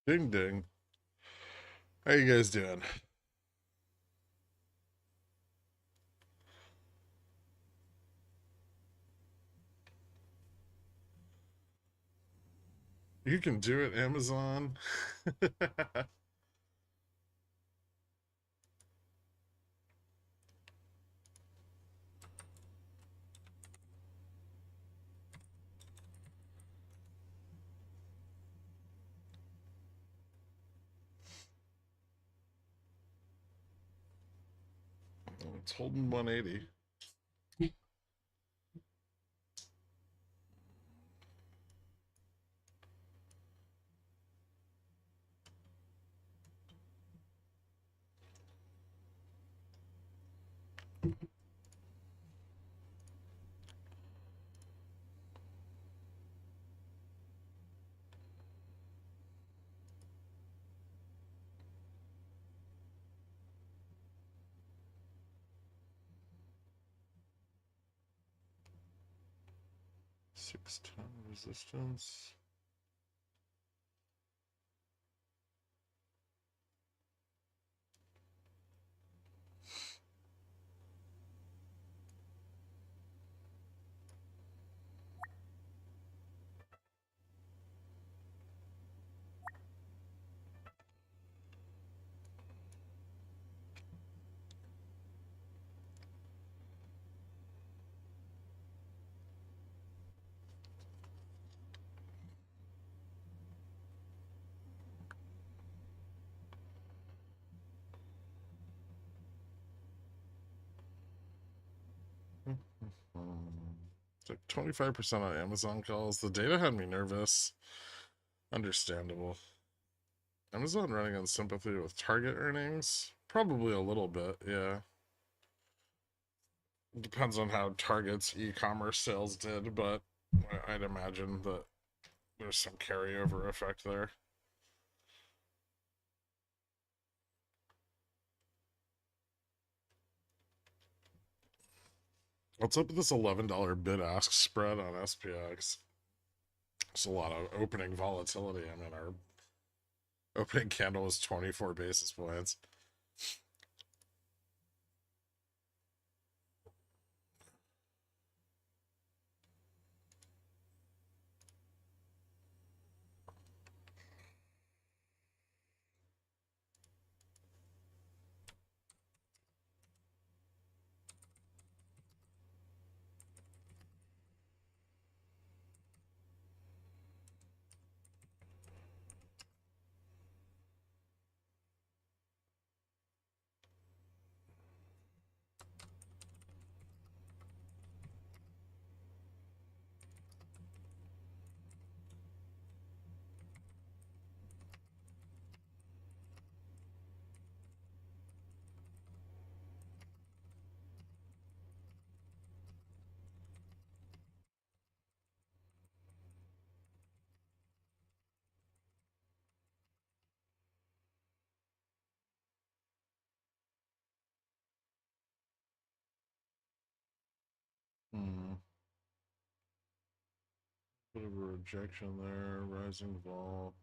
Ding ding. How you guys doing? You can do it, Amazon. 'It's holding 180. Six-ton resistance. It's like 25% on Amazon calls. The data had me nervous. Understandable. Amazon running on sympathy with Target earnings? Probably a little bit, yeah. Depends on how Target's e-commerce sales did, but I'd imagine that there's some carryover effect there. What's up with this $11 bid ask spread on SPX? It's a lot of opening volatility. I mean, our opening candle was 24 basis points. Hmm. Bit of a rejection there. Rising vol.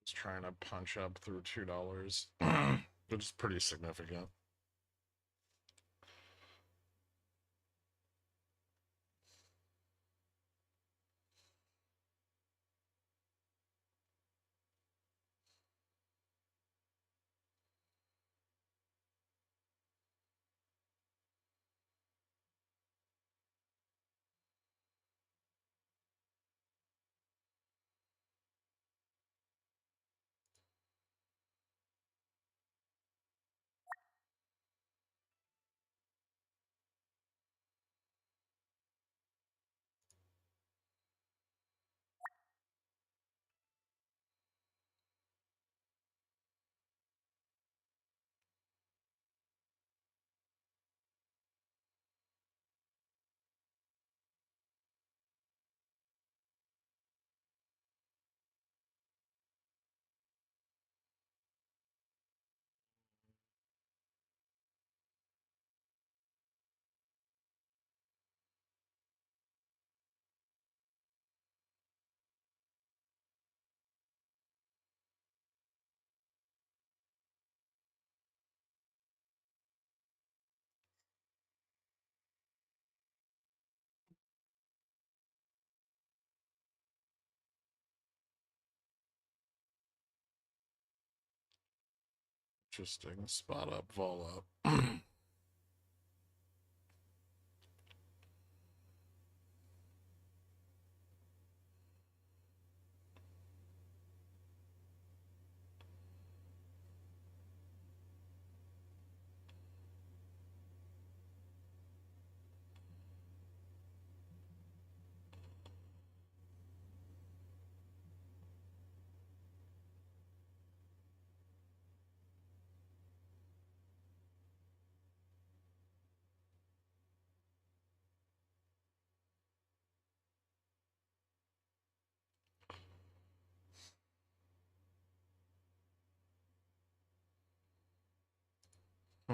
It's trying to punch up through $2, which is pretty significant. Interesting. Spot up, vol up.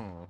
Hmm.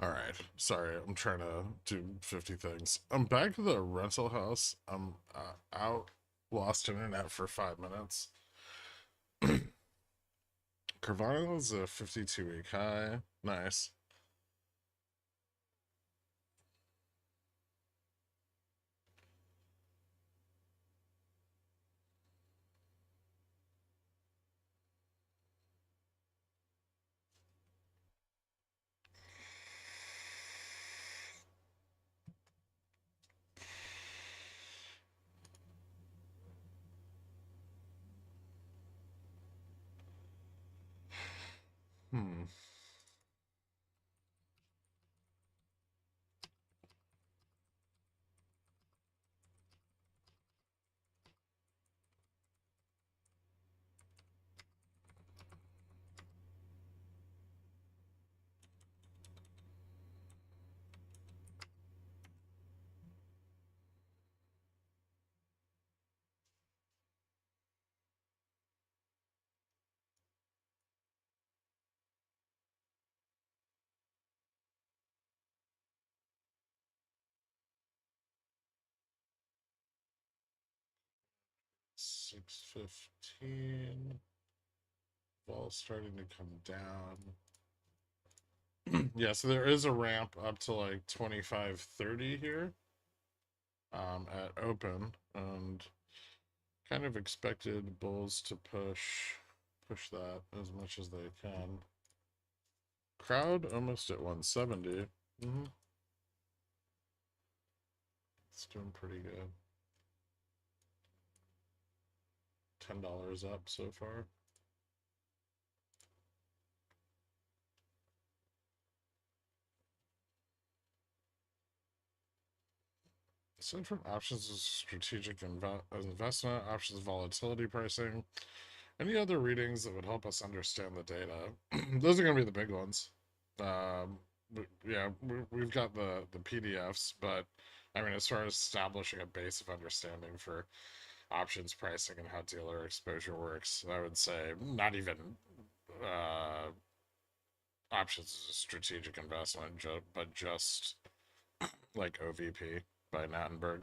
All right. Sorry, I'm trying to do 50 things. I'm back to the rental house. I'm out, lost internet for 5 minutes. Carvana's a 52-week high. Nice. Hmm. 26.15. Vol starting to come down. Yeah, so there is a ramp up to like 25.30 here at open, and kind of expected bulls to push that as much as they can. Crowd almost at 170. It's doing pretty good. $10 up so far. Aside from options is strategic investment, options volatility pricing, any other readings that would help us understand the data? Those are going to be the big ones. Yeah, we've got the PDFs, but I mean, as far as establishing a base of understanding for options pricing and how dealer exposure works, I would say not even options is a strategic investment, but just like OVP by Nattenberg.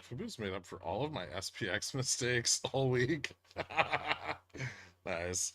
Fubu's made up for all of my SPX mistakes all week. Nice.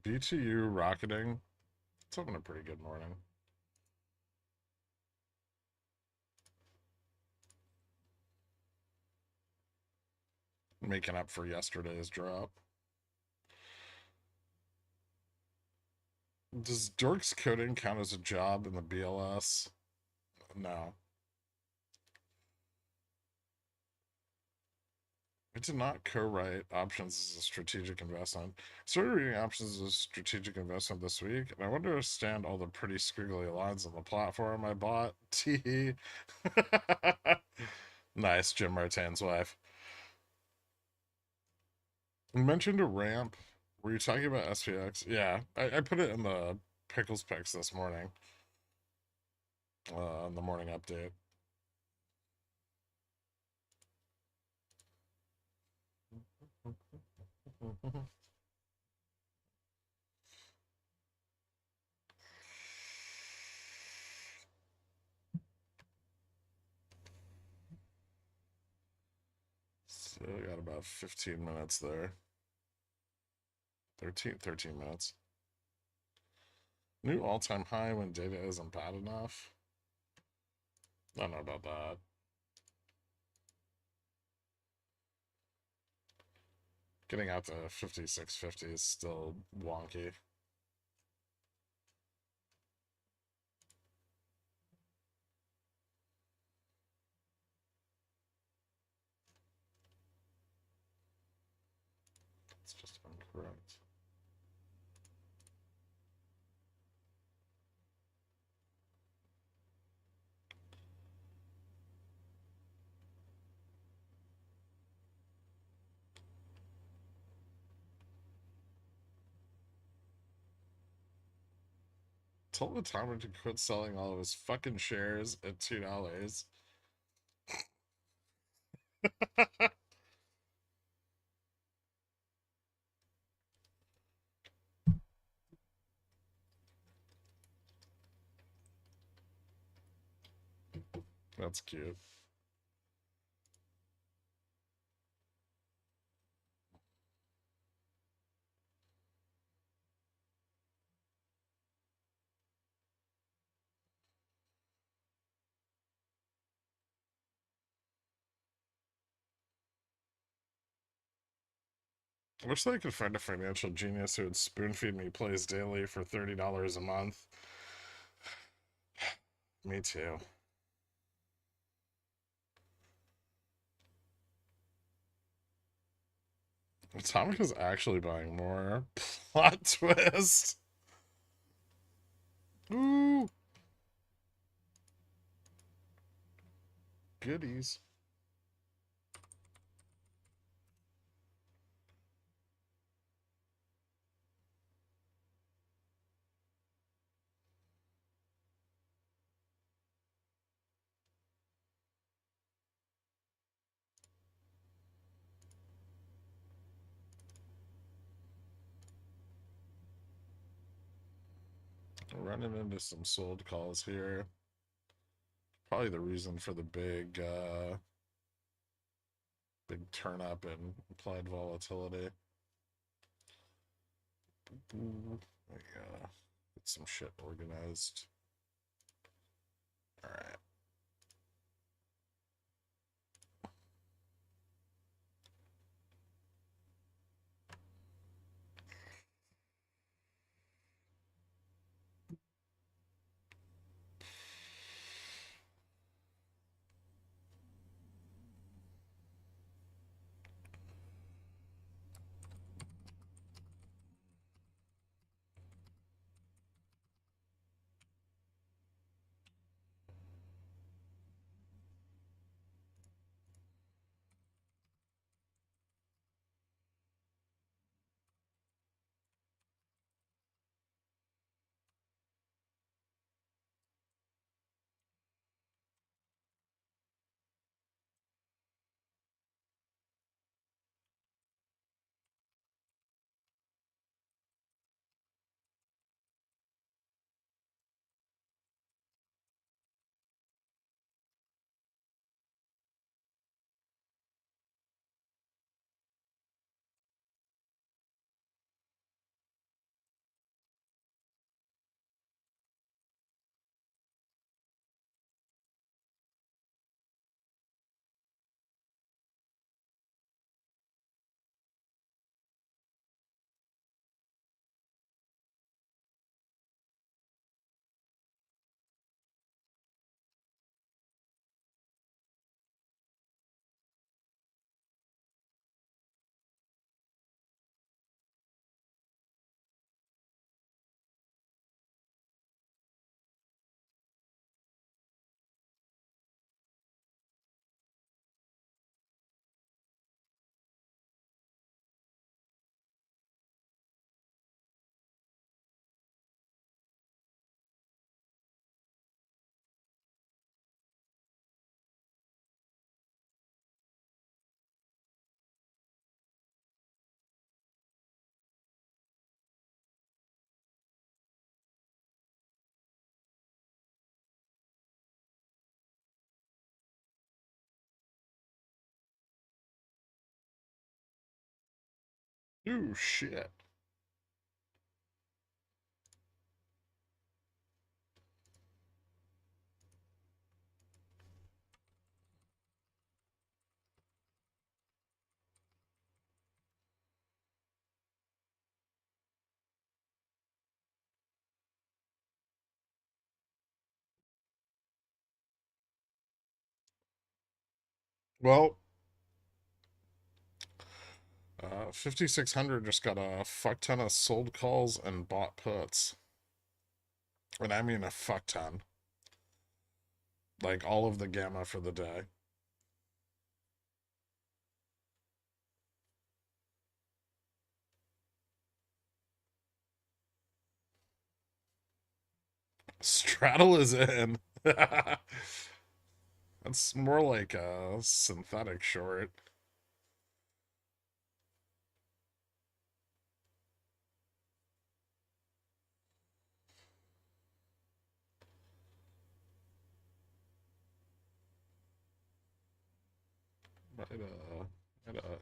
BTU rocketing. It's having a pretty good morning. Making up for yesterday's drop. Does Dorks coding count as a job in the BLS? No. I did not co-write options as a strategic investment. Started reading options as a strategic investment this week, and I want to understand all the pretty squiggly lines on the platform I bought. Tee. Nice, Jim Martin's wife. You mentioned a ramp. Were you talking about SPX? Yeah, I put it in the pickles picks this morning. On the morning update. So I got about 15 minutes there. 13 minutes. New all-time high when data isn't bad enough. I don't know about that. Getting out to 56.50 is still wonky. It's just incorrect. Tell the timer to quit selling all of his fucking shares at $2. That's cute. I wish that I could find a financial genius who would spoon feed me plays daily for $30 a month. Me too. Atomic is actually buying more. Plot twist. Ooh. Goodies. Running into some sold calls here. Probably the reason for the big turn up in applied volatility. Get some shit organized. All right. Ooh, shit. Well, 5600 just got a fuck ton of sold calls and bought puts. And I mean a fuck ton. Like all of the gamma for the day. Straddle is in. That's more like a synthetic short. Might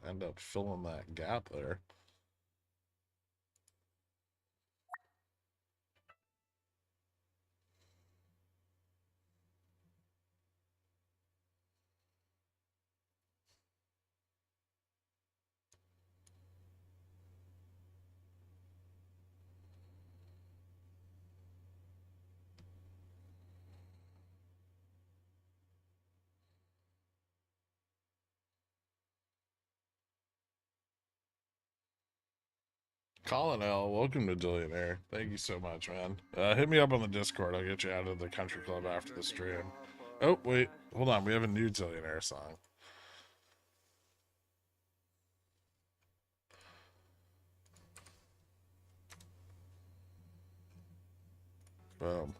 end up filling that gap there. Colin L, welcome to Billionaire. Thank you so much, man. Hit me up on the Discord. I'll get you out of the country club after the stream. Oh, wait. Hold on. We have a new Billionaire song. Boom.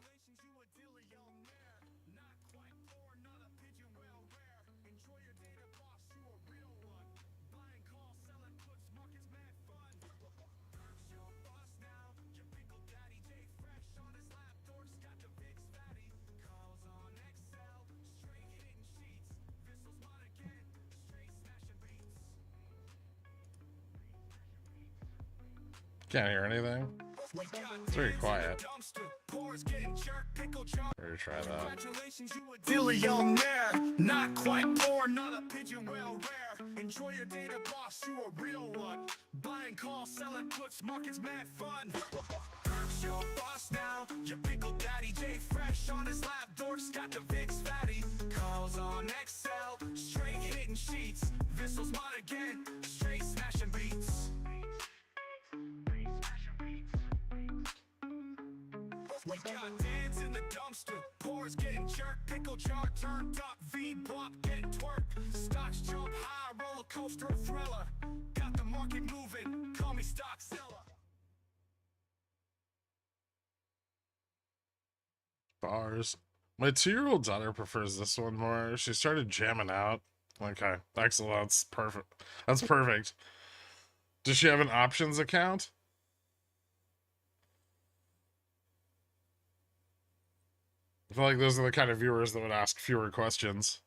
Can't hear anything. It's very quiet. Better try that. Not quite poor, not a pigeon well rare. Enjoy your data, boss, you a real one. Buying, call, selling puts, markets mad fun. Your boss now, your pickle daddy, J fresh on his lap, dorks got the VIX fatty. Calls on Excel, straight hitting sheets. Vissel's mod again, straight smashing beats. We got dance in the dumpster, pores getting jerked, pickle jar turned up, V-bop getting twerked. Stocks jump high, roller coaster thriller. Got the market moving, call me Stockzilla. Bars. My 2-year-old daughter prefers this one more. She started jamming out. Okay, excellent. That's perfect. That's perfect. Does she have an options account? I feel like those are the kind of viewers that would ask fewer questions.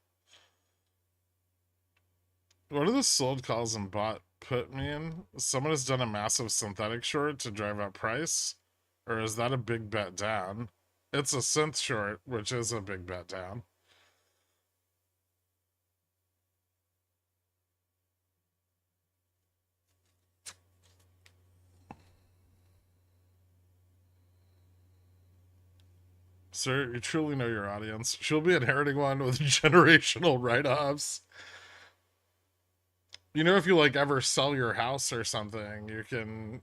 What are the sold calls and bought put mean? Someone has done a massive synthetic short to drive up price? Or is that a big bet down? It's a synth short, which is a big bet down. Sir, you truly know your audience. She'll be inheriting one with generational write-offs. You know, if you like ever sell your house or something, you can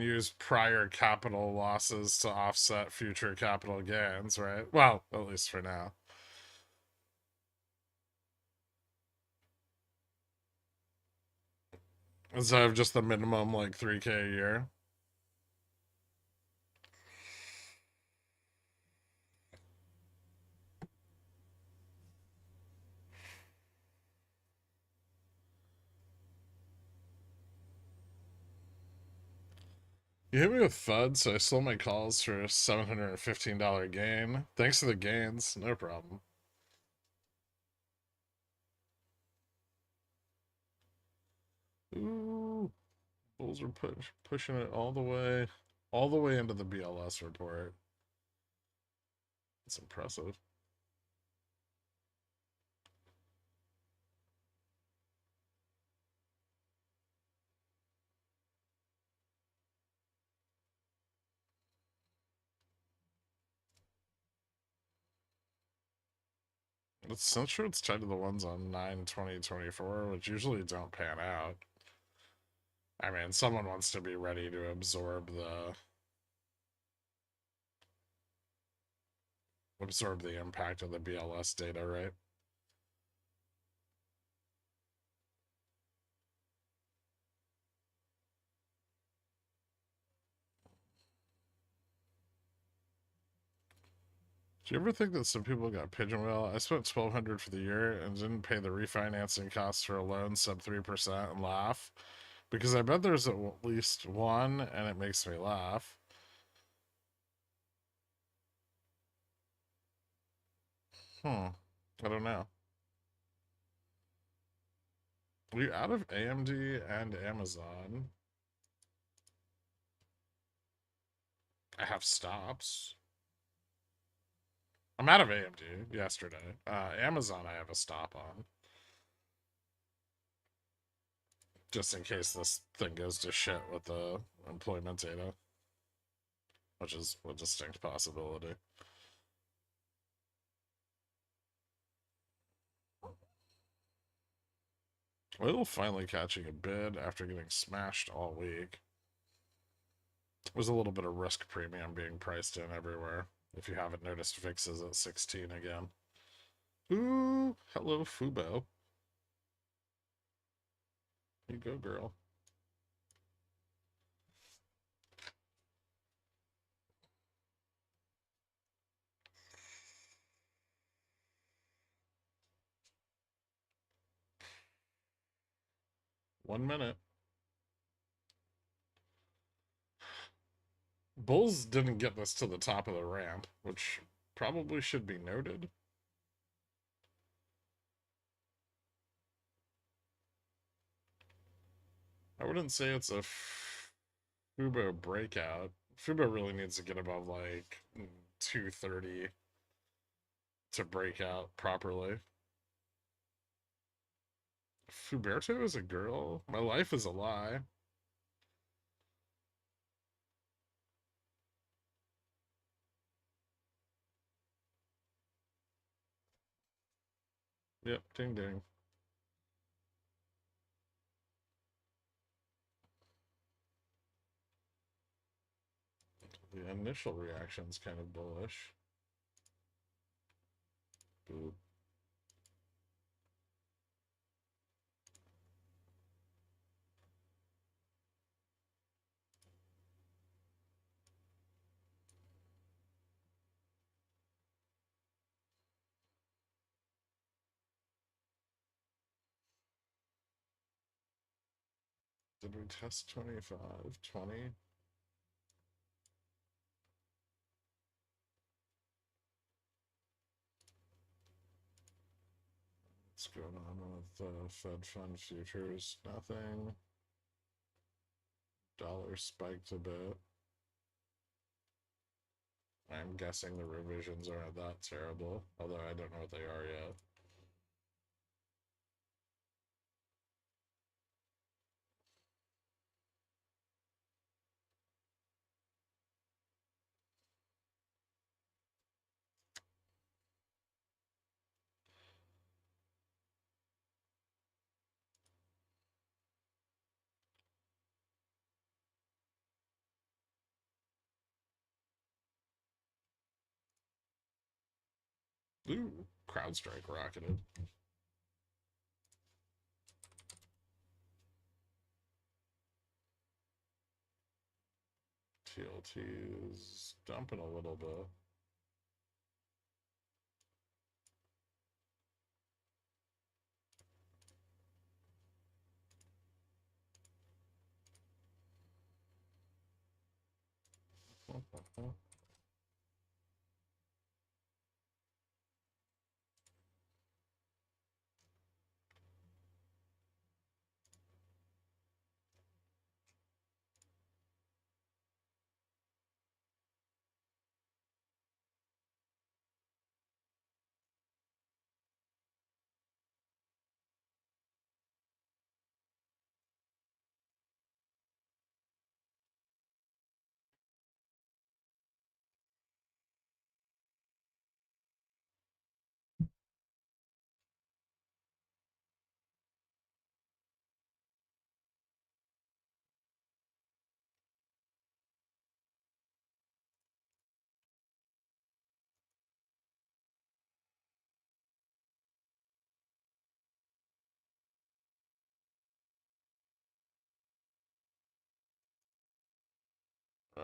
use prior capital losses to offset future capital gains, right? Well, at least for now. Instead of just the minimum like 3K a year. You hit me with FUD, so I sold my calls for a $715 gain. Thanks for the gains, no problem. Ooh, bulls are pushing it all the way into the BLS report. It's impressive. I'm sure it's tied to the ones on 9/20/24, which usually don't pan out. I mean, someone wants to be ready to absorb the impact of the BLS data, right? Do you ever think that some people got pigeonholed? I spent $1,200 for the year and didn't pay the refinancing costs for a loan sub 3% and laugh because I bet there's at least one, and it makes me laugh. I don't know. Are you out of AMD and Amazon? I have stops. I'm out of AMD yesterday. Amazon, I have a stop on. Just in case this thing goes to shit with the employment data, which is a distinct possibility. Oil finally catching a bid after getting smashed all week. There's a little bit of risk premium being priced in everywhere. If you haven't noticed, VIX is at 16 again. Ooh, hello, Fubo. You go, girl. One minute. Bulls didn't get this to the top of the ramp, which probably should be noted. I wouldn't say it's a Fubo breakout. Fubo really needs to get above like 230 to break out properly. Fuberto is a girl? My life is a lie. Yep, ding ding. The initial reaction's kind of bullish. Boop. Did we test 25? 20? What's going on with Fed Fund futures? Nothing. Dollar spiked a bit. I'm guessing the revisions aren't that terrible, although I don't know what they are yet. Ooh, CrowdStrike rocketed. TLT is dumping a little bit.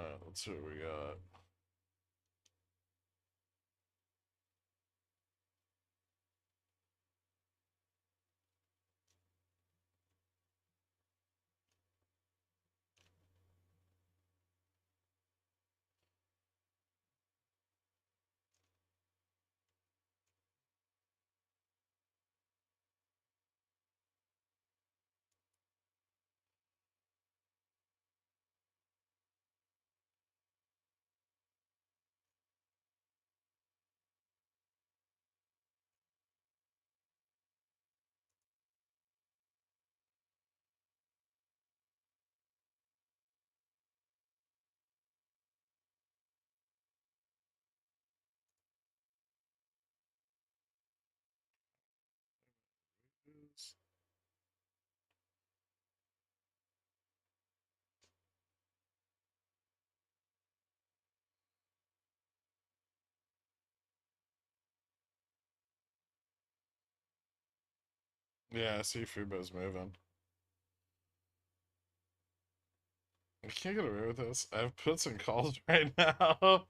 Alright, let's see what we got. Yeah, I see Fubo's moving. I can't get away with this. I have puts and calls right now.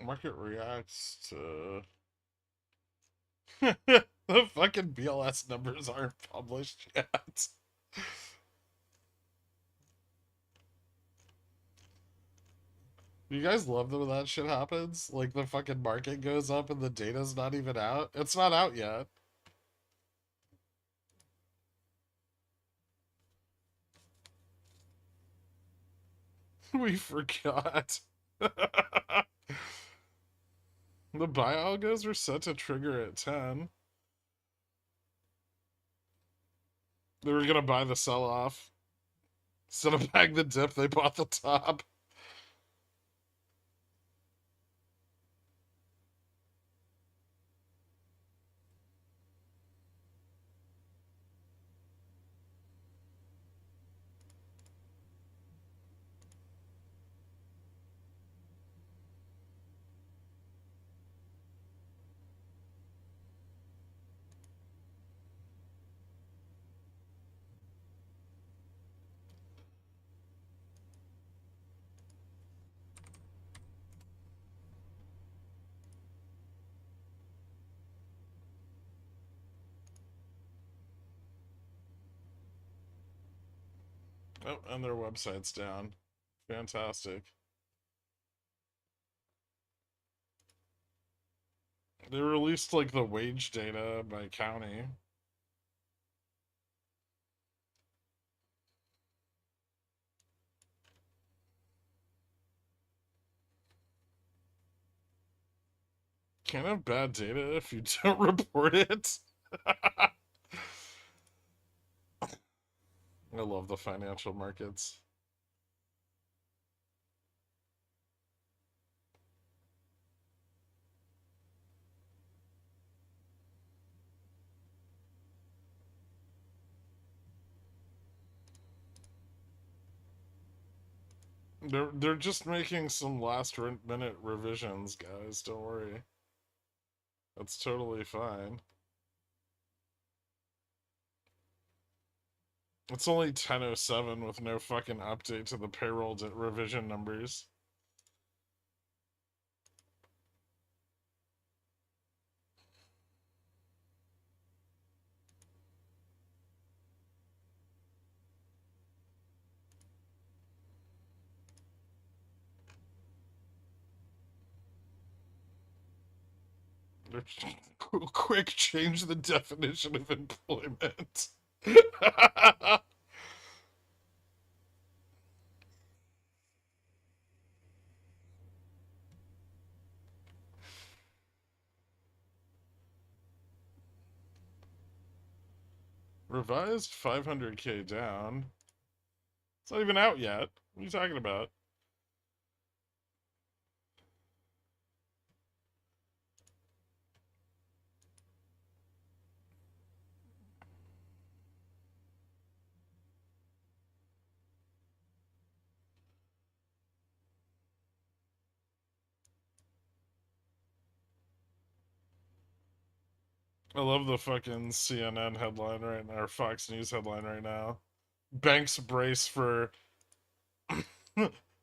Market reacts to the fucking BLS numbers aren't published yet. You guys love them when that shit happens? Like the fucking market goes up and the data's not even out? It's not out yet. We forgot. The buy algos are set to trigger at 10. They were gonna buy the sell off. Instead of buying the dip, they bought the top. Oh, and their website's down. Fantastic. They released like the wage data by county. Can't have bad data if you don't report it. I love the financial markets. They're just making some last minute revisions, guys. Don't worry. That's totally fine. It's only 10:07 with no fucking update to the payroll revision numbers. Quick, change the definition of employment. Revised 500K down. It's not even out yet. What are you talking about? I love the fucking CNN headline right now, or Fox News headline right now. Banks brace for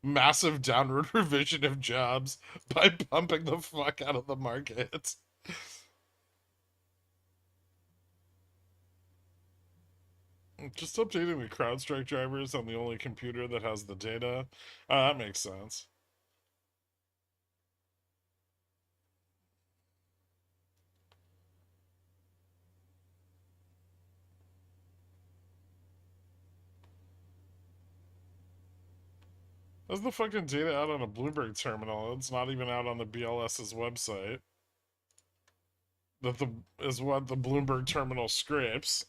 massive downward revision of jobs by pumping the fuck out of the market. Just updating the CrowdStrike drivers on the only computer that has the data. That makes sense. That's the fucking data out on a Bloomberg terminal. It's not even out on the BLS's website. That the is what the Bloomberg terminal scrapes.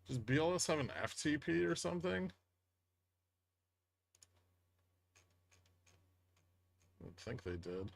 Does BLS have an FTP or something? I don't think they did.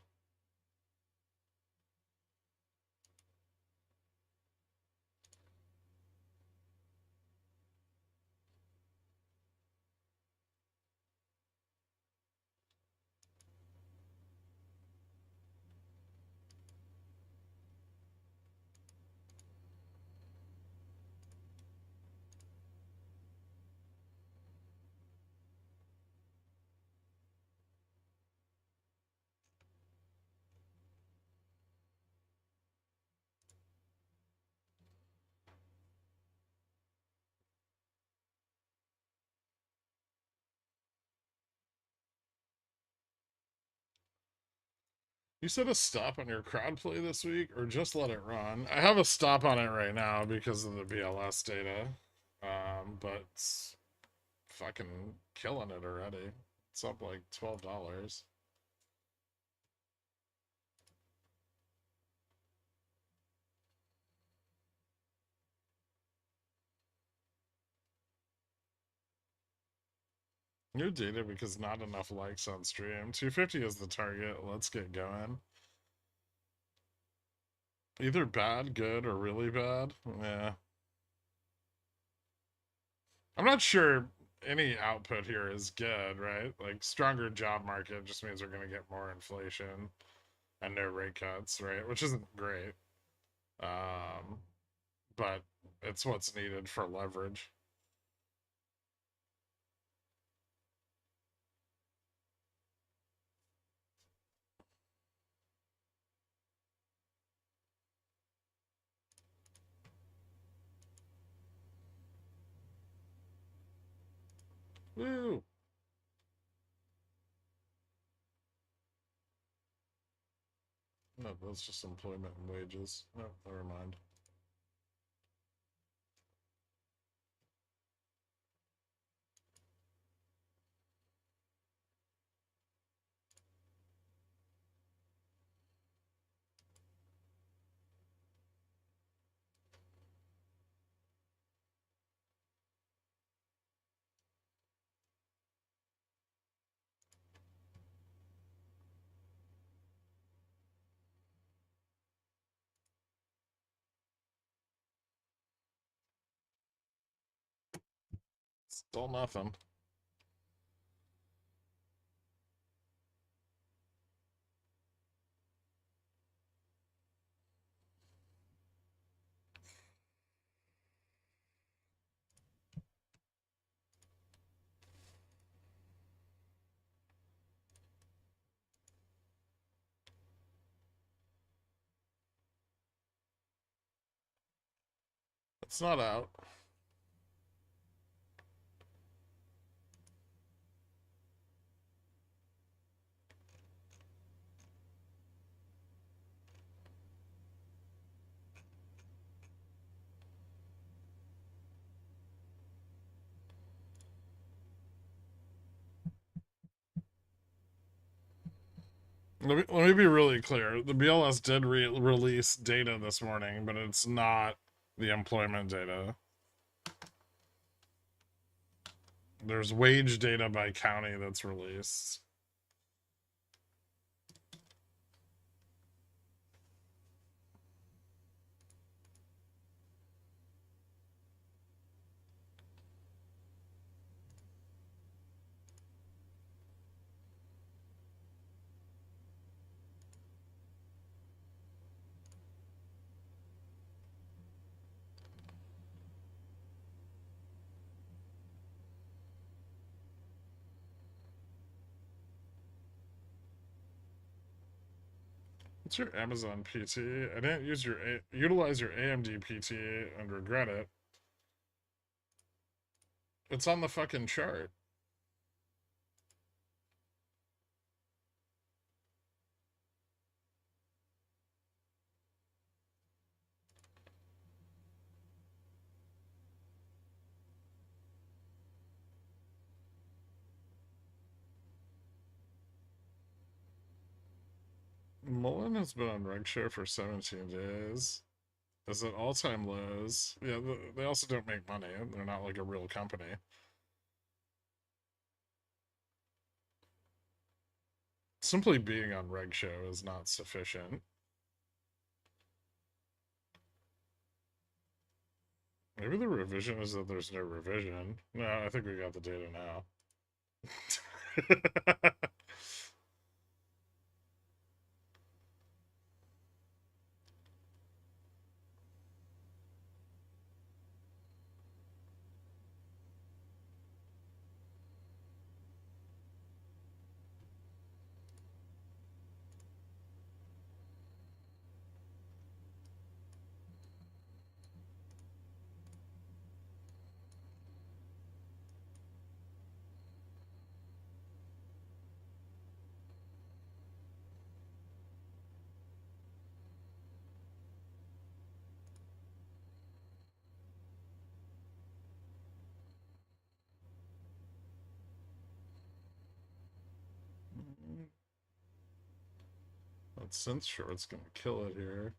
You said a stop on your crowd play this week, or just let it run? I have a stop on it right now because of the BLS data, but it's fucking killing it already. It's up like $12. New data because not enough likes on stream. 250 is the target. Let's get going. Either bad, good, or really bad. Yeah. I'm not sure any output here is good, right? Like, stronger job market just means we're going to get more inflation and no rate cuts, right? Which isn't great. Um, but it's what's needed for leverage. Woo! No, that's just employment and wages. No, never mind. Still nothing. It's not out. Let me be really clear. The BLS did release data this morning, but it's not the employment data. There's wage data by county that's released. What's your Amazon PT? I didn't utilize your AMD PT and regret it. It's on the fucking chart. Mullen has been on reg show for 17 days. Is at all-time lows. Yeah, they also don't make money. They're not like a real company. Simply being on reg show is not sufficient. Maybe the revision is that there's no revision. No, I think we got the data now. That synth short's gonna kill it here.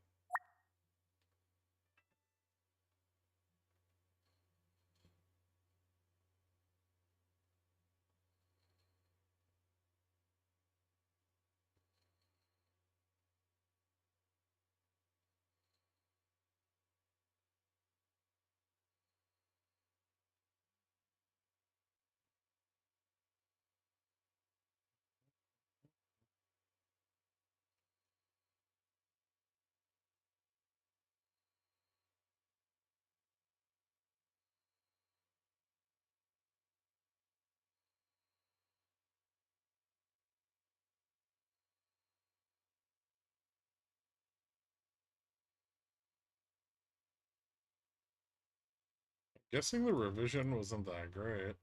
Guessing the revision wasn't that great.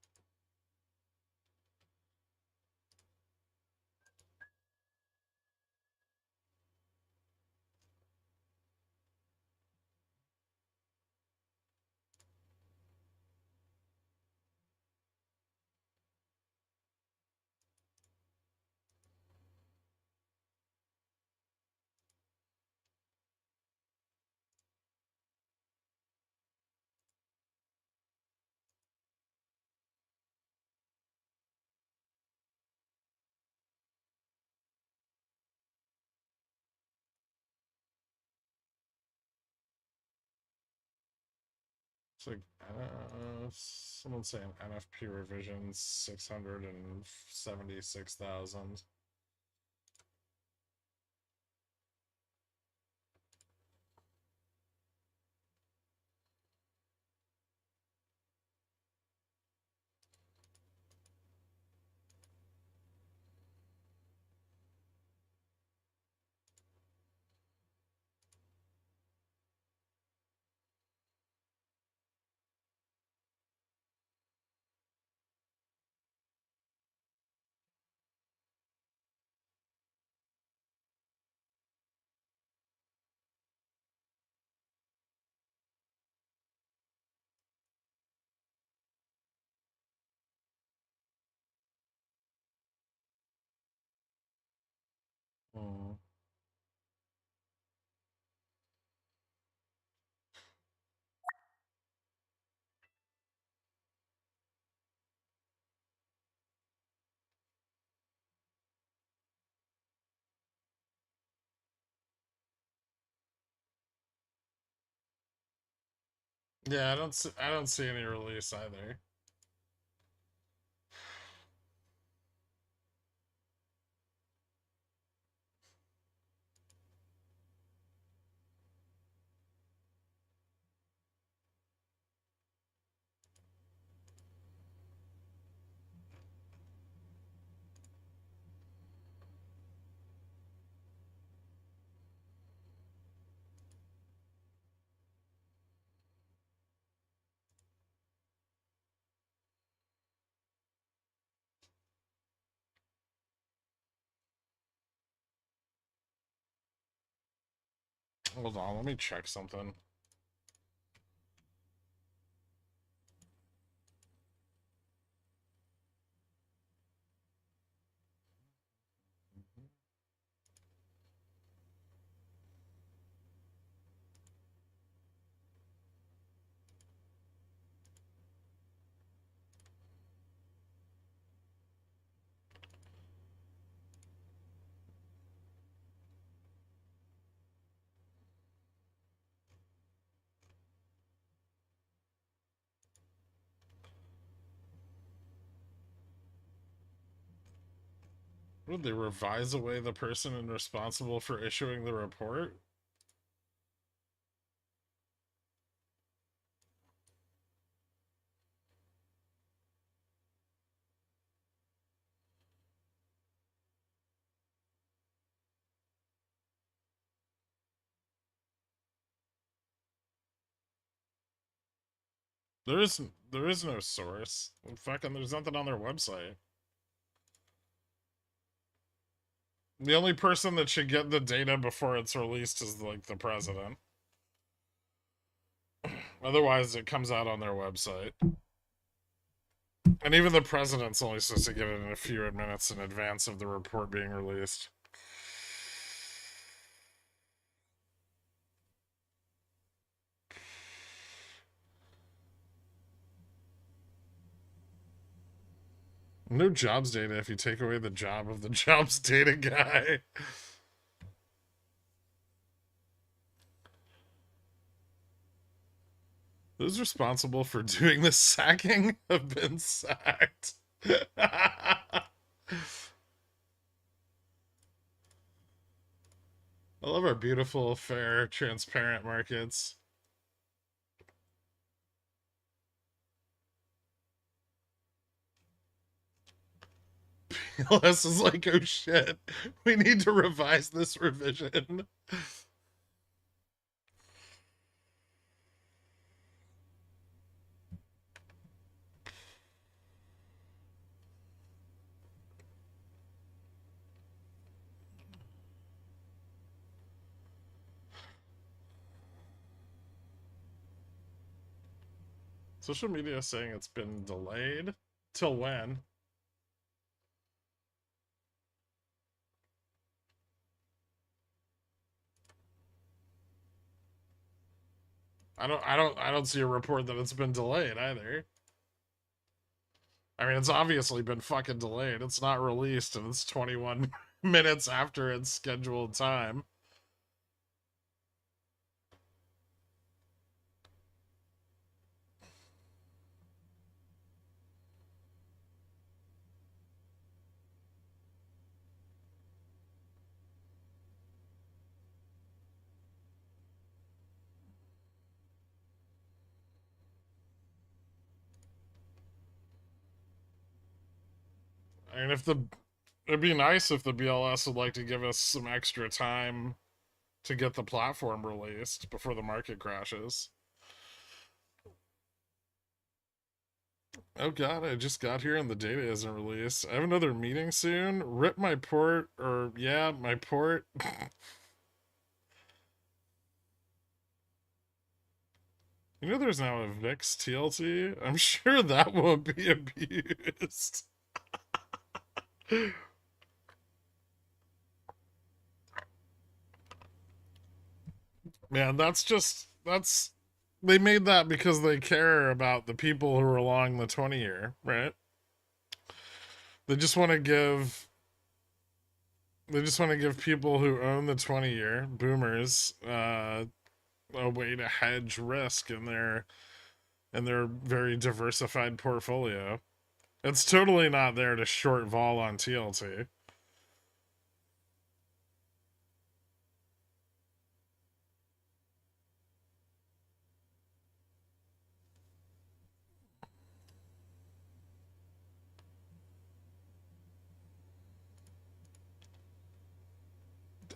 It's like someone's saying NFP revision 676,000. Hmm. Yeah, I don't see any release either. Hold on, let me check something. Would they revise away the person responsible for issuing the report? There is no source. Fucking, there's nothing on their website. The only person that should get the data before it's released is like the president. Otherwise, it comes out on their website. And even the president's only supposed to get it in a few minutes in advance of the report being released. No jobs data if you take away the job of the jobs data guy. Those responsible for doing the sacking have been sacked. I love our beautiful, fair, transparent markets. PLS is like, oh shit, we need to revise this revision. Social media is saying it's been delayed. Till when? I don't see a report that it's been delayed either. I mean, it's obviously been fucking delayed. It's not released and it's 21 minutes after its scheduled time. I mean, it'd be nice if the BLS would like to give us some extra time to get the platform released before the market crashes. Oh god, I just got here and the data isn't released. I have another meeting soon. Rip my port, or yeah, my port. You know there's now a VIX TLT? I'm sure that won't be abused. Man, they made that because they care about the people who are along the 20-year, right? They just want to give people who own the 20-year, boomers, a way to hedge risk in their very diversified portfolio. It's totally not there to short vol on TLT.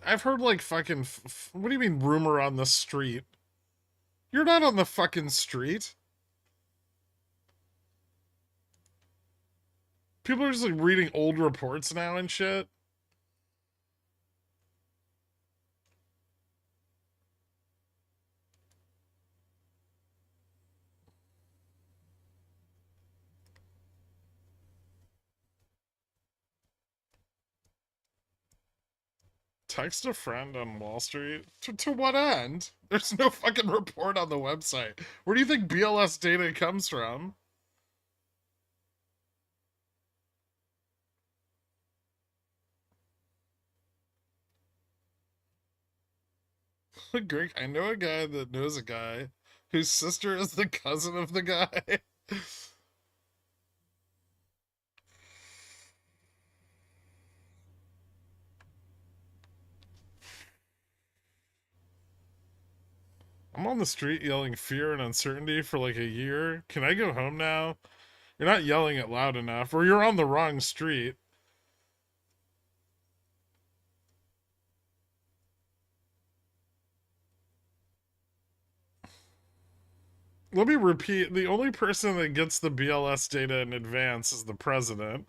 I've heard like fucking. What do you mean rumor on the street? You're not on the fucking street. People are just like reading old reports now and shit. Text a friend on Wall Street? To what end? There's no fucking report on the website. Where do you think BLS data comes from? Greg, I know a guy that knows a guy whose sister is the cousin of the guy. I'm on the street yelling fear and uncertainty for like a year. Can I go home now? You're not yelling it loud enough, or you're on the wrong street. Let me repeat, the only person that gets the BLS data in advance is the president.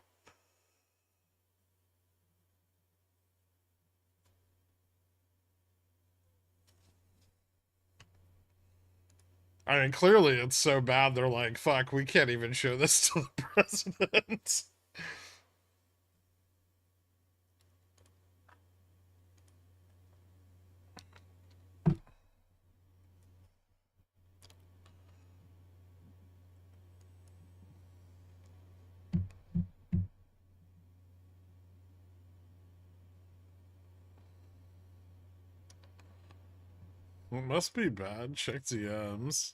I mean, clearly it's so bad they're like, fuck, we can't even show this to the president. It must be bad. Check DMs.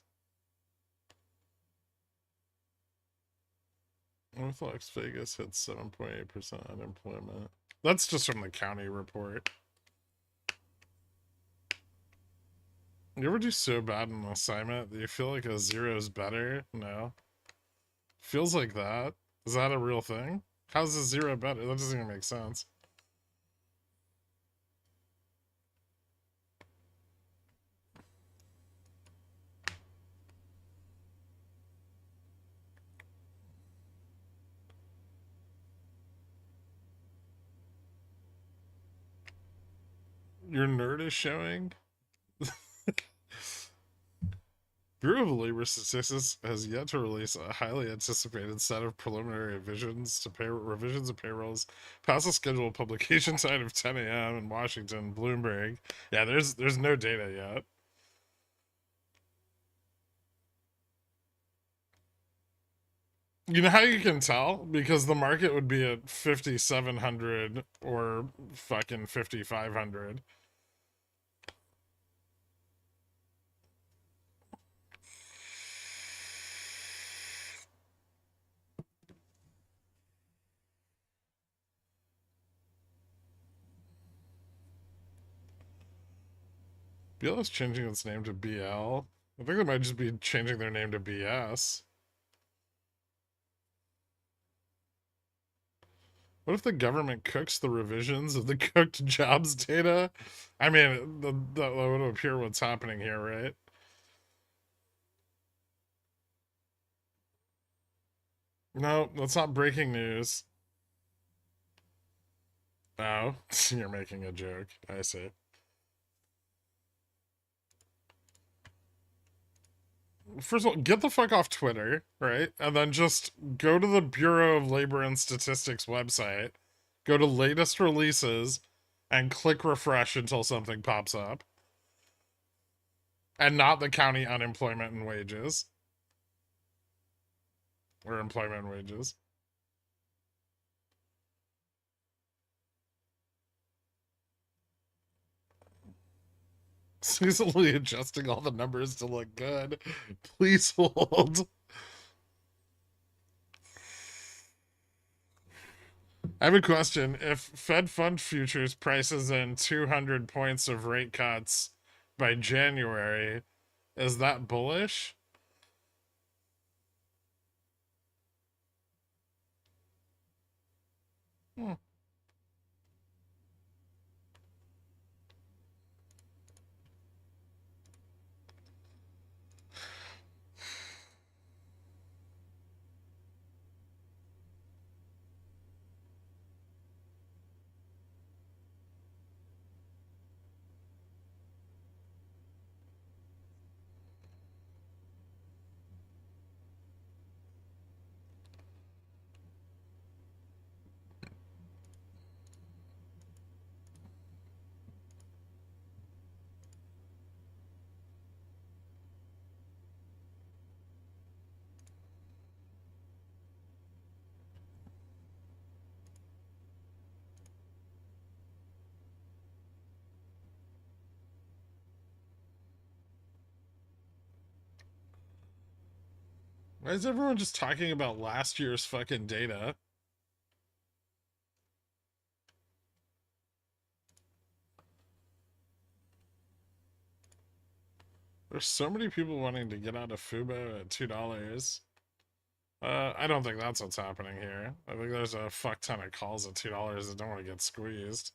North Las Vegas hit 7.8% unemployment. That's just from the county report. You ever do so bad in an assignment that you feel like a zero is better? No. Feels like that. Is that a real thing? How's a zero better? That doesn't even make sense. Your nerd is showing? Bureau of Labor Statistics has yet to release a highly anticipated set of preliminary revisions to revisions of payrolls past the scheduled publication time of 10 a.m. in Washington. Bloomberg. Yeah, there's no data yet. You know how you can tell? Because the market would be at 5,700 or fucking 5,500. BL is changing its name to BL. I think they might just be changing their name to BS. What if the government cooks the revisions of the cooked jobs data? I mean, that would appear what's happening here, right? No, that's not breaking news. Oh, you're making a joke. I see. First of all, get the fuck off Twitter, right? And then just go to the Bureau of Labor and Statistics website, go to latest releases, and click refresh until something pops up. And not the county unemployment and wages. Or employment and wages. Seasonally adjusting all the numbers to look good. Please hold. I have a question. If Fed Fund Futures prices in 200 points of rate cuts by January, is that bullish? Hmm. Why is everyone just talking about last year's fucking data? There's so many people wanting to get out of Fubo at $2. I don't think that's what's happening here. I think there's a fuck ton of calls at $2 that don't want to get squeezed.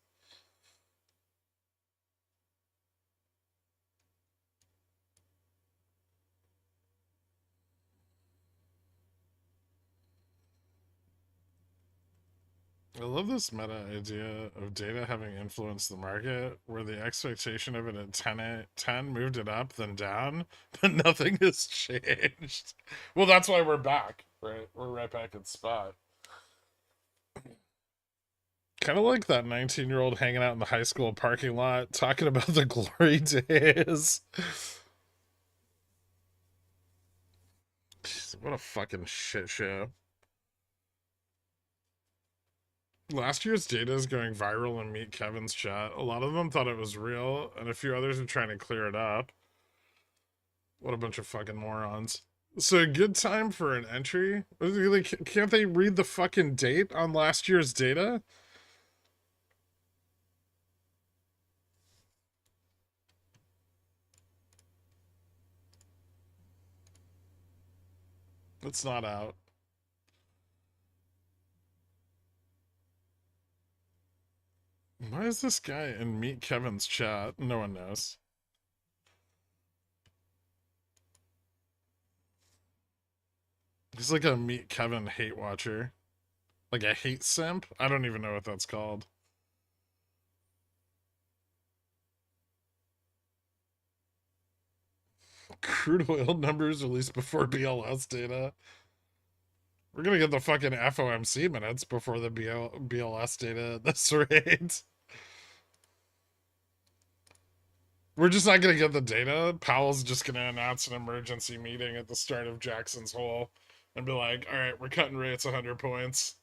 I love this meta idea of data having influenced the market, where the expectation of it at 10 moved it up, then down, but nothing has changed. Well, that's why we're back, right? We're right back at spot. Kind of like that 19-year-old hanging out in the high school parking lot talking about the glory days. What a fucking shit show. Last year's data is going viral in Meet Kevin's chat. A lot of them thought it was real, and a few others are trying to clear it up. What a bunch of fucking morons. So, a good time for an entry? Can't they read the fucking date on last year's data? It's not out. Why is this guy in Meet Kevin's chat? No one knows. He's like a Meet Kevin hate watcher. Like a hate simp? I don't even know what that's called. Crude oil numbers released before BLS data. We're gonna get the fucking FOMC minutes before the BLS data at this rate. We're just not gonna get the data. Powell's just gonna announce an emergency meeting at the start of Jackson's Hole and be like, all right, we're cutting rates 100 points.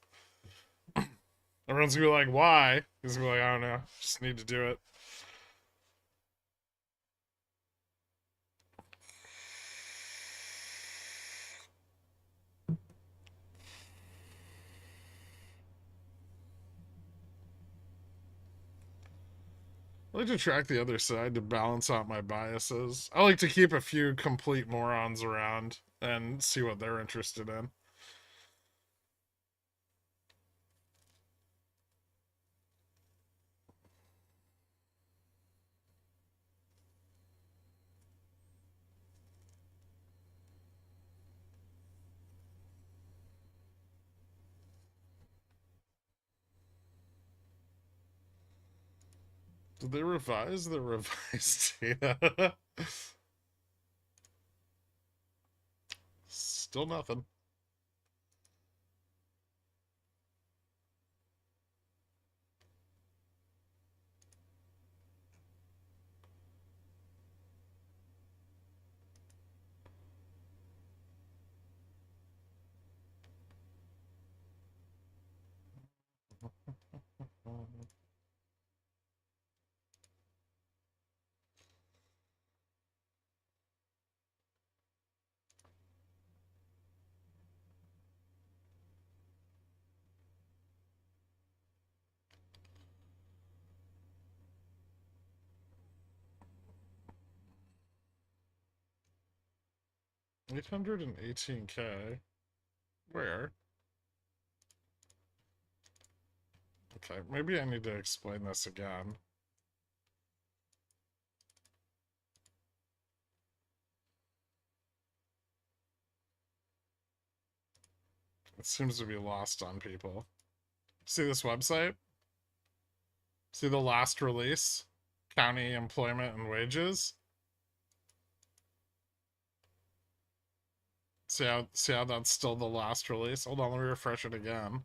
Everyone's gonna be like, why? He's gonna be like, I don't know. Just need to do it. I like to track the other side to balance out my biases. I like to keep a few complete morons around and see what they're interested in. Did they revise the revised data? Still nothing. $818K. Where? Okay, maybe I need to explain this again. It seems to be lost on people. See this website? See the last release? County employment and wages? See how that's still the last release? Hold on, let me refresh it again.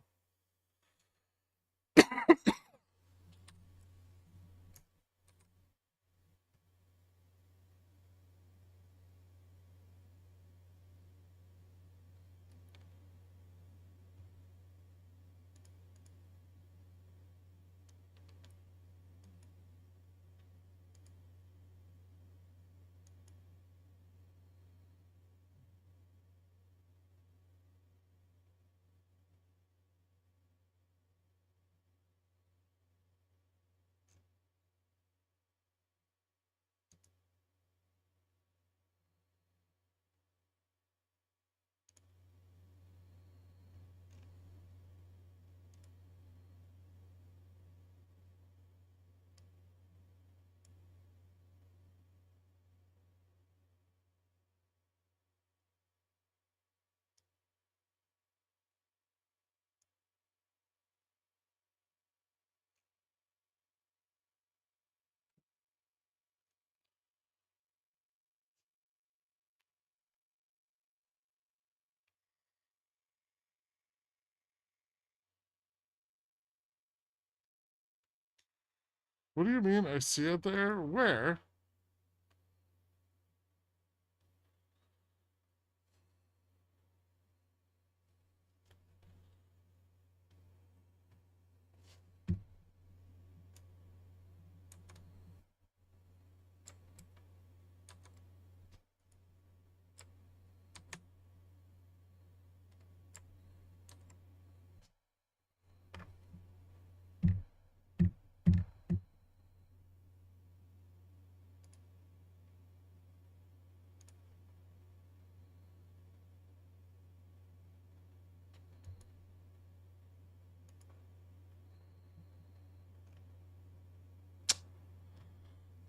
What do you mean? I see it there? Where?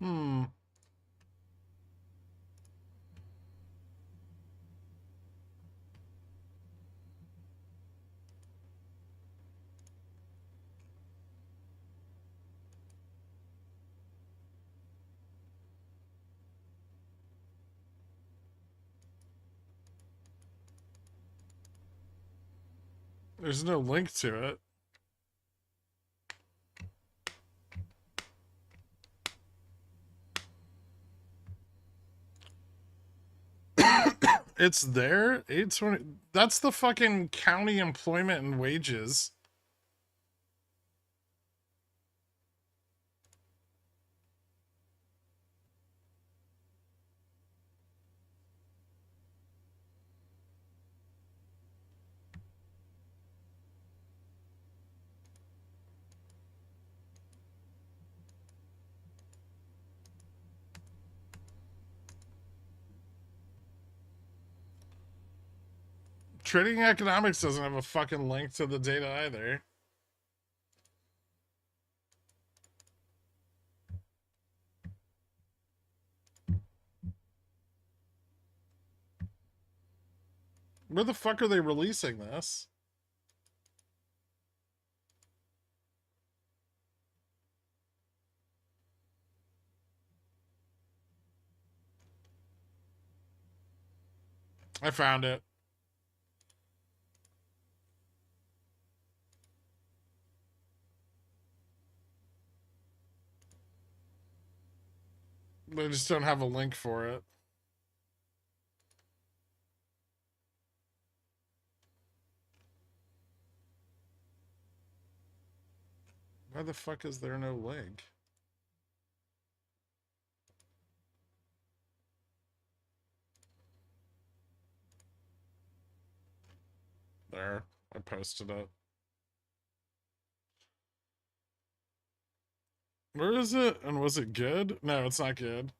Hmm. There's no link to it. It's there. 820. That's the fucking county employment and wages. Trading economics doesn't have a fucking link to the data either. Where the fuck are they releasing this? I found it. They just don't have a link for it. Why the fuck is there no link? There. I posted it. Where is it? And was it good? No, it's not good.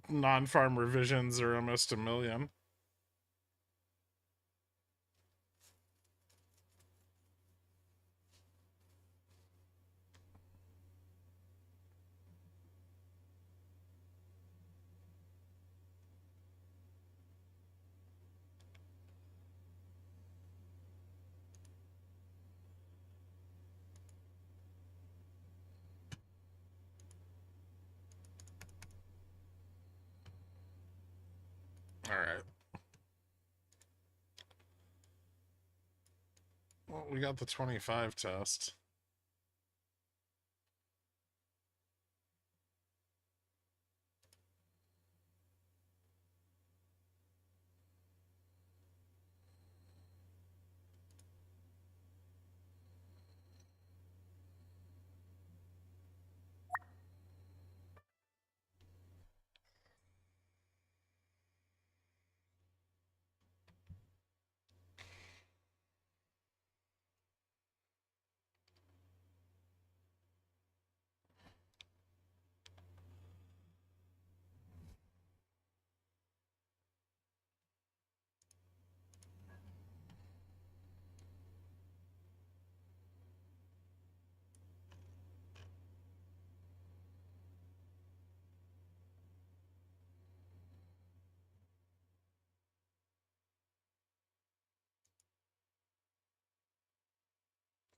Non-farm revisions are almost 1 million. All right. Well, we got the 25 test.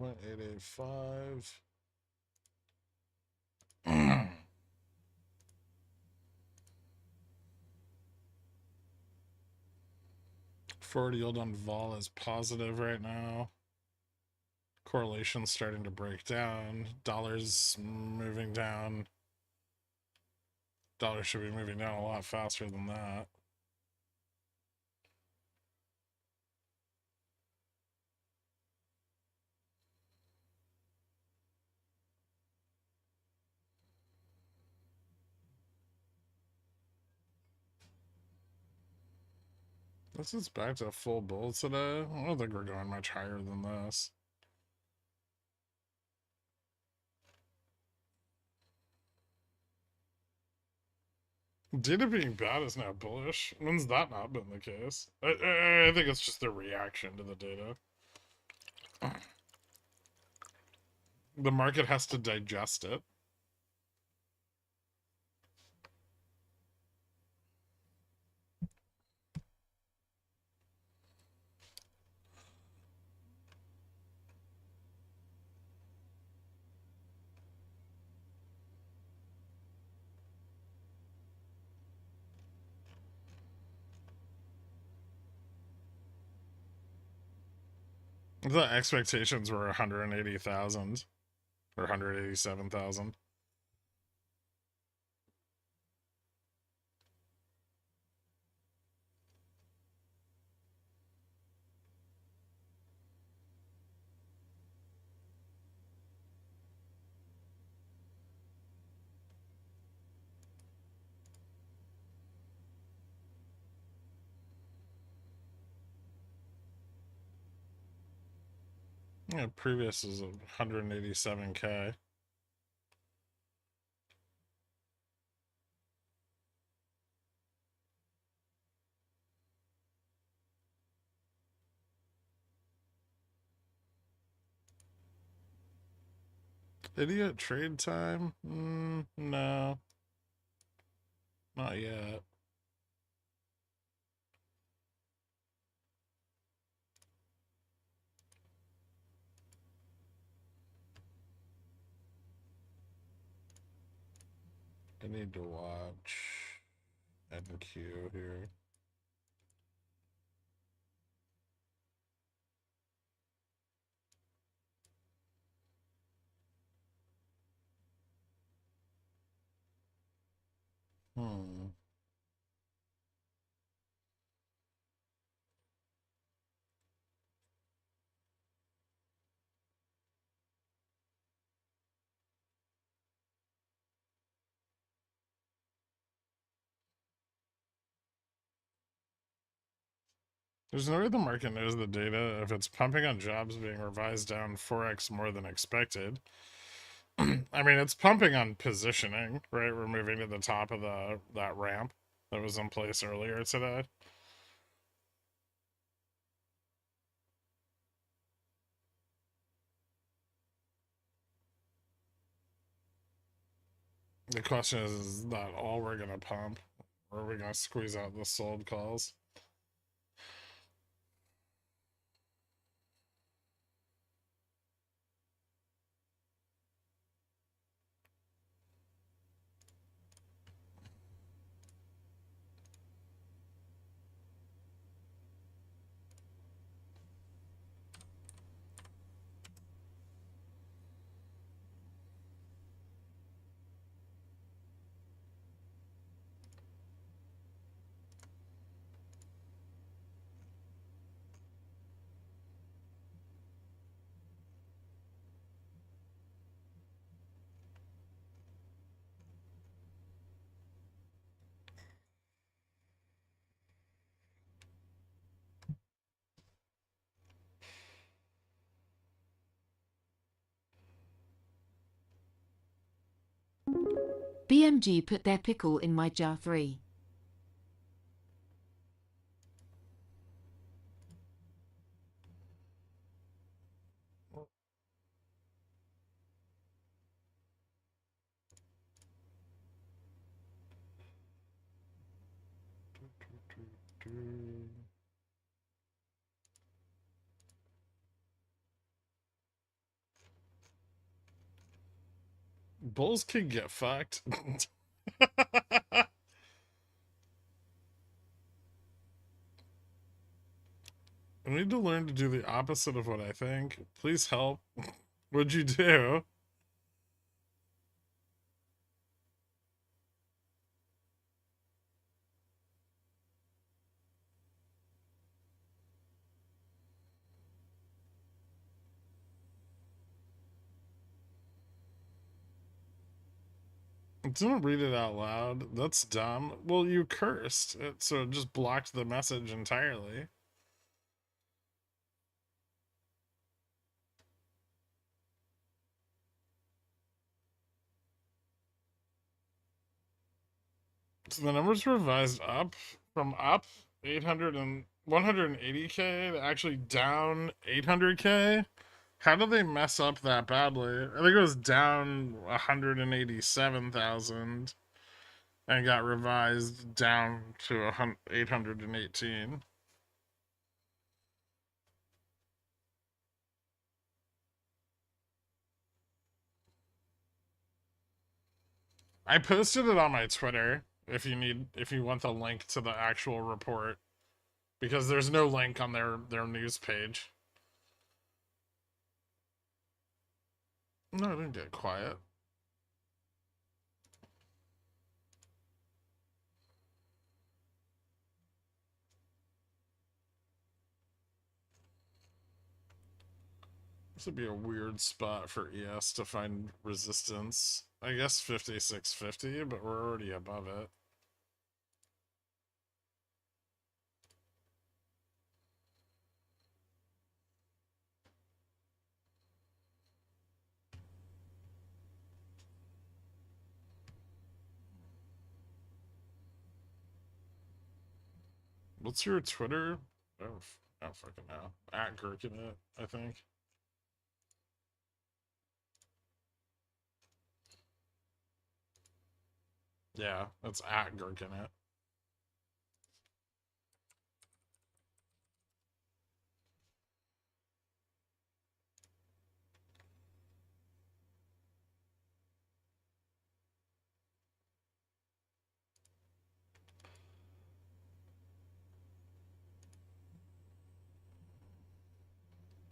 .885. Forward yield on vol is positive right now. Correlation's starting to break down. Dollar's moving down. Dollar should be moving down a lot faster than that. This is back to full bull today. I don't think we're going much higher than this. Data being bad is now bullish. When's that not been the case? I think it's just a reaction to the data. The market has to digest it. The expectations were 180,000 or 187,000. Yeah, previous is 187K. Idiot trade time? No. Not yet. I need to watch NQ here. There's no way the market knows the data. If it's pumping on jobs being revised down 4x more than expected, I mean, it's pumping on positioning, right? We're moving to the top of that ramp that was in place earlier today. The question is that all we're gonna pump, or are we gonna squeeze out the sold calls? BMG put their pickle in my jar 3. Bulls can get fucked. I need to learn to do the opposite of what I think. Please help. What'd you do? Don't read it out loud. That's dumb. Well, you cursed, so it just blocked the message entirely. So the numbers revised up from up 800 and 180K to actually down 800K. How did they mess up that badly? I think it was down 187,000 and got revised down to 818. I posted it on my Twitter if you want the link to the actual report because there's no link on their news page. No, I didn't get quiet. This would be a weird spot for ES to find resistance. I guess 5650, but we're already above it. What's your Twitter? Oh, I don't fucking know. At Gherkin it, I think. Yeah, that's at Gherkin it.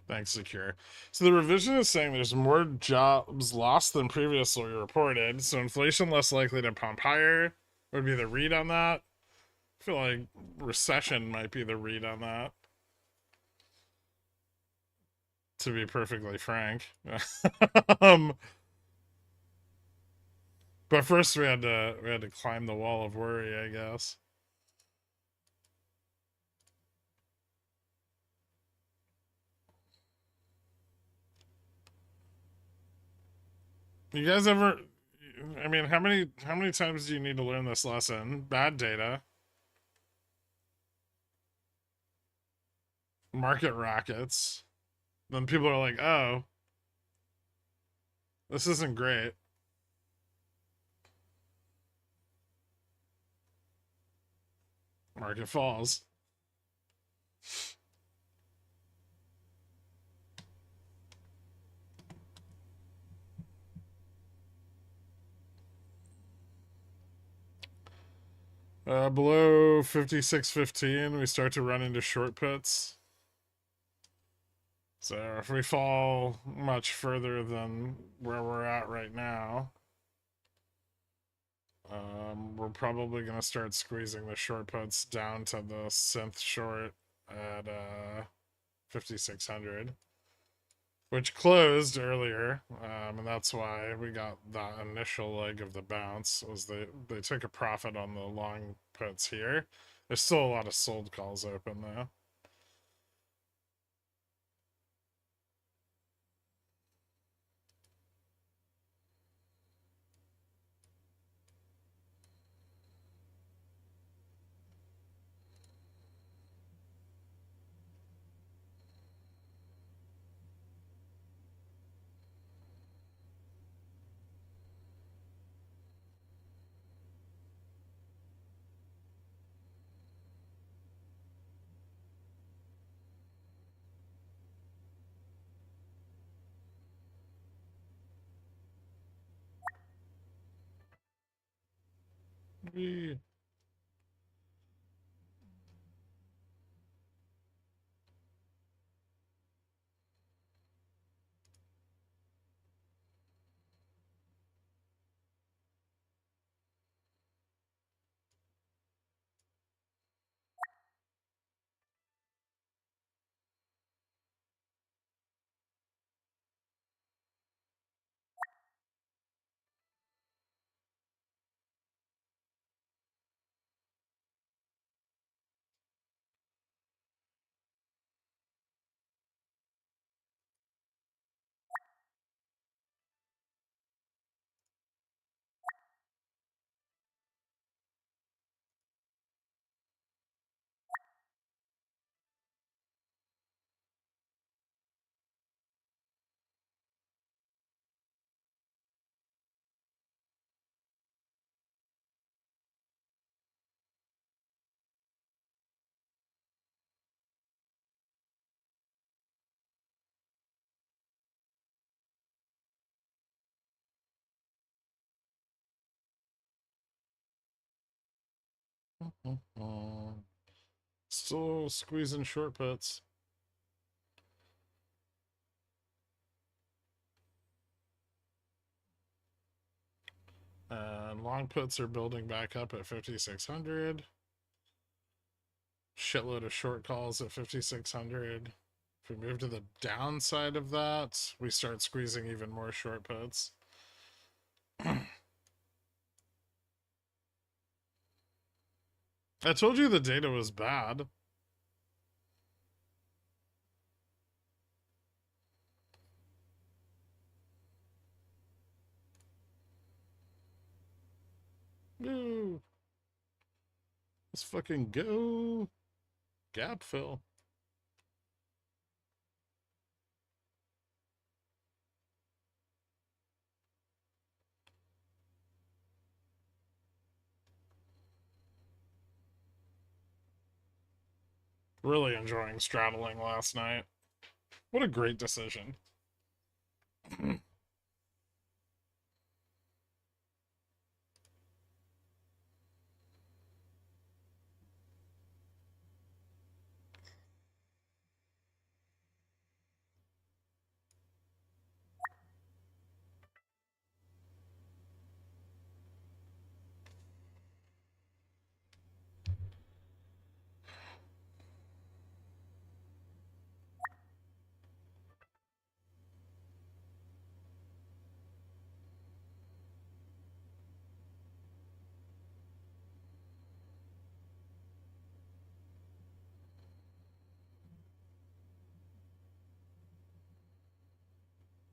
Thanks, Secure. So the revision is saying there's more jobs lost than previously reported, so inflation less likely to pump higher would be the read on that. I feel like recession might be the read on that. To be perfectly frank. um, but first we had to climb the wall of worry, I guess. You guys ever I mean, how many times do you need to learn this lesson? Bad data, market rockets. Then people are like, "Oh, this isn't great." Market falls. Below 56.15, we start to run into short puts. So if we fall much further than where we're at right now, we're probably going to start squeezing the short puts down to the synth short at 5,600, which closed earlier, and that's why we got that initial leg of the bounce. Was they took a profit on the long puts here. There's still a lot of sold calls open though. We Still squeezing short puts. And long puts are building back up at 5,600. Shitload of short calls at 5,600. If we move to the downside of that, we start squeezing even more short puts. I told you the data was bad. No. Let's fucking go. Gap fill. Really enjoying straddling last night. What a great decision.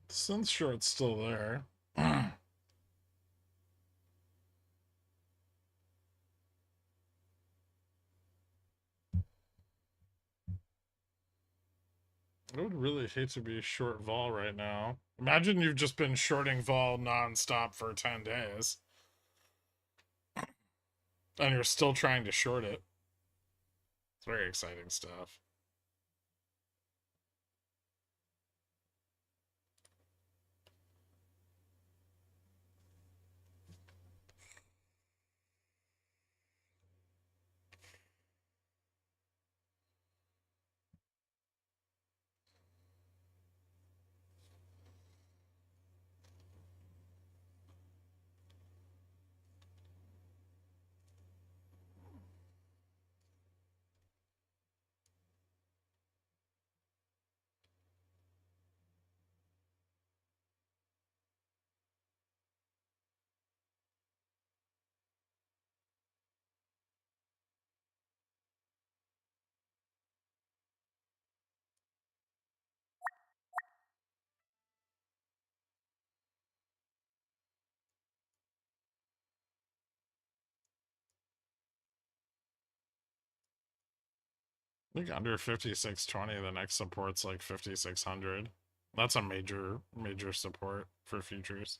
Synth short's still there. I would really hate to be short vol right now. Imagine you've just been shorting vol non-stop for 10 days. And you're still trying to short it. It's very exciting stuff. I think under 5620, the next support's like 5600. That's a major support for futures.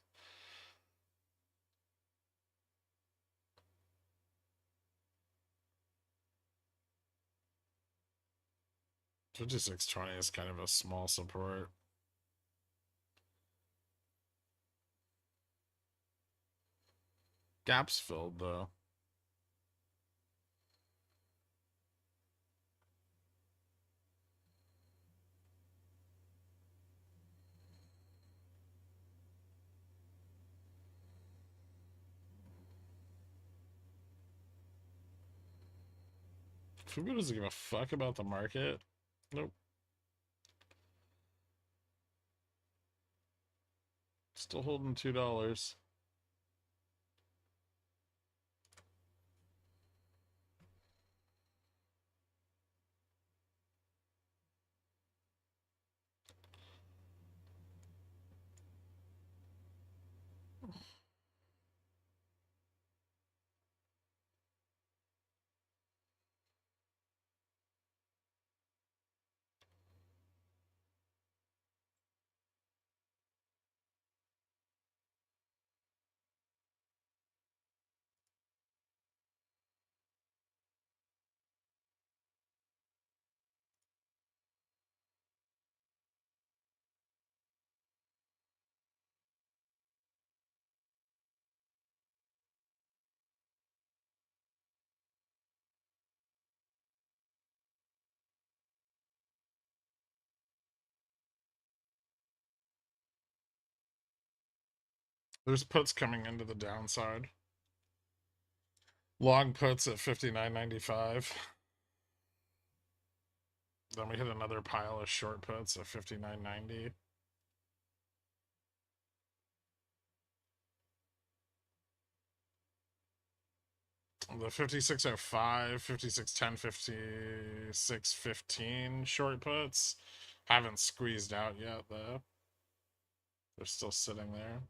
$56.20 is kind of a small support. Gaps filled though. Fubu doesn't give a fuck about the market. Nope. Still holding $2. There's puts coming into the downside. Long puts at 59.95. Then we hit another pile of short puts at 59.90. The 56.05, 56.10, 56.15 short puts haven't squeezed out yet, though. They're still sitting there.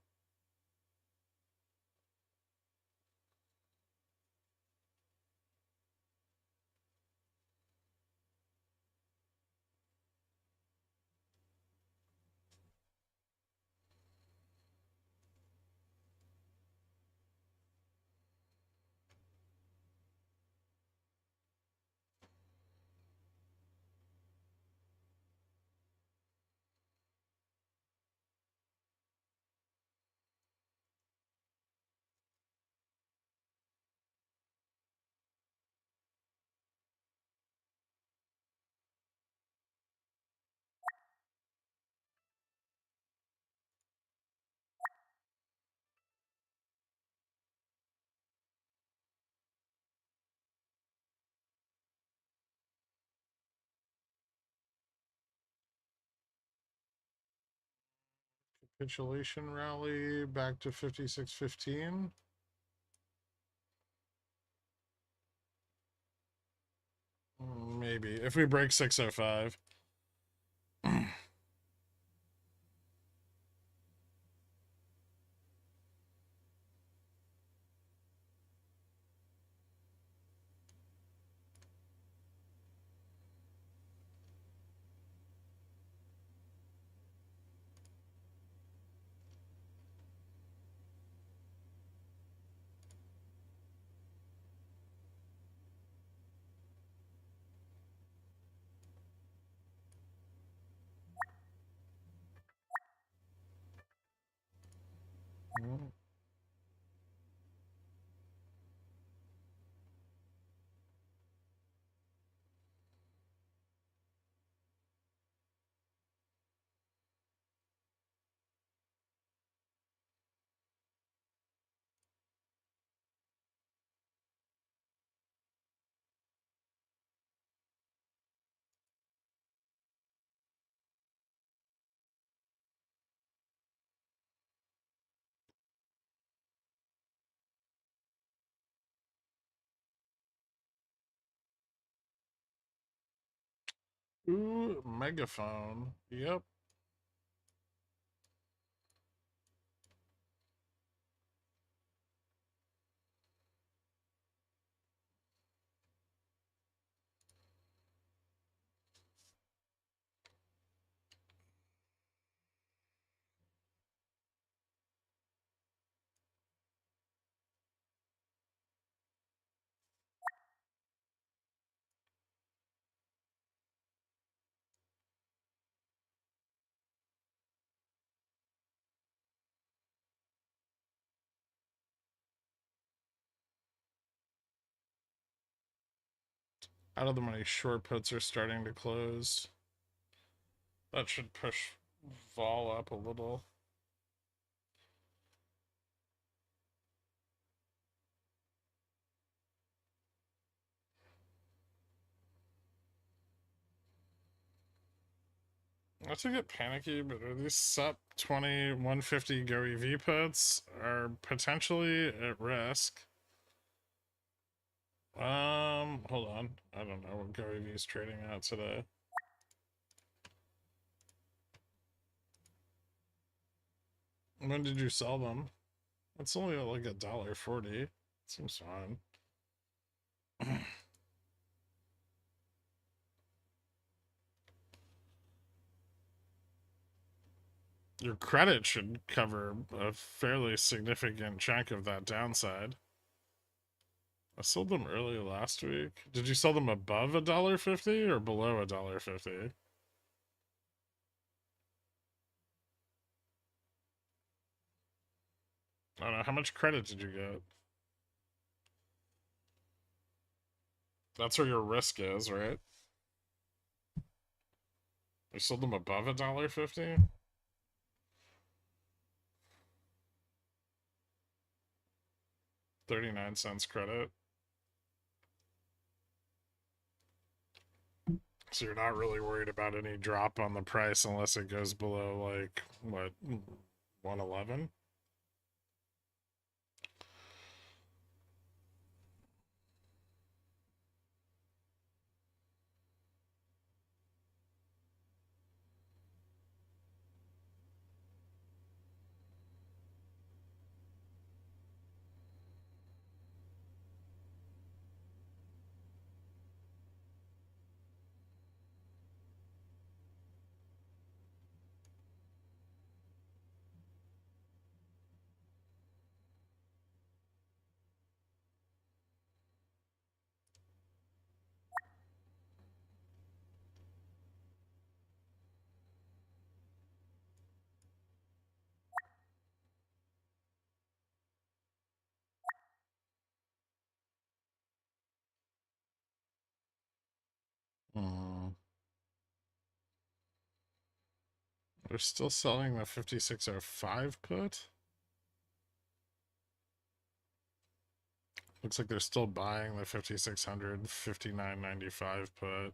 Capitulation rally back to 56.15. Maybe if we break 605. Ooh, megaphone. Yep. Out of the money short puts are starting to close. That should push vol up a little. Not to get panicky, but are these SUP 20 150 Go EV puts are potentially at risk. Hold on. I don't know what Go EV is trading at today. When did you sell them? It's only like $1.40. Seems fine. Your credit should cover a fairly significant chunk of that downside. I sold them early last week. Did you sell them above $1.50 or below $1.50? I don't know. How much credit did you get? That's where your risk is, right? You sold them above $1.50? 39 cents credit. So you're not really worried about any drop on the price unless it goes below, like, what, 111? Mm. They're still selling the 5605 put. Looks like they're still buying the 5600 59.95 put.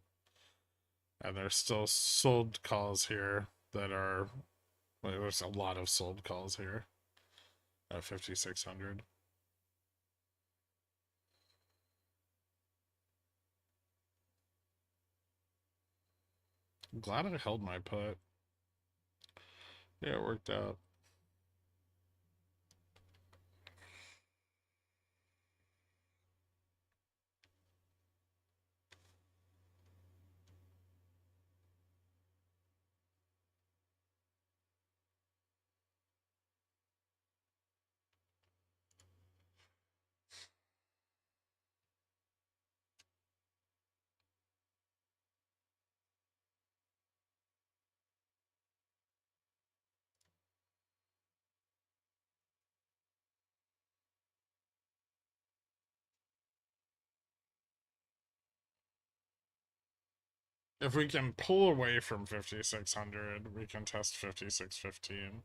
And there's still sold calls here that are, well, there's a lot of sold calls here at 5600. I'm glad I held my put. Yeah, it worked out. If we can pull away from 5600, we can test 5615.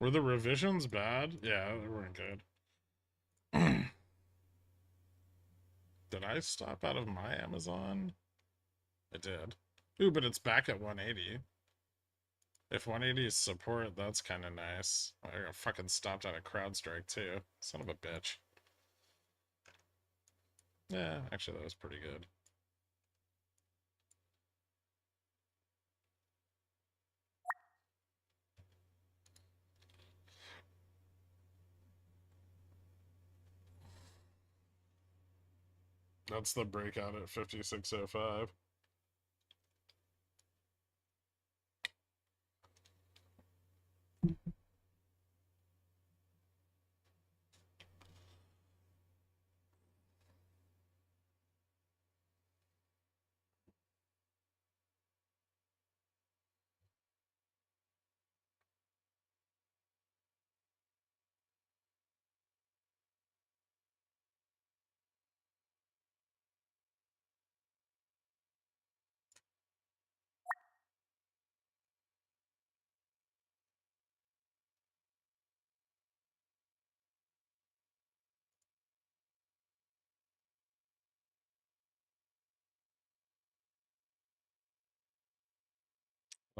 Were the revisions bad? Yeah, they weren't good. Did I stop out of my Amazon? I did. Ooh, but it's back at 180. If 180 is support, that's kind of nice. I got fucking stopped out of CrowdStrike too. Son of a bitch. Yeah, actually that was pretty good. That's the breakout at 5605.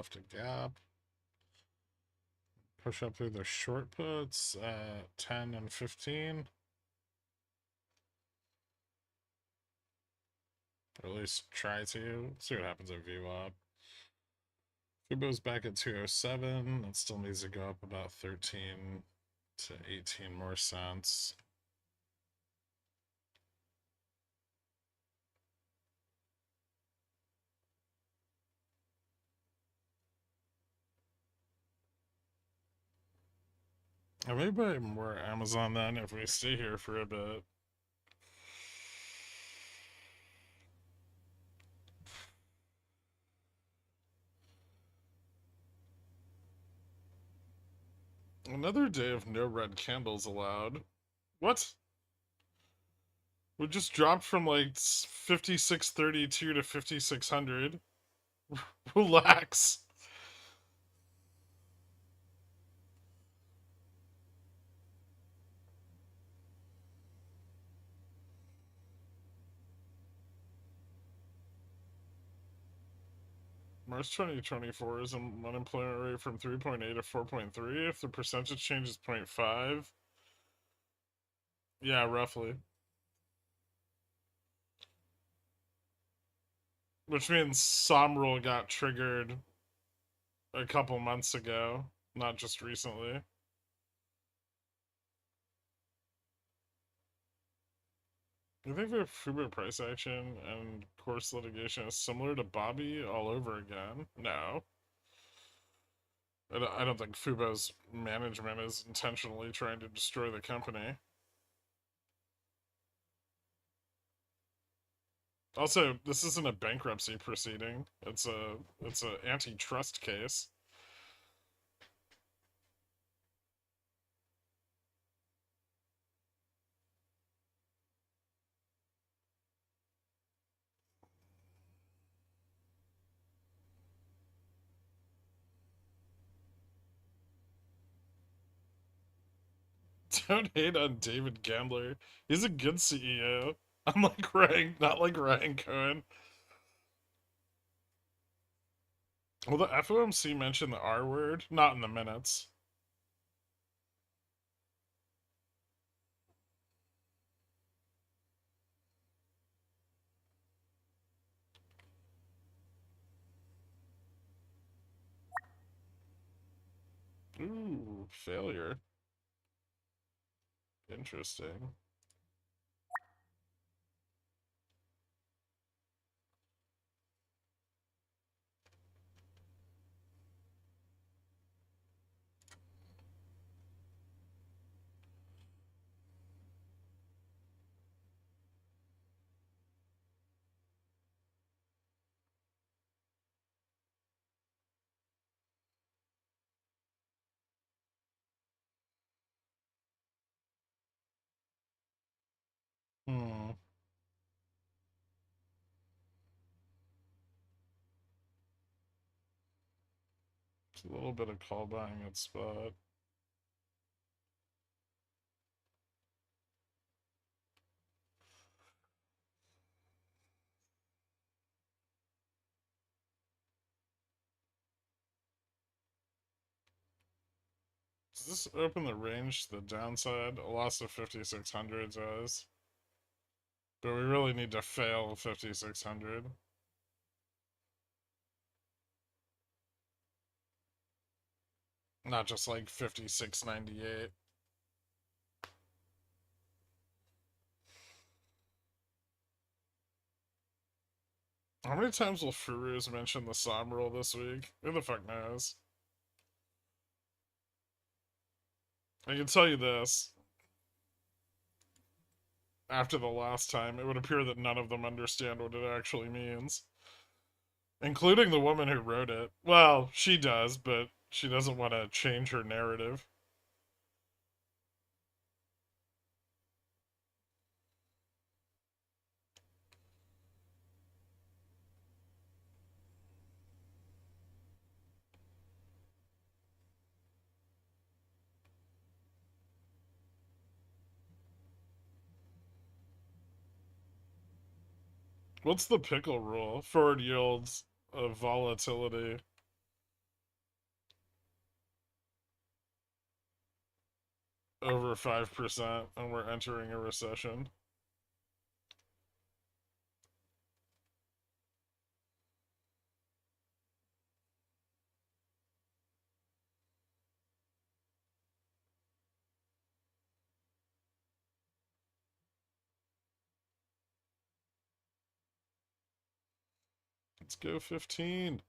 Left a gap. Push up through the short puts at 10 and 15. Or at least try to. See what happens at VWAP. Fubo's back at 207. It still needs to go up about 13 to 18 more cents. I may buy more Amazon then if we stay here for a bit. Another day of no red candles allowed. What? We just dropped from like 5632 to 5600. Relax. March 2024 is an unemployment rate from 3.8 to 4.3. If the percentage change is 0.5, yeah, roughly. Which means Somrule got triggered a couple months ago, not just recently. You think the Fubo price action and course litigation is similar to Bobby all over again? No. I don't think Fubo's management is intentionally trying to destroy the company. Also, this isn't a bankruptcy proceeding. It's a antitrust case. Don't hate on David Gambler. He's a good CEO. I'm like Ryan, not like Ryan Cohen. Well, the FOMC mentioned the R word, not in the minutes. Ooh, failure. Interesting. Hmm. It's a little bit of call buying at spot. Does this open the range to the downside? A loss of 5600 does. But we really need to fail 5600. Not just like 5698. How many times will Furuz mention the Som rule this week? Who the fuck knows? I can tell you this. After the last time, it would appear that none of them understand what it actually means. Including the woman who wrote it. Well, she does, but she doesn't want to change her narrative. What's the pickle rule? Forward yields of volatility. Over 5%, and we're entering a recession. Let's go 15.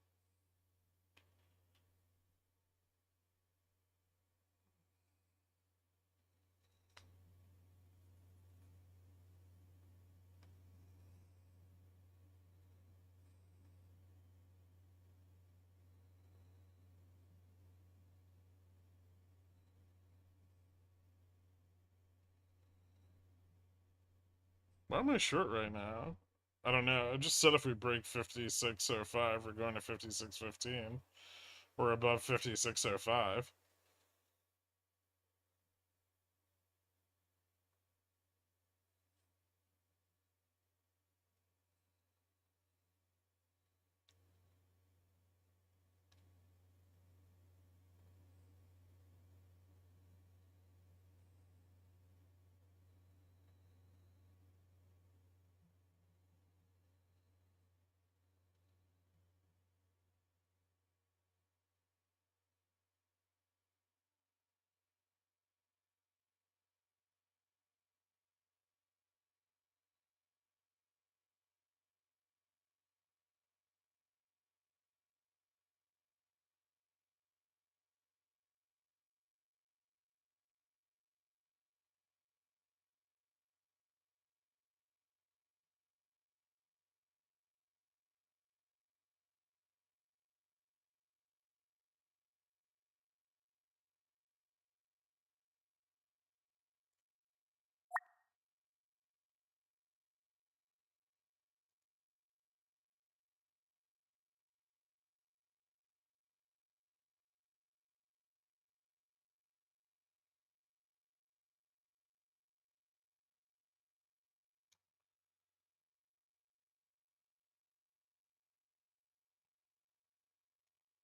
Why am I short right now? I don't know. I just said if we break 56.05, we're going to 56.15. We're above 56.05.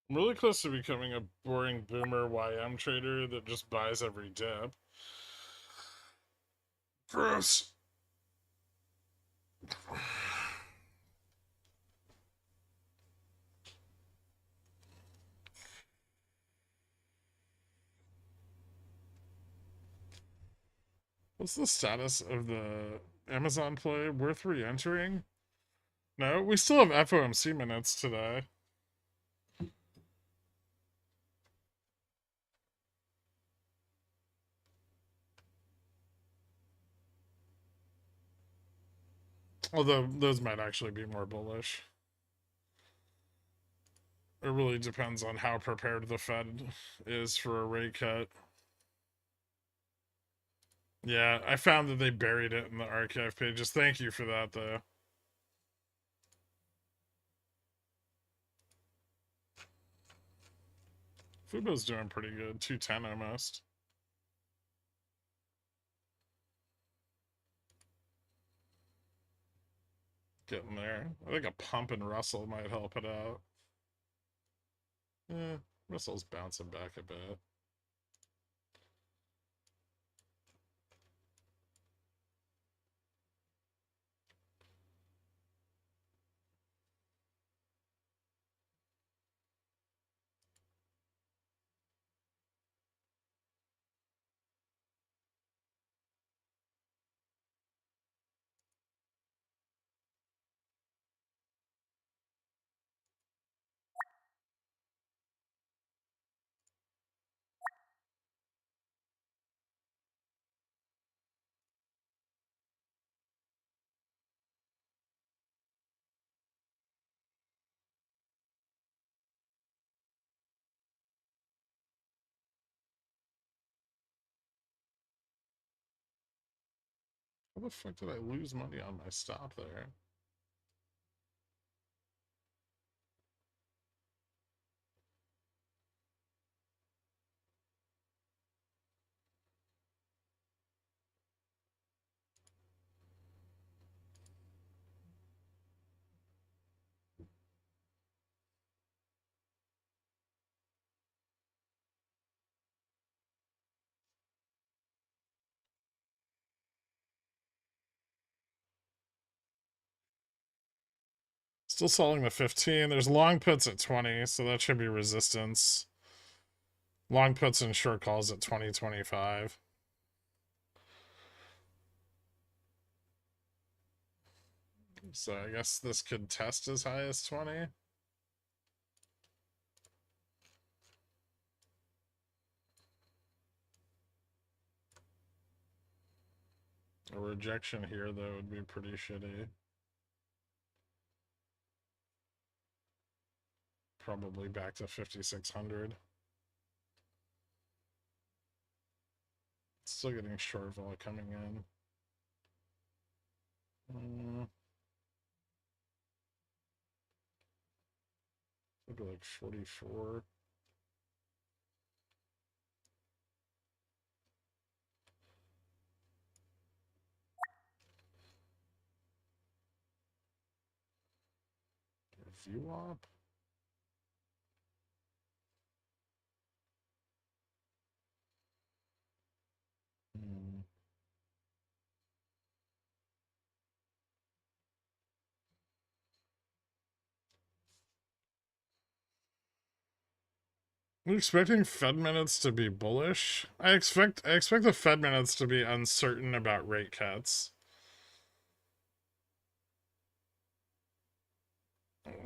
I'm really close to becoming a boring boomer YM trader that just buys every dip. Gross. What's the status of the Amazon play? Worth re-entering? No, we still have FOMC minutes today. Although those might actually be more bullish. It really depends on how prepared the Fed is for a rate cut. Yeah, I found that they buried it in the archive pages. Thank you for that, though. Fubo's doing pretty good. 210 almost. Getting there. I think a pump in Russell might help it out. Yeah, Russell's bouncing back a bit. How the fuck did I lose money on my stop there? Still selling the 15. There's long puts at 20, so that should be resistance. Long puts and short calls at 20.25. So I guess this could test as high as 20. A rejection here, though, would be pretty shitty. Probably back to 5,600. Still getting short vol coming in. Maybe like 44. VWAP. I'm expecting Fed minutes to be bullish. I expect the Fed minutes to be uncertain about rate cuts.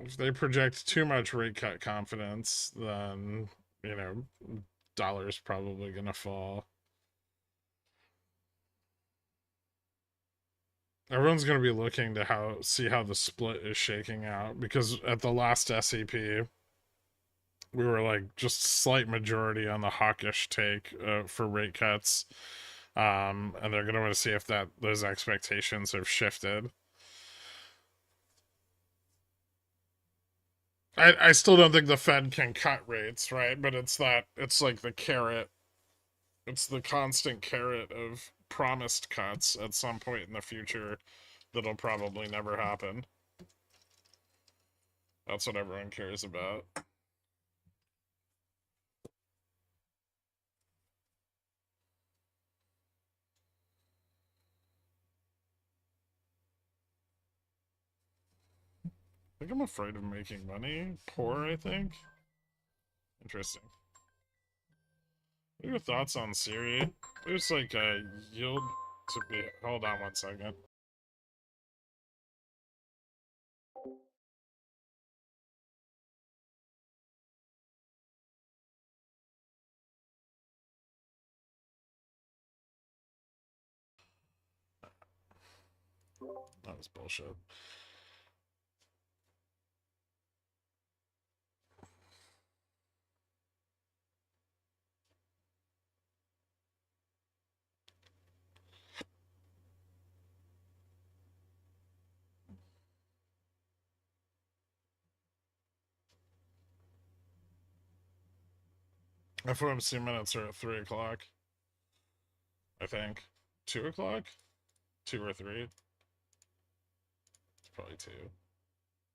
If they project too much rate cut confidence, then, you know, dollar's probably gonna fall. Everyone's gonna be looking to see how the split is shaking out, because at the last SEP, we were like just slight majority on the hawkish take for rate cuts, and they're gonna want to see if those expectations have shifted. I still don't think the Fed can cut rates, right? But it's like the carrot. It's the constant carrot of promised cuts at some point in the future that'll probably never happen. That's what everyone cares about. I think I'm afraid of making money. Poor, I think. Interesting. What are your thoughts on Siri? There's like a yield to be. Hold on 1 second. That was bullshit. FOMC minutes are at 3 o'clock. I think. 2 o'clock? 2 or 3? It's probably 2.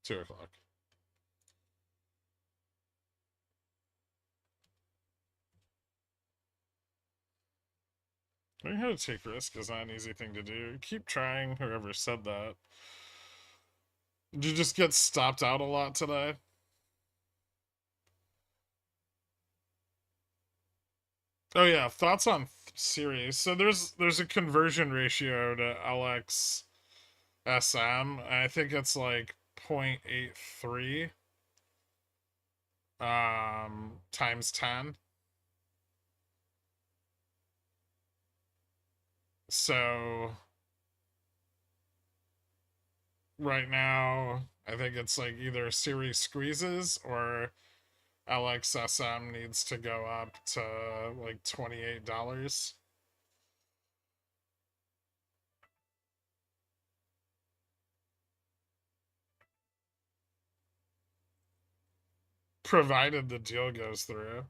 2 o'clock. Learning how to take risks is not an easy thing to do. Keep trying, whoever said that. Did you just get stopped out a lot today? Oh yeah, thoughts on series. So there's a conversion ratio to LXSM. I think it's like 0.83 times 10. So right now, I think it's like either series squeezes or LXSM needs to go up to like $28. Provided the deal goes through.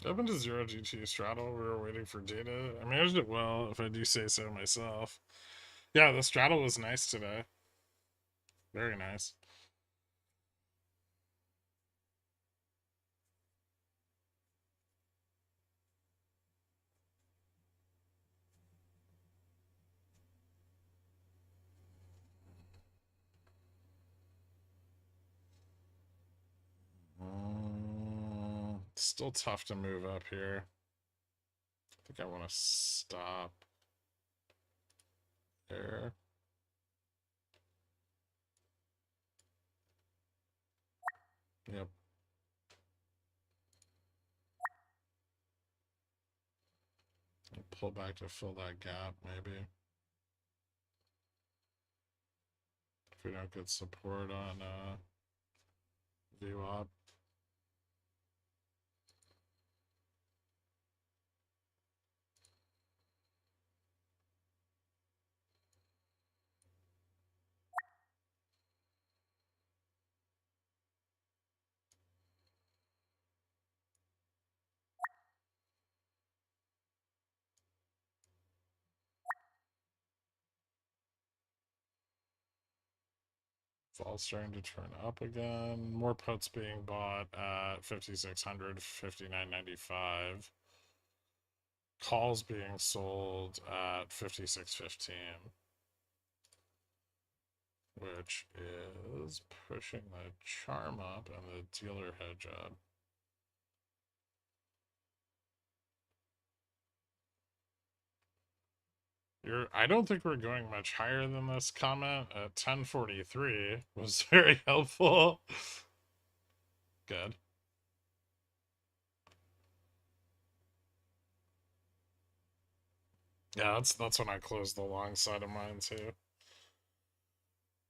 Open to 0GT straddle. We were waiting for data. I managed it well, if I do say so myself. Yeah, the straddle was nice today. Very nice. Still tough to move up here. I think I want to stop there. Yep. pull back to fill that gap, maybe. If we don't get support on VWAP. Fall starting to turn up again. More puts being bought at 5,600, 59.95. Calls being sold at 56.15, which is pushing the charm up and the dealer hedge up. I don't think we're going much higher than this comment at 1043 was very helpful. Good. Yeah, that's when I closed the long side of mine too.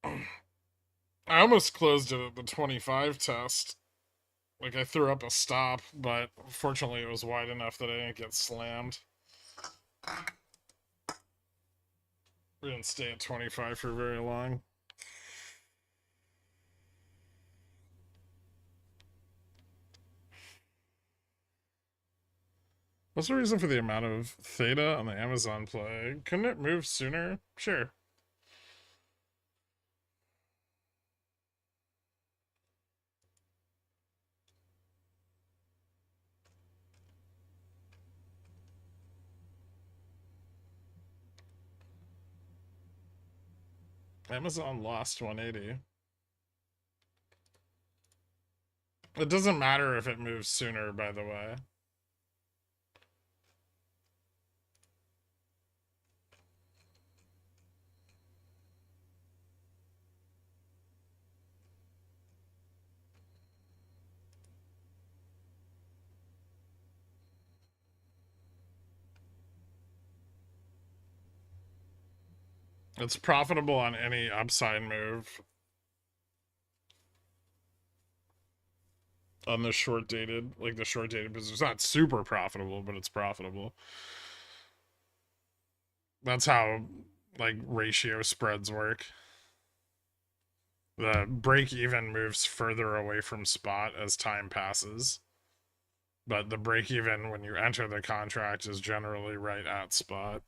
I almost closed it at the 25 test. Like I threw up a stop, but fortunately it was wide enough that I didn't get slammed. We didn't stay at 25 for very long. What's the reason for the amount of theta on the Amazon play? Couldn't it move sooner? Sure. Amazon lost 180. It doesn't matter if it moves sooner, by the way. It's profitable on any upside move. On the short dated, like the short dated business. It's not super profitable, but it's profitable. That's how like ratio spreads work. The break even moves further away from spot as time passes. But the break even when you enter the contract is generally right at spot.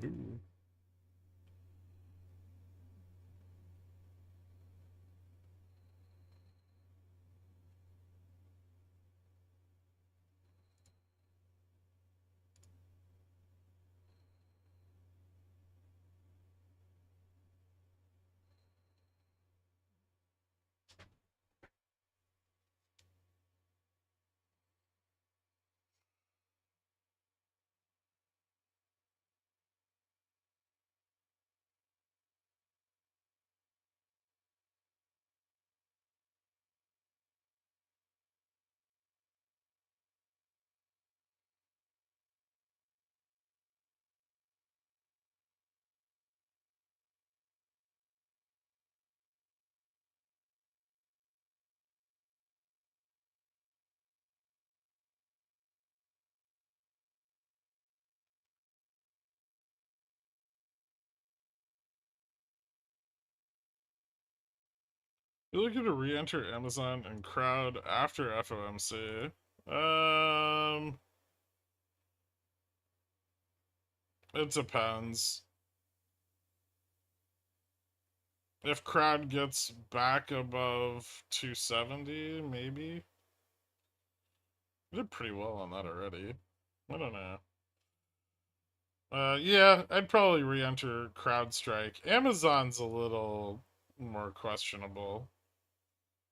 Ooh. You're looking to re-enter Amazon and crowd after FOMC. It depends. If crowd gets back above 270, maybe. I did pretty well on that already. I don't know. Yeah, I'd probably re-enter CrowdStrike. Amazon's a little more questionable.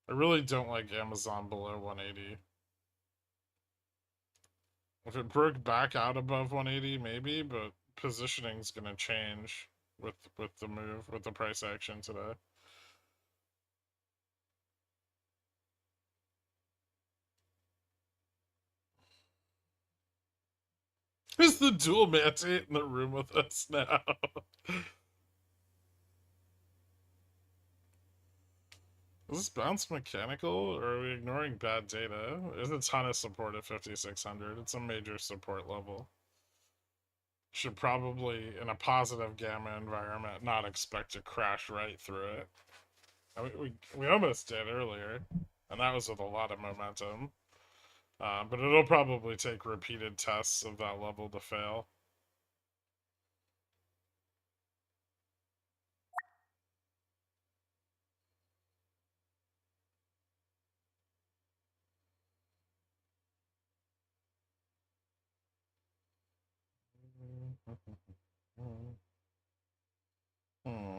I really don't like Amazon below 180. If it broke back out above 180, maybe, but positioning's gonna change with the move, with the price action today. Is the dual mandate in the room with us now? Is this bounce mechanical, or are we ignoring bad data? There's a ton of support at 5,600. It's a major support level. Should probably, in a positive gamma environment, not expect to crash right through it. I mean, we almost did earlier, and that was with a lot of momentum. But it'll probably take repeated tests of that level to fail. Hmm.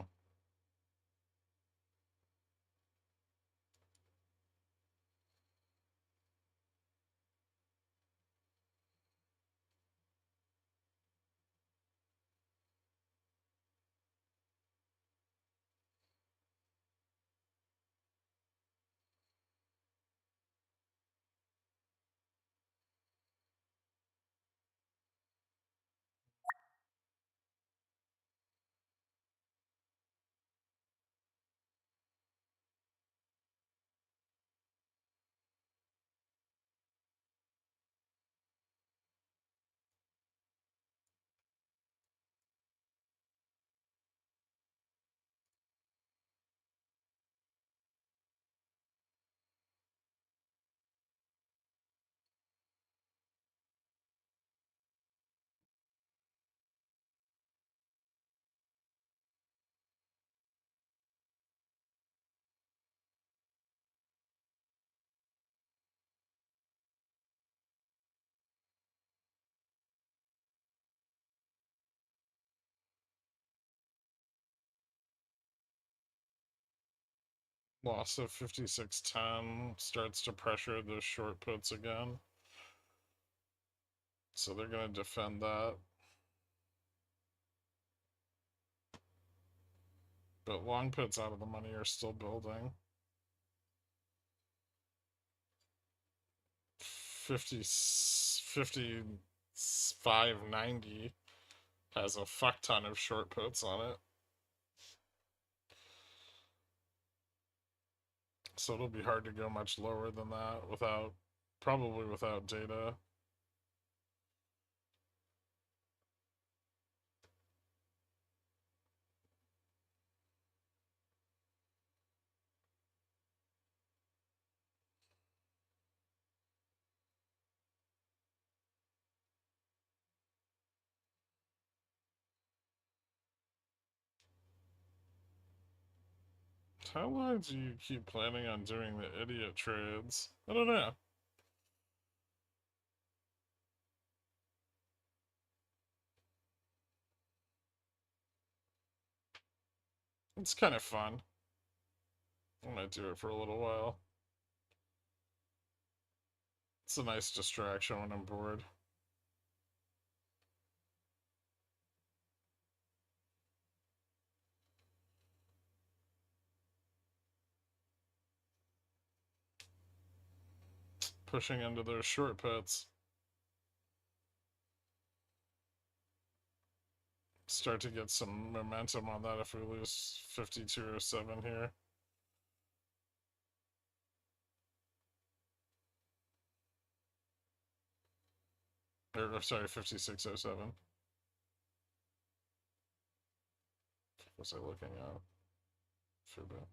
Loss of 5610 starts to pressure the short puts again. So they're going to defend that. But long puts out of the money are still building. 5590 has a fuck ton of short puts on it. So it'll be hard to go much lower than that probably without data. How long do you keep planning on doing the idiot trades? I don't know. It's kind of fun. I might do it for a little while. It's a nice distraction when I'm bored. Pushing into those short puts. Start to get some momentum on that if we lose 5207 here. Or, sorry, 5607. What was I looking at? Fuba.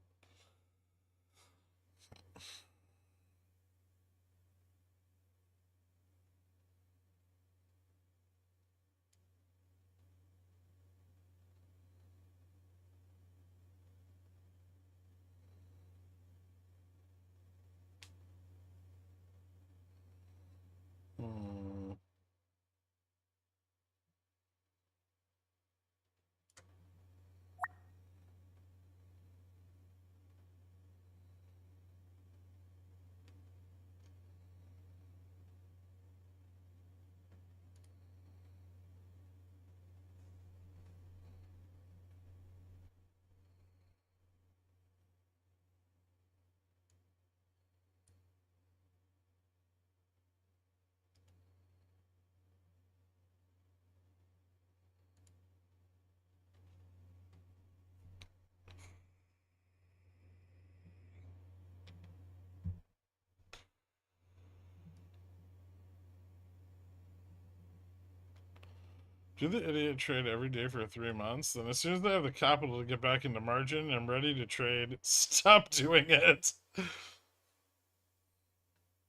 Do the idiot trade every day for 3 months? Then as soon as they have the capital to get back into margin, I'm ready to trade. Stop doing it.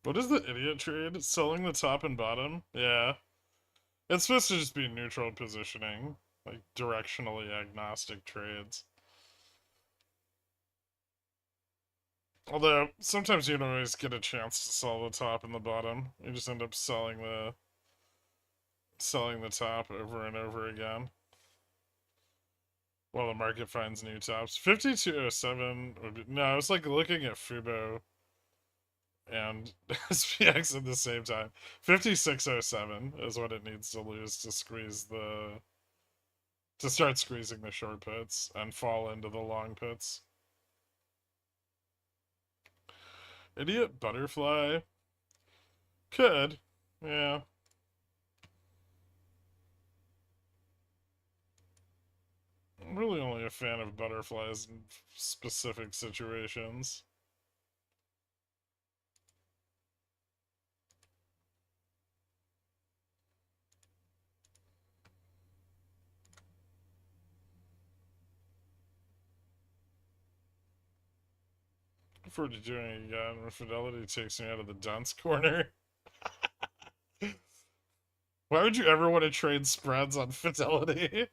What is the idiot trade? Selling the top and bottom? Yeah. It's supposed to just be neutral positioning. Like directionally agnostic trades. Although, sometimes you don't always get a chance to sell the top and the bottom. You just end up selling the top over and over again while the market finds new tops. 5207 would be, no, it's like looking at Fubo and SPX at the same time. 5607 is what it needs to lose to start squeezing the short puts and fall into the long puts. Idiot butterfly could, yeah. I'm really only a fan of butterflies in specific situations. Look forward to doing it again when Fidelity takes me out of the dunce corner. Why would you ever want to trade spreads on Fidelity?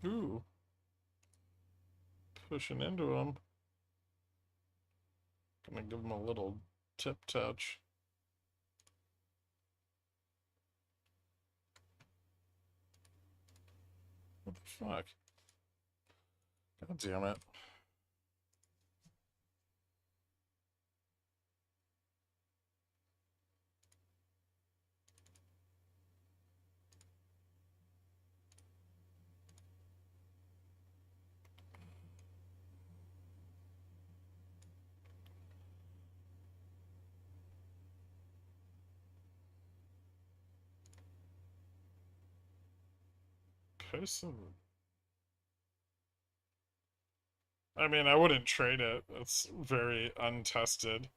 Ooh. Pushing into him. Gonna give him a little tip touch. What the fuck? God damn it. Person. I mean, I wouldn't trade it. It's very untested.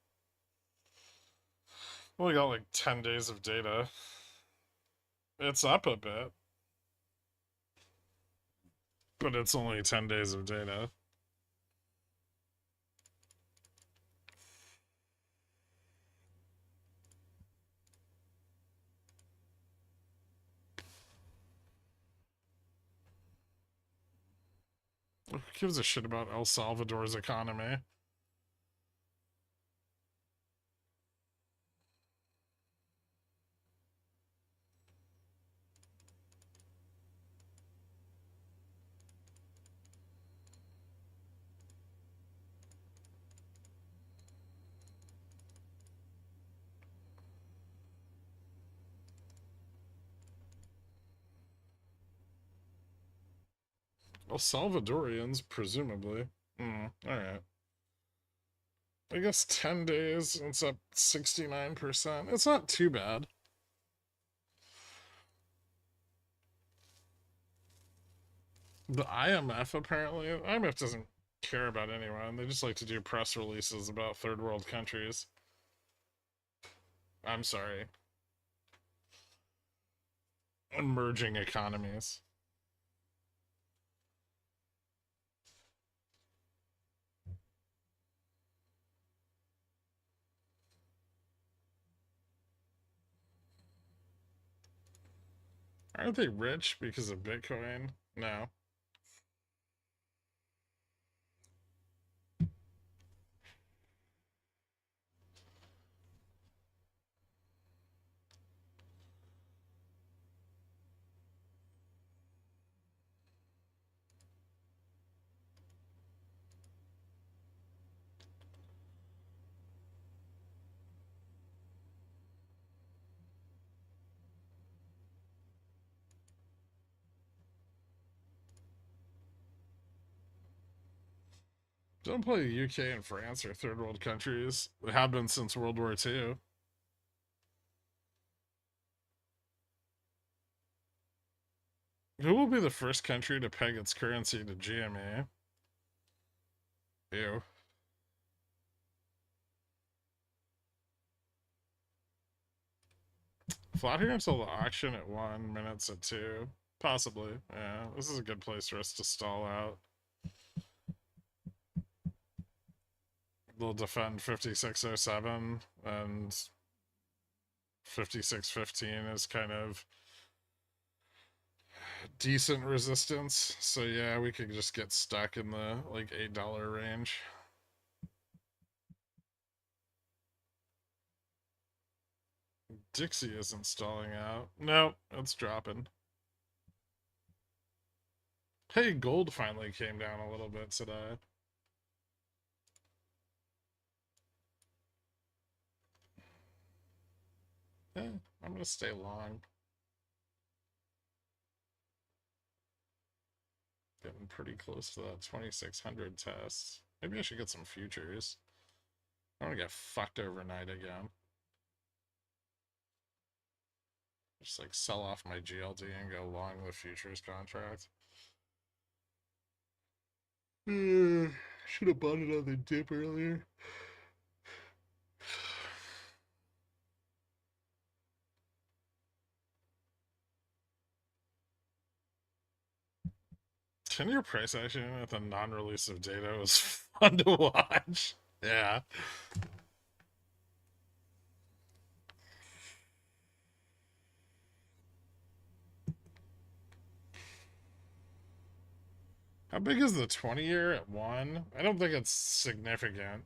Only got like 10 days of data. It's up a bit. But it's only 10 days of data. Who gives a shit about El Salvador's economy? El Salvadorians, presumably. Alright. I guess 10 days, it's up 69%. It's not too bad. The IMF, apparently, IMF doesn't care about anyone. They just like to do press releases about third world countries. I'm sorry. Emerging economies. Aren't they rich because of Bitcoin? No. Don't play the UK and France or third world countries. They have been since World War II. Who will be the first country to peg its currency to GME? Ew. Flat here until the auction at 1, minutes at 2. Possibly, yeah. This is a good place for us to stall out. They'll defend 5607, and 5615 is kind of decent resistance. So yeah, we could just get stuck in the like $8 range. Dixie isn't stalling out. No, it's dropping. Hey, gold finally came down a little bit today. Yeah, I'm gonna stay long. Getting pretty close to that 2600 test. Maybe I should get some futures. I don't want to get fucked overnight again. Just like sell off my GLD and go long the futures contract. Should have bought it on the dip earlier. 10-year price action at the non-release of data was fun to watch. Yeah. How big is the 20-year at 1? I don't think it's significant.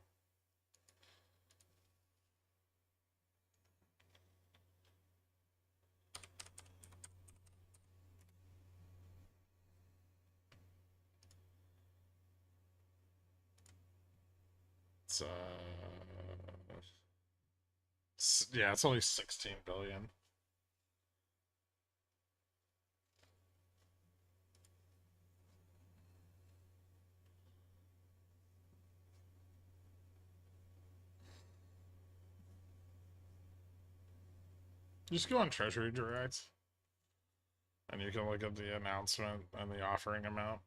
It's yeah, it's only 16 billion. Just go on Treasury Direct, and you can look at the announcement and the offering amount.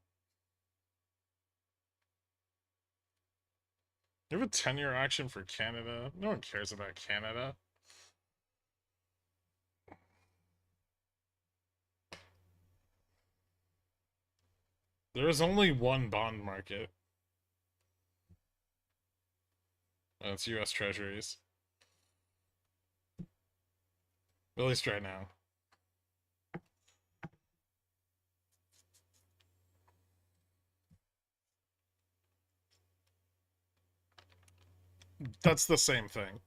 You have a 10-year auction for Canada. No one cares about Canada. There is only one bond market. And it's US Treasuries. At least right now. That's the same thing.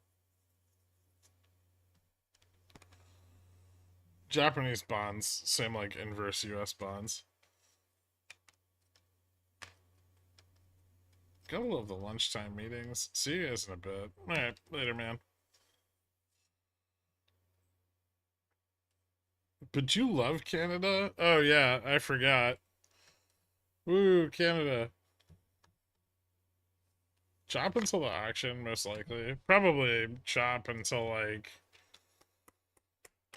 Japanese bonds, same like inverse US bonds. Gotta love the lunchtime meetings. See you guys in a bit. Alright, later, man. But you love Canada? Oh, yeah, I forgot. Woo, Canada. Chop until the auction, most likely. Probably chop until, like...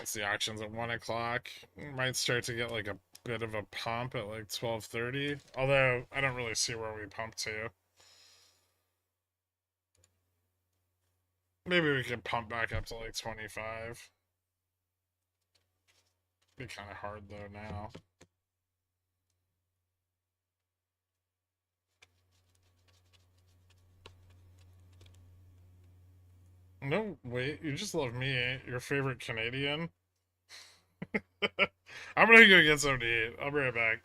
It's the auction's at 1 o'clock. Might start to get, like, a bit of a pump at, like, 12:30. Although, I don't really see where we pump to. Maybe we can pump back up to, like, 25. Be kind of hard, though, now. No, wait, you just love me, your favorite Canadian? I'm gonna go get something to eat. I'll be right back.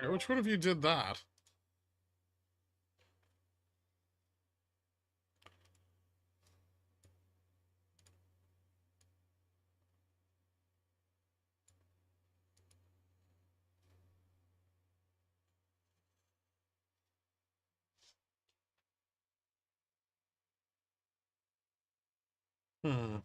Alright, which one of you did that? Hmm.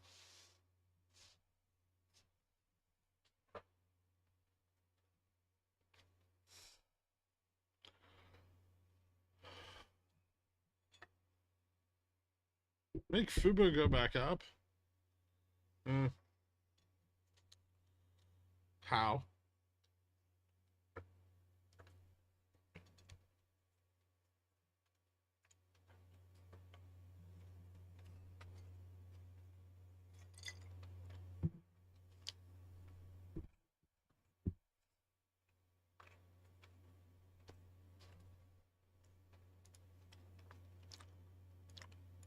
Make Fubo go back up? Hmm. How?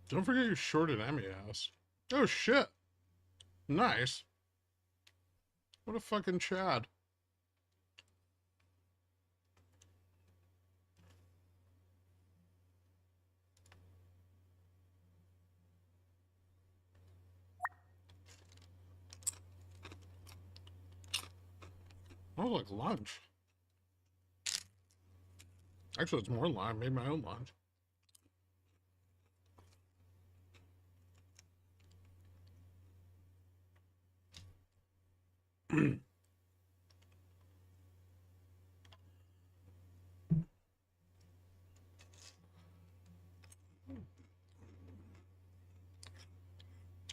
Don't forget you shorted MES. Oh shit. Nice. What a fucking Chad. Oh, like lunch. Actually, it's more lunch. I made my own lunch.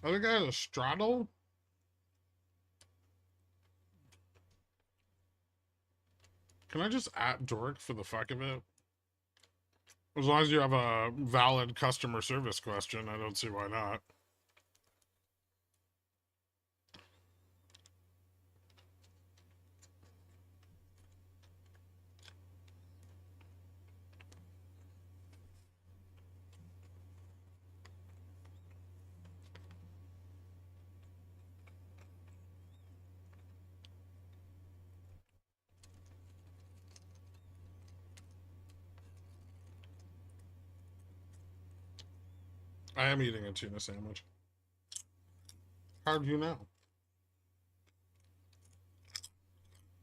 Other guy has a straddle? Can I just at Dork for the fuck of it? As long as you have a valid customer service question, I don't see why not. I am eating a tuna sandwich. How do you know?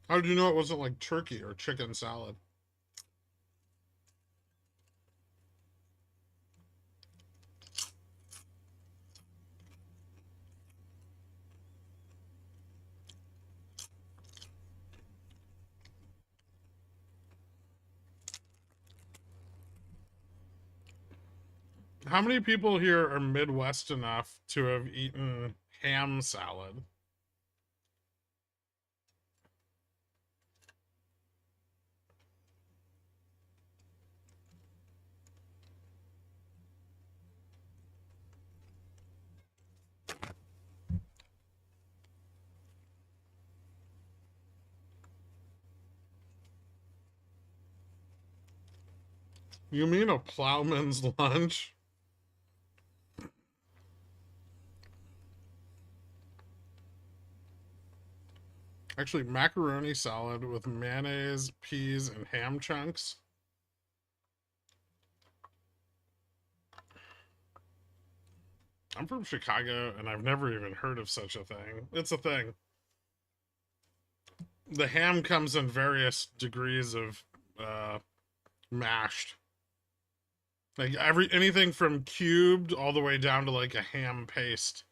How did you know it wasn't like turkey or chicken salad? How many people here are Midwest enough to have eaten ham salad? You mean a plowman's lunch? Actually, macaroni salad with mayonnaise, peas, and ham chunks. I'm from Chicago, and I've never even heard of such a thing. It's a thing. The ham comes in various degrees of mashed. Like anything from cubed all the way down to like a ham paste.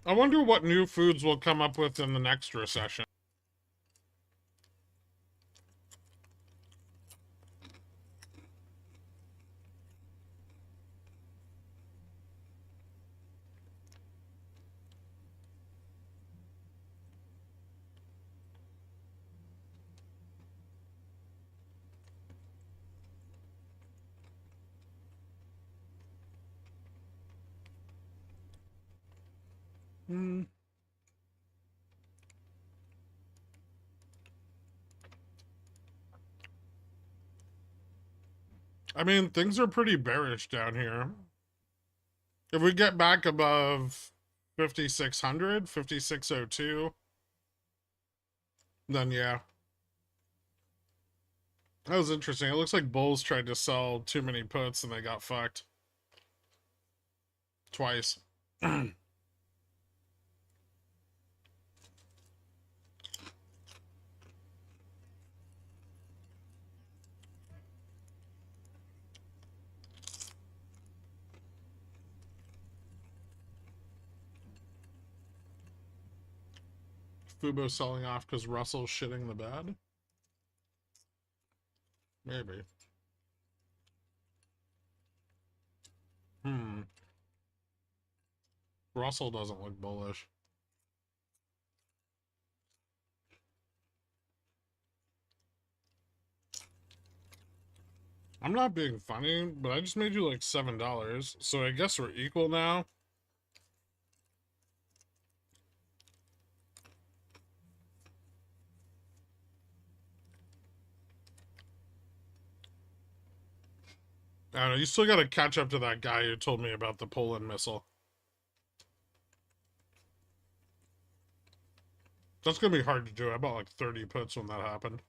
I wonder what new foods we'll come up with in the next recession. Hmm. I mean, things are pretty bearish down here. If we get back above 5,600, 5,602, then yeah. That was interesting. It looks like bulls tried to sell too many puts and they got fucked. Twice. Fubo selling off because Russell's shitting the bed? Maybe. Hmm. Russell doesn't look bullish. I'm not being funny, but I just made you like $7. So I guess we're equal now. I don't know. You still got to catch up to that guy who told me about the Poland missile. That's going to be hard to do. I bought like 30 puts when that happened.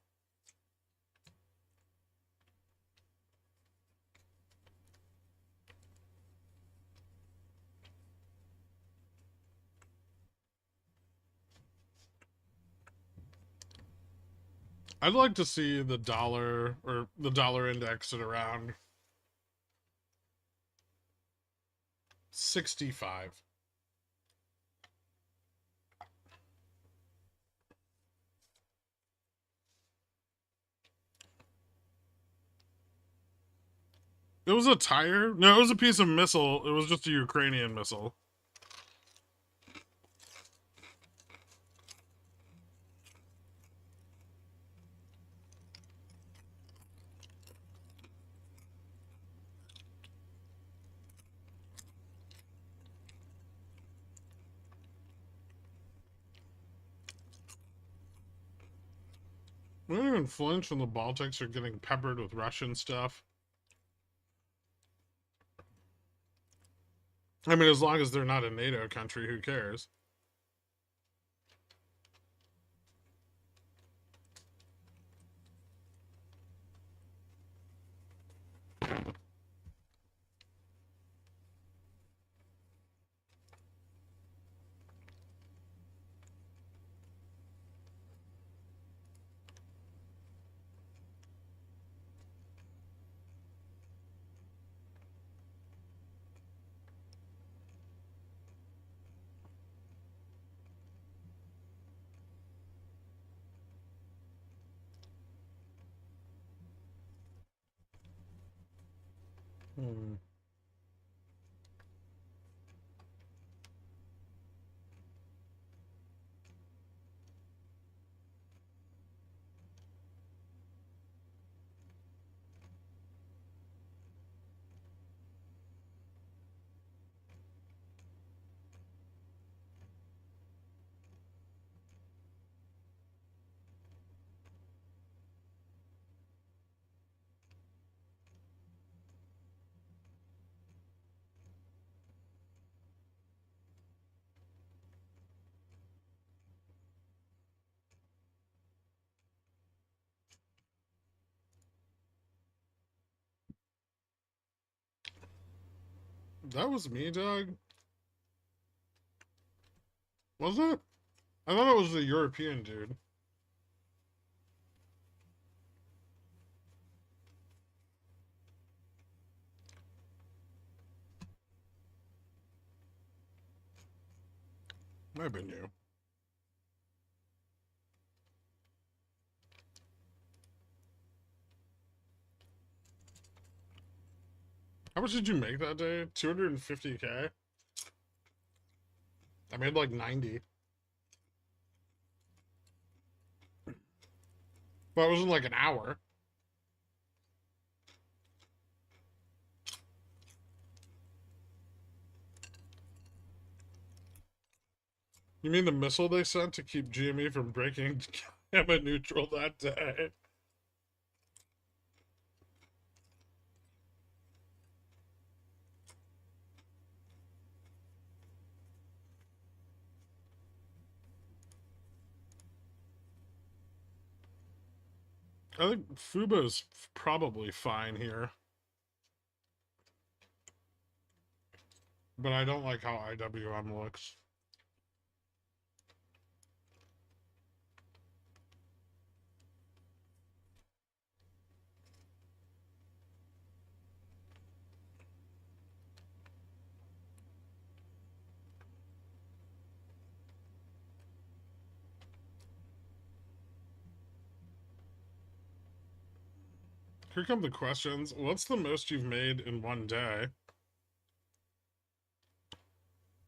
I'd like to see the dollar or the dollar index at around 65. It was a tire? No, it was a piece of missile. It was just a Ukrainian missile. We don't even flinch when the Baltics are getting peppered with Russian stuff. I mean, as long as they're not a NATO country, who cares? Hmm. That was me, Doug? Was it? I thought it was the European dude. Might have been you. How much did you make that day? 250K? I made like 90. But it wasn't like an hour. You mean the missile they sent to keep GME from breaking gamma neutral that day? I think Fubo's probably fine here. But I don't like how IWM looks. Here come the questions. What's the most you've made in one day?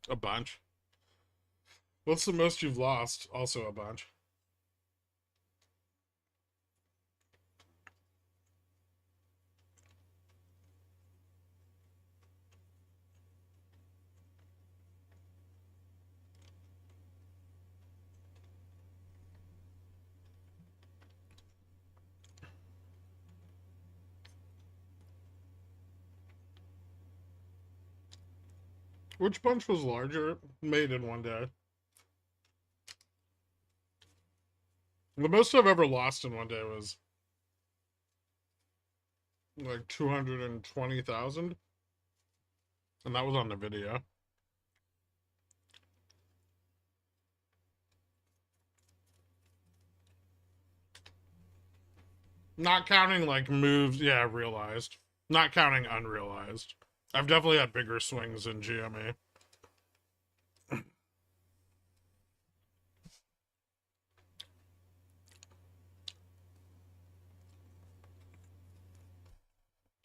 A bunch. What's the most you've lost? Also a bunch. Which bunch was larger made in one day? The most I've ever lost in one day was like 220,000. And that was on the video. Not counting like moves, yeah, realized. Not counting unrealized. I've definitely had bigger swings in GME.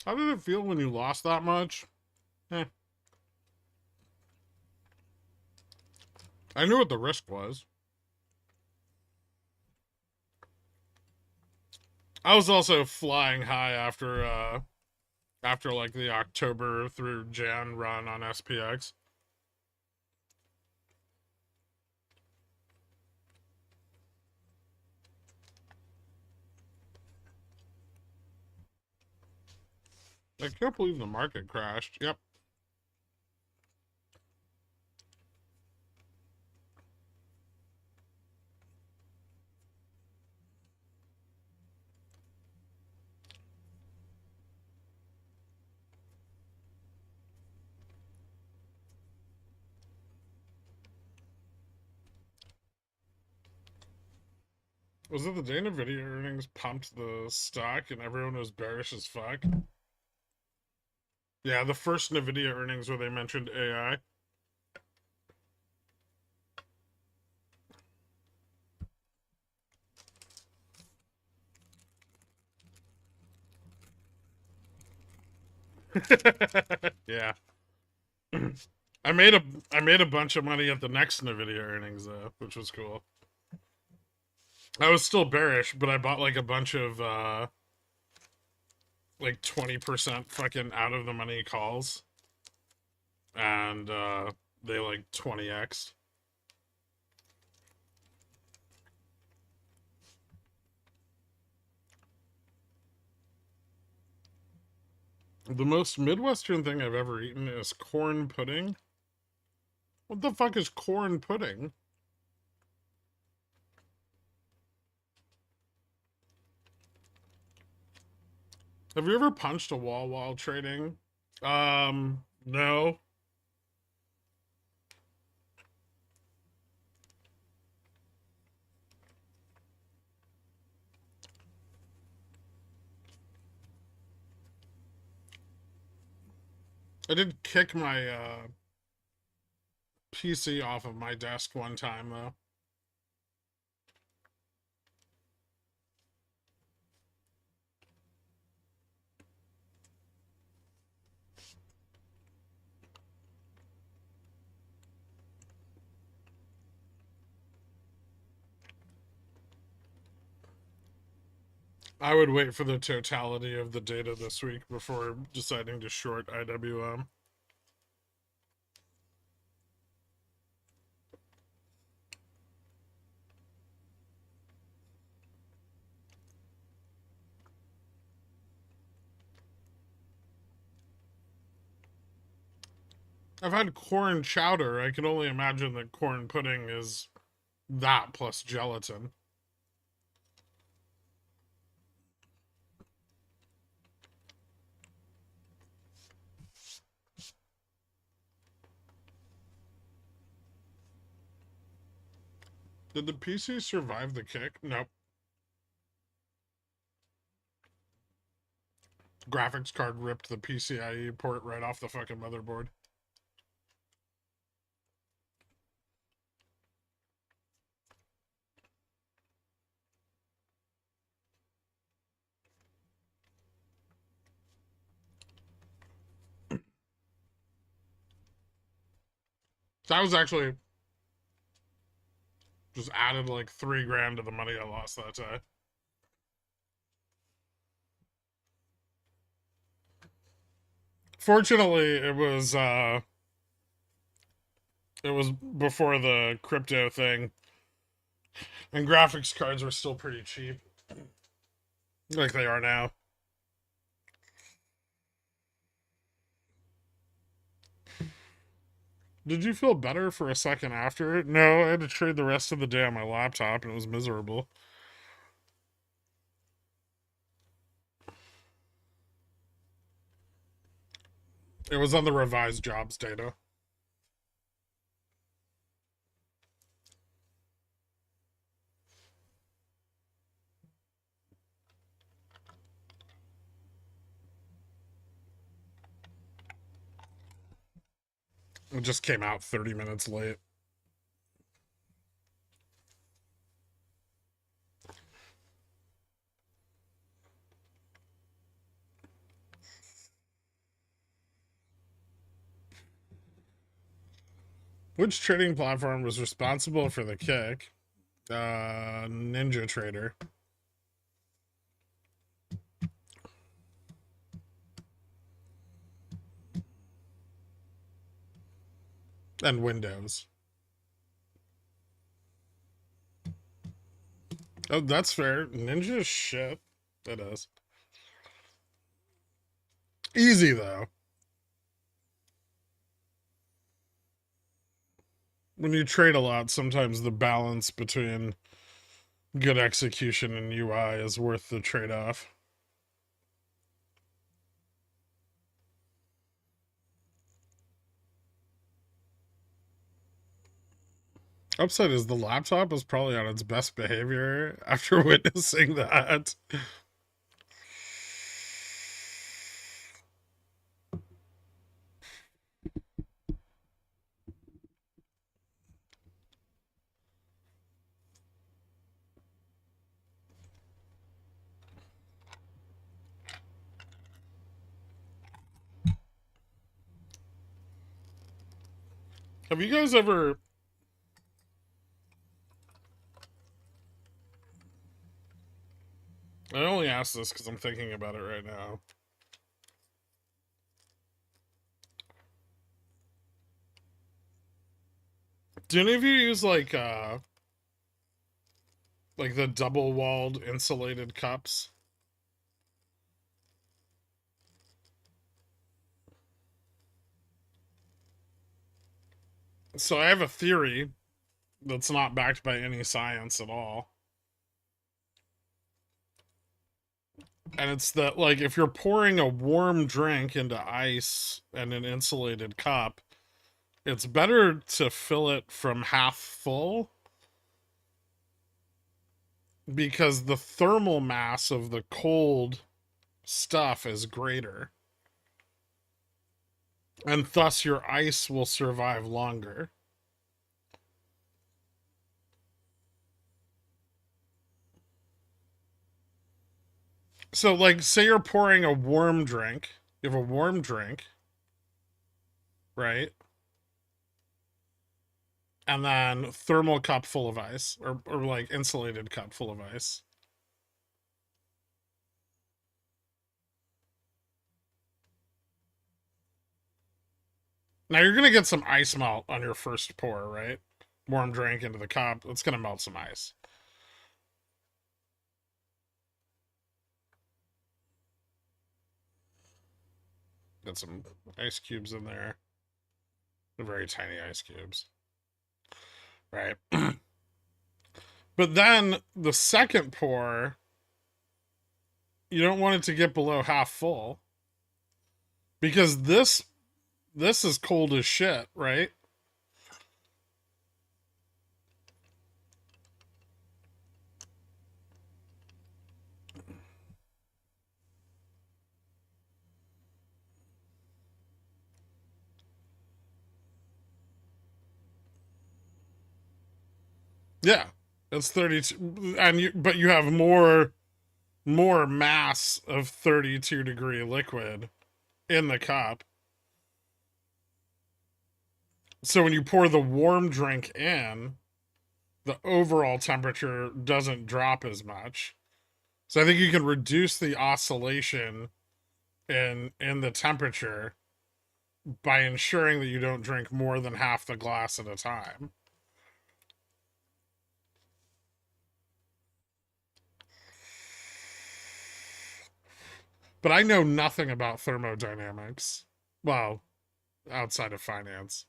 How did it feel when you lost that much? Eh. I knew what the risk was. I was also flying high after like the October through Jan run on SPX. I can't believe the market crashed. Yep. Was it the day NVIDIA earnings pumped the stock and everyone was bearish as fuck? Yeah, the first NVIDIA earnings where they mentioned AI. Yeah. I made a bunch of money at the next NVIDIA earnings though, which was cool. I was still bearish, but I bought like a bunch of like 20% fucking out of the money calls. And they like 20x. The most Midwestern thing I've ever eaten is corn pudding. What the fuck is corn pudding? Have you ever punched a wall while trading? No. I did kick my PC off of my desk one time though. I would wait for the totality of the data this week before deciding to short IWM. I've had corn chowder. I can only imagine that corn pudding is that plus gelatin. Did the PC survive the kick? Nope. Graphics card ripped the PCIe port right off the fucking motherboard. That was actually just added like $3,000 to the money I lost that day. Fortunately, it was before the crypto thing, and graphics cards were still pretty cheap, like they are now. Did you feel better for a second after? No, I had to trade the rest of the day on my laptop, and it was miserable. It was on the revised jobs data. It just came out 30 minutes late. Which trading platform was responsible for the kick? Ninja Trader. And Windows. Oh, that's fair. Ninja shit. It is. Easy, though. When you trade a lot, sometimes the balance between good execution and UI is worth the trade-off. Upside is the laptop is probably on its best behavior after witnessing that. Have you guys ever... I only ask this because I'm thinking about it right now. Do any of you use like the double-walled insulated cups? So I have a theory that's not backed by any science at all. And it's that, like, if you're pouring a warm drink into ice and an insulated cup, it's better to fill it from half full because the thermal mass of the cold stuff is greater. And thus your ice will survive longer. So, like, say you're pouring a warm drink. You have a warm drink, right? And then thermal cup full of ice, or like insulated cup full of ice. Now you're gonna get some ice melt on your first pour, right? Warm drink into the cup, it's gonna melt some ice. Got some ice cubes in there. The very tiny ice cubes. Right. But then the second pour, you don't want it to get below half full. Because this is cold as shit, right? Yeah. It's 32 but you have more mass of 32-degree liquid in the cup. So when you pour the warm drink in, the overall temperature doesn't drop as much. So I think you can reduce the oscillation in the temperature by ensuring that you don't drink more than half the glass at a time. But I know nothing about thermodynamics. Well, outside of finance.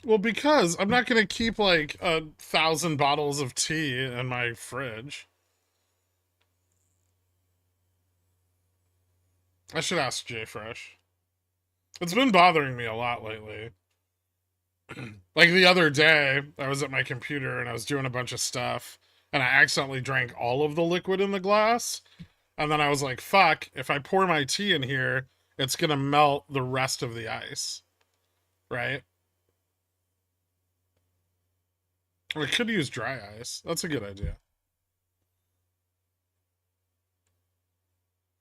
Well, because I'm not going to keep like 1,000 bottles of tea in my fridge. I should ask JFresh. It's been bothering me a lot lately. Like the other day, I was at my computer and I was doing a bunch of stuff, and I accidentally drank all of the liquid in the glass. And then I was like, fuck, if I pour my tea in here, it's going to melt the rest of the ice. Right? We could use dry ice. That's a good idea.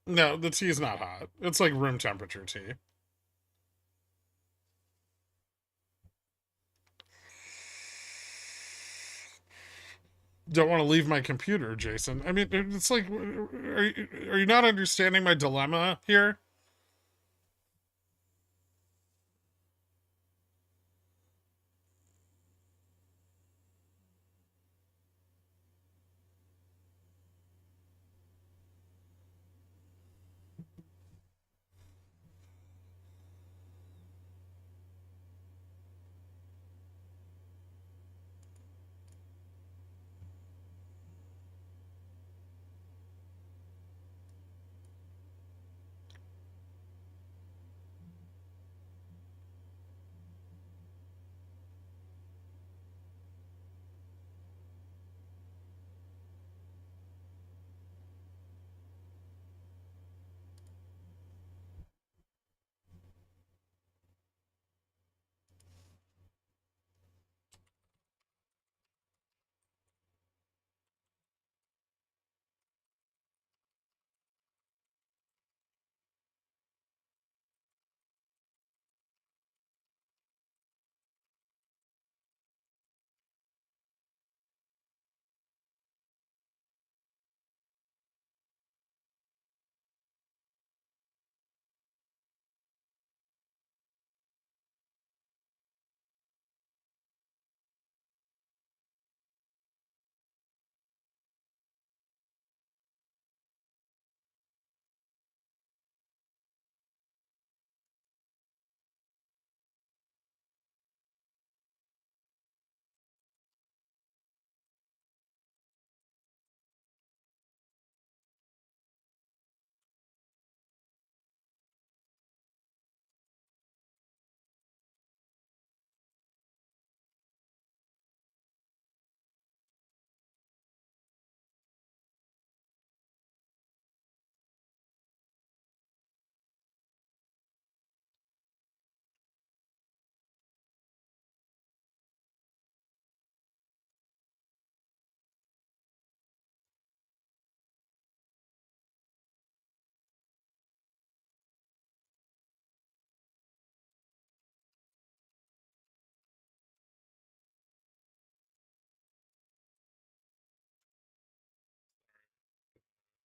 No, the tea is not hot. It's like room temperature tea. Don't want to leave my computer, Jason. I mean, it's like, are you not understanding my dilemma here?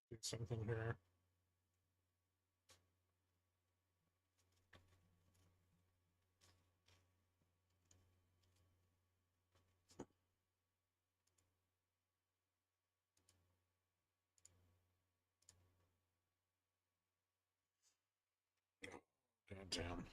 Do something here. damn.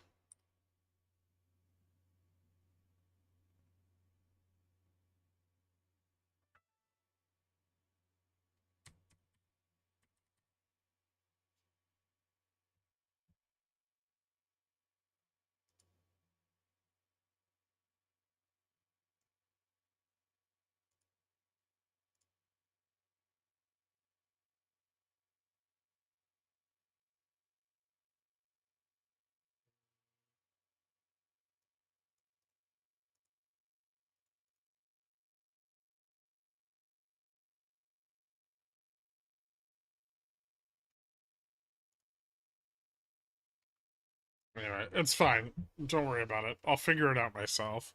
Anyway, it's fine. Don't worry about it. I'll figure it out myself.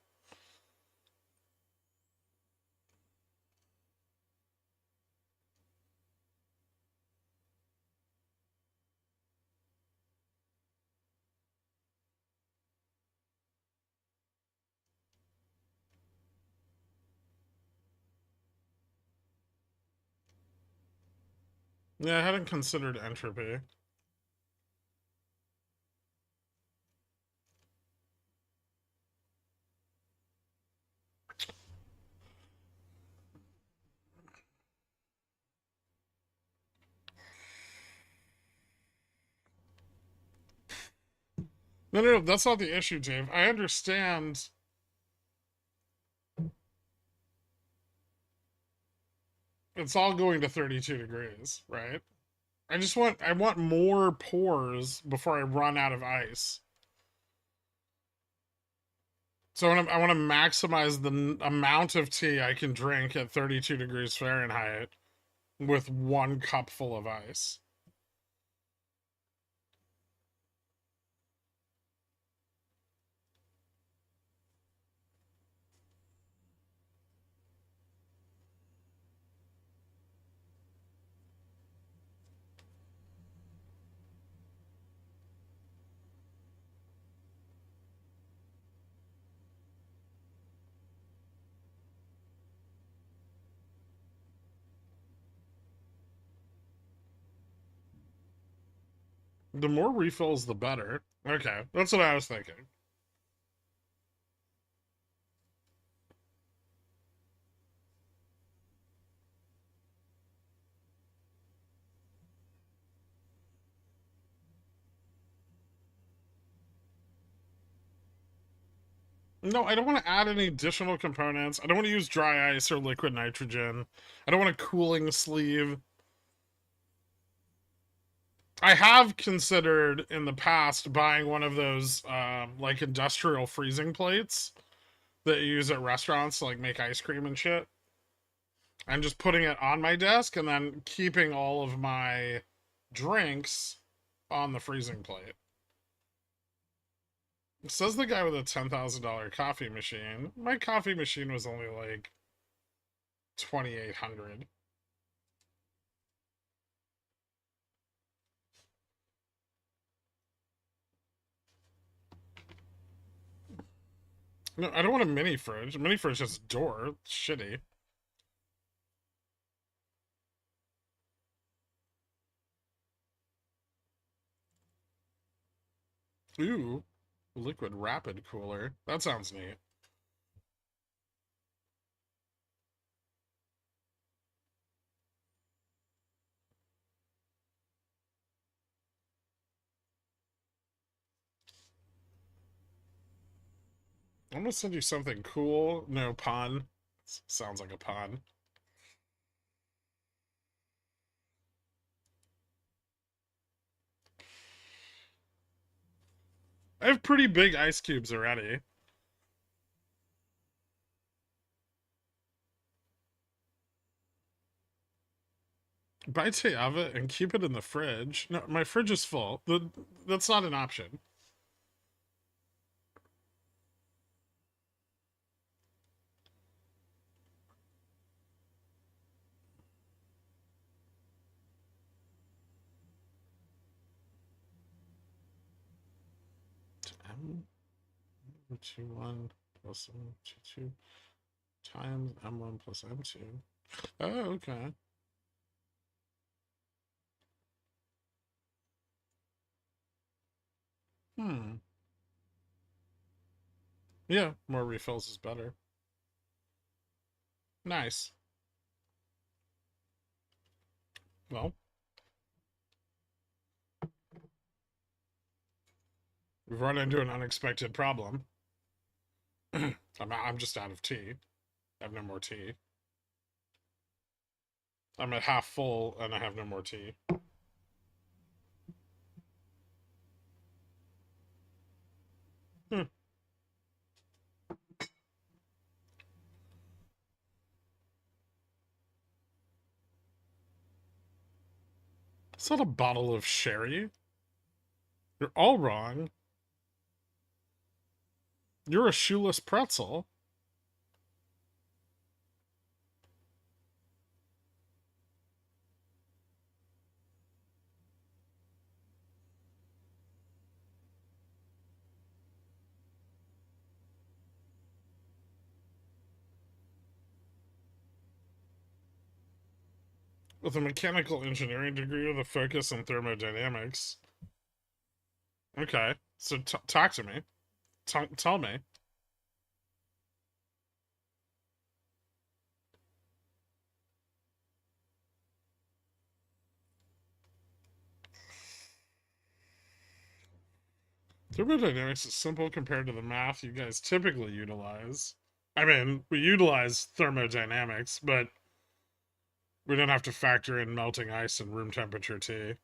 Yeah, I hadn't considered entropy. No, that's not the issue, Dave. I understand. It's all going to 32 degrees, right? I want more pours before I run out of ice. So I want to maximize the amount of tea I can drink at 32 degrees Fahrenheit with 1 cup full of ice. The more refills, the better. Okay, that's what I was thinking. No, I don't want to add any additional components. I don't want to use dry ice or liquid nitrogen. I don't want a cooling sleeve. I have considered in the past buying one of those like industrial freezing plates that you use at restaurants to like make ice cream and shit. And just putting it on my desk and then keeping all of my drinks on the freezing plate. Says the guy with a $10,000 coffee machine. My coffee machine was only like 2,800. No, I don't want a mini fridge. A mini fridge has a door. It's shitty. Ooh, liquid rapid cooler. That sounds neat. I'm gonna send you something cool. No pun. Sounds like a pun. I have pretty big ice cubes already. Buy tea of it and keep it in the fridge. No, my fridge is full. That's not an option. M21 plus M22 times M1 plus M2. Oh, okay. Yeah, more refills is better. Nice. Well, we've run into an unexpected problem. I'm just out of tea. I have no more tea. I'm at half full and I have no more tea. Hmm. It's not a bottle of sherry. You're all wrong. You're a shoeless pretzel. With a mechanical engineering degree with a focus on thermodynamics. Okay, so talk to me. Tell me. Thermodynamics is simple compared to the math you guys typically utilize. I mean, we utilize thermodynamics, but we don't have to factor in melting ice and room temperature tea.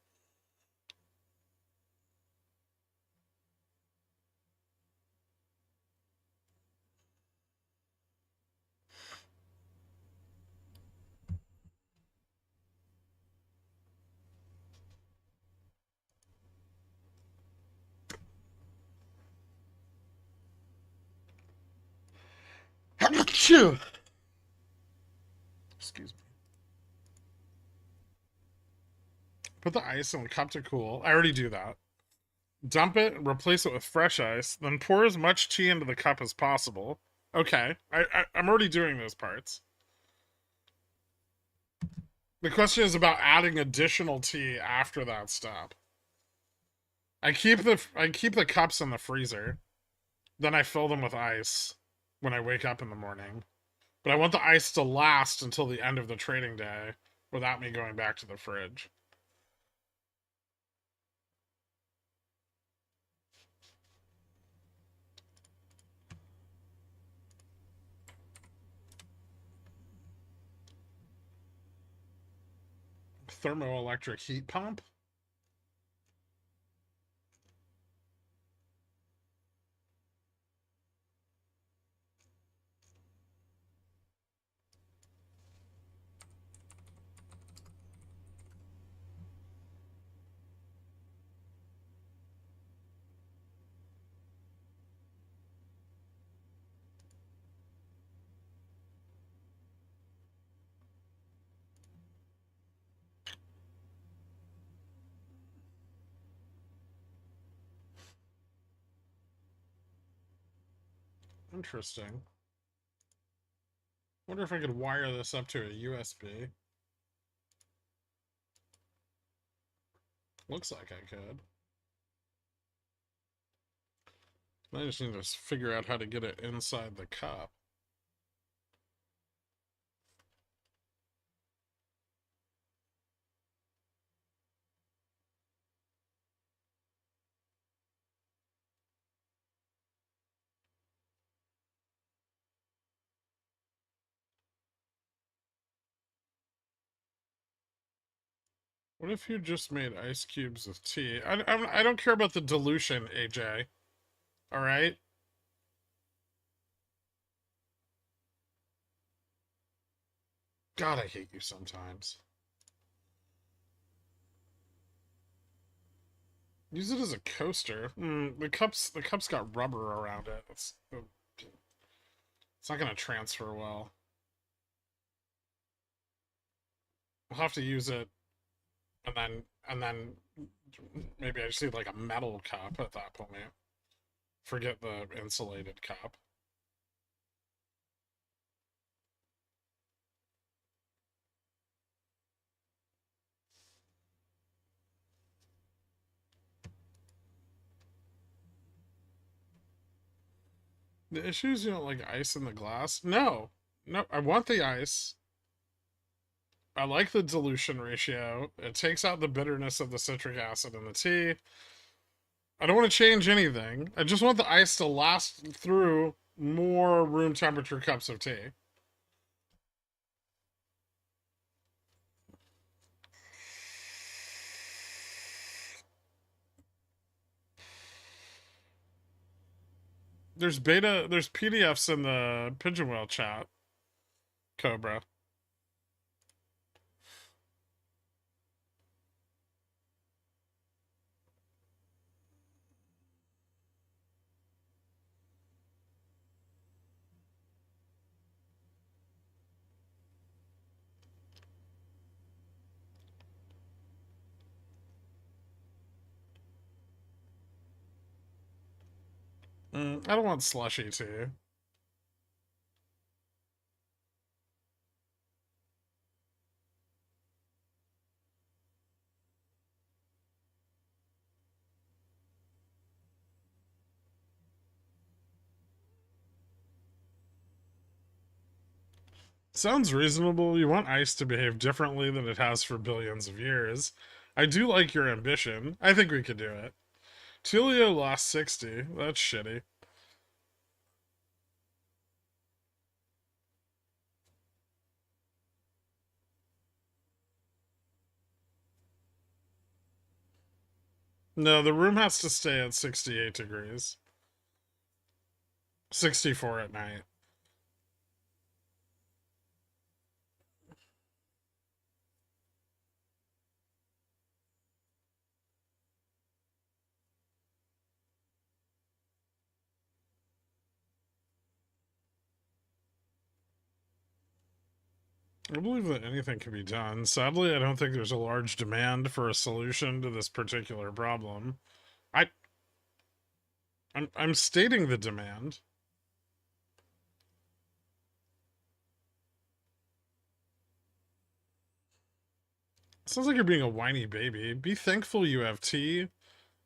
Excuse me. Put the ice in the cup to cool. I already do that. Dump it and replace it with fresh ice. Then pour as much tea into the cup as possible. Okay, I'm already doing those parts. The question is about adding additional tea after that step. I keep the cups in the freezer. Then I fill them with ice when I wake up in the morning. But I want the ice to last until the end of the trading day without me going back to the fridge. Thermoelectric heat pump? Interesting. Wonder if I could wire this up to a USB. Looks like I could. I just need to figure out how to get it inside the cup. What if you just made ice cubes with tea? I don't care about the dilution, AJ. All right? God, I hate you sometimes. Use it as a coaster. The cup's got rubber around it. It's not gonna transfer well. I'll have to use it, and then maybe I just need like a metal cup at that point. Forget the insulated cup. The issue is you don't like ice in the glass? No. No, I want the ice. I like the dilution ratio. It takes out the bitterness of the citric acid in the tea. I don't want to change anything. I just want the ice to last through more room temperature cups of tea. There's PDFs in the Pigeon Whale chat, Cobra. I don't want slushy tea. Sounds reasonable. You want ice to behave differently than it has for billions of years. I do like your ambition. I think we could do it. Tulio lost 60. That's shitty. No, the room has to stay at 68 degrees. 64 at night. I believe that anything can be done. Sadly, I don't think there's a large demand for a solution to this particular problem. I'm stating the demand. Sounds like you're being a whiny baby. Be thankful you have tea.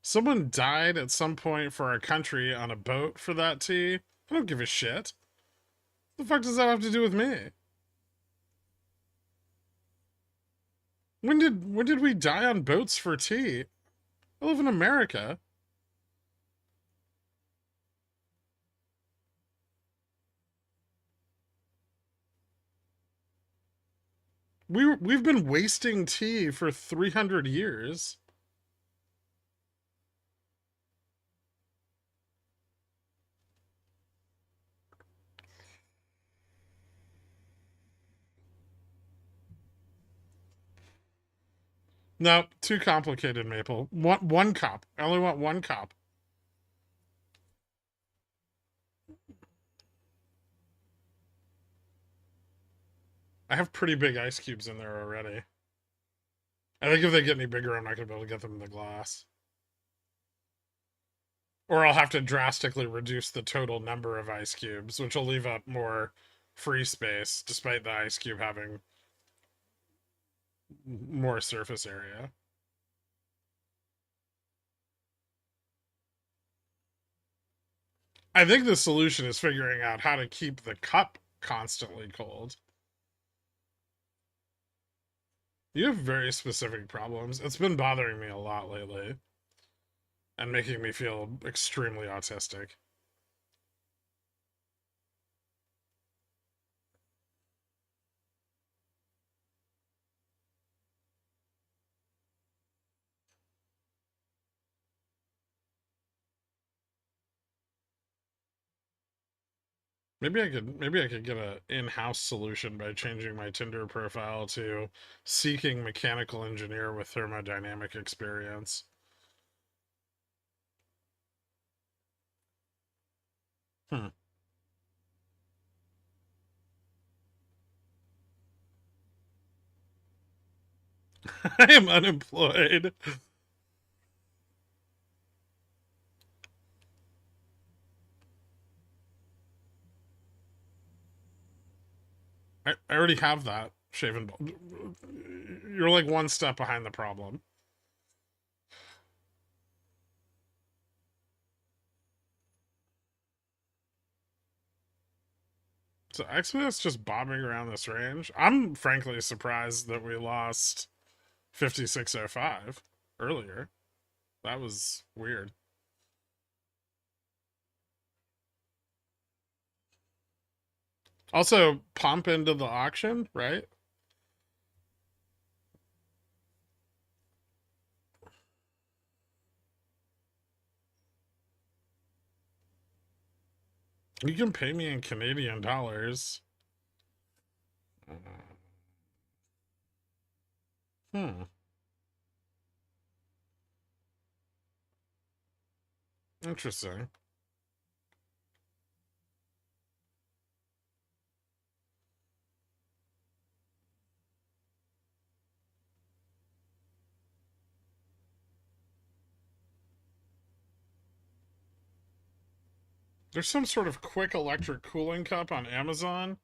Someone died at some point for our country on a boat for that tea. I don't give a shit. What the fuck does that have to do with me? When did we die on boats for tea? I live in America. We've been wasting tea for 300 years. No, too complicated, Maple. One cup. I only want one cup. I have pretty big ice cubes in there already. I think if they get any bigger, I'm not going to be able to get them in the glass. Or I'll have to drastically reduce the total number of ice cubes, which will leave up more free space, despite the ice cube having more surface area. I think the solution is figuring out how to keep the cup constantly cold. You have very specific problems. It's been bothering me a lot lately and making me feel extremely autistic. Maybe I could get a in-house solution by changing my Tinder profile to seeking mechanical engineer with thermodynamic experience. Hmm. I am unemployed. I already have that shaven bald. You're like one step behind the problem. So XPS just bobbing around this range. I'm frankly surprised that we lost 5605 earlier. That was weird. Also, pump into the auction, right? You can pay me in Canadian dollars. Hmm. Interesting. There's some sort of quick electric cooling cup on Amazon.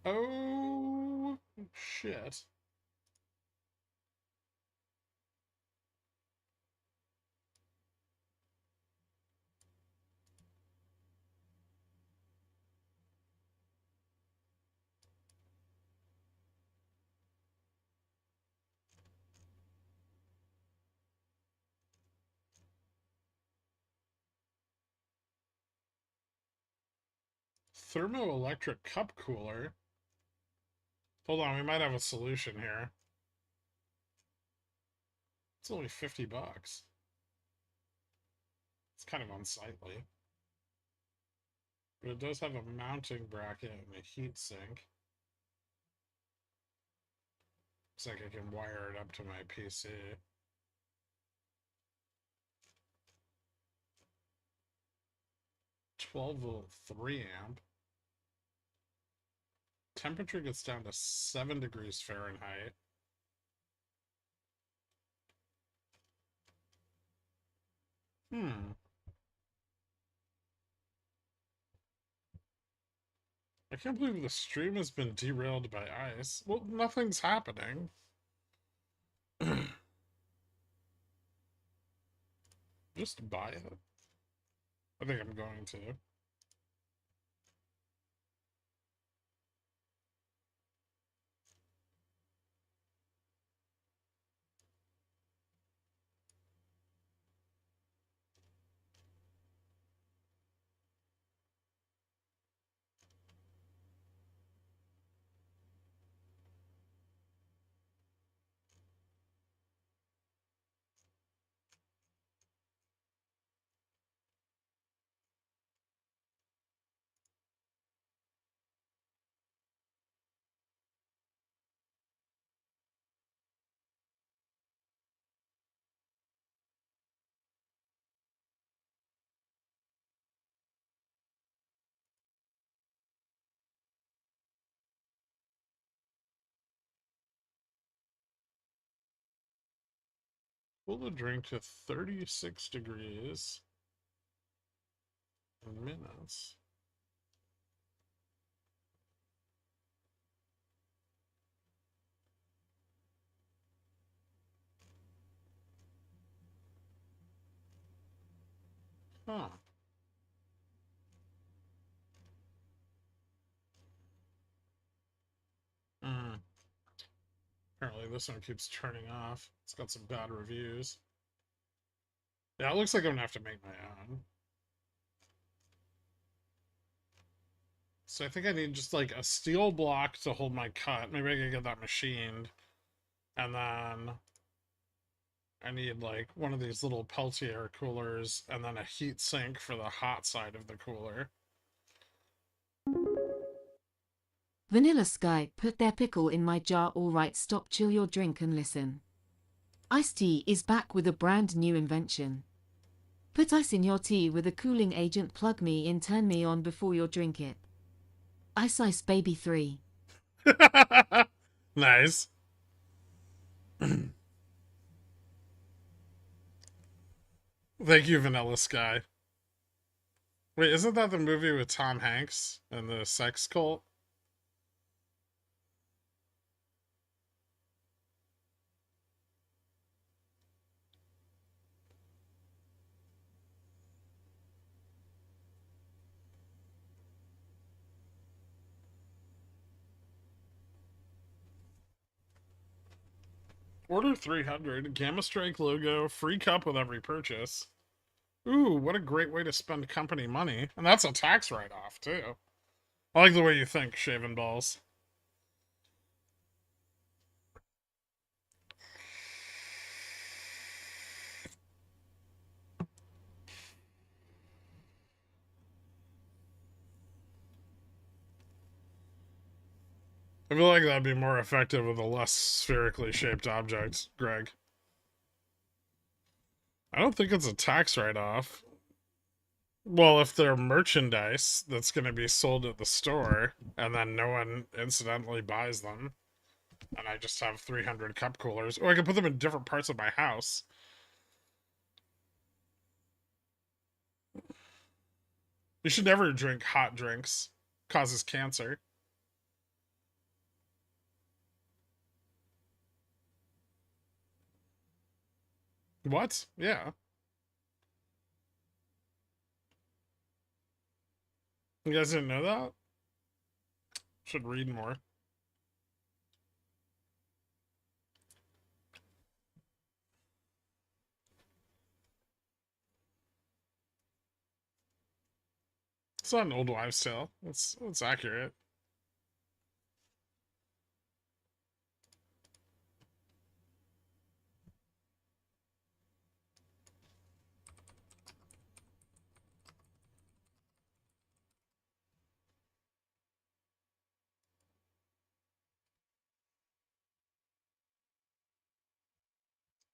Oh, shit. Thermoelectric cup cooler. Hold on, we might have a solution here. It's only 50 bucks. It's kind of unsightly. But it does have a mounting bracket and a heat sink. Looks like I can wire it up to my PC. 12-volt 3-amp. Temperature gets down to 7 degrees Fahrenheit. I can't believe the stream has been derailed by ice. Well, nothing's happening. Just buy it. I think I'm going to. Cool the drink to 36 degrees in minutes. Huh. Apparently this one keeps turning off. It's got some bad reviews. Yeah, it looks like I'm gonna have to make my own. So I think I need just like a steel block to hold my cut. Maybe I can get that machined. And then I need like one of these little Peltier coolers and then a heat sink for the hot side of the cooler. Vanilla Sky put their pickle in my jar. Alright, stop, chill your drink and listen. Iced tea is back with a brand new invention. Put ice in your tea with a cooling agent. Plug me in, turn me on before you drink it. Ice Baby 3. Nice. Thank you, Vanilla Sky. Wait, isn't that the movie with Tom Hanks and the sex cult? Order 300, Gamma Strike logo, free cup with every purchase. Ooh, what a great way to spend company money. And that's a tax write-off, too. I like the way you think, Shaven Balls. I feel like that'd be more effective with a less spherically shaped object, Greg. I don't think it's a tax write-off. Well, if they're merchandise that's going to be sold at the store, and then no one incidentally buys them, and I just have 300 cup coolers, or I can put them in different parts of my house. You should never drink hot drinks. Causes cancer. What? Yeah. You guys didn't know that? Should read more. It's not an old wives' tale. It's accurate.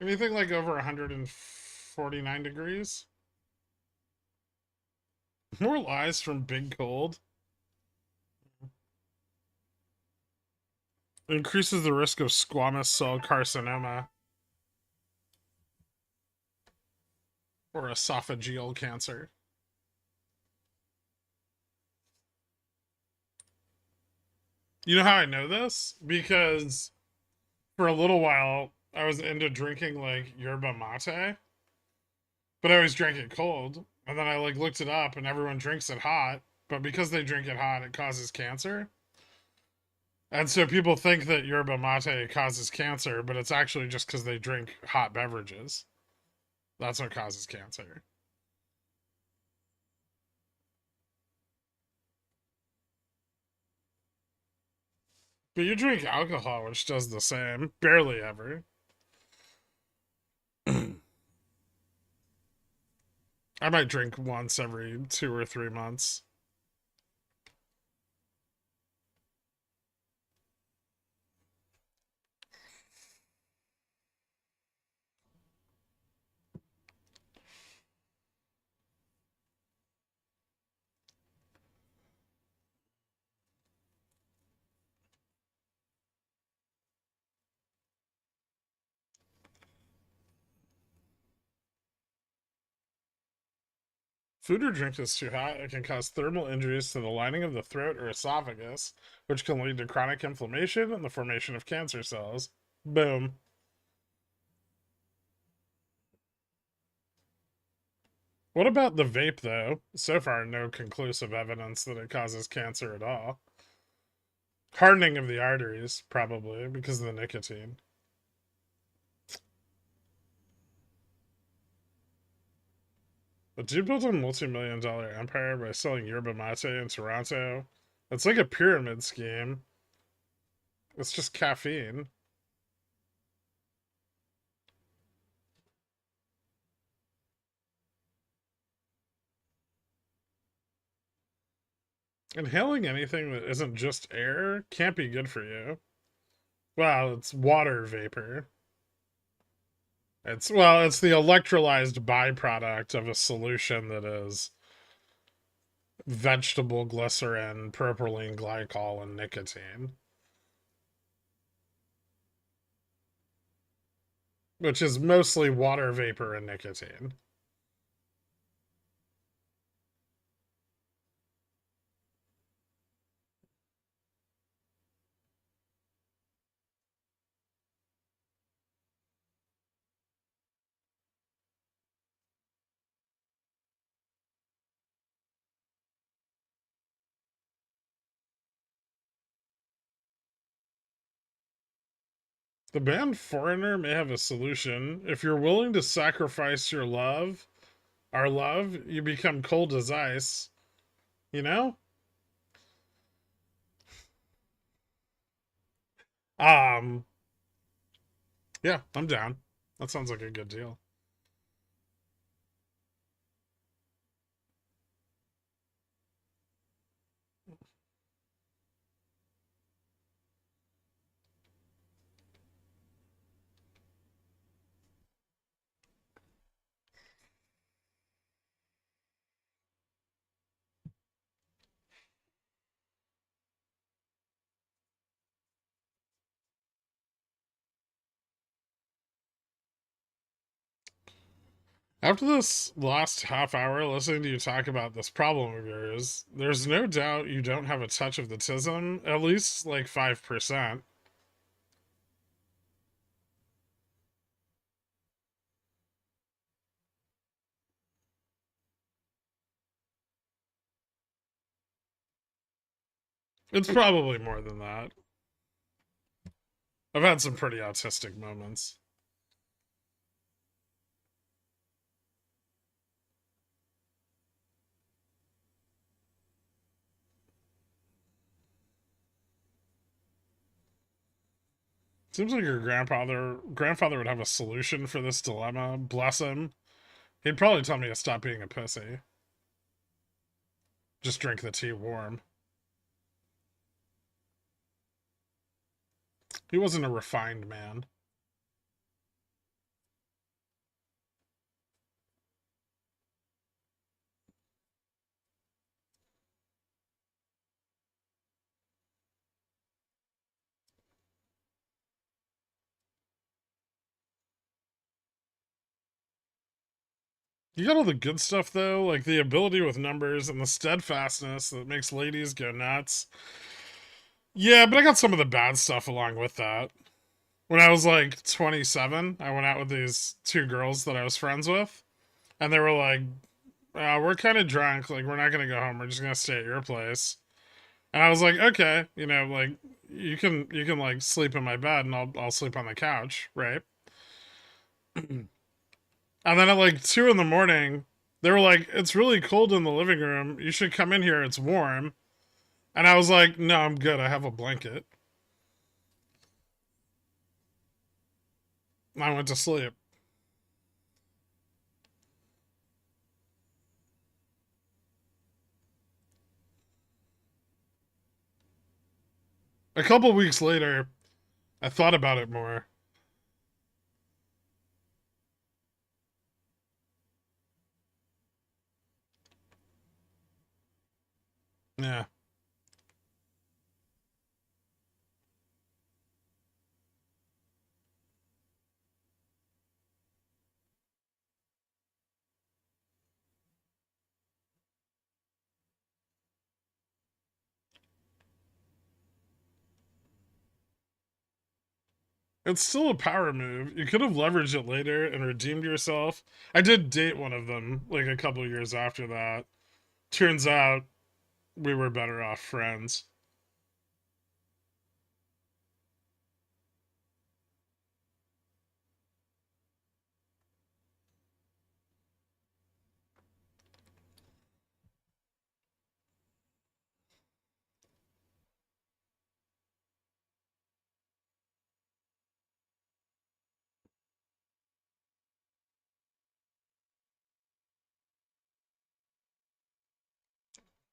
Anything like over 149 degrees? More lies from Big Cold. Increases the risk of squamous cell carcinoma or esophageal cancer. You know how I know this? Because for a little while I was into drinking like yerba mate, but I always drank it cold. And then I like looked it up and everyone drinks it hot, but because they drink it hot it causes cancer. And so people think that yerba mate causes cancer, but it's actually just because they drink hot beverages. That's what causes cancer. But you drink alcohol, which does the same. Barely ever. I might drink once every 2 or 3 months. Food or drink is too hot, it can cause thermal injuries to the lining of the throat or esophagus, which can lead to chronic inflammation and the formation of cancer cells. Boom. What about the vape, though? So far, no conclusive evidence that it causes cancer at all. Hardening of the arteries, probably, because of the nicotine. But dude built a multi-million-dollar empire by selling yerba mate in Toronto. It's like a pyramid scheme. It's just caffeine. Inhaling anything that isn't just air can't be good for you. Well, it's water vapor. It's the electrolyzed byproduct of a solution that is vegetable glycerin, propylene glycol, and nicotine, which is mostly water vapor and nicotine. The band Foreigner may have a solution. If you're willing to sacrifice your love, our love, you become cold as ice. You know? Um, yeah, I'm down. That sounds like a good deal. After this last half hour listening to you talk about this problem of yours, there's no doubt you don't have a touch of the tism, at least like 5%. It's probably more than that. I've had some pretty autistic moments. Seems like your grandfather would have a solution for this dilemma. Bless him. He'd probably tell me to stop being a pussy. Just drink the tea warm. He wasn't a refined man. You got all the good stuff though, like the ability with numbers and the steadfastness that makes ladies go nuts. Yeah, but I got some of the bad stuff along with that. When I was like 27, I went out with these two girls that I was friends with, and they were like, we're kind of drunk. Like, we're not going to go home. We're just going to stay at your place. And I was like, okay, you know, like, you can like sleep in my bed and I'll sleep on the couch, right? And then at like 2 in the morning, they were like, it's really cold in the living room. You should come in here. It's warm. And I was like, no, I'm good. I have a blanket. And I went to sleep. A couple weeks later, I thought about it more. Yeah. It's still a power move. You could have leveraged it later and redeemed yourself. I did date one of them like a couple years after that. Turns out we were better off friends.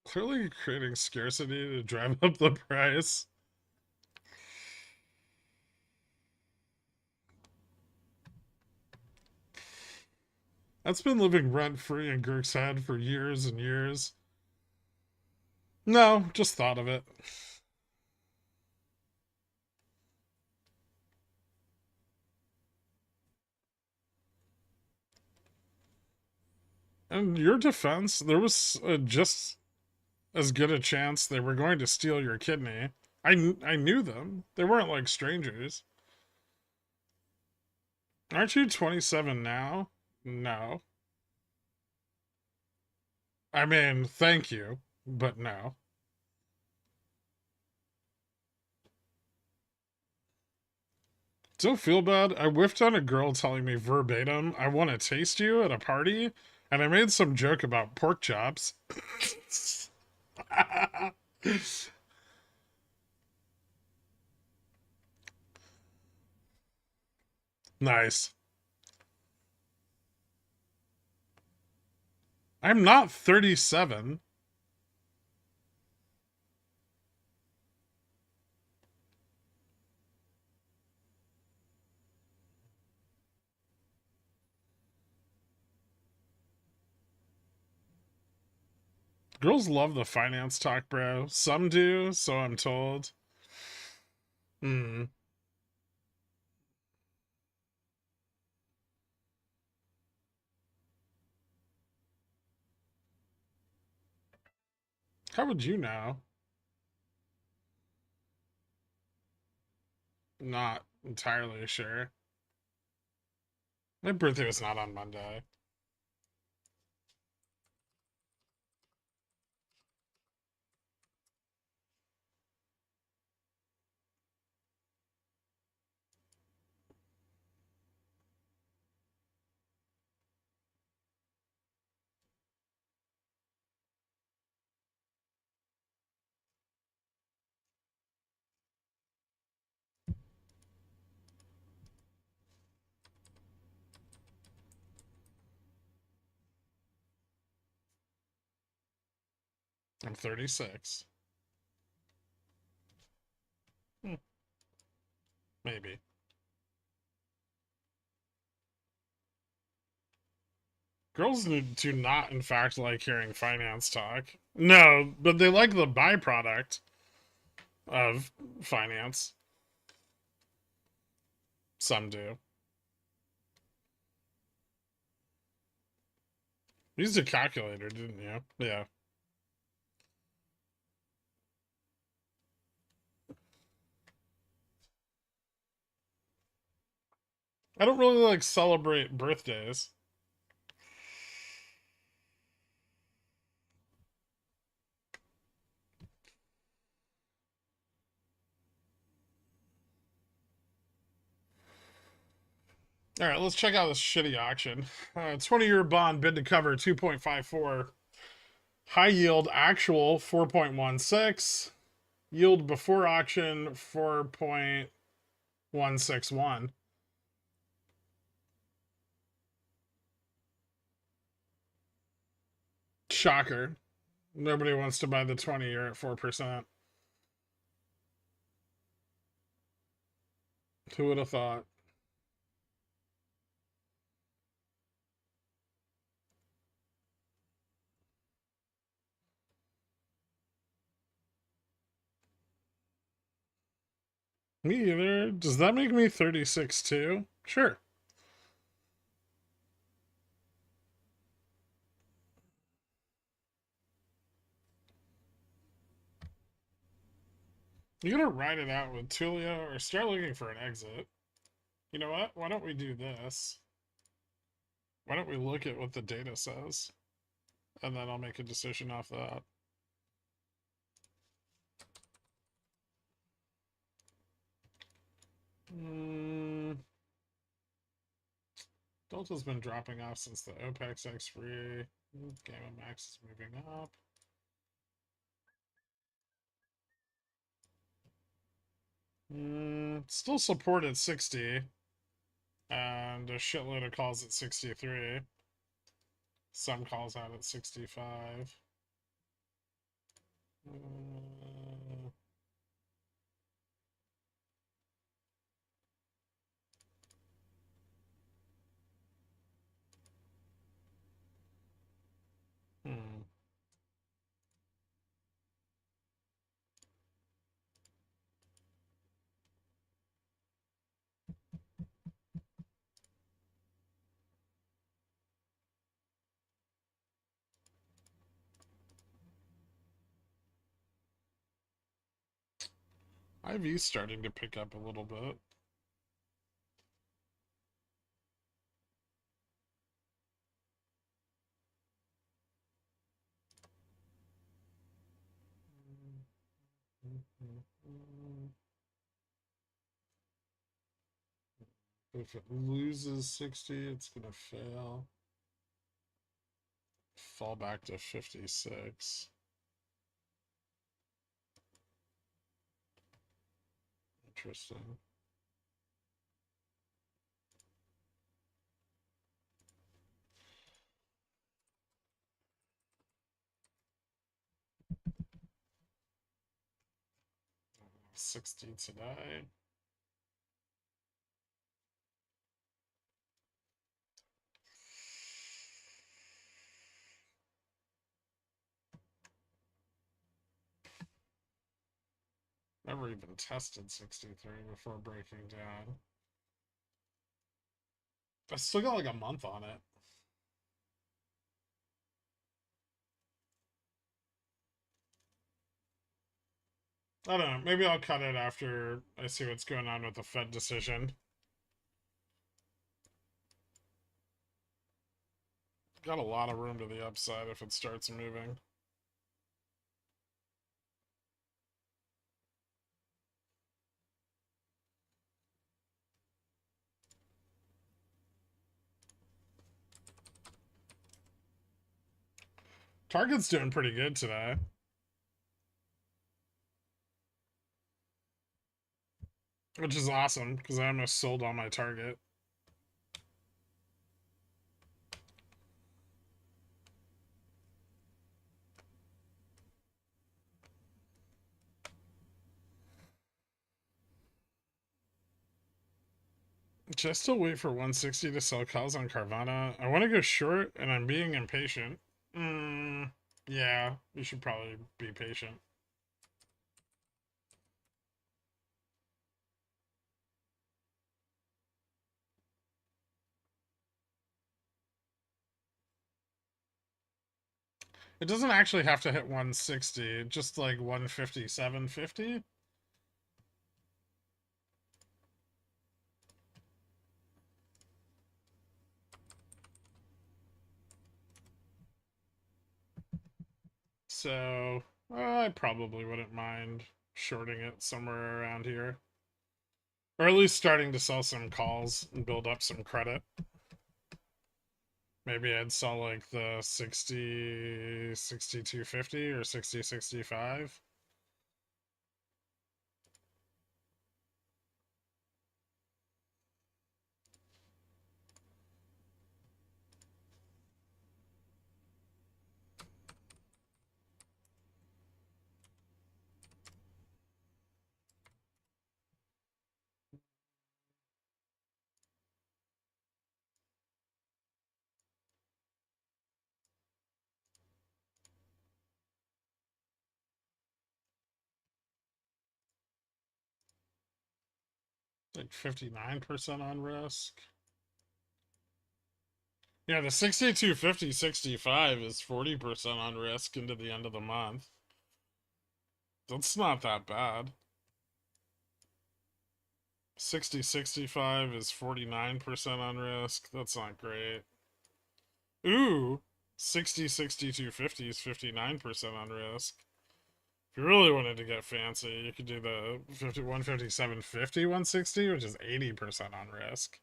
Clearly creating scarcity to drive up the price. That's been living rent free in Gherk's head for years and years. No, just thought of it. In your defense, there was just as good a chance they were going to steal your kidney. I knew them. They weren't like strangers. Aren't you 27 now? No. I mean, thank you, but no. Don't feel bad. I whiffed on a girl telling me verbatim, I want to taste you at a party, and I made some joke about pork chops. Nice. I'm not 37. Girls love the finance talk, bro. Some do, so I'm told. Hmm. How would you know? Not entirely sure. My birthday was not on Monday. I'm 36. Hmm, maybe. Girls do not, in fact, like hearing finance talk. No, but they like the byproduct of finance. Some do. You used a calculator, didn't you? Yeah. I don't really like celebrate birthdays. All right, let's check out this shitty auction. 20-year bond bid to cover 2.54. High yield actual 4.16. Yield before auction 4.161. Shocker. Nobody wants to buy the 20-year at 4%. Who would have thought? Me either. Does that make me 36 too? Sure. You gotta ride it out with Tulia or start looking for an exit. You know what? Why don't we do this? Why don't we look at what the data says? And then I'll make a decision off that. Delta's been dropping off since the OPEX expiry. Gamma Max is moving up. Still support at 60. And a shitload of calls at 63. Some calls out at 65. Uh, hmm. IV's starting to pick up a little bit. If it loses 60, it's gonna fail. Fall back to 56. Interesting. $60 today. Never even tested 63 before breaking down. I still got like a month on it. I don't know. Maybe I'll cut it after I see what's going on with the Fed decision. Got a lot of room to the upside if it starts moving. Target's doing pretty good today. Which is awesome, because I almost sold on my target. Should I still wait for 160 to sell calls on Carvana? I want to go short, and I'm being impatient. Yeah, you should probably be patient. It doesn't actually have to hit 160, just like 157.50. So I probably wouldn't mind shorting it somewhere around here. Or at least starting to sell some calls and build up some credit. Maybe I'd sell like the 60, 62.50 or 60.65. Like 59% on risk. Yeah, the 62.50 65 is 40% on risk into the end of the month. That's not that bad. 60.65 is 49% on risk. That's not great. Ooh, 60.62.50 is 59% on risk. If you really wanted to get fancy, you could do the 157.50 160, which is 80% on risk.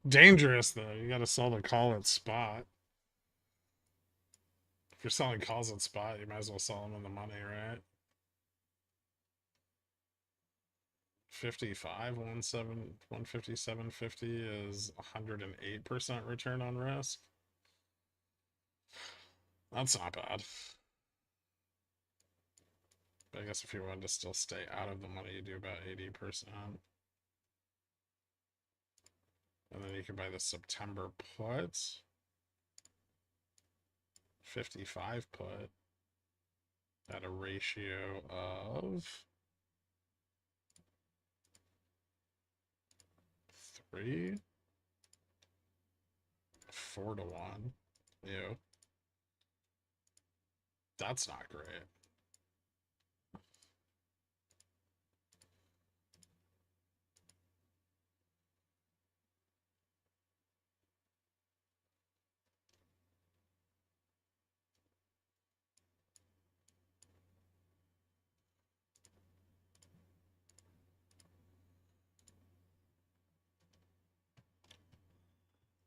Dangerous though. You gotta sell the call at spot. If you're selling calls at spot, you might as well sell them in the money, right? 55 157.50 is 108% return on risk. That's not bad. But I guess if you wanted to still stay out of the money, you do about 80%. And then you can buy the September put. 55 put at a ratio of 3, 4-1. Ew. That's not great.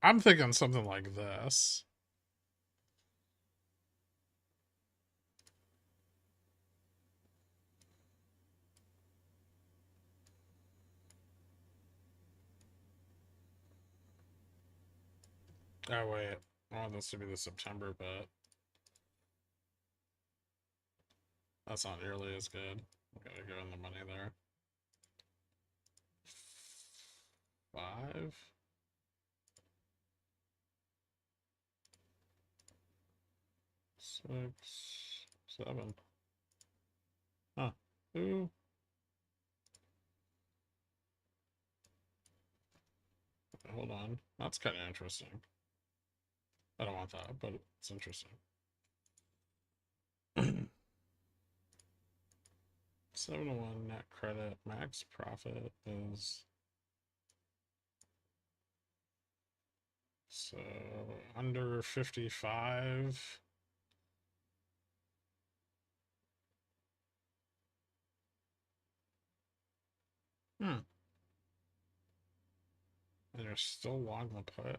I'm thinking something like this. Oh, wait. I want this to be the September, but that's not nearly as good. Gotta go in the money there. 5. 6, 7. Huh. Ooh. Hold on. That's kind of interesting. I don't want that, but it's interesting. 7-1 net credit. Max profit is... So, under 55. And you're still long the put.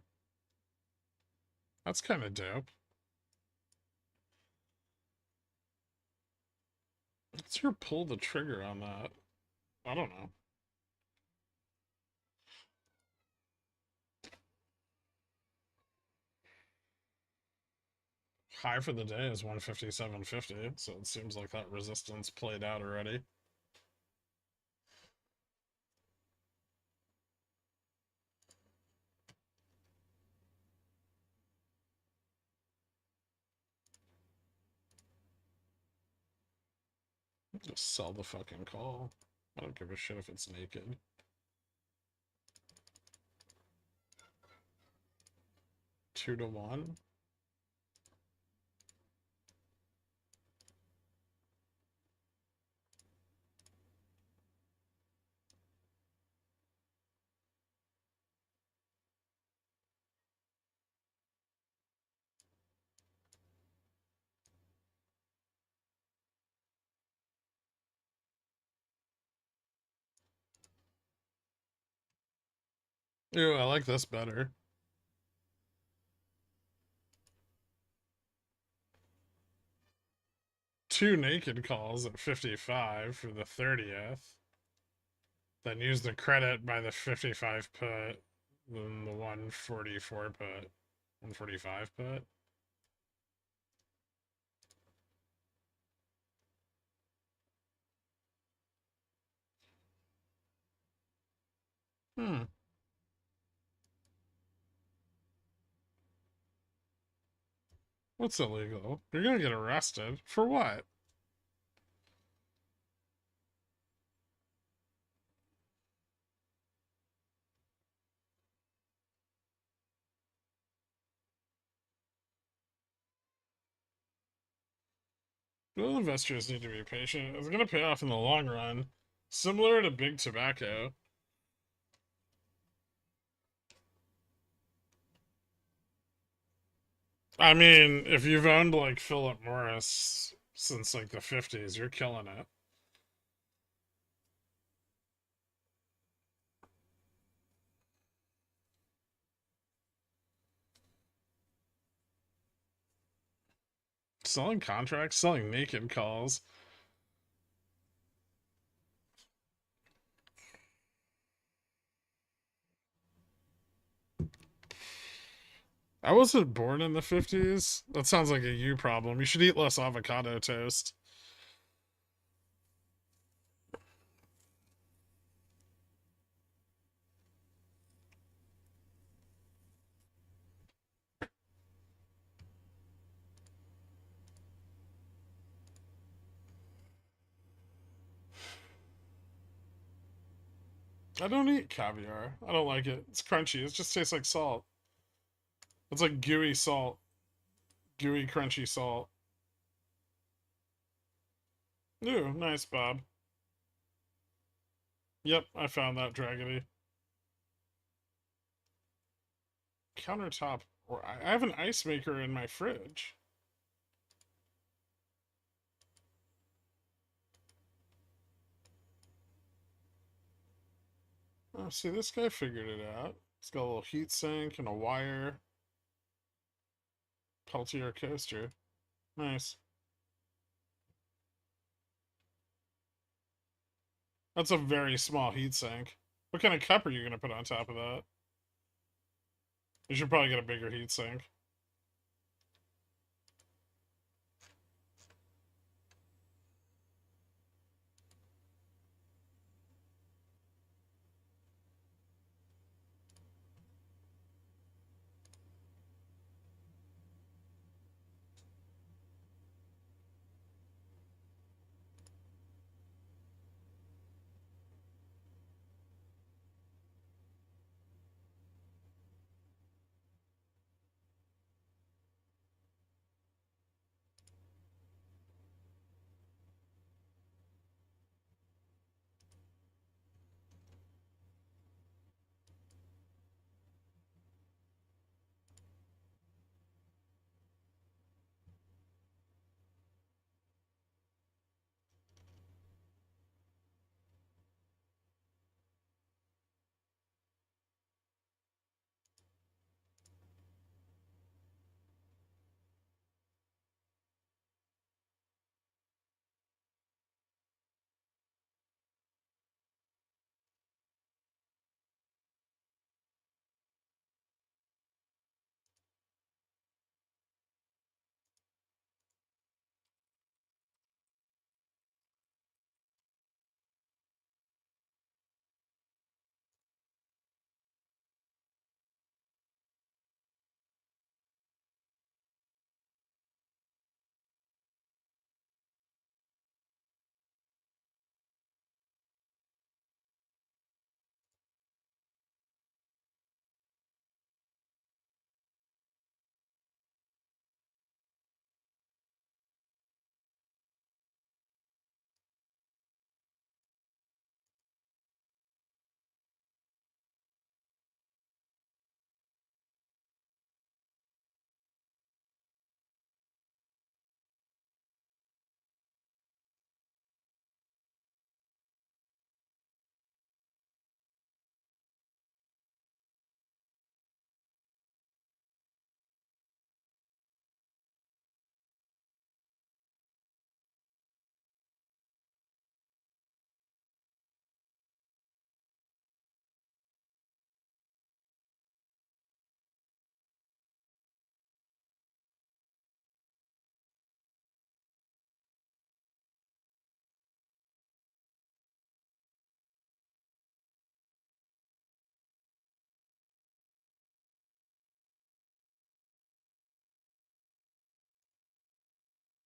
That's kind of dope. What's your pull the trigger on that? I don't know. High for the day is 157.50, so it seems like that resistance played out already. Just sell the fucking call. I don't give a shit if it's naked. Two to one. Ew, I like this better. Two naked calls at 55 for the 30th. Then use the credit by the 55 put, then the 144 put, 145 put. What's illegal? You're gonna get arrested. For what? Well, investors need to be patient. It's gonna pay off in the long run. Similar to big tobacco. I mean, if you've owned like Philip Morris since like the 50s, you're killing it. Selling contracts, selling naked calls. I wasn't born in the 50s. That sounds like a you problem. You should eat less avocado toast. I don't eat caviar. I don't like it. It's crunchy. It just tastes like salt. It's like gooey salt. Gooey, crunchy salt. Ooh, nice, Bob. Yep, I found that dragony. Countertop. Or I have an ice maker in my fridge. Oh, see, this guy figured it out. It's got a little heat sink and a wire. Peltier coaster. Nice. That's a very small heat sink. What kind of cup are you going to put on top of that? You should probably get a bigger heat sink.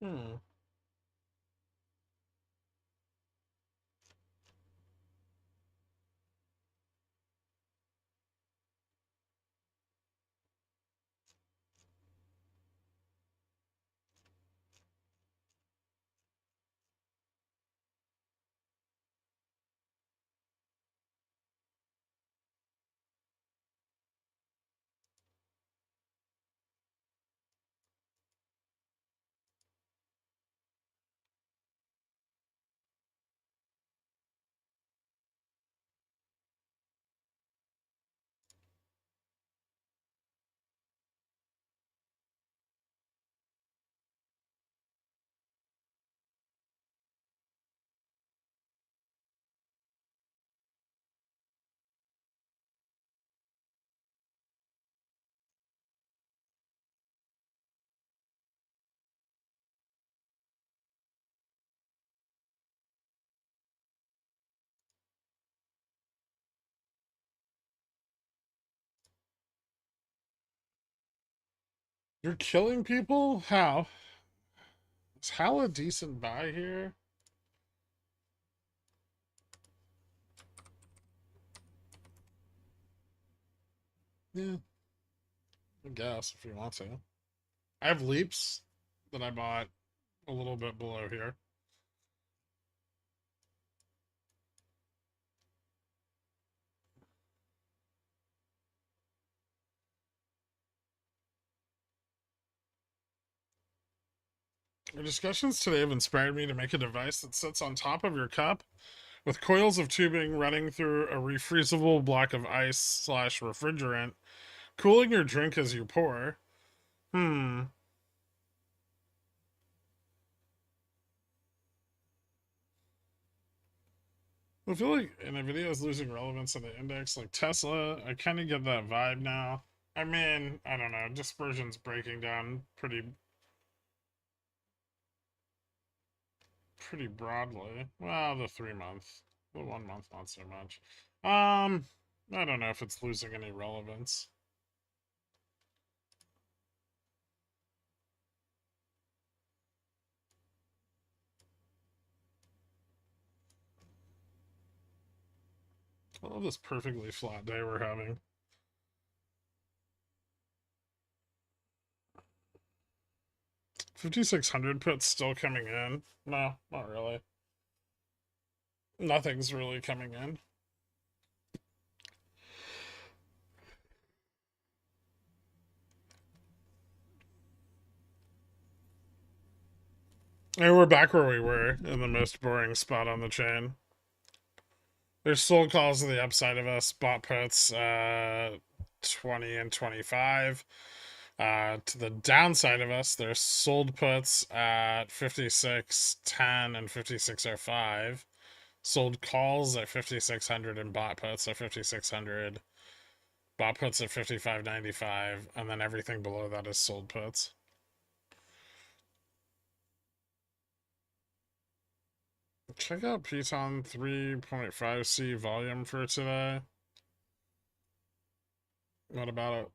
Hmm. You're killing people? How? Is Hal a decent buy here? Yeah, I guess if you want to. I have leaps that I bought a little bit below here. Our discussions today have inspired me to make a device that sits on top of your cup with coils of tubing running through a refreezable block of ice slash refrigerant, cooling your drink as you pour. I feel like NVIDIA is losing relevance in the index, like Tesla. I kind of get that vibe now. I mean, I don't know. Dispersion's breaking down pretty broadly. Well, the 3 month, the 1 month, not so much. I don't know if it's losing any relevance. I love this perfectly flat day we're having. $5,600 puts still coming in. No, not really. Nothing's really coming in. And we're back where we were, in the most boring spot on the chain. There's sold calls to the upside of us, bought puts 20 and 25. To the downside of us, there's sold puts at 56.10 and 56.05. Sold calls at 5,600 and bought puts at 5,600. Bought puts at 55.95, and then everything below that is sold puts. Check out Piton 3.5C volume for today. What about it?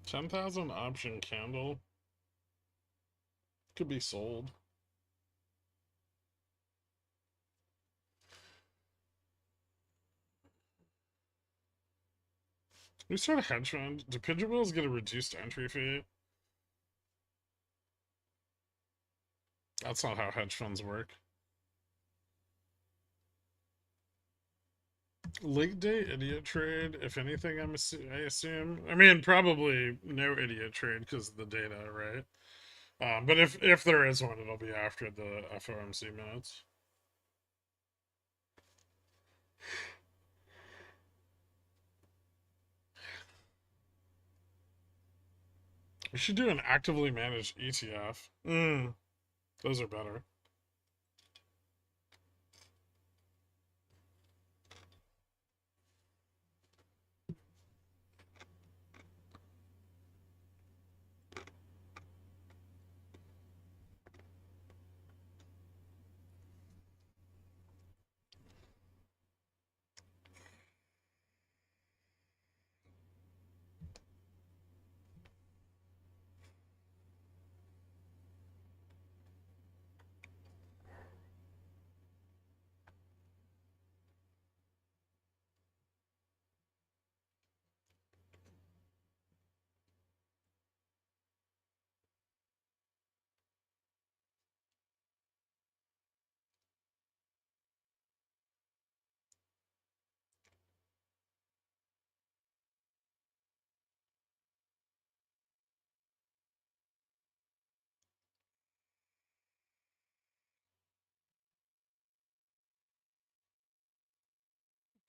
$10,000 option candle could be sold. We start a hedge fund. Do pigeon wheels get a reduced entry fee? That's not how hedge funds work. Late day idiot trade, if anything, I assume. I mean, probably no idiot trade because of the data, right? But if there is one, it'll be after the FOMC minutes. We should do an actively managed ETF. Those are better.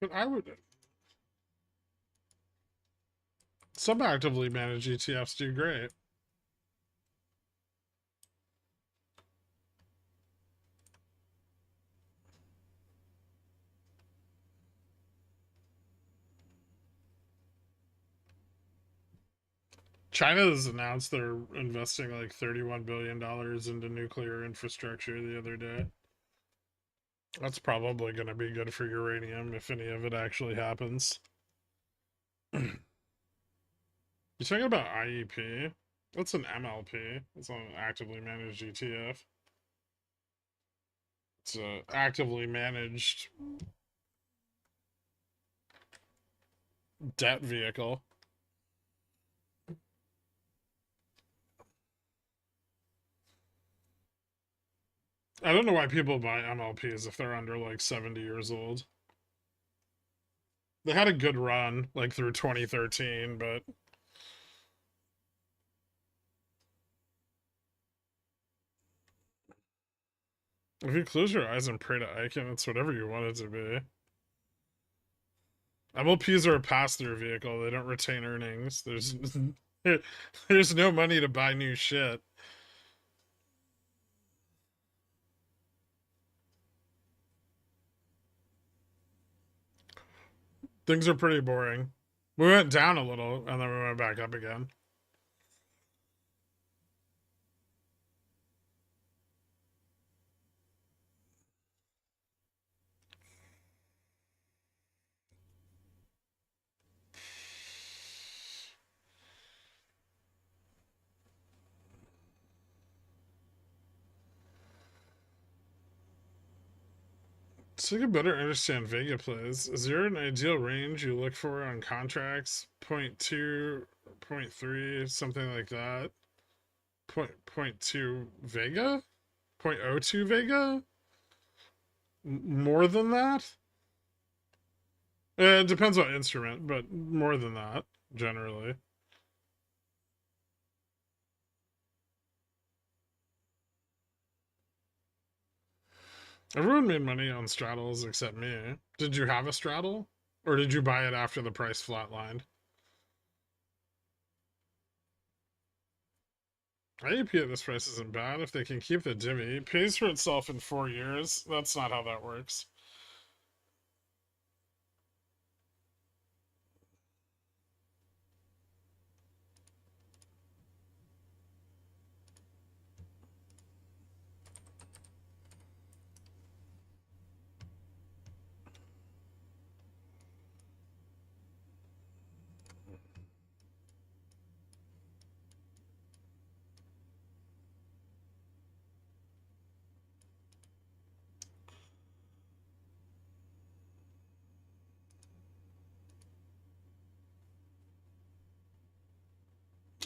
But I would. Some actively managed ETFs do great. China has announced they're investing like $31 billion into nuclear infrastructure the other day. That's probably going to be good for uranium if any of it actually happens. You talking about IEP? That's an MLP. It's an actively managed ETF. It's an actively managed debt vehicle. I don't know why people buy MLPs if they're under like 70 years old. They had a good run like through 2013, but if you close your eyes and pray to Icon, it's whatever you want it to be. MLPs are a pass-through vehicle. They don't retain earnings. There's no money to buy new shit. Things are pretty boring. We went down a little and then we went back up again. So you can better understand Vega plays. Is there an ideal range you look for on contracts? 0.2, 0.3, something like that. 0.2 Vega? 0.02 Vega? More than that? It depends on instrument, but more than that, generally. Everyone made money on straddles except me. Did you have a straddle? Or did you buy it after the price flatlined? IEP at this price isn't bad if they can keep the divvy. It pays for itself in 4 years. That's not how that works.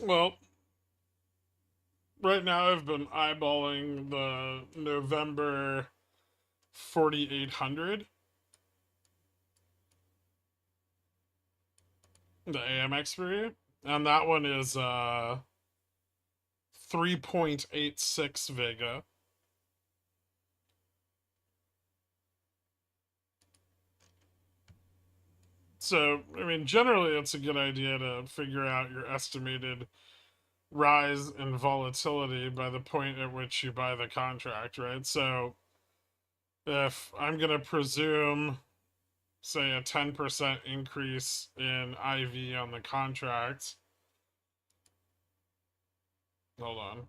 Well, right now I've been eyeballing the November 4800, the AM expiry, and that one is 3.86 Vega. So, I mean, generally it's a good idea to figure out your estimated rise in volatility by the point at which you buy the contract, right? So, if I'm going to presume, say, a 10% increase in IV on the contract, hold on.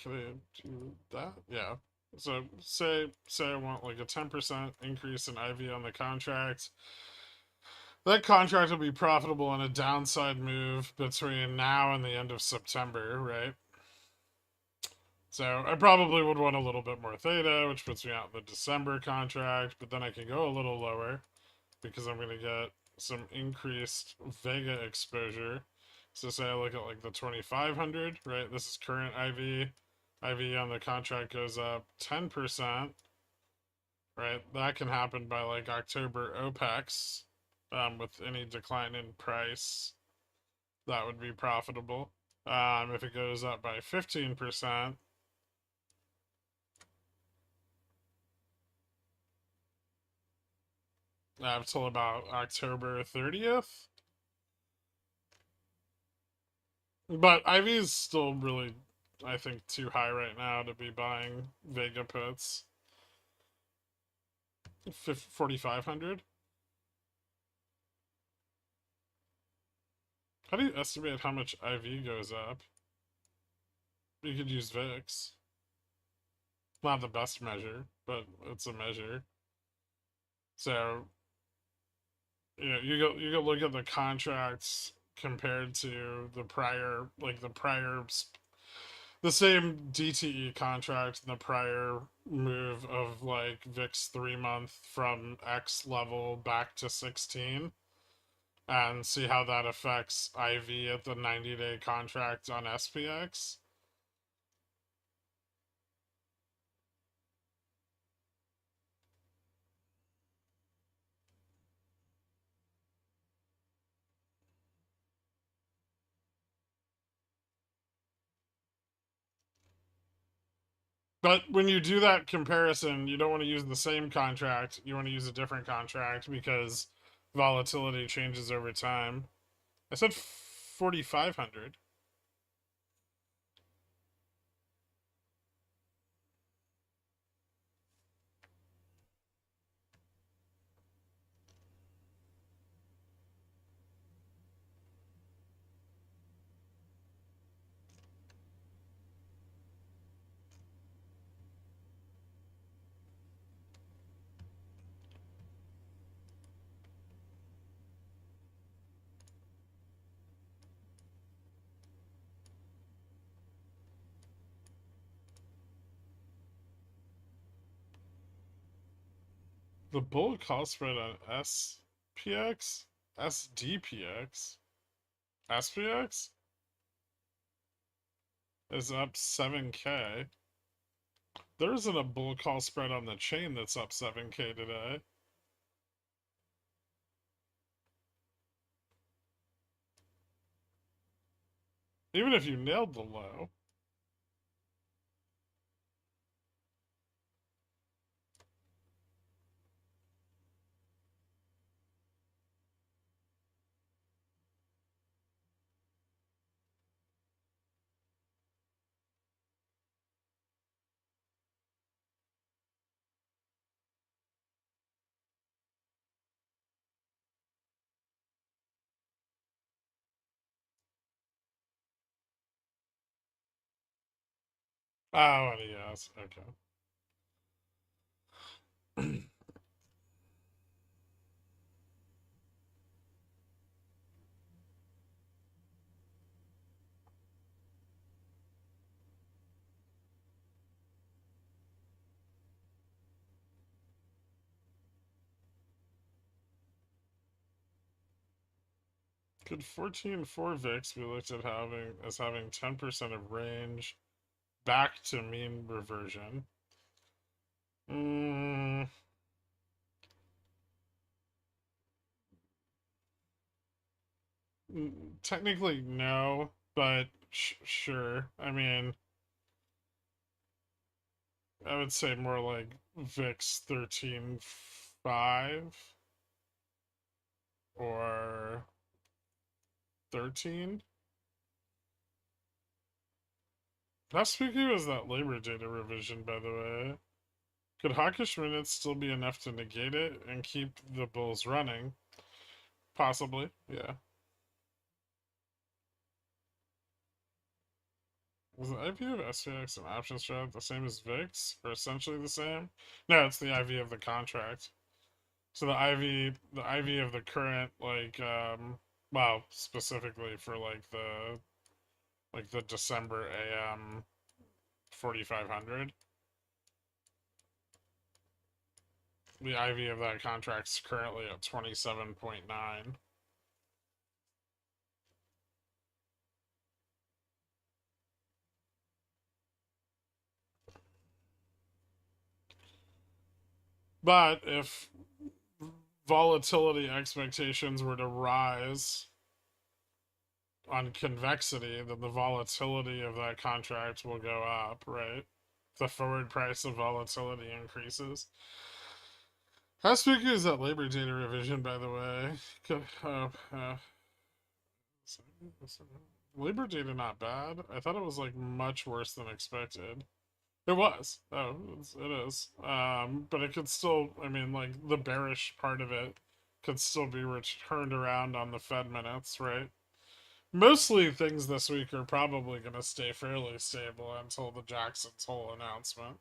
Can I do that? Yeah. So say I want like a 10% increase in IV on the contract. That contract will be profitable in a downside move between now and the end of September, right? So I probably would want a little bit more theta, which puts me out in the December contract, but then I can go a little lower because I'm going to get some increased Vega exposure. So say I look at like the 2500, right? This is current IV. IV on the contract goes up 10%, right? That can happen by like October OPEX with any decline in price. That would be profitable. If it goes up by 15%, until about October 30th. But IV is still really, I think, too high right now to be buying Vega puts. 4,500. How do you estimate how much IV goes up? You could use VIX. Not the best measure, but it's a measure. So, you go look at the contracts compared to the prior, like the same DTE contract in the prior move of like VIX 3-month from X level back to 16, and see how that affects IV at the 90-day contract on SPX. But when you do that comparison, you don't want to use the same contract. You want to use a different contract because volatility changes over time. I said 4,500. The bull call spread on SPX, SDPX, SPX is up 7K. There isn't a bull call spread on the chain that's up 7K today. Even if you nailed the low. Oh, yes. Okay. Could 14.4 VIX be looked at as having 10% of range back to mean reversion? Mm, technically, no, but sure. I mean, I would say more like VIX 13.5 or 13. How spooky was that labor data revision, by the way? Could hawkish minutes still be enough to negate it and keep the bulls running? Possibly, yeah. Was the IV of SPX and option strat the same as VIX, or essentially the same? No, it's the IV of the contract. So the IV of the current, like, well, specifically for like the December AM 4,500. The IV of that contract's currently at 27.9. But if volatility expectations were to rise on convexity, then the volatility of that contract will go up, right? The forward price of volatility increases. How spooky is that labor data revision, by the way? Labor data not bad. I thought it was like much worse than expected. It was. Oh, it is. But it could still. I mean, like the bearish part of it could still be turned around on the Fed minutes, right? Mostly things this week are probably going to stay fairly stable until the Jackson's Hole announcement.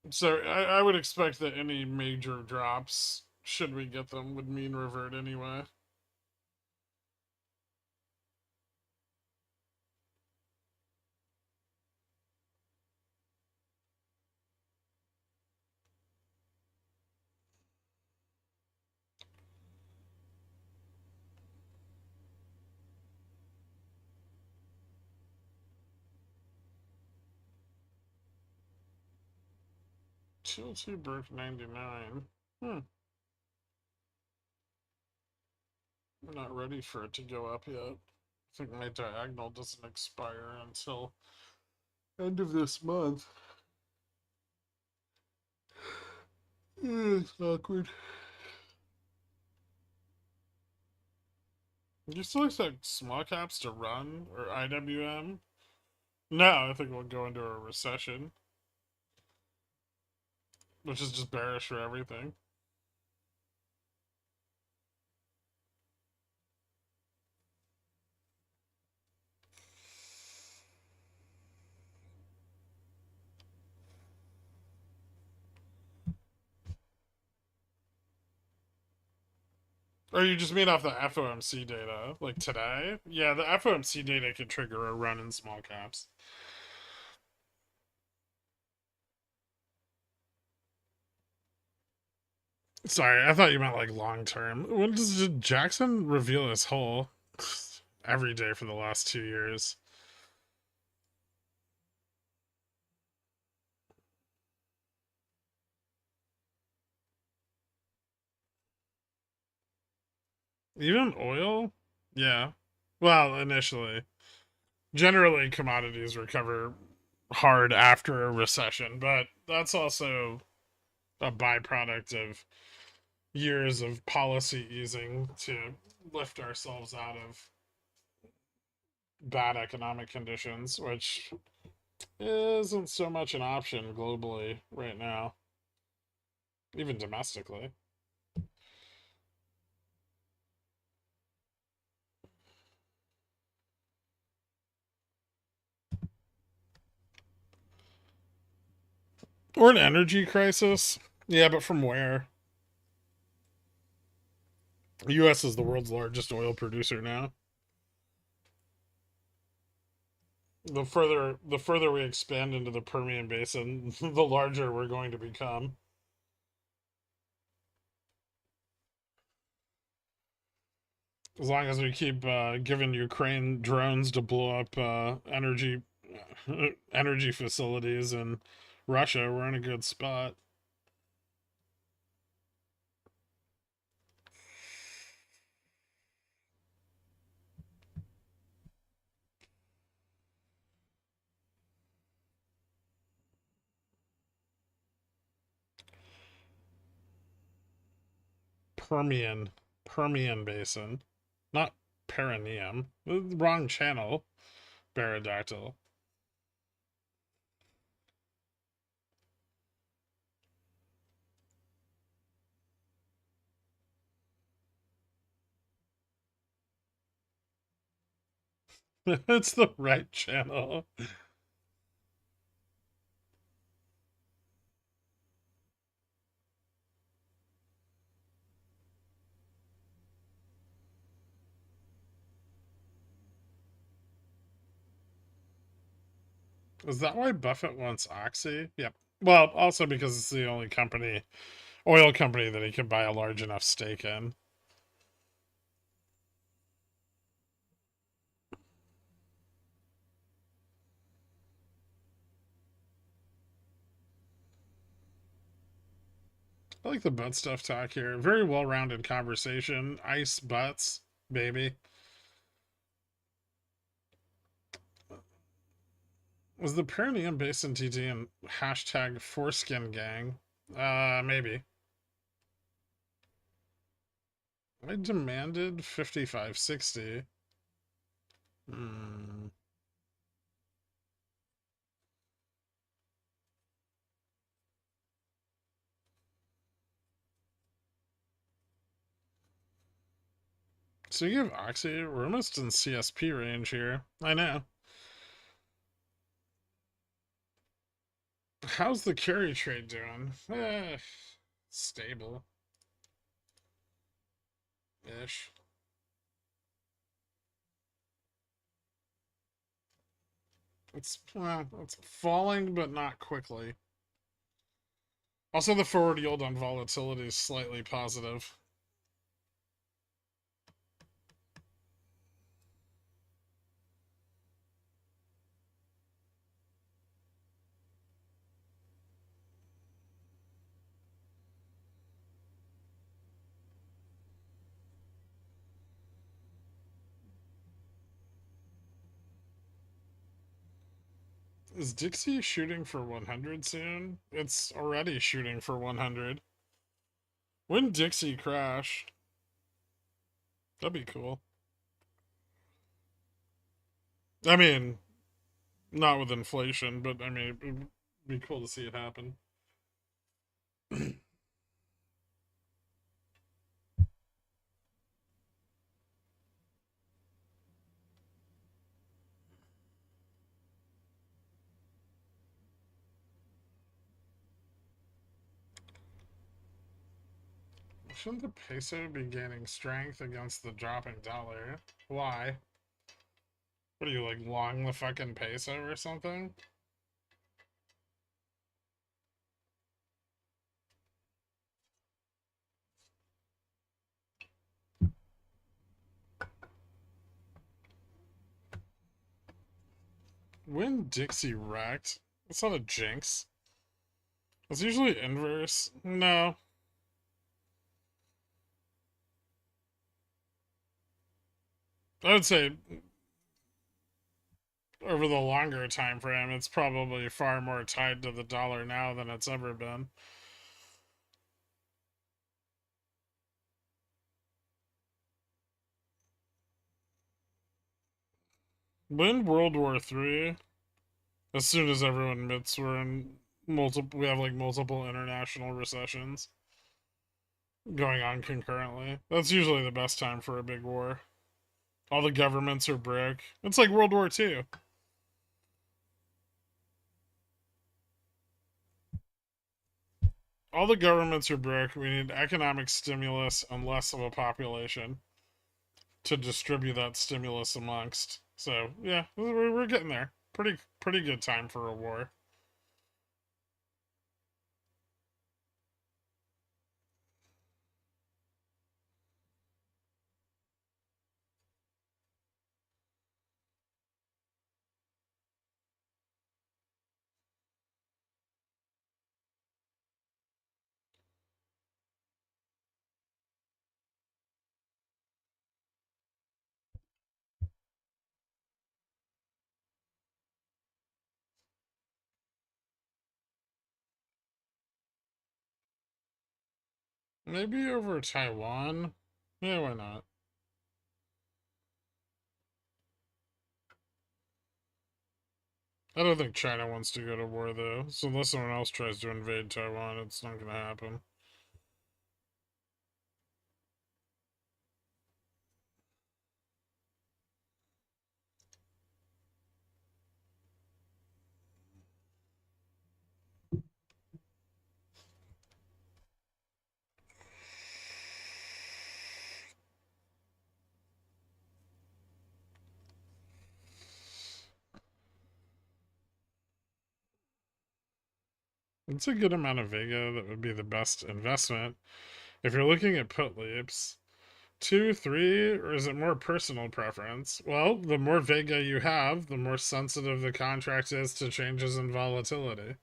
So I would expect that any major drops, should we get them, would mean revert anyway. TLT broke 99. I'm not ready for it to go up yet. I think my diagonal doesn't expire until End of this month. It's awkward. Do you still expect small caps to run or IWM? No, I think we'll go into a recession, which is just bearish for everything. Or you just mean off the FOMC data, like today? Yeah, the FOMC data could trigger a run in small caps. Sorry, I thought you meant like long term. When did Jackson reveal his hole? Every day for the last 2 years. Even oil? Yeah. Well, initially. Generally, commodities recover hard after a recession, but that's also a byproduct of years of policy easing to lift ourselves out of bad economic conditions, which isn't so much an option globally right now, even domestically. Or an energy crisis. Yeah, but from where? The US is the world's largest oil producer now. The further we expand into the Permian Basin, the larger we're going to become. As long as we keep giving Ukraine drones to blow up energy facilities in Russia, we're in a good spot. Permian Basin, not perineum. Wrong channel. Barodactyl. It's the right channel. Is that why Buffett wants Oxy? Yep. Well, also because it's the only oil company that he can buy a large enough stake in. I like the butt stuff talk here. Very well-rounded conversation. Ice butts, baby. Was the perineum Basin TT and hashtag foreskin gang? Maybe. I demanded 5560. Hmm. So you have Oxy? We're almost in CSP range here. I know. How's the carry trade doing? Stable. Ish. It's falling, but not quickly. Also, the forward yield on volatility is slightly positive. Is Dixie shooting for 100 soon? It's already shooting for 100. When Dixie crash? That'd be cool. I mean, not with inflation, but I mean, it'd be cool to see it happen. Shouldn't the peso be gaining strength against the dropping dollar? Why? What are you, like, long the fucking peso or something? When Dixie wrecked? It's not a jinx. It's usually inverse. No. I would say over the longer time frame, it's probably far more tied to the dollar now than it's ever been. When World War III, as soon as everyone admits we're in we have like multiple international recessions going on concurrently. That's usually the best time for a big war. All the governments are broke. It's like World War II. All the governments are broke. We need economic stimulus and less of a population to distribute that stimulus amongst. So yeah, we're getting there. Pretty good time for a war. Maybe over Taiwan. Yeah, why not? I don't think China wants to go to war though. So unless someone else tries to invade Taiwan, it's not gonna happen. It's a good amount of Vega that would be the best investment. If you're looking at put leaps, 2, 3, or is it more personal preference? Well, the more Vega you have, the more sensitive the contract is to changes in volatility.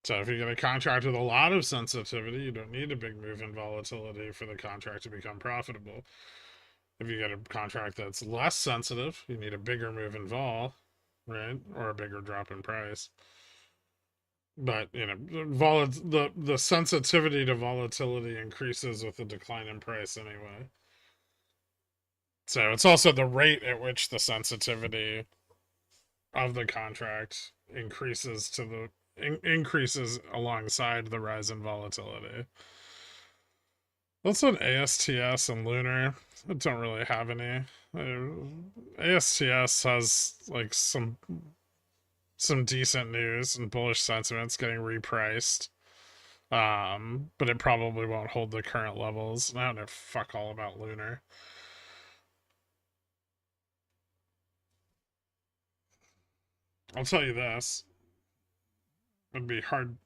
So if you get a contract with a lot of sensitivity, you don't need a big move in volatility for the contract to become profitable. If you get a contract that's less sensitive, you need a bigger move in vol, right? Or a bigger drop in price. But you know, the sensitivity to volatility increases with the decline in price anyway. So it's also the rate at which the sensitivity of the contract increases to the increases alongside the rise in volatility. Let's on ASTS and Lunar. I don't really have any. ASTS has like some decent news and bullish sentiments getting repriced. But it probably won't hold the current levels. And I don't know fuck all about Lunar. I'll tell you this. Would be hard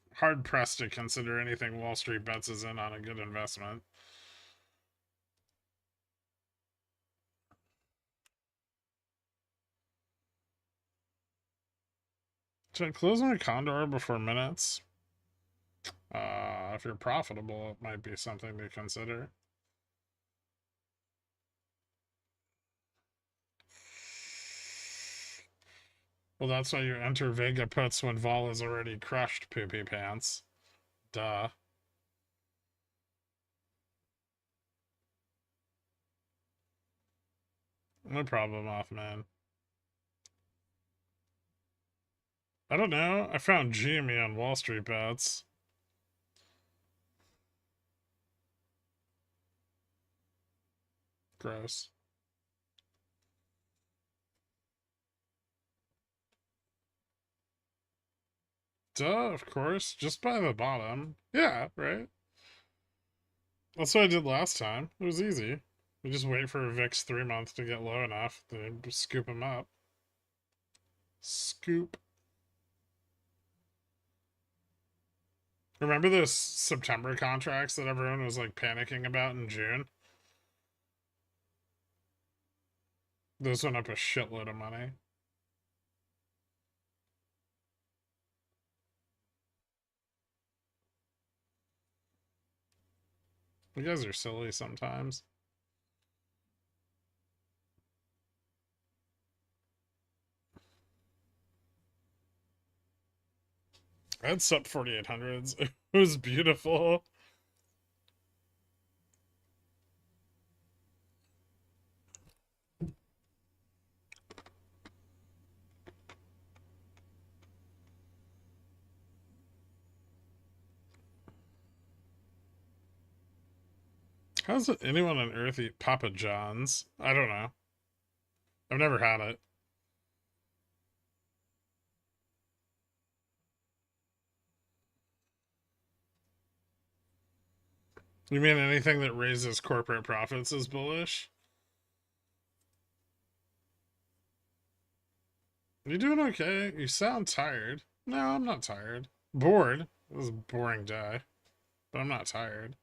pressed to consider anything Wall Street bets is in on a good investment. Should I close my Condor before minutes? If you're profitable, it might be something to consider. Well, that's why you enter Vega puts when vol is already crushed, poopy pants. Duh. No problem, Mothman. I don't know. I found GME on Wall Street Bets. Gross. Duh, of course. Just by the bottom. Yeah, right? That's what I did last time. It was easy. You just wait for a VIX 3-month to get low enough, then just scoop them up. Scoop. Remember those September contracts that everyone was like panicking about in June? Those went up a shitload of money. You guys are silly sometimes. I had sub 4800s. It was beautiful. How does anyone on Earth eat Papa John's? I don't know. I've never had it. You mean anything that raises corporate profits is bullish? You doing okay? You sound tired. No, I'm not tired. Bored. It was a boring day. But I'm not tired.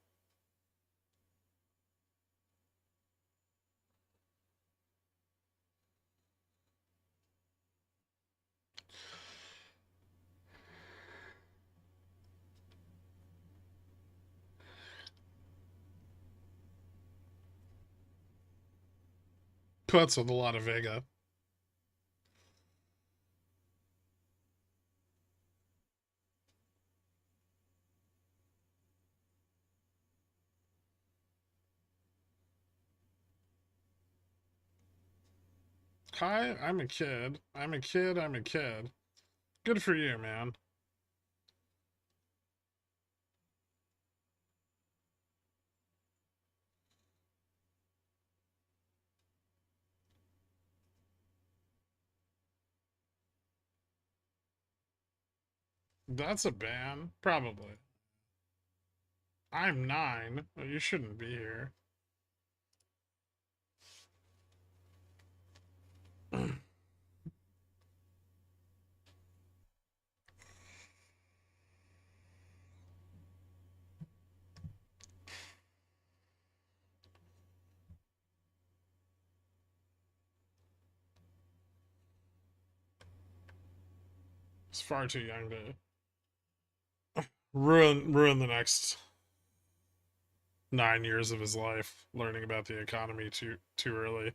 Puts with a lot of Vega. Hi, I'm a kid. I'm a kid. I'm a kid. Good for you, man. That's a ban. Probably. I'm 9. Well, you shouldn't be here. It's far too young to ruin the next 9 years of his life learning about the economy too early.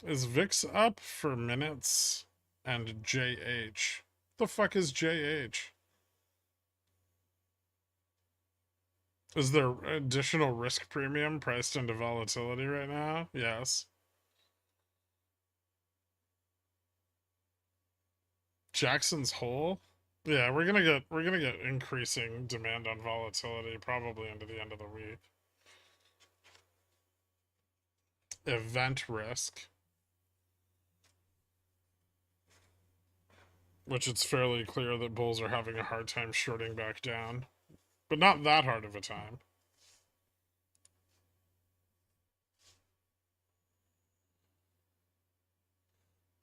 Is VIX up for minutes and JH? The fuck is JH? Is there additional risk premium priced into volatility right now? Yes. Jackson's Hole? Yeah, we're gonna get increasing demand on volatility probably into the end of the week. Event risk. Which it's fairly clear that bulls are having a hard time shorting back down. But not that hard of a time.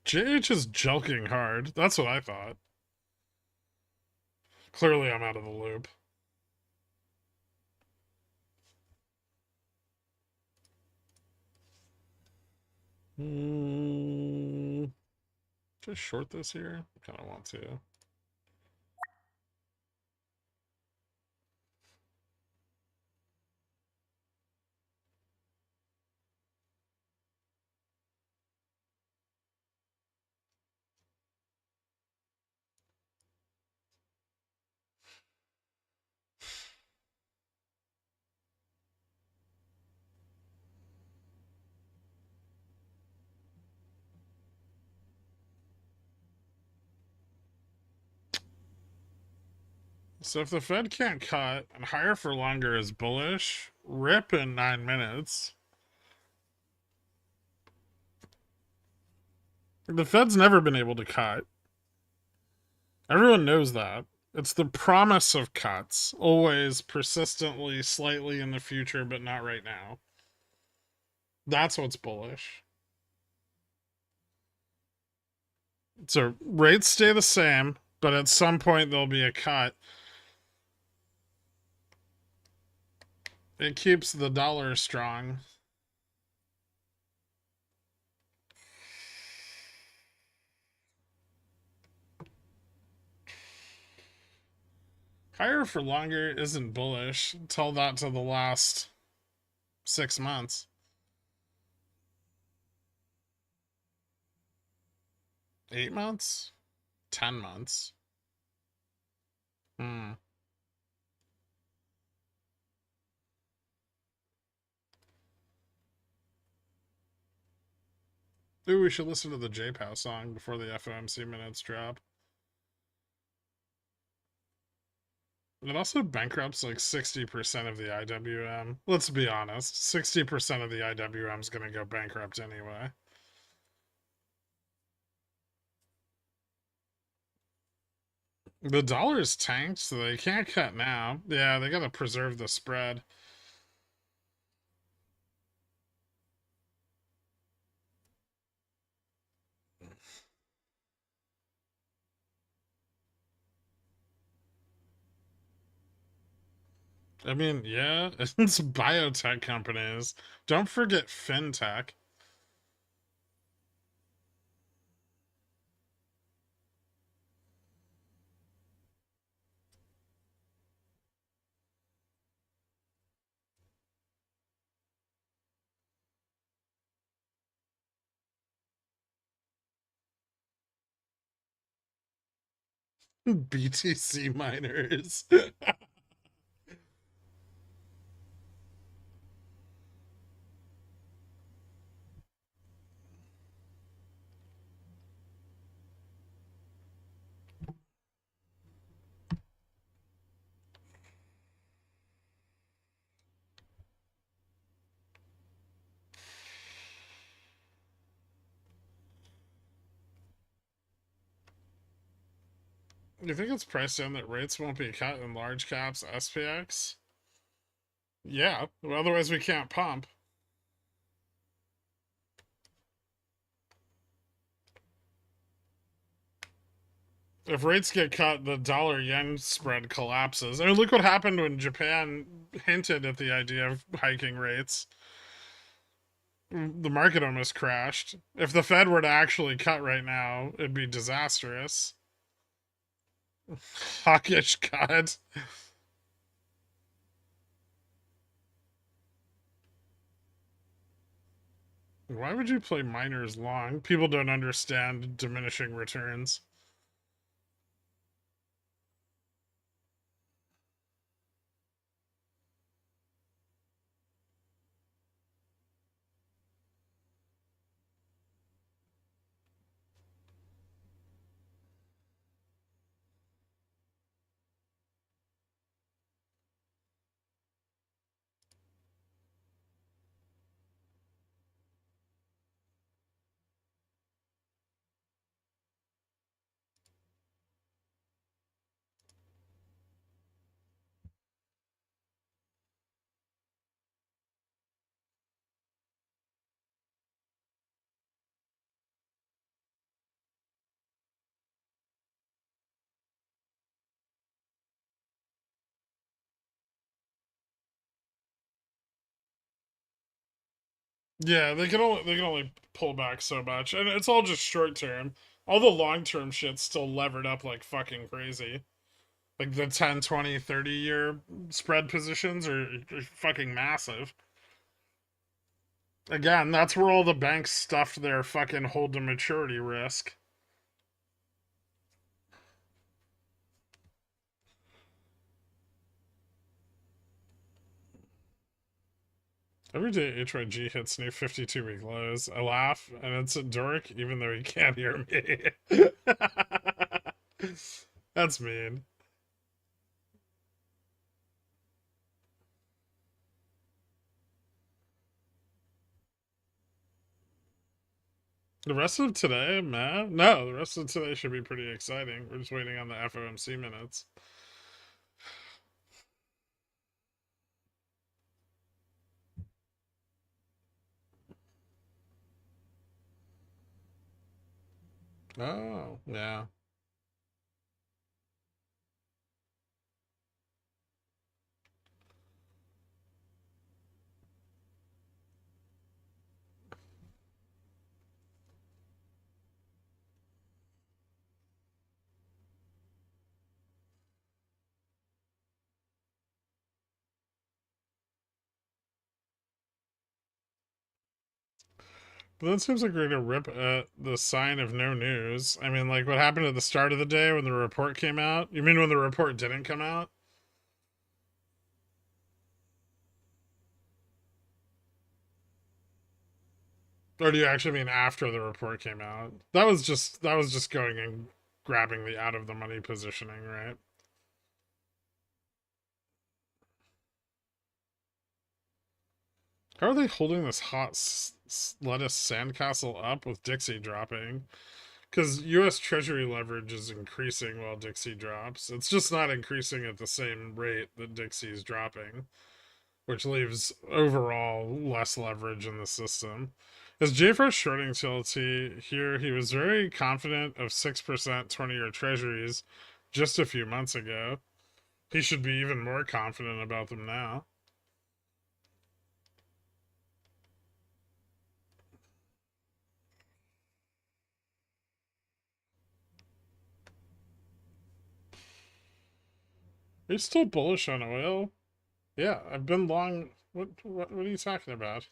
JH is jelking hard. That's what I thought. Clearly I'm out of the loop. Just short this here? I kind of want to. So if the Fed can't cut and higher for longer is bullish, rip in 9 minutes. The Fed's never been able to cut. Everyone knows that. It's the promise of cuts, always persistently, slightly in the future, but not right now. That's what's bullish. So rates stay the same, but at some point there'll be a cut. It keeps the dollar strong. Higher for longer isn't bullish. Tell that to the last 6 months. Eight months? 10 months? Hmm. Ooh, we should listen to the J-Pow song before the FOMC minutes drop. It also bankrupts like 60% of the IWM. Let's be honest, 60% of the IWM is going to go bankrupt anyway. The dollar's tanked, so they can't cut now. Yeah, they got to preserve the spread. I mean, yeah, it's biotech companies. Don't forget fintech. BTC miners. You think it's priced in that rates won't be cut in large caps SPX? Yeah, well, otherwise we can't pump. If rates get cut, the dollar yen spread collapses. I mean, look what happened when Japan hinted at the idea of hiking rates. The market almost crashed. If the Fed were to actually cut right now, it'd be disastrous. Hawkish cut. Why would you play miners long? People don't understand diminishing returns. Yeah, they can only pull back so much, and it's all just short term. All the long-term shit's still levered up like fucking crazy. Like the 10, 20, 30-year spread positions are fucking massive. Again, that's where all the banks stuffed their fucking hold to maturity risk. Every day HYG hits new 52-week lows, I laugh, and it's a dork even though he can't hear me. That's mean. The rest of today, man? No, the rest of today should be pretty exciting. We're just waiting on the FOMC minutes. Oh, yeah. But that seems like we're gonna rip at the sign of no news. I mean, like what happened at the start of the day when the report came out? You mean when the report didn't come out? Or do you actually mean after the report came out? That was just going and grabbing the out of the money positioning, right? How are they holding this hot lettuce sandcastle up with Dixie dropping? Because U.S. Treasury leverage is increasing while Dixie drops. It's just not increasing at the same rate that Dixie is dropping, which leaves overall less leverage in the system. As JFresh shorting TLT here, he was very confident of 6% 20-year treasuries just a few months ago. He should be even more confident about them now. Are you still bullish on oil? Yeah, I've been long. What are you talking about?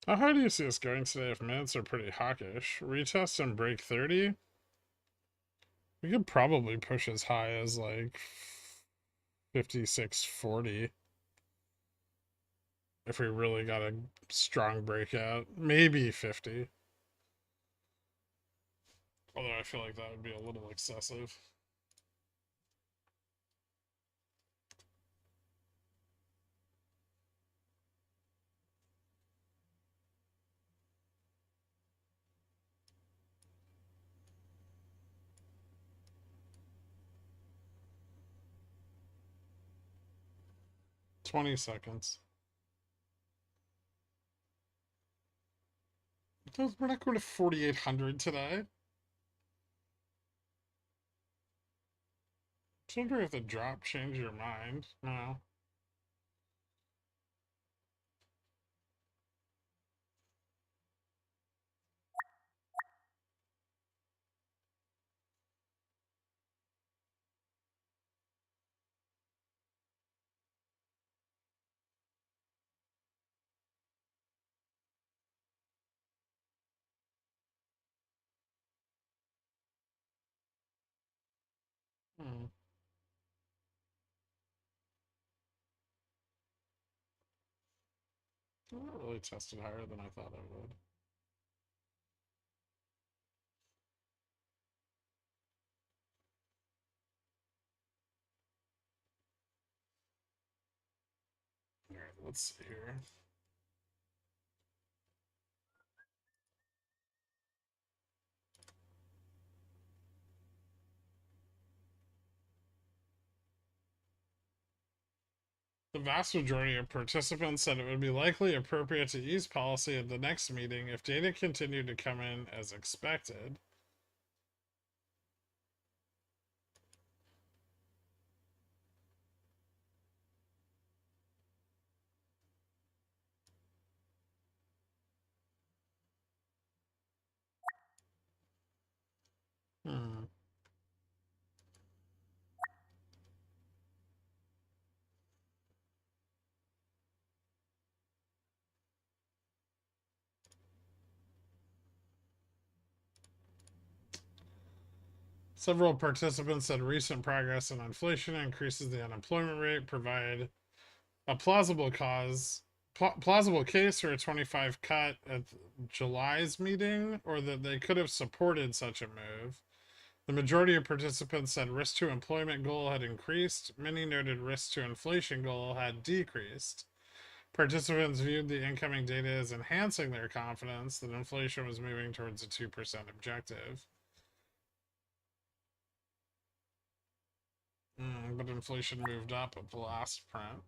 How high do you see us going today if minutes are pretty hawkish? Retest and break 30? We could probably push as high as like 56.40 if we really got a strong breakout. Maybe 50. Although I feel like that would be a little excessive. $20. We're not going to 4,800 today. Just wondering if the drop changed your mind. No. Hmm. Not really tested higher than I thought it would. Alright, let's see here. The vast majority of participants said it would be likely appropriate to ease policy at the next meeting if data continued to come in as expected. Hmm. Several participants said recent progress in inflation increases the unemployment rate, provide a plausible case for a 25 cut at July's meeting, or that they could have supported such a move. The majority of participants said risk to employment goal had increased. Many noted risk to inflation goal had decreased. Participants viewed the incoming data as enhancing their confidence that inflation was moving towards a 2% objective. But inflation moved up at the last print.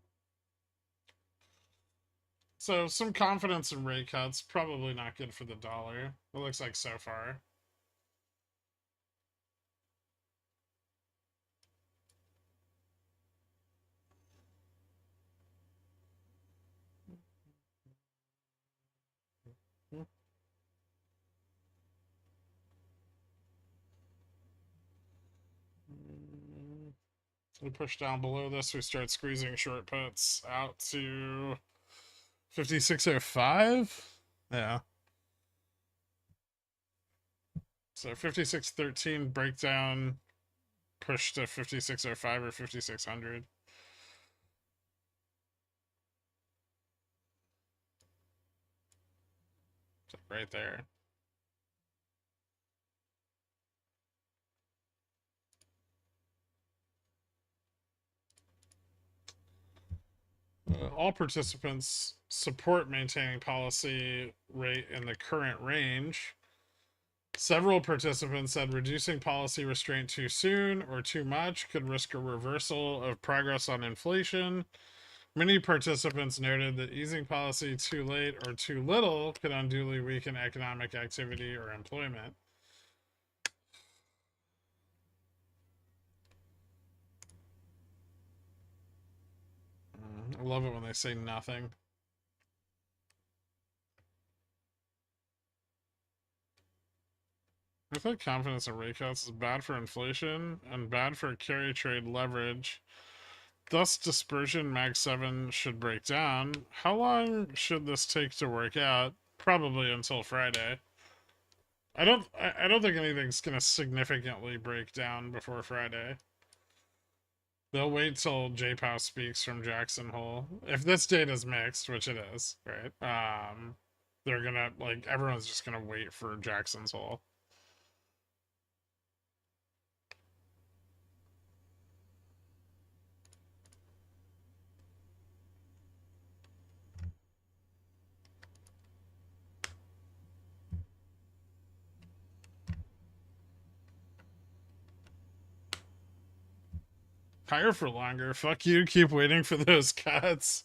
So some confidence in rate cuts, probably not good for the dollar. It looks like so far. We push down below this, we start squeezing short puts out to 56.05. Yeah. So 56.13 breakdown, push to 56.05 or 5600. Right there. All participants support maintaining policy rate in the current range. Several participants said reducing policy restraint too soon or too much could risk a reversal of progress on inflation. Many participants noted that easing policy too late or too little could unduly weaken economic activity or employment. I love it when they say nothing. I think confidence in rate cuts is bad for inflation and bad for carry trade leverage. Thus, dispersion Mag 7 should break down. How long should this take to work out? Probably until Friday. I don't think anything's gonna significantly break down before Friday. They'll wait till JPOW speaks from Jackson Hole. If this data's mixed, which it is, right? They're gonna everyone's just gonna wait for Jackson's Hole. Higher for longer. Fuck you. Keep waiting for those cuts.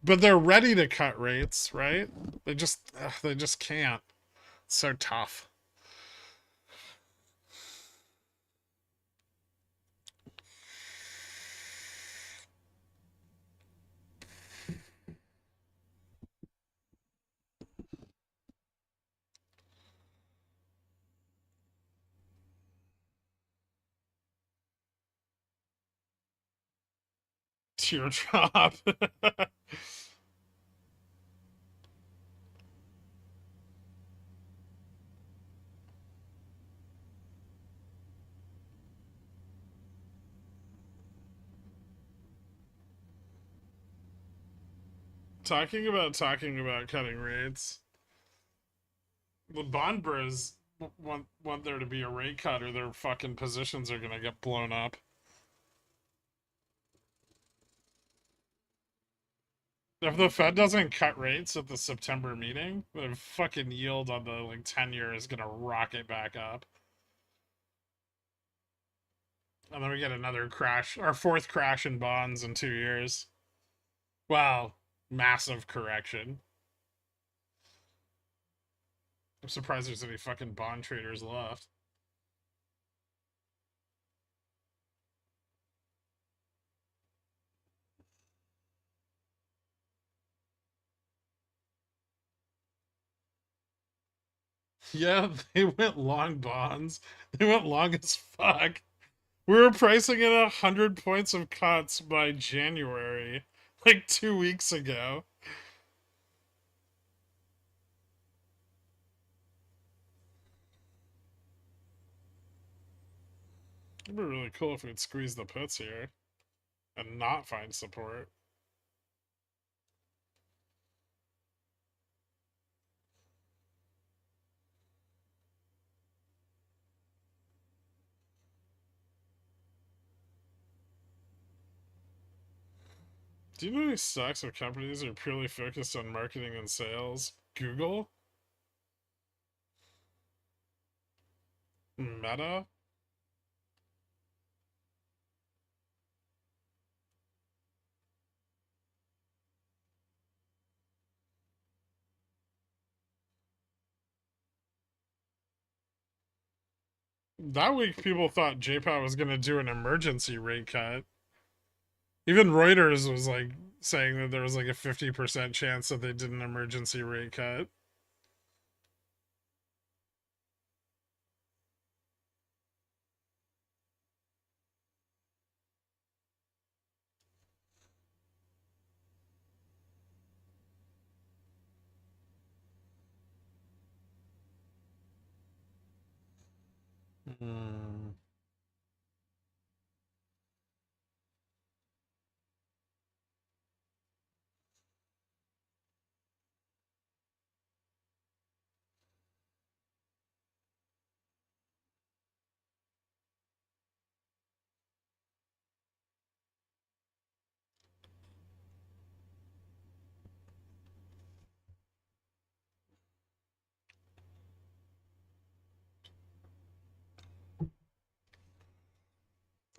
But they're ready to cut rates, right? They just can't. It's so tough. Teardrop. talking about cutting rates. The bond bros want there to be a rate cut, or their fucking positions are gonna get blown up. If the Fed doesn't cut rates at the September meeting, the fucking yield on the like 10-year is gonna rocket back up. And then we get another crash, our fourth crash in bonds in 2 years. Wow, massive correction. I'm surprised there's any fucking bond traders left. Yeah, they went long bonds. They went long as fuck. We were pricing in 100 points of cuts by January, like 2 weeks ago. It'd be really cool if we'd squeeze the puts here and not find support. Do you know any stocks or companies are purely focused on marketing and sales? Google? Meta? That week, people thought JPOW was going to do an emergency rate cut. Even Reuters was like saying that there was like a 50% chance that they did an emergency rate cut. Hmm.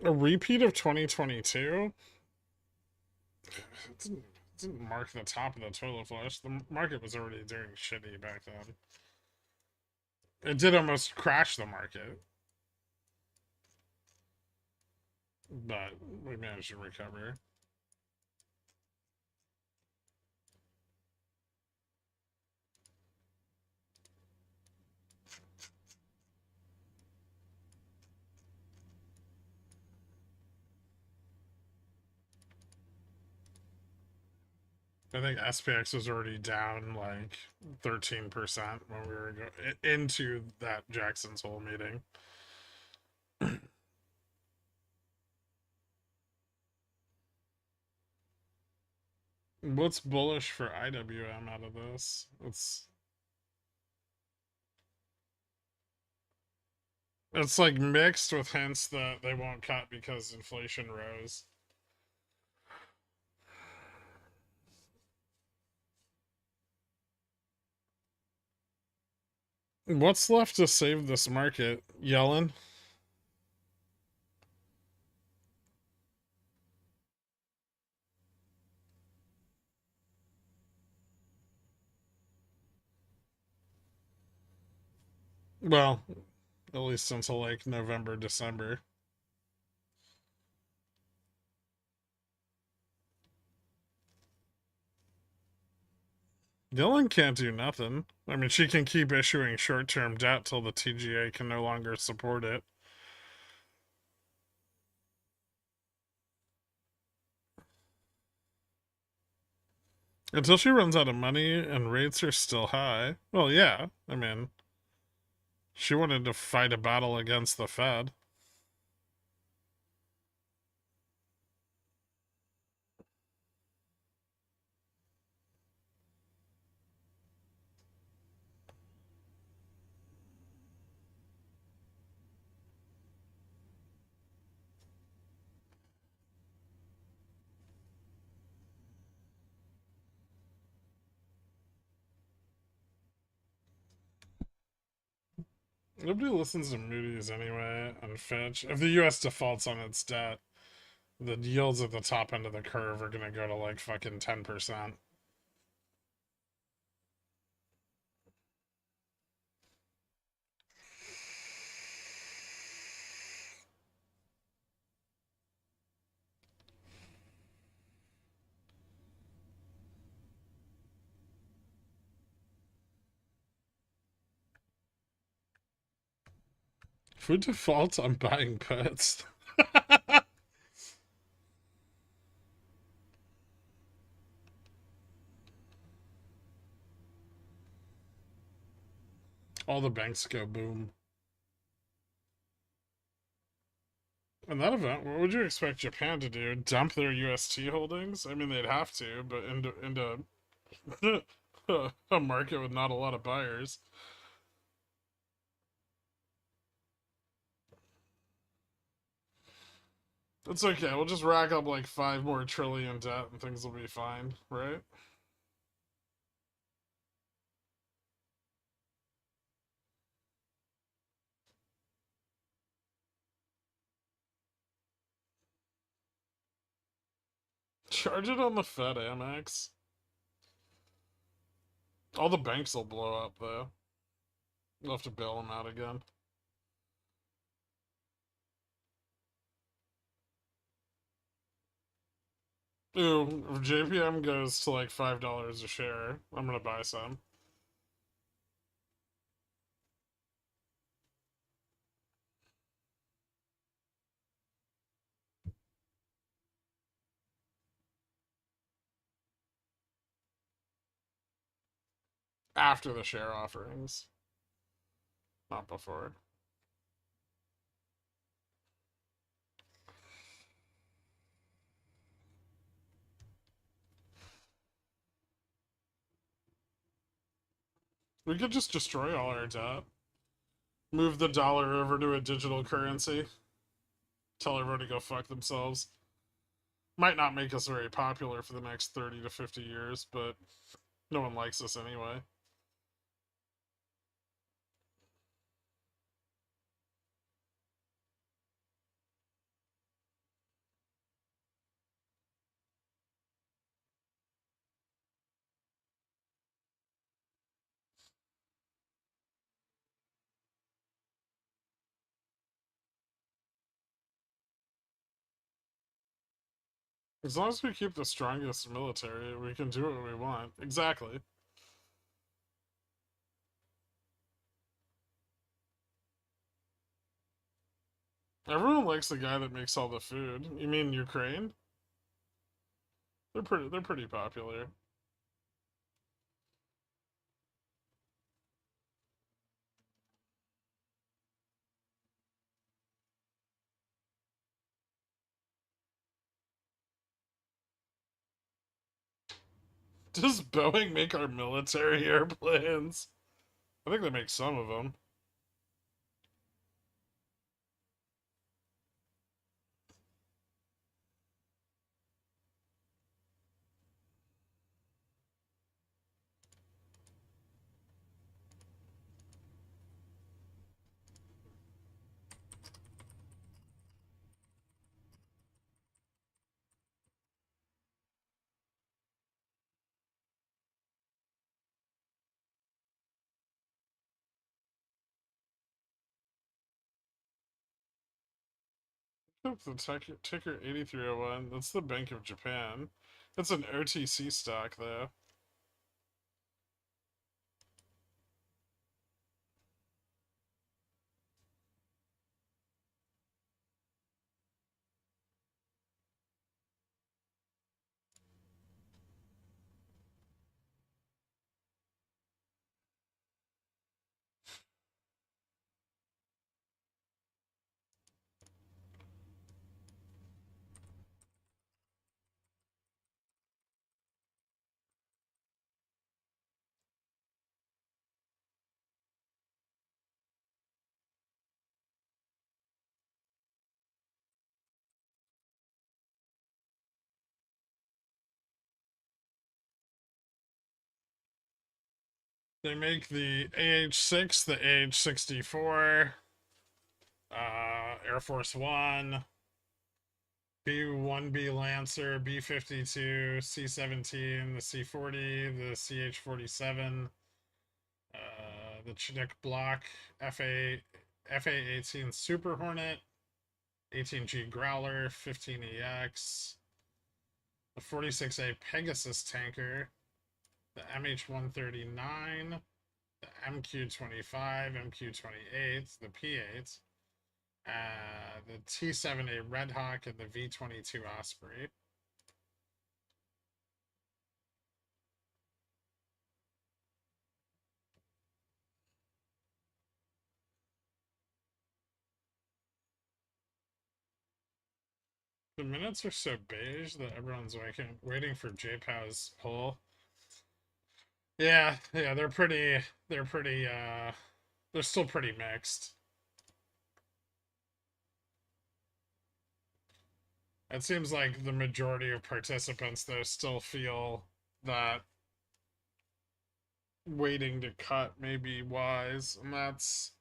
A repeat of 2022? It didn't mark the top of the total flush. The market was already doing shitty back then. It did almost crash the market, but we managed to recover. I think SPX was already down like 13% when we were into that Jackson's Hole meeting. What's bullish for IWM out of this? It's like mixed with hints that they won't cut because inflation rose. What's left to save this market? Yellen? Well, at least until like November, December. Yellen can't do nothing. I mean, she can keep issuing short term debt till the TGA can no longer support it. Until she runs out of money and rates are still high. Well, yeah. I mean, she wanted to fight a battle against the Fed. Nobody listens to Moody's anyway and Fitch. If the US defaults on its debt, the yields at the top end of the curve are gonna go to like fucking 10%. If we default, I'm buying puts. All the banks go boom. In that event, what would you expect Japan to do? Dump their UST holdings? I mean, they'd have to, but into a market with not a lot of buyers. It's okay. We'll just rack up like 5 more trillion debt and things will be fine, right? Charge it on the Fed Amex. All the banks will blow up, though. We'll have to bail them out again. Ooh, if JPM goes to like $5 a share, I'm gonna buy some. After the share offerings. Not before. We could just destroy all our debt. Move the dollar over to a digital currency. Tell everyone to go fuck themselves. Might not make us very popular for the next 30 to 50 years, but no one likes us anyway. As long as we keep the strongest military, we can do what we want. Exactly. Everyone likes the guy that makes all the food. You mean Ukraine? They're pretty popular. Does Boeing make our military airplanes? I think they make some of them. The ticker 8301. That's the Bank of Japan. It's an OTC stock, though. They make the AH6, the AH64, Air Force One, B-1B Lancer, B-52, C-17, the C-40, the CH-47, the Chinook Block, FA-18 Super Hornet, 18G Growler, 15EX, the 46A Pegasus Tanker, the MH-139, the MQ-25, MQ-28, the P-8, the T-7A Red Hawk, and the V-22 Osprey. The minutes are so beige that everyone's waiting for JPow's pull. Yeah, they're still pretty mixed. It seems like the majority of participants, though, still feel that waiting to cut may be wise, and that's...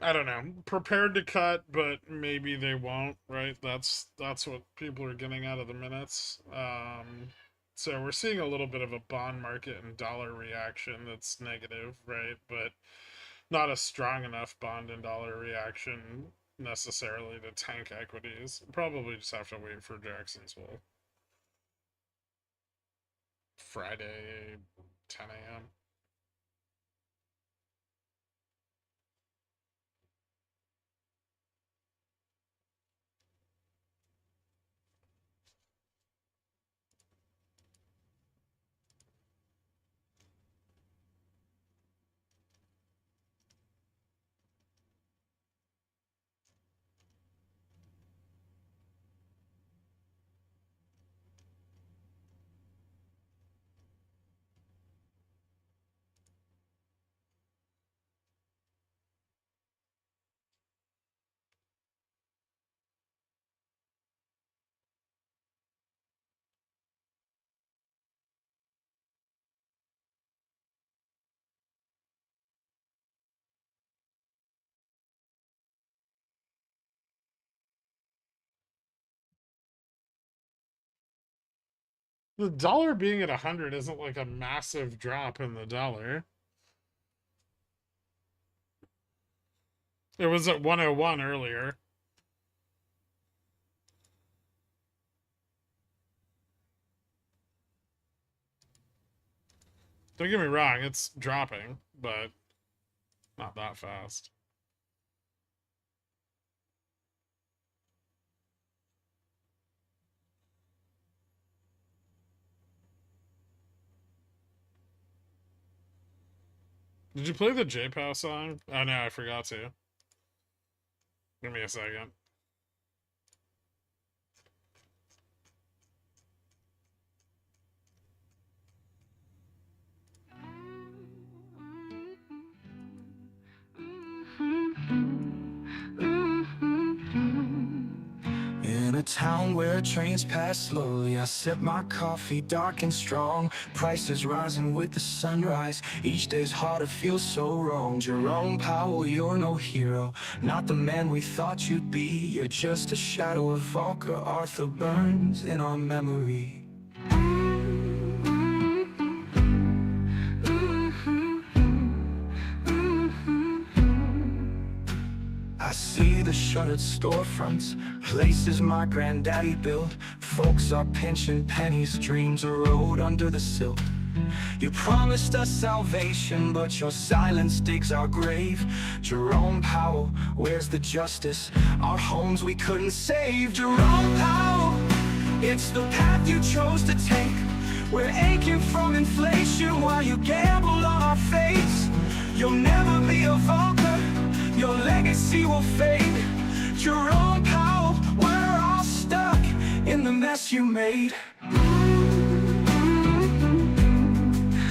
I don't know. Prepared to cut, but maybe they won't, right? That's what people are getting out of the minutes. So we're seeing a little bit of a bond market and dollar reaction that's negative, right? But not a strong enough bond and dollar reaction necessarily to tank equities. Probably just have to wait for Jackson's will. Friday, 10 a.m. The dollar being at 100 isn't like a massive drop in the dollar. It was at 101 earlier. Don't get me wrong, it's dropping, but not that fast. Did you play the JPow song? Oh no, I forgot to. Give me a second. In a town where trains pass slowly, I sip my coffee dark and strong. Prices rising with the sunrise. Each day's harder, feels so wrong. Jerome Powell, you're no hero, not the man we thought you'd be. You're just a shadow of Volker Arthur Burns in our memory. I see the shuttered storefronts, places my granddaddy built. Folks are pinching pennies, dreams erode under the silt. You promised us salvation, but your silence digs our grave. Jerome Powell, where's the justice? Our homes we couldn't save. Jerome Powell, it's the path you chose to take. We're aching from inflation while you gamble on our fates. You'll never be a Volker, your legacy will fade. Jerome Powell, we're all stuck in the mess you made.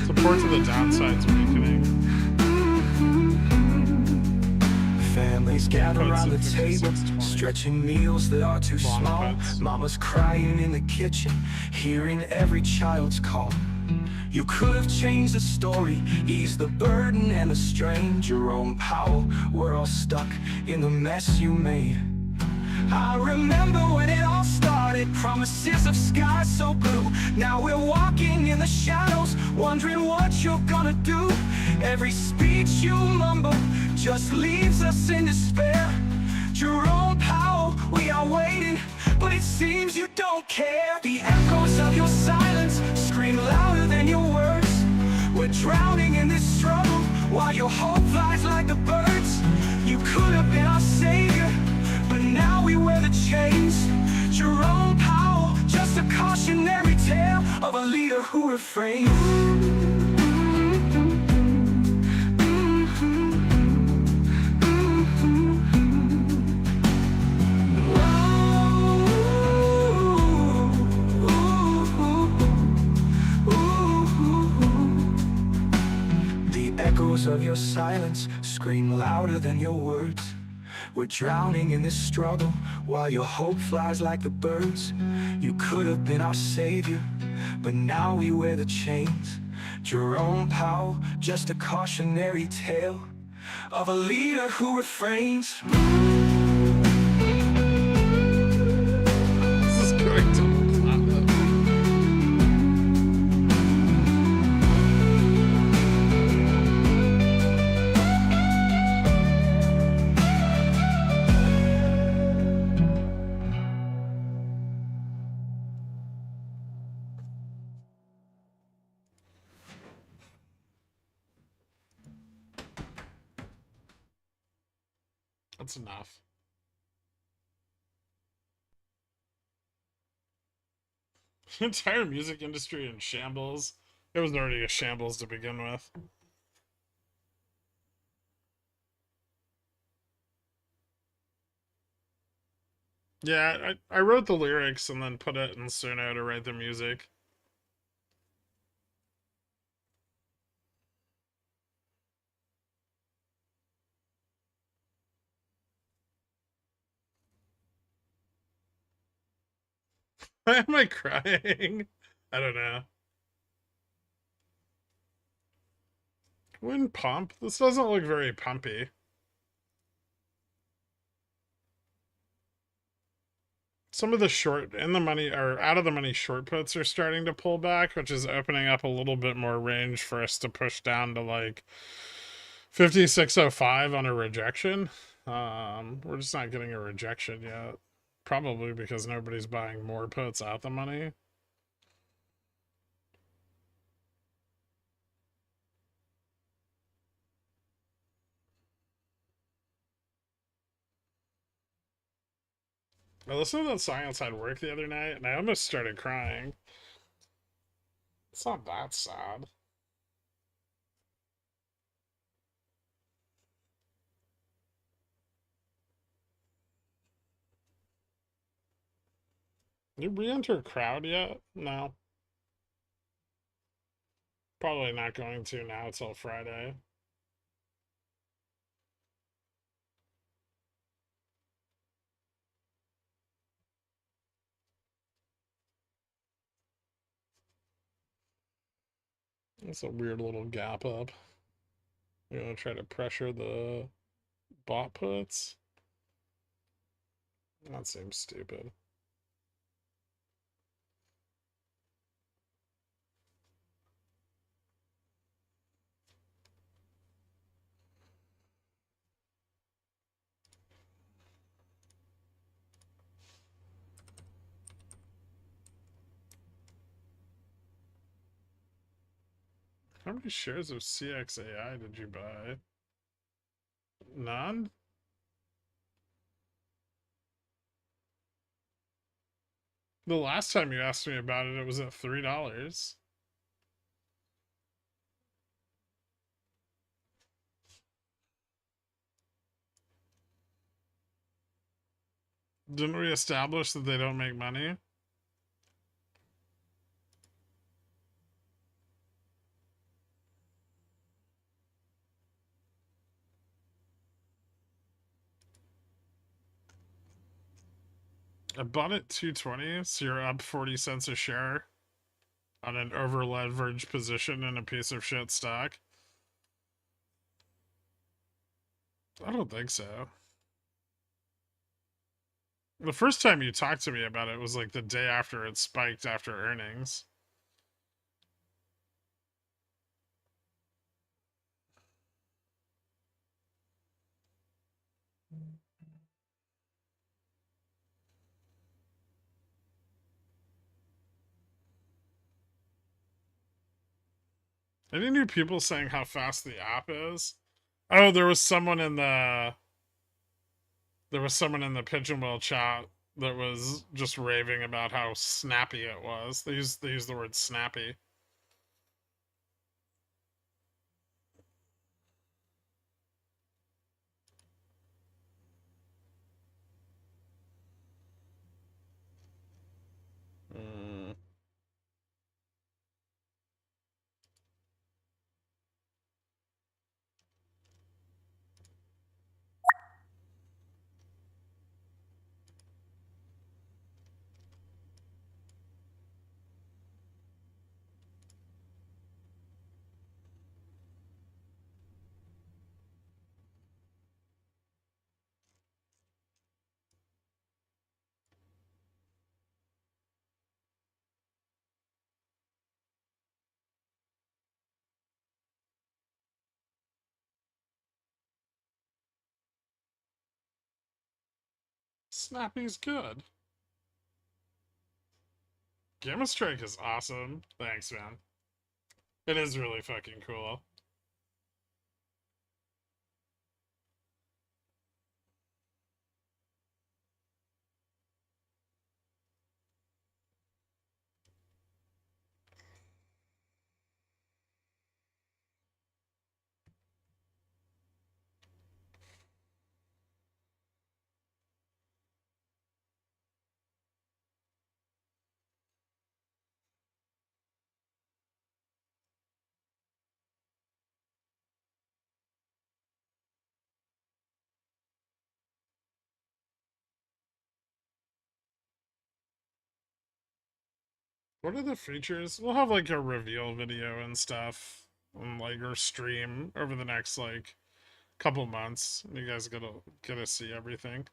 Support to the downside's weakening. Family Families gather Puts around at the table, 56.20. stretching meals that are too Long small. puts. Mama's crying in the kitchen, hearing every child's call. You could have changed the story, eased the burden and the strain. Jerome Powell, we're all stuck in the mess you made. I remember when it all started, promises of skies so blue. Now we're walking in the shadows, wondering what you're gonna do. Every speech you mumble just leaves us in despair. Jerome Powell, we are waiting, but it seems you don't care. The echoes of your silence scream louder than your words. We're drowning in this struggle while your hope flies like the birds. You could have been our savior, but now we wear the chains. Jerome Powell, just a cautionary tale of a leader who refrains. The echoes of your silence scream louder than your words. We're drowning in this struggle while your hope flies like the birds. You could have been our savior, but now we wear the chains. Jerome Powell, just a cautionary tale of a leader who refrains. This is going to platinum. That's enough. The entire music industry in shambles. It was already a shambles to begin with. Yeah, I wrote the lyrics and then put it in Suno to write the music. Why am I crying? I don't know. Wouldn't pump? This doesn't look very pumpy. Some of the short in the money or out of the money short puts are starting to pull back, which is opening up a little bit more range for us to push down to like 5605 on a rejection. We're just not getting a rejection yet. Probably because nobody's buying more puts out the money. I listened to that song outside work the other night and I almost started crying. It's not that sad. You re-enter crowd yet? No. Probably not going to now till Friday. It's a weird little gap up. I'm gonna try to pressure the bot puts. That seems stupid. How many shares of CXAI did you buy? None? The last time you asked me about it, it was at $3. Didn't we establish that they don't make money? I bought it 220, so you're up 40 cents a share on an over leveraged position in a piece of shit stock. I don't think so. The first time you talked to me about it was like the day after it spiked after earnings. Any new people saying how fast the app is? Oh, there was someone in the pigeon wheel chat that was just raving about how snappy it was. They use the word snappy. Mm. Snappy's good. Gamma Strike is awesome. Thanks, man. It is really fucking cool. What are the features? We'll have like a reveal video and stuff, and like our stream over the next like couple months. You guys gotta see everything.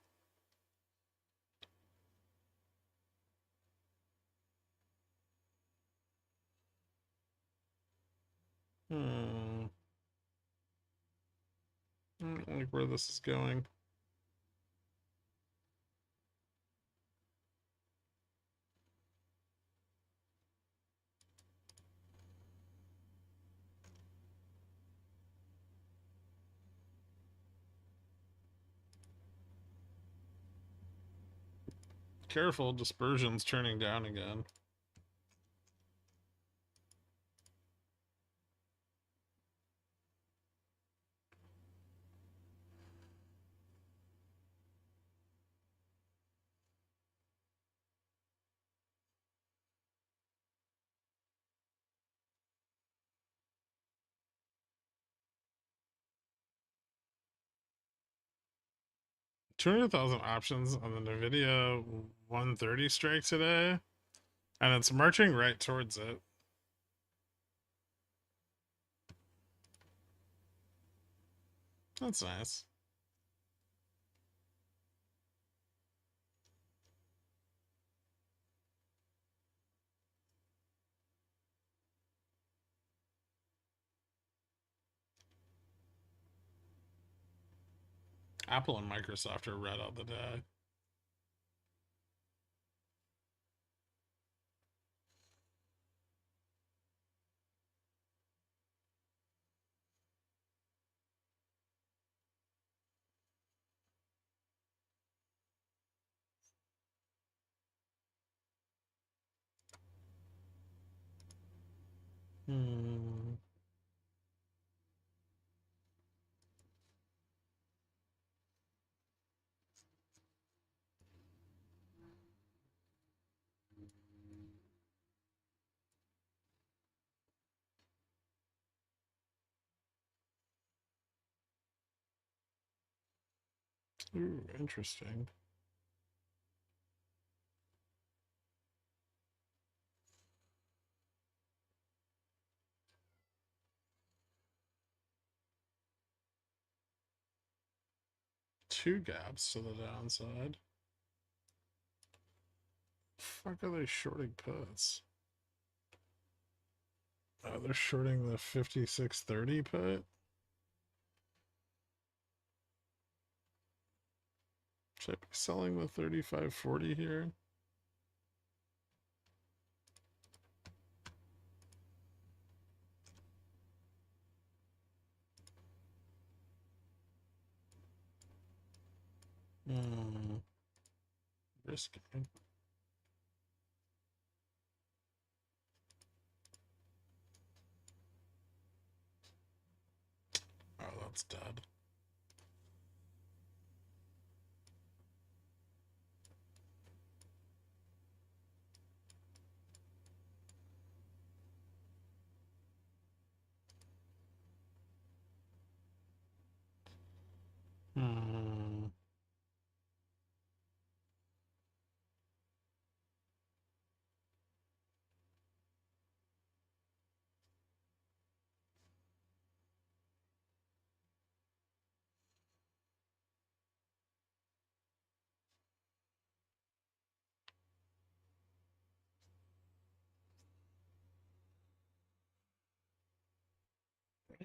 Hmm. I don't like where this is going. Careful, dispersion's turning down again. $200,000 options on the NVIDIA 130 strike today, and it's marching right towards it. That's nice. Apple and Microsoft are red all the day. Hmm. Ooh, interesting. 2 gaps to the downside. Fuck are they shorting puts? Oh, they're shorting the 5630 put. Should I be selling the 3540 here? Risky. Oh, that's dead.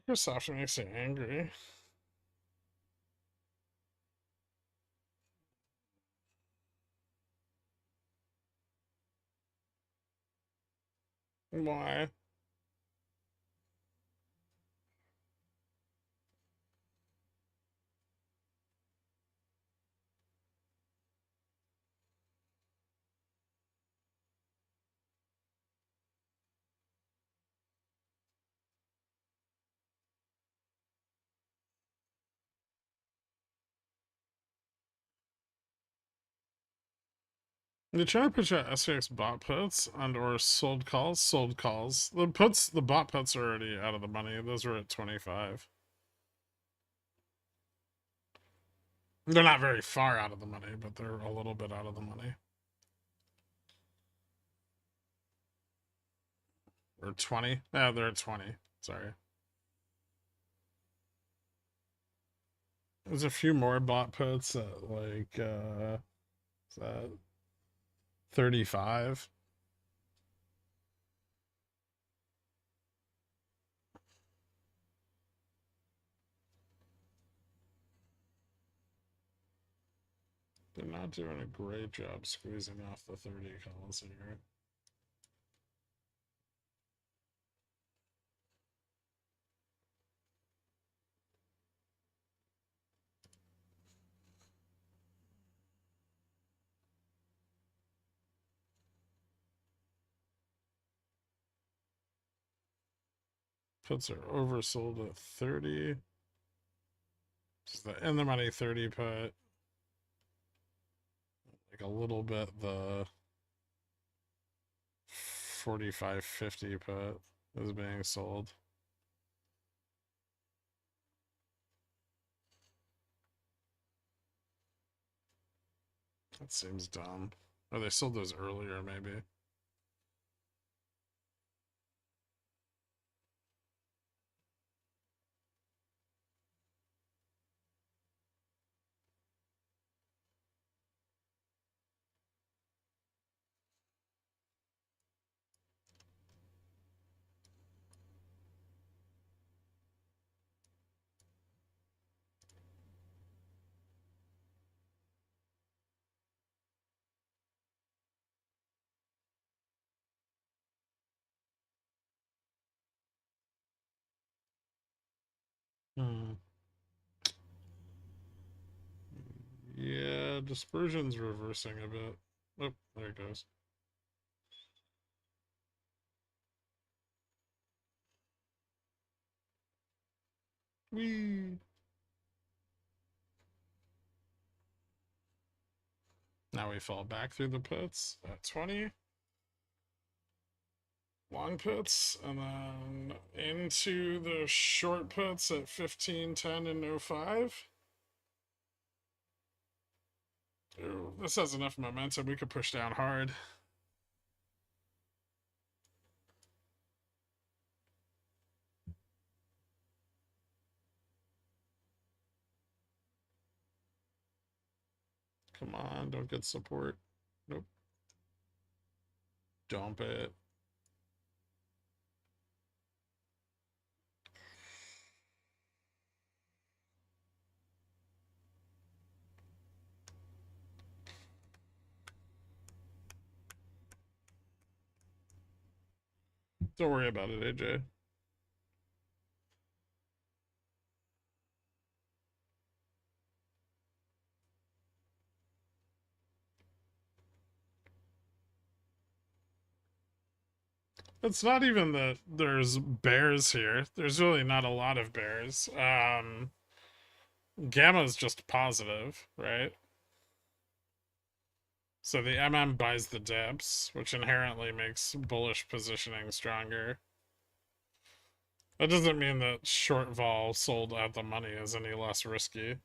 Microsoft makes me angry. Why? You're trying to put your SX bot puts and or sold calls? Sold calls. The puts, the bot puts are already out of the money. Those were at 25. They're not very far out of the money, but they're a little bit out of the money. Or 20? Yeah, they're at 20. Sorry. There's a few more bot puts at like, is that 35? They're not doing a great job squeezing off the 30 calls here. Puts are oversold at 30. Just the in the money 30 put. Like a little bit the 45.50 put is being sold. That seems dumb. Or they sold those earlier, maybe. Yeah, dispersion's reversing a bit. Oh, there it goes. Whee! Now we fall back through the puts at 20. Long puts, and then into the short puts at 15, 10, and 05. Ooh, this has enough momentum. We could push down hard. Come on, don't get support. Nope. Dump it. Don't worry about it, AJ. It's not even that there's bears here. There's really not a lot of bears. Gamma is just positive, right? So the MM buys the dips, which inherently makes bullish positioning stronger. That doesn't mean that short vol sold at the money is any less risky.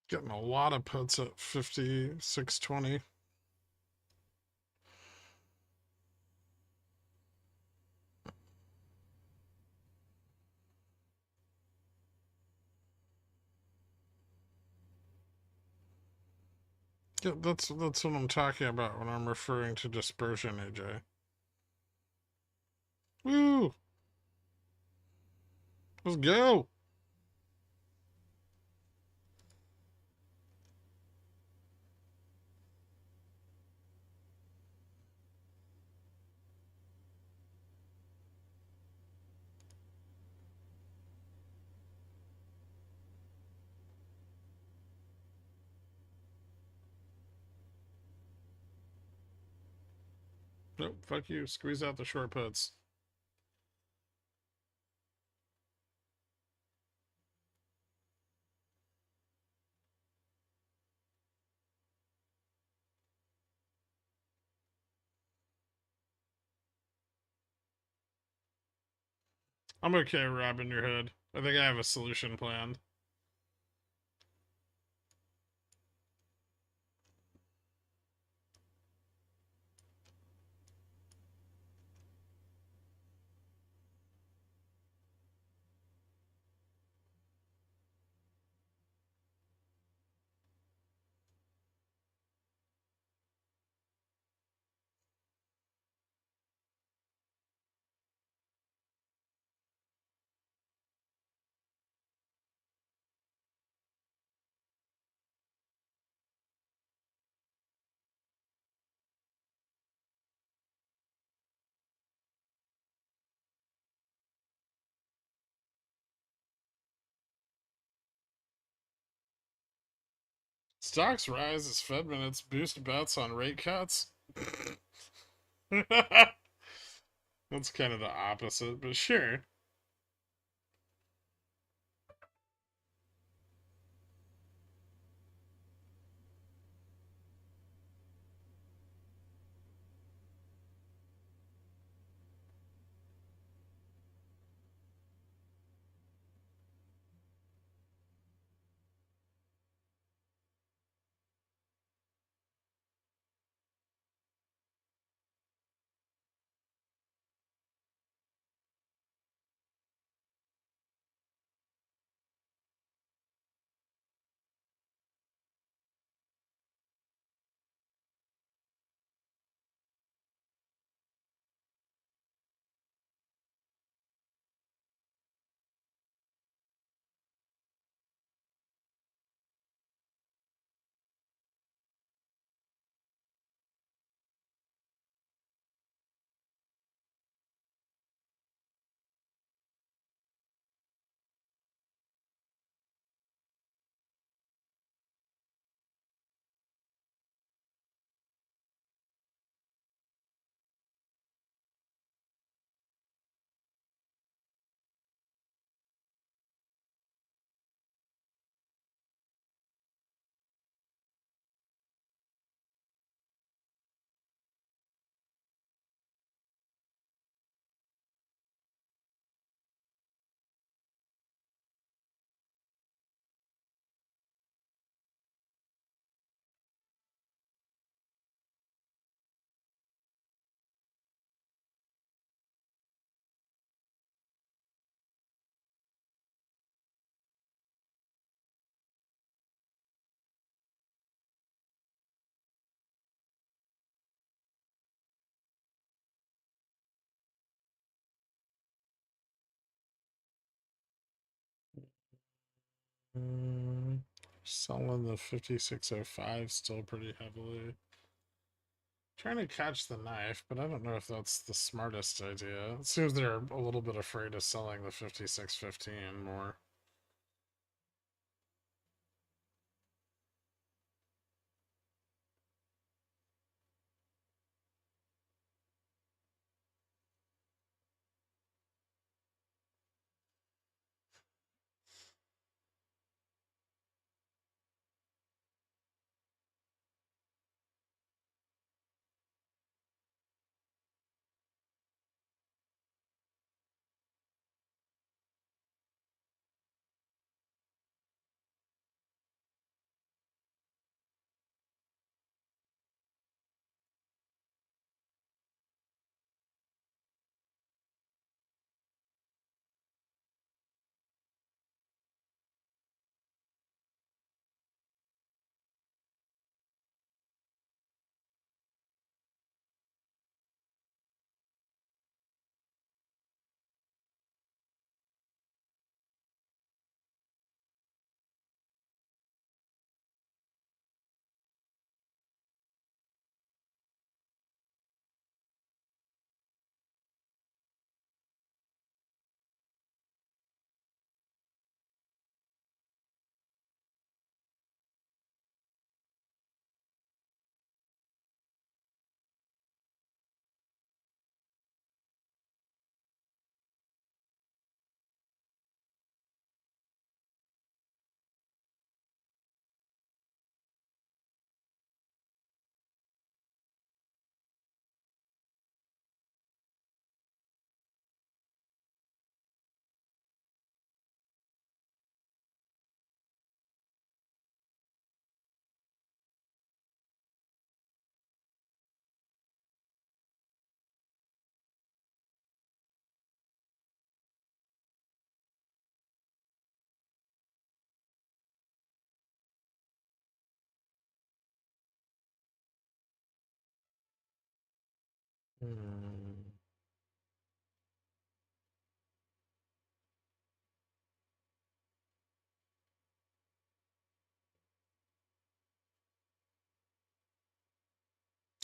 Getting a lot of puts at 56.20. Yeah, that's what I'm talking about when I'm referring to dispersion, AJ. Woo! Let's go! Nope, fuck you. Squeeze out the short puts. I'm okay robbing your hood. I think I have a solution planned. Stocks rise as Fed minutes boost bets on rate cuts. That's kind of the opposite, but sure. Selling the 5605 still pretty heavily. Trying to catch the knife, but I don't know if that's the smartest idea. It seems they're a little bit afraid of selling the 5615 more.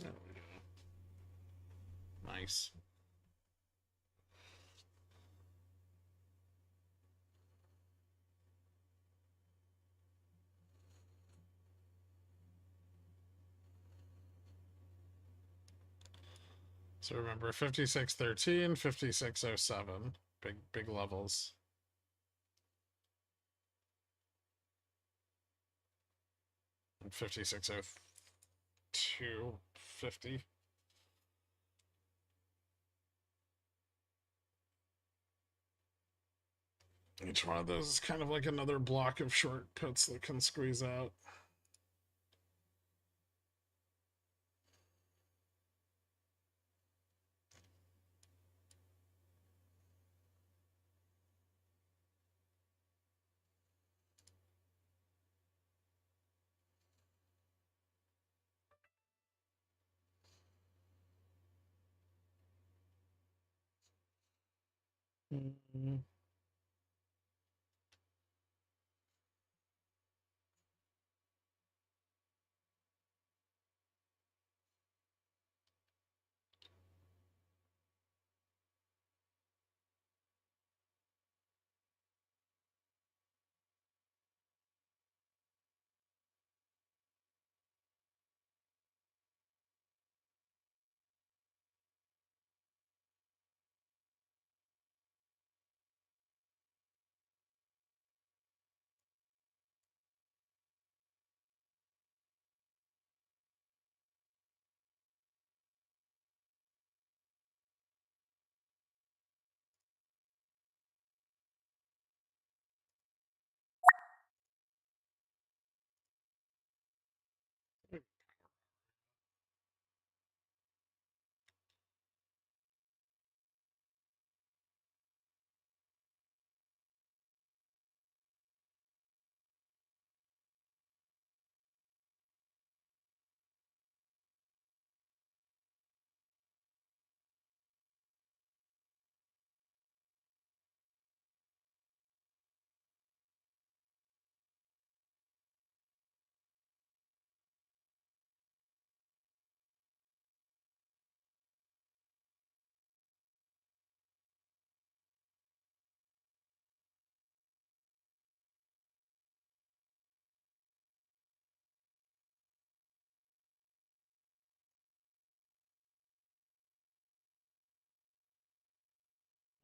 There we go. Nice. So remember 5613, 5607. Big levels. And 5602, 50. Each one of those is kind of like another block of short puts that can squeeze out. Mm-hmm.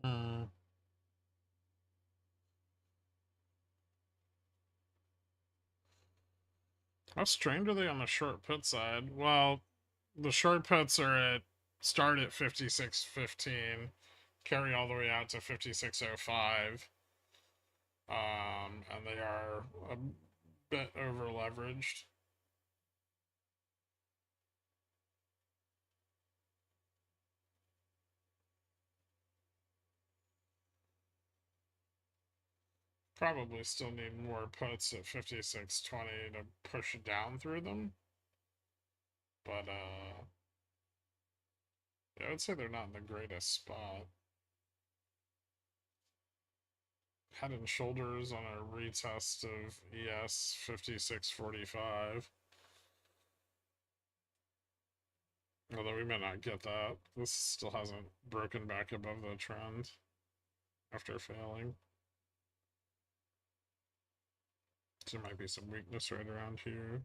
Hmm. How strained are they on the short put side? Well, the short puts are start at 56.15, carry all the way out to 56.05. And they are a bit over leveraged. Probably still need more puts at 56.20 to push down through them. But yeah, I would say they're not in the greatest spot. Head and shoulders on a retest of ES 56.45. Although we may not get that. This still hasn't broken back above the trend after failing. So there might be some weakness right around here.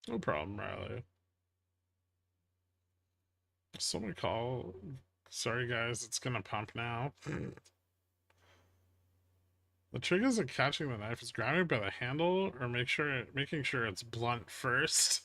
No problem, Riley. Someone call. Sorry, guys, it's gonna pump now. The trick isn't catching the knife; it's grabbing it by the handle, or making sure it's blunt first.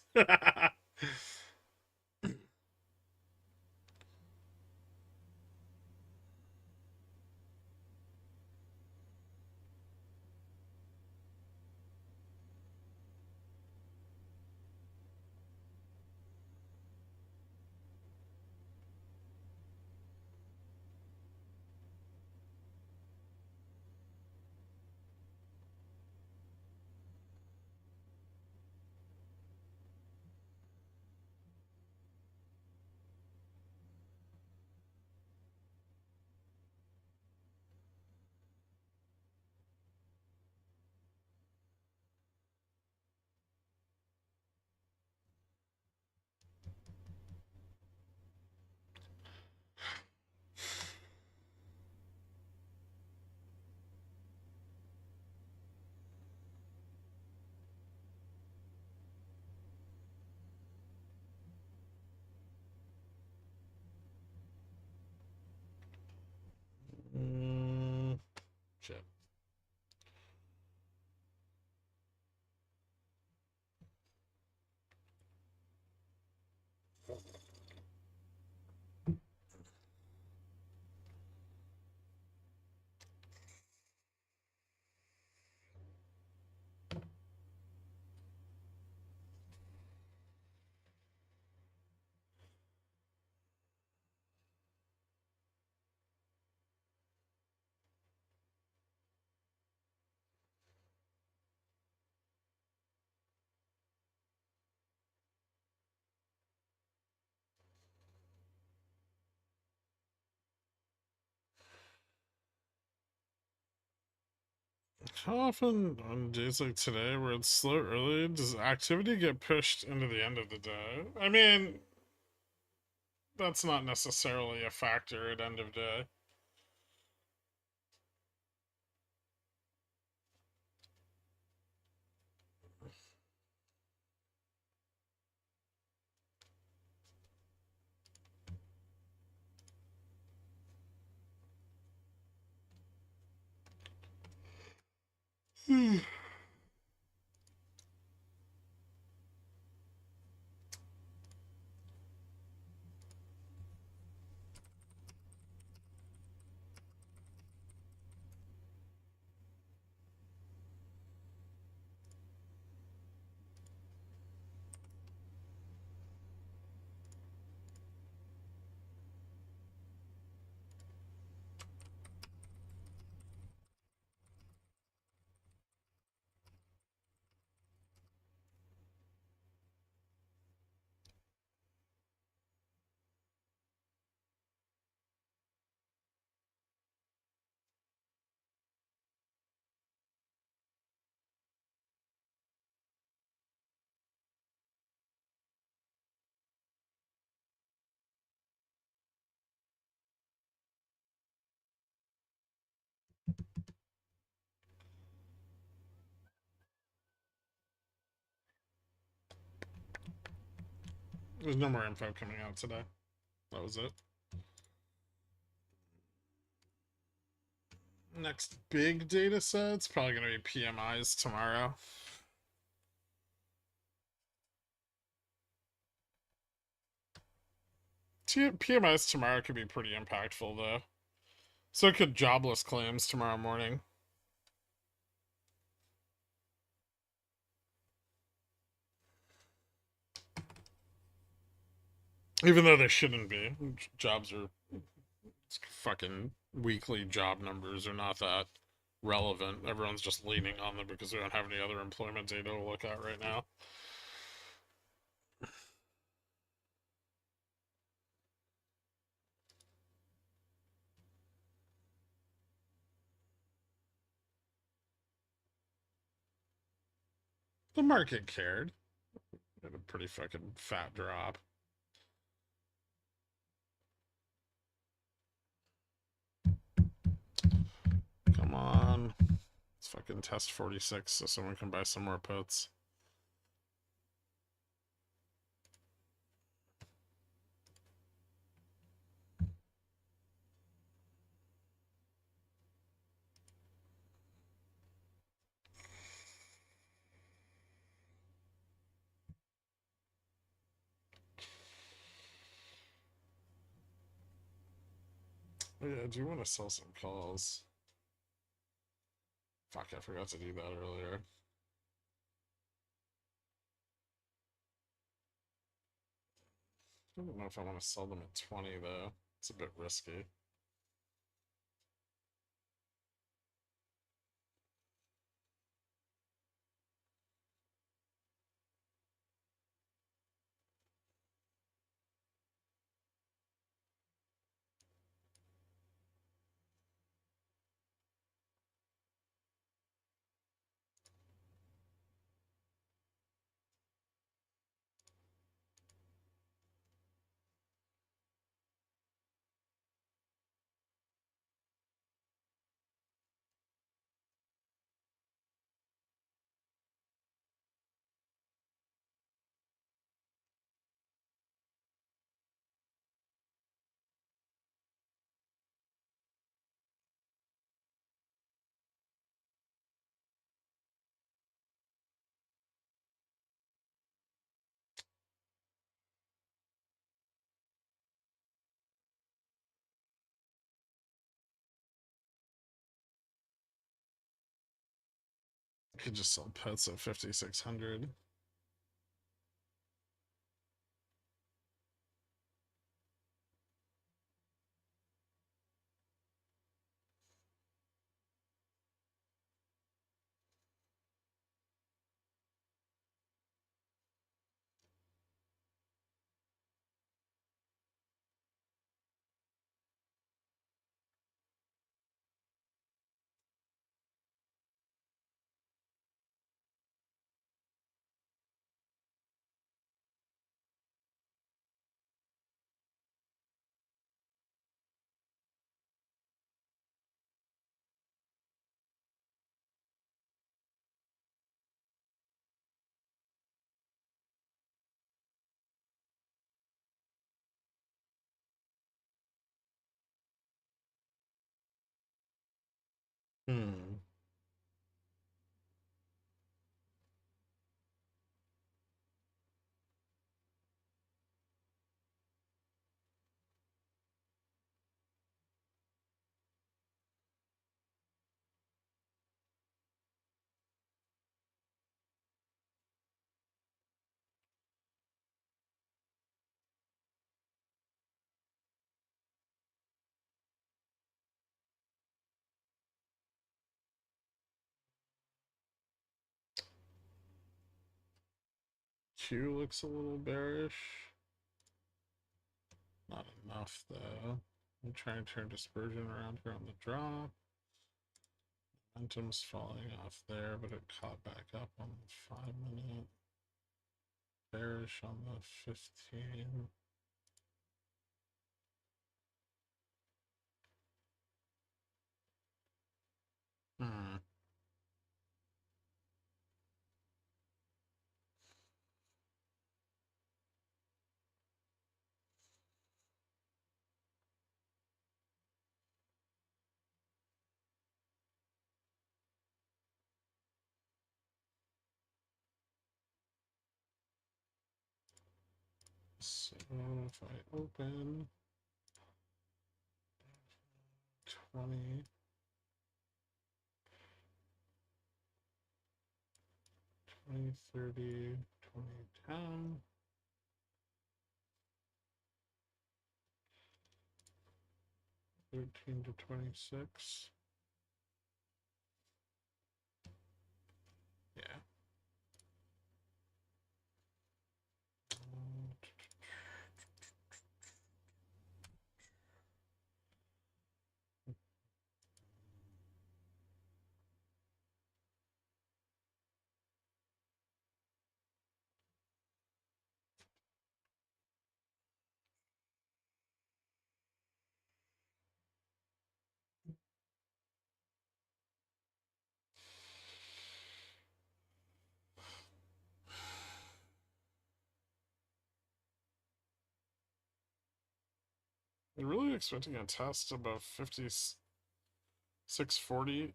Shit. How often on days like today where it's slow early does activity get pushed into the end of the day? I mean, that's not necessarily a factor at end of day. There's no more info coming out today. That was it. Next big data set's probably going to be PMIs tomorrow. PMIs tomorrow could be pretty impactful, though. So could jobless claims tomorrow morning. Even though they shouldn't be. Jobs are... fucking weekly job numbers are not that relevant. Everyone's just leaning on them because we don't have any other employment data to look at right now. The market cared. It had a pretty fucking fat drop. Come on. Let's fucking test 46 so someone can buy some more puts. Oh yeah, I do want to sell some calls. Fuck, I forgot to do that earlier. I don't know if I want to sell them at 20 though. It's a bit risky. I could just sell puts at 5,600. Hmm. Q looks a little bearish. Not enough though. I'm trying to turn dispersion around here on the drop. Momentum's falling off there, but it caught back up on the 5-minute. Bearish on the 15. Hmm. So if I open 20, 2030, 2010. 13 to 26. Yeah. I'm really expecting a test above 5640.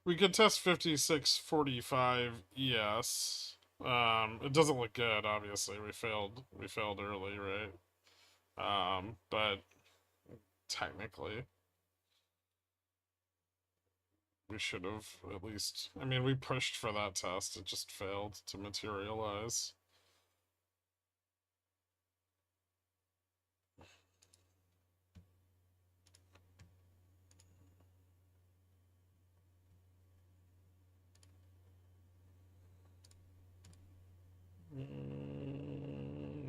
We could test 5645. Yes. It doesn't look good. Obviously, we failed. We failed early, right? But technically, we should have at least. I mean, we pushed for that test. It just failed to materialize.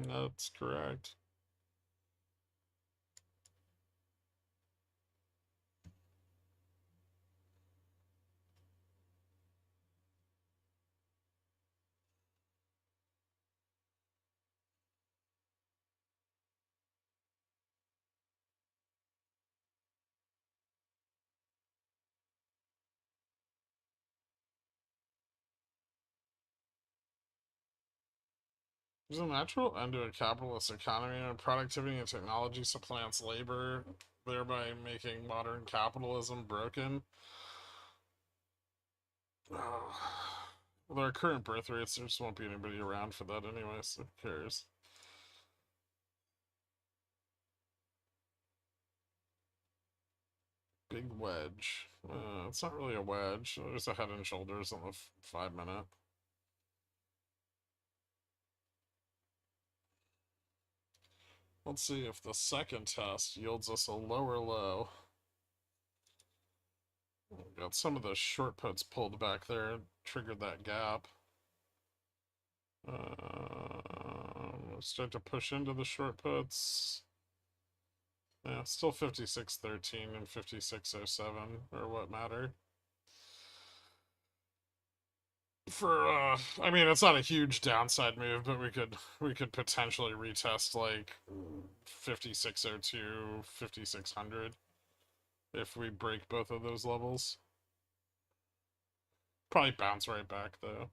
That's correct. There's a natural end to a capitalist economy where productivity and technology supplants labor, thereby making modern capitalism broken. With our current birth rates, there just won't be anybody around for that anyway, so who cares? Big wedge. It's not really a wedge. There's a head and shoulders on the 5 minute. Let's see if the second test yields us a lower low. Got some of the short puts pulled back there, triggered that gap. Start to push into the short puts. Yeah, still 56.13 and 56.07 are what matter. For I mean, it's not a huge downside move, but we could potentially retest like 56.02, 5600 if we break both of those levels. Probably bounce right back though.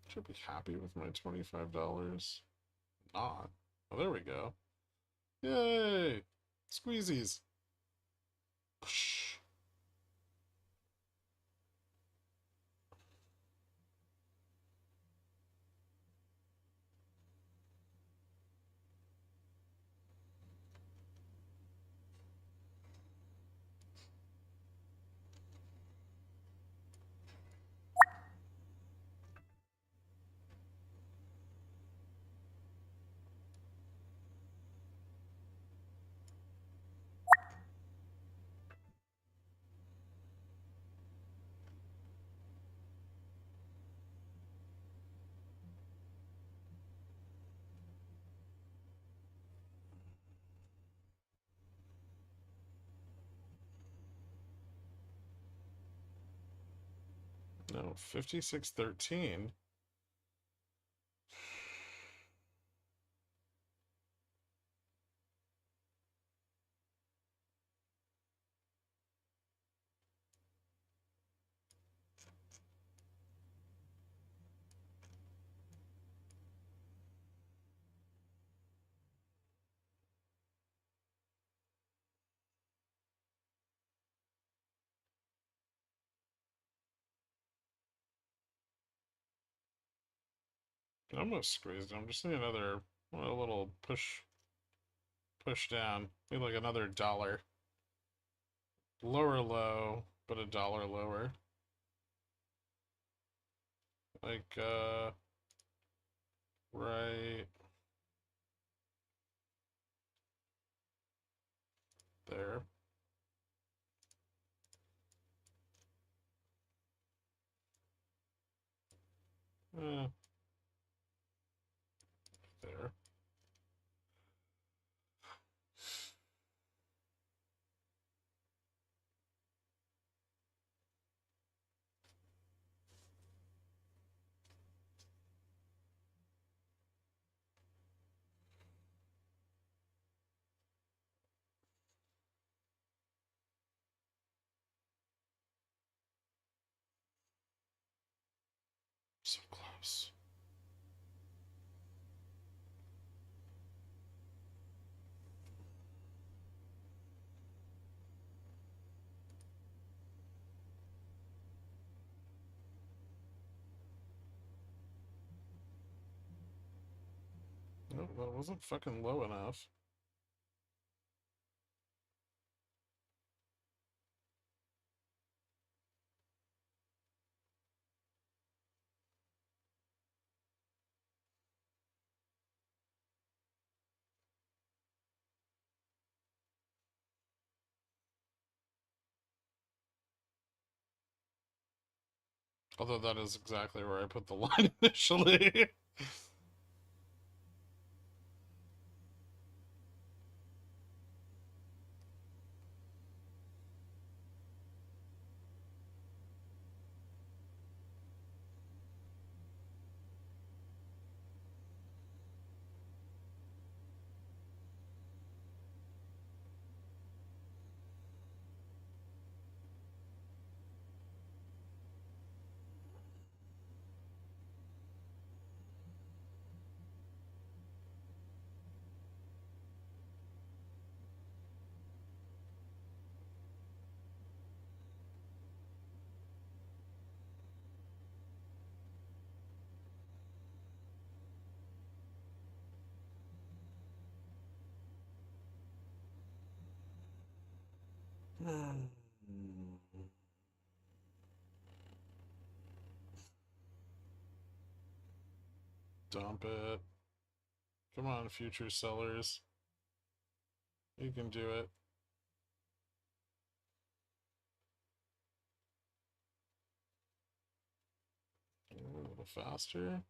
Should be happy with my $25. Not. Oh, there we go. Yay! Squeezies. Psh. No, 56.13. Almost squeezed. I'm just need another a little push down. Need like another dollar. Lower low, but a dollar lower. Like right there. There. So close. Nope, that wasn't fucking low enough. Although that is exactly where I put the line initially. Dump it. Come on, future sellers. You can do it. A little faster.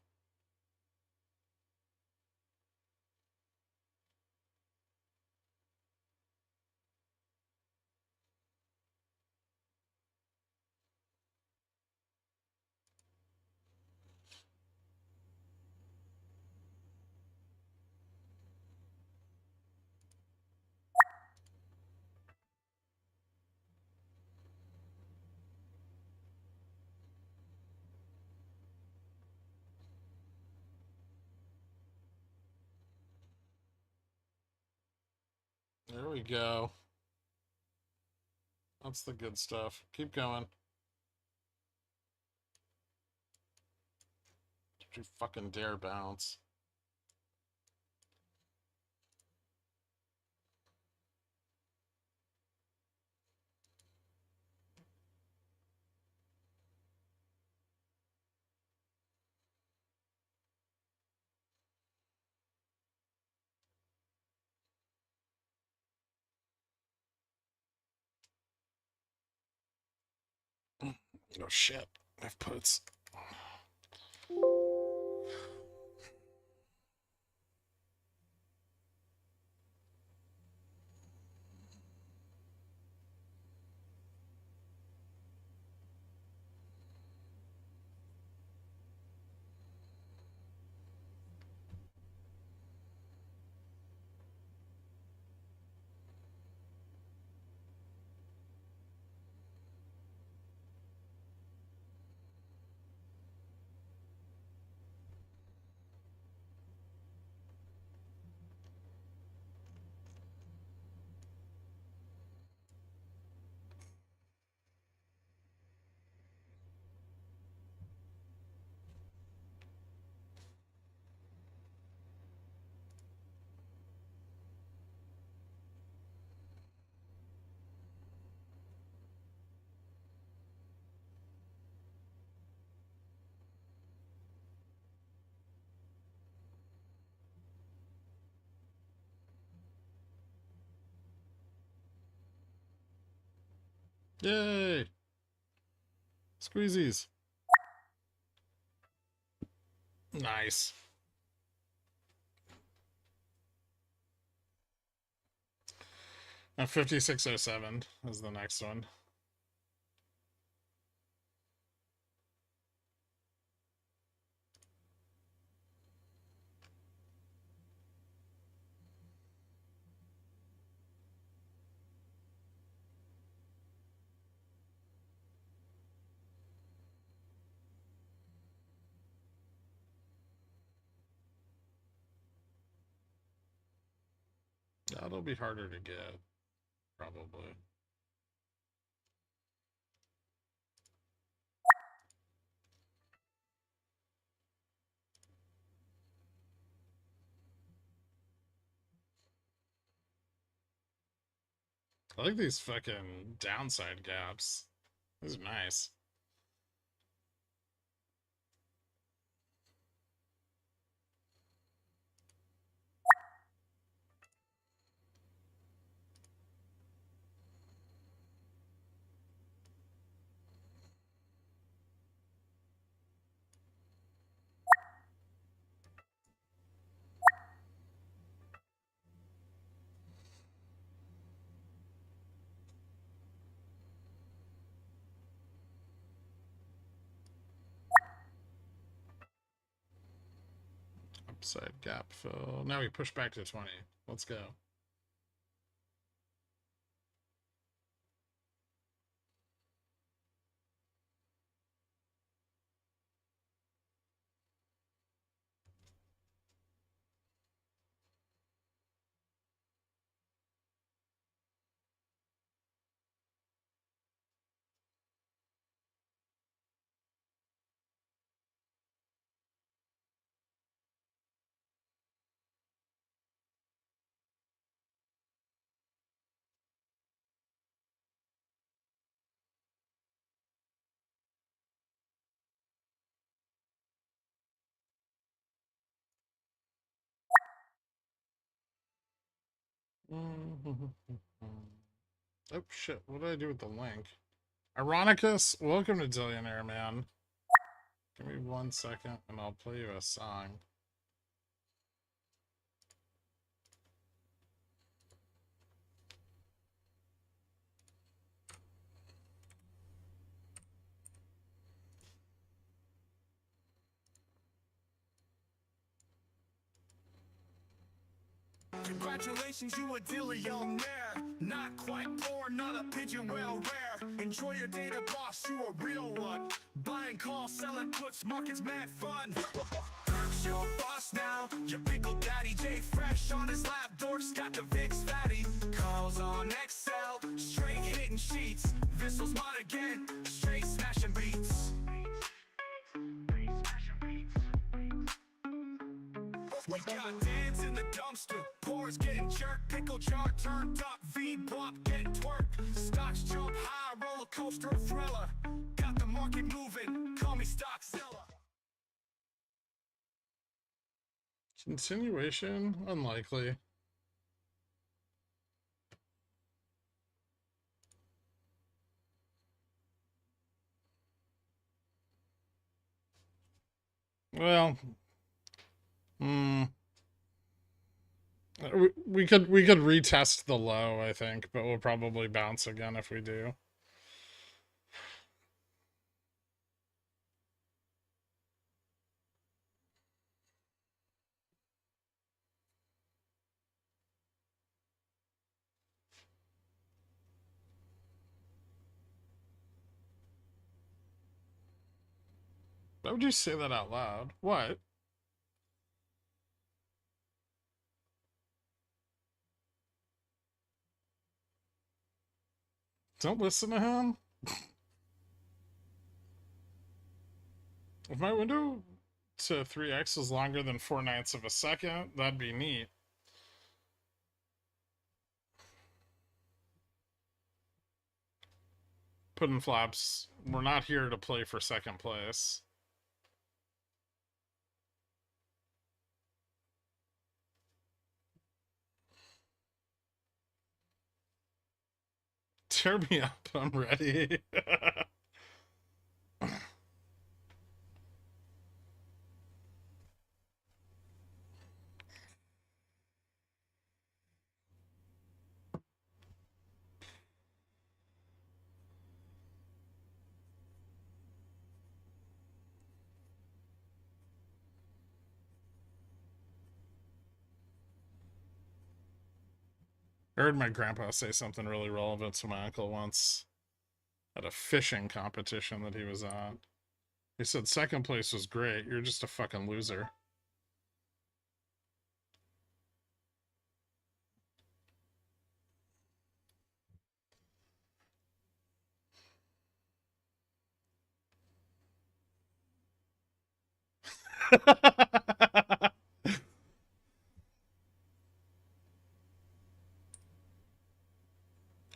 There we go. That's the good stuff. Keep going. Don't you fucking dare bounce. Oh shit. I've puts. Yay! Squeezies. Nice. Now 5607 is the next one. That'll be harder to get, probably. I like these fucking downside gaps. These are nice. Upside gap fill. Now we push back to 20. Let's go. Oh shit, what did I do with the link? Ironicus, welcome to Zillionaire, man. Give me 1 second and I'll play you a song. Congratulations, you a billionaire. Not quite poor, not a pigeon, well rare. Enjoy your data, boss, you a real one. Buying calls, selling puts, markets mad fun. Your boss now, your pickle daddy. J Fresh on his lap, dorks got the VIX fatty. Calls on Excel, straight hitting sheets. Vissel's mod again, straight smashing beats. We got dance in the dumpster, pores getting jerked, pickle jar turned up, V-bop getting twerked. Stocks jump high, roller coaster thriller. Got the market moving, call me Stockzilla. Continuation? Unlikely. Well, we could retest the low, I think, but we'll probably bounce again if we do. Why would you say that out loud? What? Don't listen to him? If my window to 3x is longer than 4/9 of a second, that'd be neat. Puddin' flops, we're not here to play for second place. Tear me up. I'm ready. I heard my grandpa say something really relevant to my uncle once at a fishing competition that he was at. He said, second place was great. You're just a fucking loser.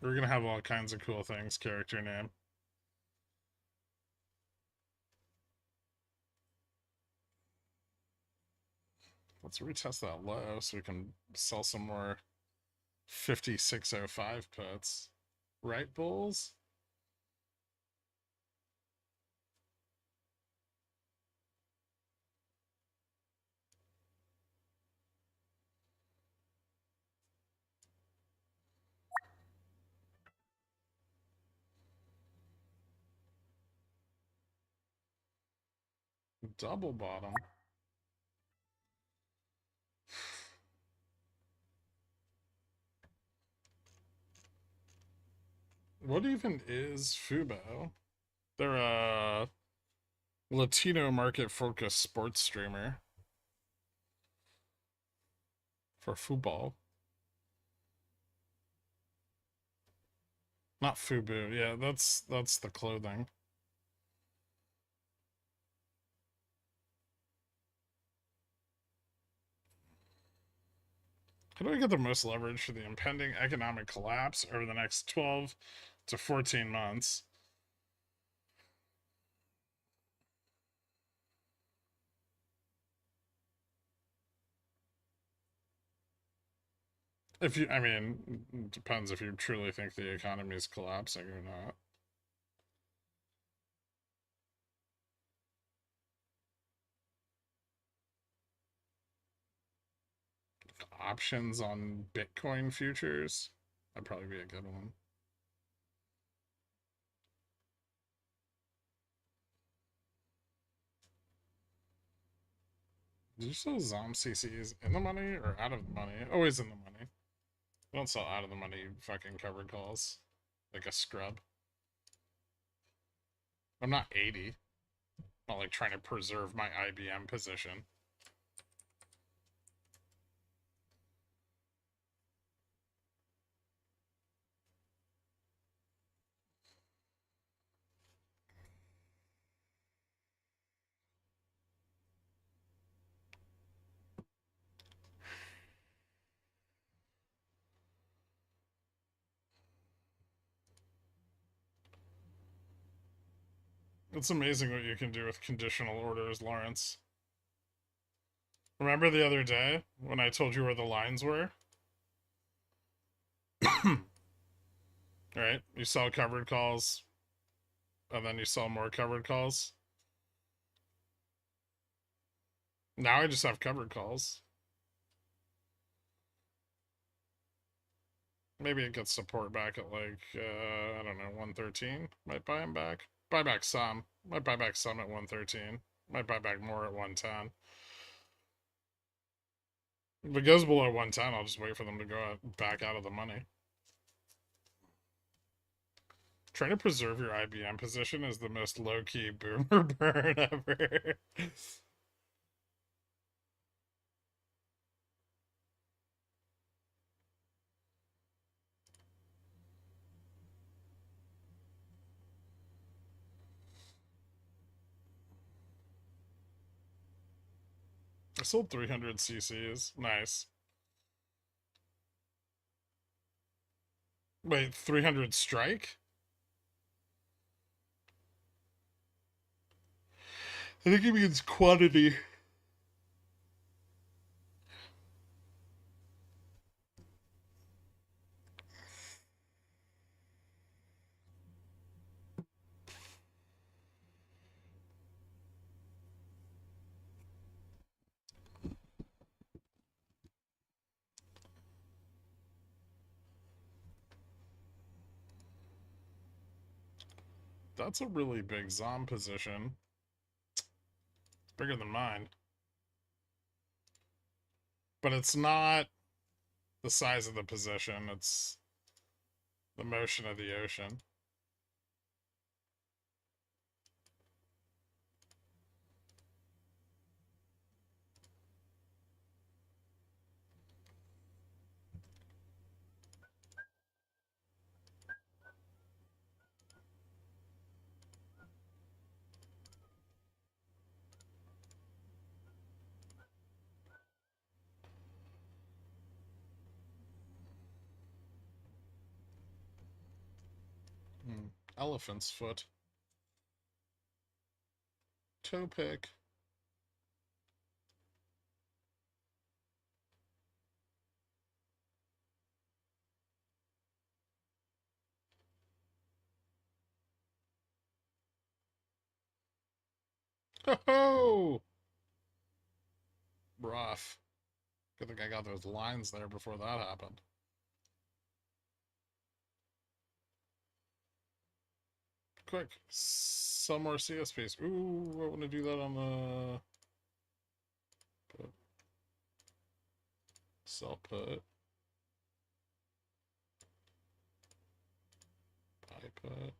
We're gonna have all kinds of cool things, character name. Let's retest that low so we can sell some more 5605 puts. Right, bulls? Double bottom. What even is Fubo? They're a Latino market focused sports streamer for football. Not Fubu. Yeah, that's the clothing. How do I get the most leverage for the impending economic collapse over the next 12 to 14 months? If you, I mean, it depends if you truly think the economy is collapsing or not. Options on Bitcoin futures? That'd probably be a good one. Did you sell Zom CCs in the money or out of the money? Always in the money. You don't sell out of the money fucking covered calls. Like a scrub. I'm not 80. I'm not like trying to preserve my IBM position. It's amazing what you can do with conditional orders, Lawrence. Remember the other day when I told you where the lines were? Right? You sell covered calls, and then you sell more covered calls. Now I just have covered calls. Maybe it gets support back at like, I don't know, 113. Might buy him back. Buy back some. Might buy back some at 113. Might buy back more at 110. If it goes below 110, I'll just wait for them to go back out of the money. Trying to preserve your IBM position is the most low-key boomer burn ever. I sold 300 CCs. Nice. Wait, 300 strike? I think it means quantity. That's a really big Zom position. It's bigger than mine. But it's not the size of the position, it's the motion of the ocean. Elephant's foot. Toe pick. Ho-ho! Rough. Good thing I got those lines there before that happened. Quick. Some more CSPs. Ooh, I want to do that on the... Put. Sell put. Buy put.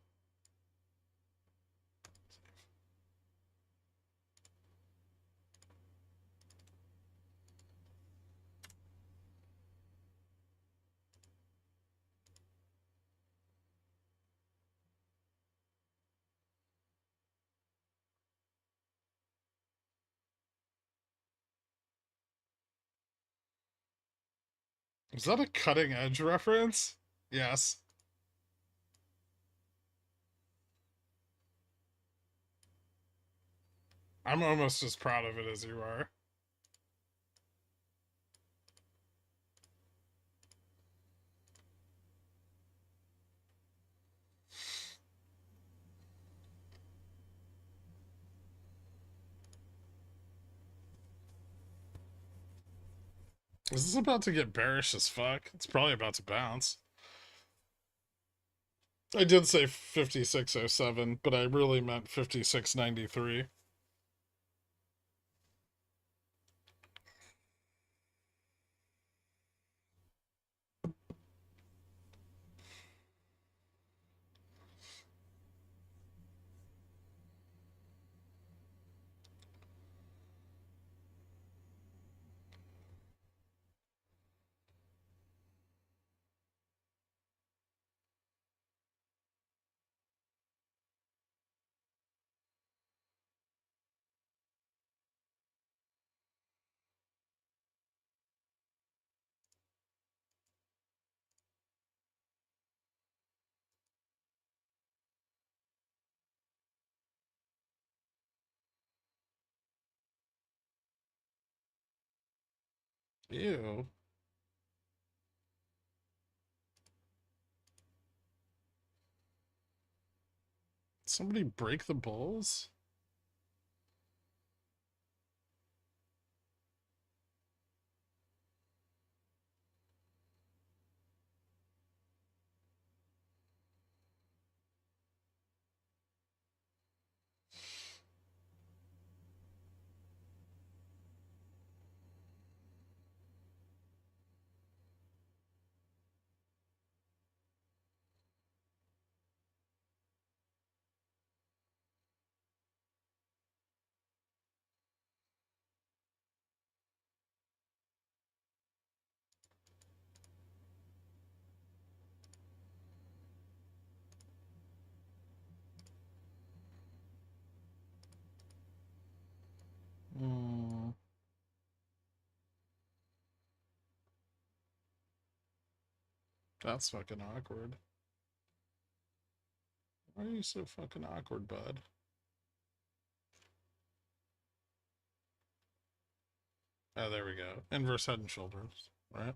Is that a cutting edge reference? Yes. I'm almost as proud of it as you are. Is this about to get bearish as fuck? It's probably about to bounce. I did say 5607, but I really meant 5693. Ew. Somebody break the bulls? Hmm. That's fucking awkward. Why are you so fucking awkward, bud? Oh, there we go. Inverse head and shoulders, right?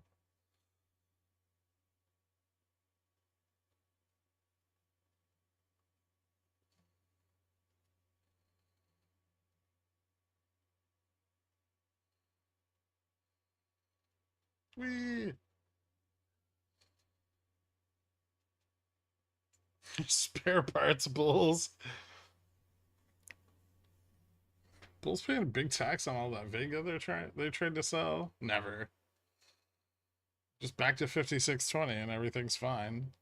Whee! Spare parts bulls. Bulls paying a big tax on all that Vega they tried to sell? Never. Just back to 5620 and everything's fine.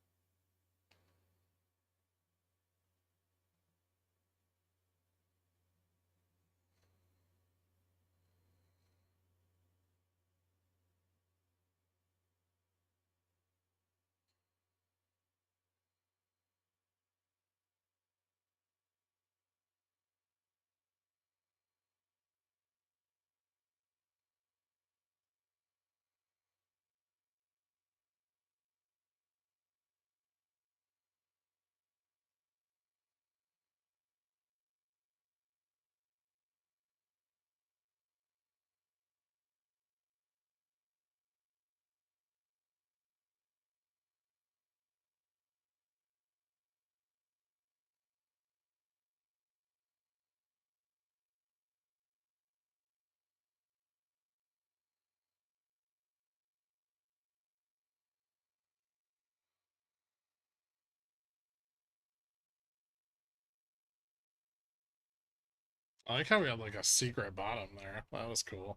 I like how we had like a secret bottom there. That was cool.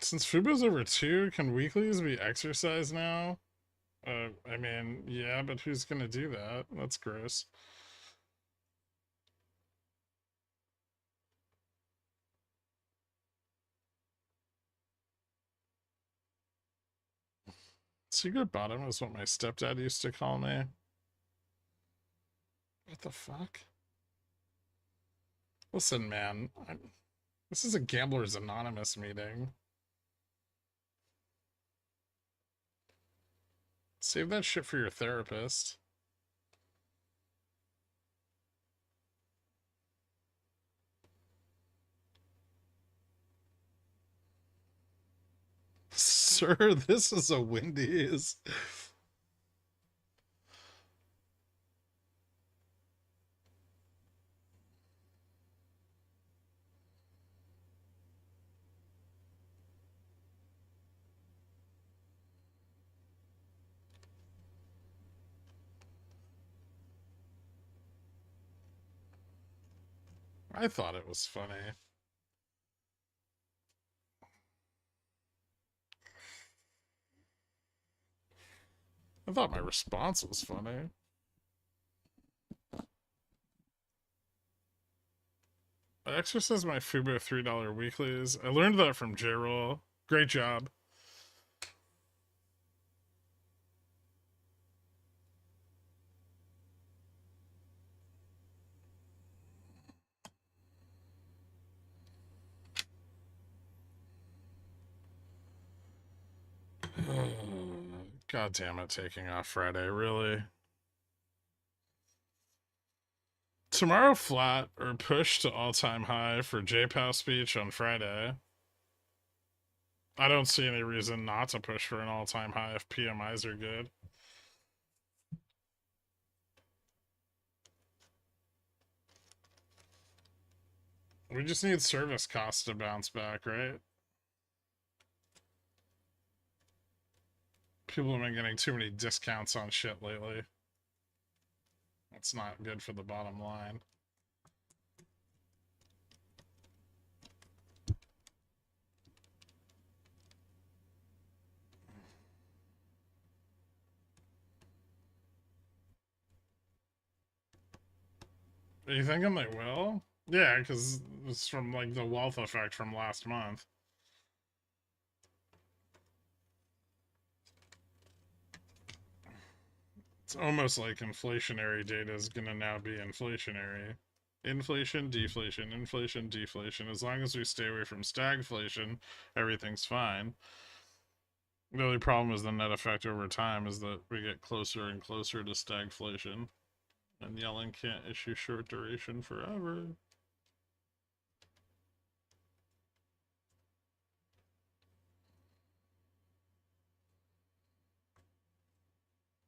Since Fubo's over 2, can weeklies be exercised now? I mean, yeah, but who's gonna do that? That's gross. Secret bottom is what my stepdad used to call me. What the fuck? Listen, man, this is a Gamblers Anonymous meeting. Save that shit for your therapist. Sir, this is a Wendy's. I thought it was funny. I thought my response was funny. I exercise my Fubo $3 weeklies. I learned that from J-Roll. Great job. God damn it, taking off Friday, really? Tomorrow flat or push to all-time high for JPOW speech on Friday. I don't see any reason not to push for an all-time high if PMIs are good. We just need service costs to bounce back, right? People have been getting too many discounts on shit lately. That's not good for the bottom line. Are you thinking they will? Yeah, because it's from like the wealth effect from last month. It's almost like inflationary data is going to now be inflationary. Inflation, deflation, inflation, deflation. As long as we stay away from stagflation, everything's fine. The only problem is the net effect over time is that we get closer and closer to stagflation. And Yellen can't issue short duration forever.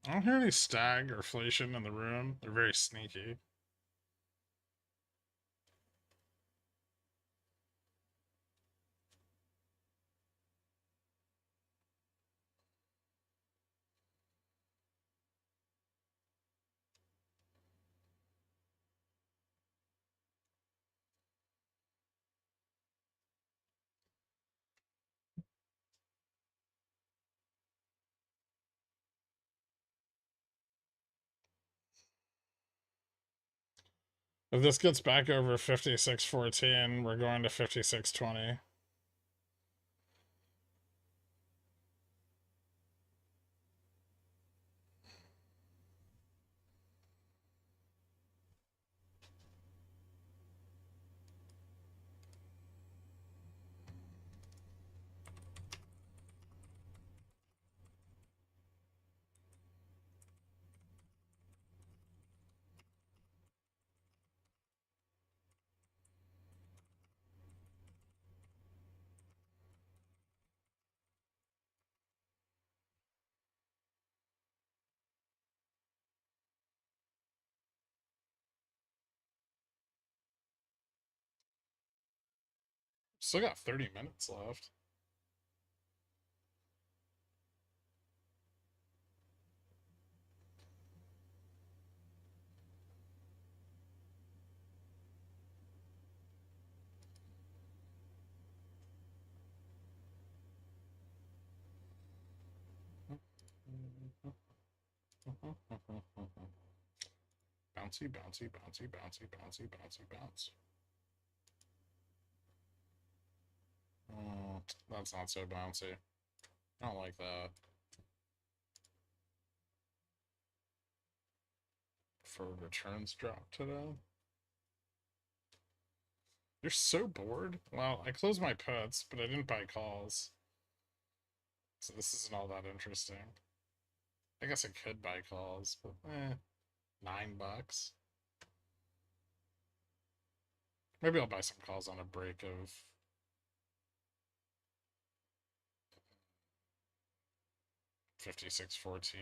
I don't hear any stag or inflation in the room. They're very sneaky. If this gets back over 56.14, we're going to 56.20. Still got 30 minutes left. Bouncy, bouncy, bouncy, bouncy, bouncy, bouncy, bounce. That's not so bouncy. I don't like that. For returns drop today. You're so bored? Well, I closed my puts, but I didn't buy calls. So this isn't all that interesting. I guess I could buy calls, but $9. Maybe I'll buy some calls on a break of 56.14.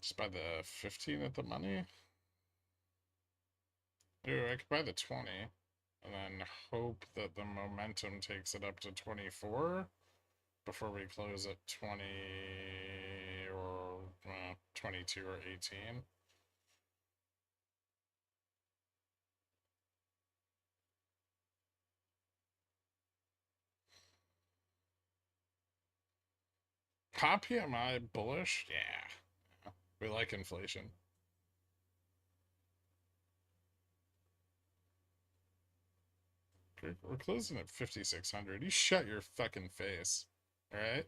Just buy the 15 at the money. Ooh, I could buy the 20 and then hope that the momentum takes it up to 24 before we close at 20 or 22 or 18. Top PMI bullish? Yeah. We like inflation. We're closing at 5,600. You shut your fucking face. Alright?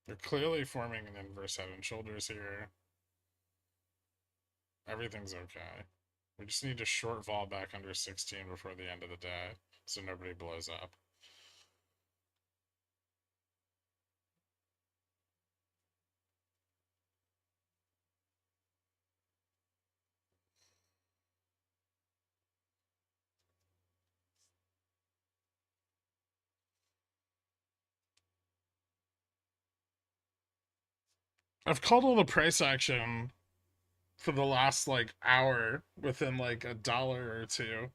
You're clearly forming an inverse head and shoulders here. Everything's okay. We just need to short vol back under 16 before the end of the day so nobody blows up. I've called all the price action for the last like hour within like $1 or two.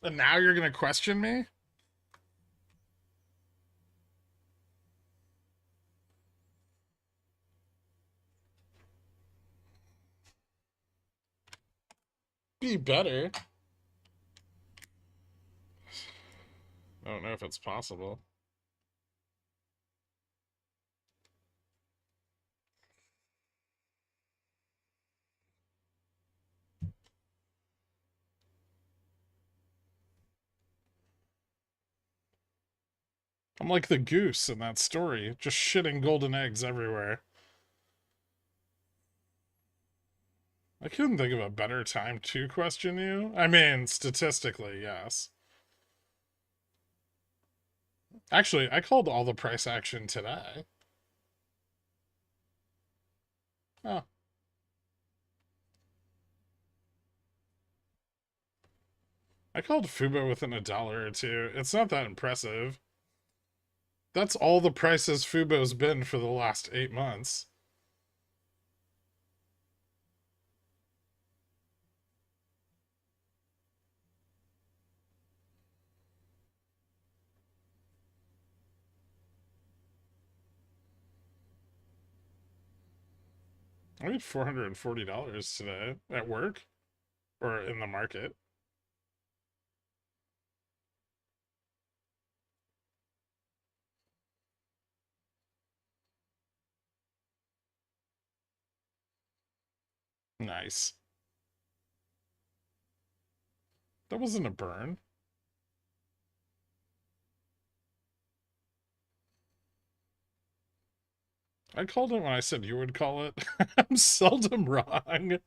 And now you're gonna question me? Be better. I don't know if it's possible. I'm like the goose in that story, just shitting golden eggs everywhere. I couldn't think of a better time to question you. I mean, statistically, yes. Actually, I called all the price action today. Oh. I called Fubo within $1 or two. It's not that impressive. That's all the prices Fubo's been for the last 8 months. I made $440 today at work or in the market. Nice. That wasn't a burn. I called it when I said you would call it. I'm seldom wrong.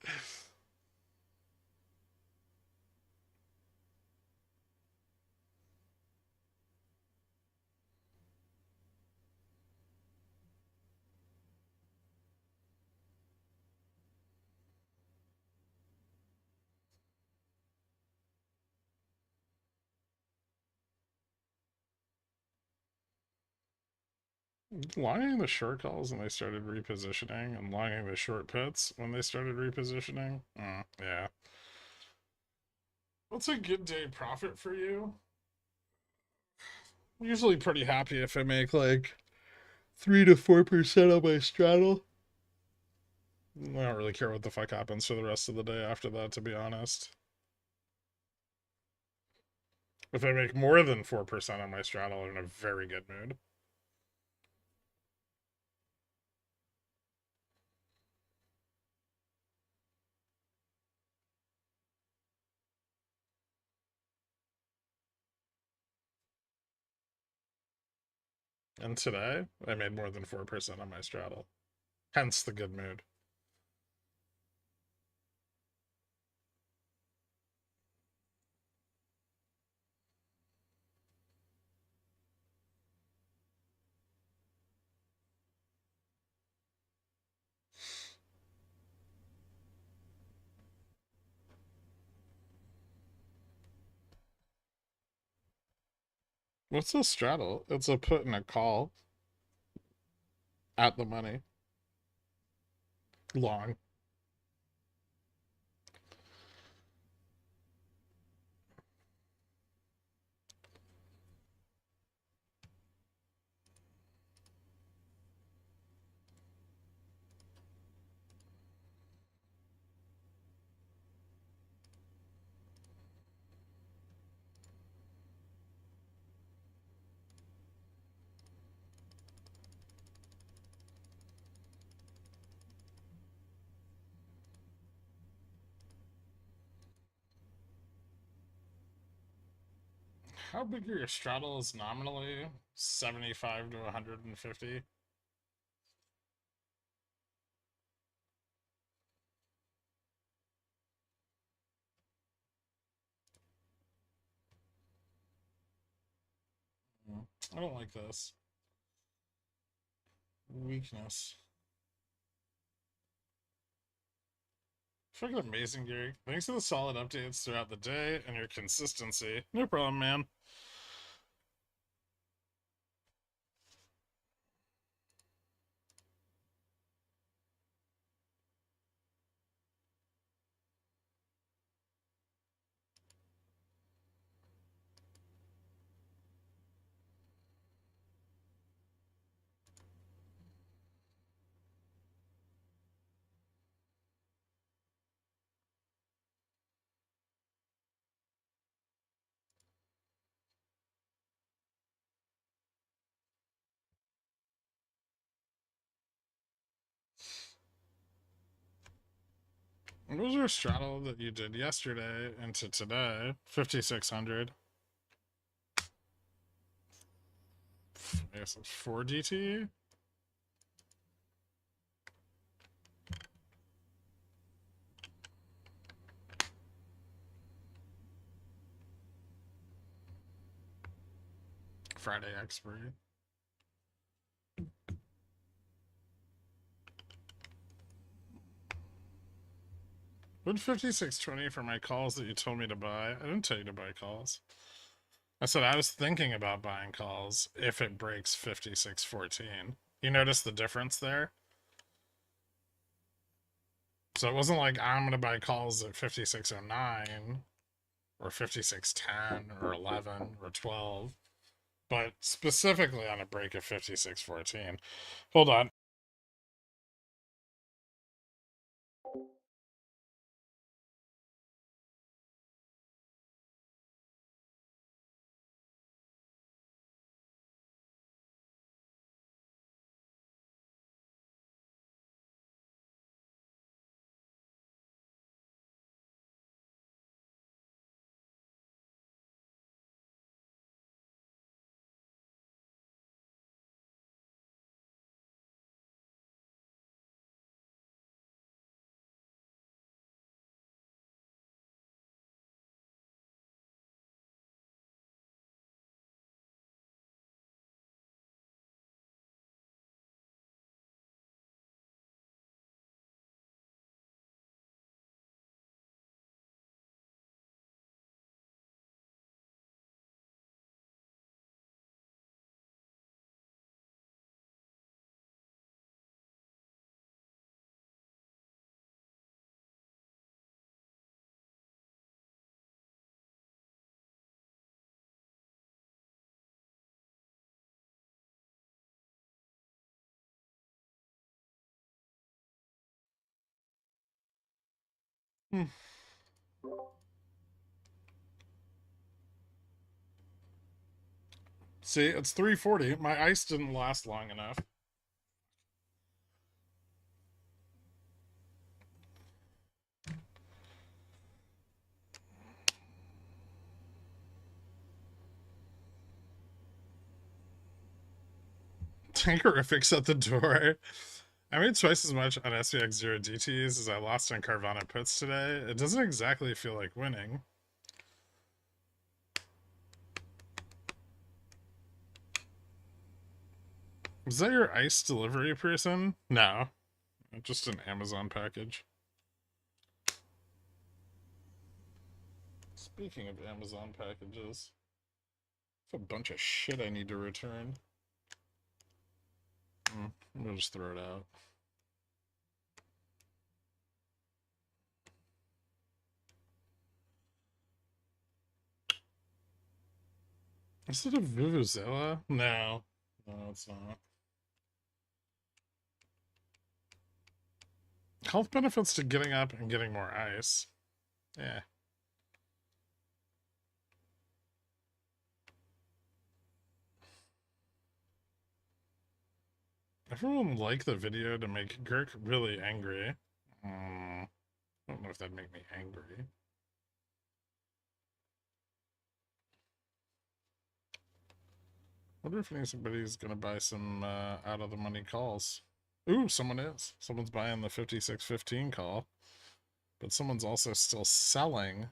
Longing the short calls when they started repositioning, and longing the short puts when they started repositioning. Yeah. What's a good day profit for you? I'm usually pretty happy if I make like 3 to 4% on my straddle. I don't really care what the fuck happens for the rest of the day after that, to be honest. If I make more than 4% on my straddle, I'm in a very good mood. And today, I made more than 4% on my straddle. Hence the good mood. What's a straddle? It's a put and a call at the money. Long. How big are your straddles nominally? 75 to 150? I don't like this. Weakness. Fucking amazing, Gary. Thanks for the solid updates throughout the day and your consistency. No problem, man. What was your straddle that you did yesterday into today? 5,600. I guess it's 4 DT? Friday expiry. What 5620 for my calls that you told me to buy? I didn't tell you to buy calls. I said I was thinking about buying calls if it breaks 5614. You notice the difference there? So it wasn't like I'm going to buy calls at 5609 or 5610 or 11 or 12, but specifically on a break of 5614. Hold on. See, it's 3:40. My ice didn't last long enough. Tankerifics at the door. I made twice as much on SPX 0 DTs as I lost on Carvana puts today. It doesn't exactly feel like winning. Was that your ice delivery person? No. Just an Amazon package. Speaking of Amazon packages, I have a bunch of shit I need to return. I'm gonna just throw it out. Is it a Vuvuzela? No. No, it's not. Health benefits to getting up and getting more ice. Yeah. Everyone liked the video to make Gherk really angry. I don't know if that'd make me angry. I wonder if anybody's gonna buy some out of the money calls. Ooh, someone is. Someone's buying the 5615 call. But someone's also still selling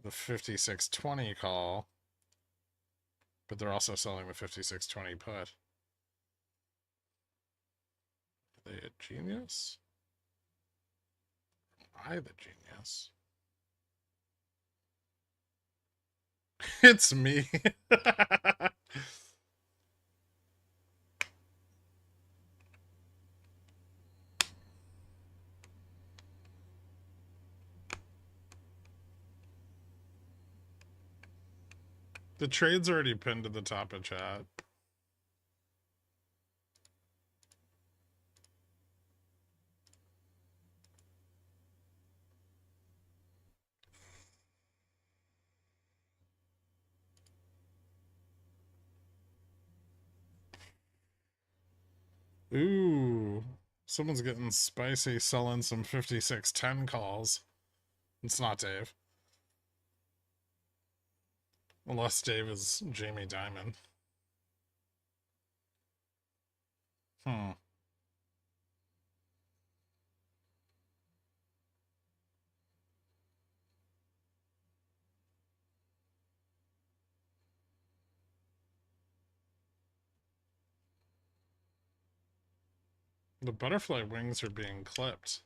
the 5620 call. But they're also selling the 5620 put. Are they a genius? Am I the genius? It's me. The trade's already pinned to the top of chat. Ooh. Someone's getting spicy selling some 5610 calls. It's not Dave. Unless Dave is Jamie Dimon. The butterfly wings are being clipped.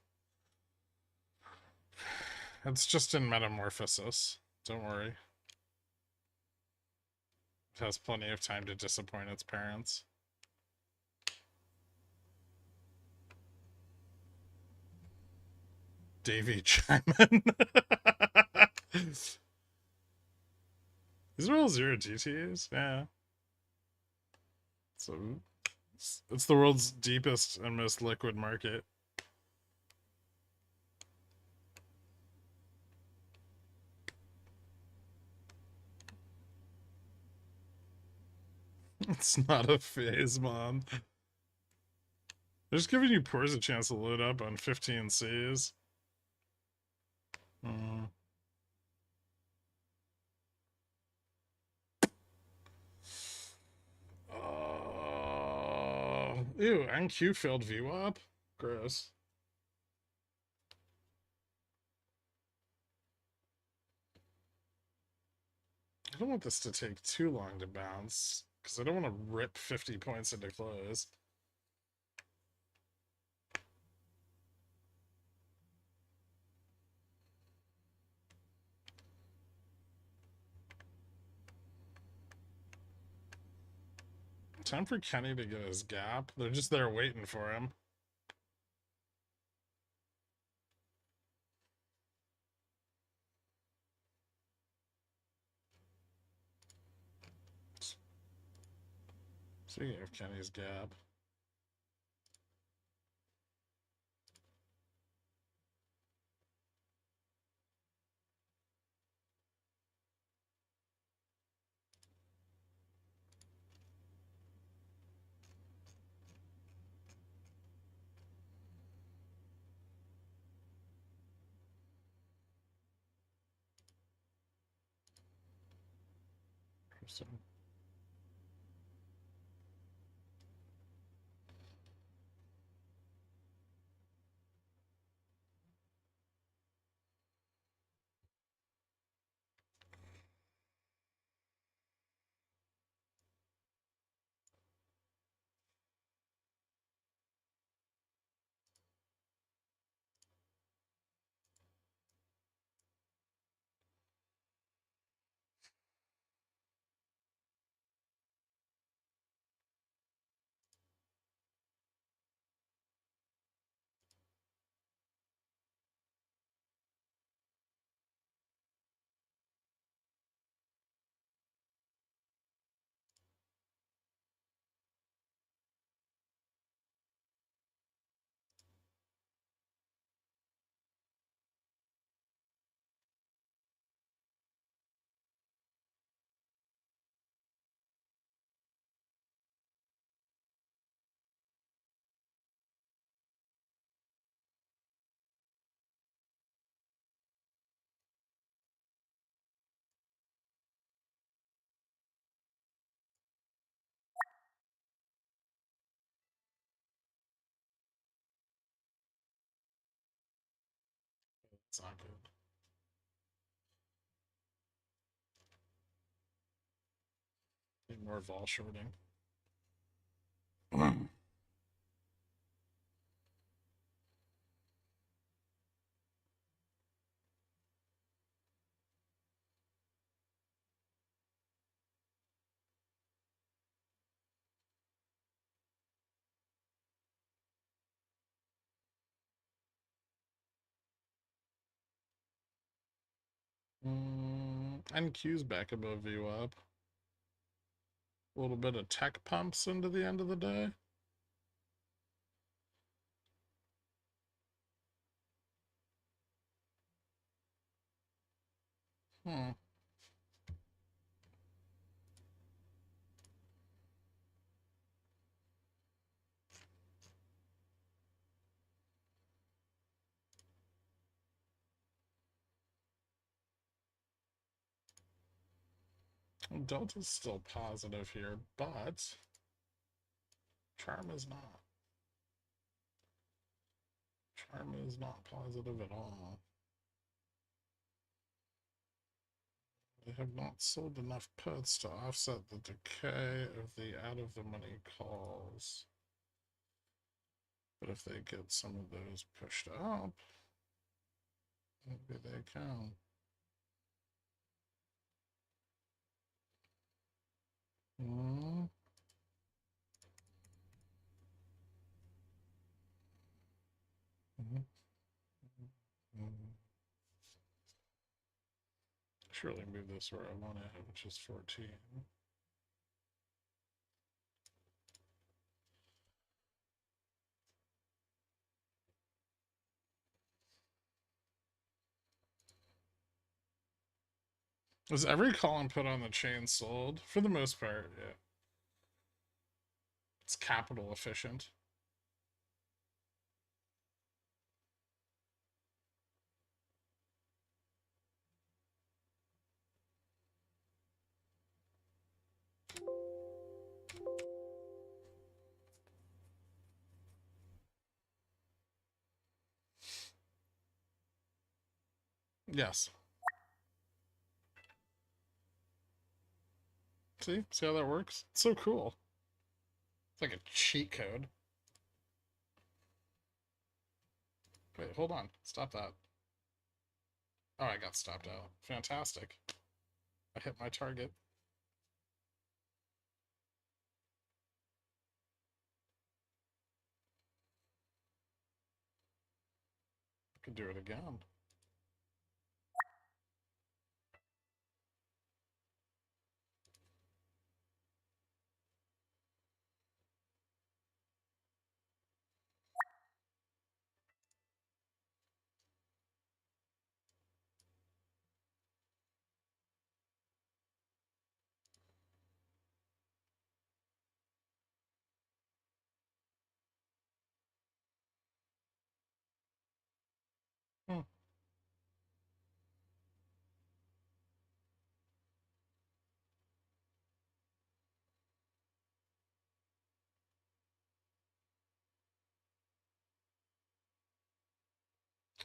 It's just in metamorphosis. Don't worry. It has plenty of time to disappoint its parents. Davey Chapman. These are all 0 GTs? Yeah. So it's the world's deepest and most liquid market. It's not a phase, Mom. They're just giving you pores a chance to load up on 15Cs. Ew, NQ failed VWAP? Gross. I don't want this to take too long to bounce, because I don't want to rip 50 points into close. Time for Kenny to get his gap. They're just there waiting for him. Speaking of Kenny's gap. Interesting. It's not good. Need more vol shorting. NQ's back above VWAP. A little bit of tech pumps into the end of the day. Delta's still positive here, but Charm is not. Charm is not positive at all. They have not sold enough puts to offset the decay of the out of the money calls. But if they get some of those pushed up, maybe they can. Surely move this where I want it, which is 14. Is every call and put on the chain sold? For the most part, yeah. It's capital efficient. Yes. See how that works? It's so cool. It's like a cheat code. Wait, hold on. Stop that. Oh, I got stopped out. Fantastic. I hit my target. I could do it again.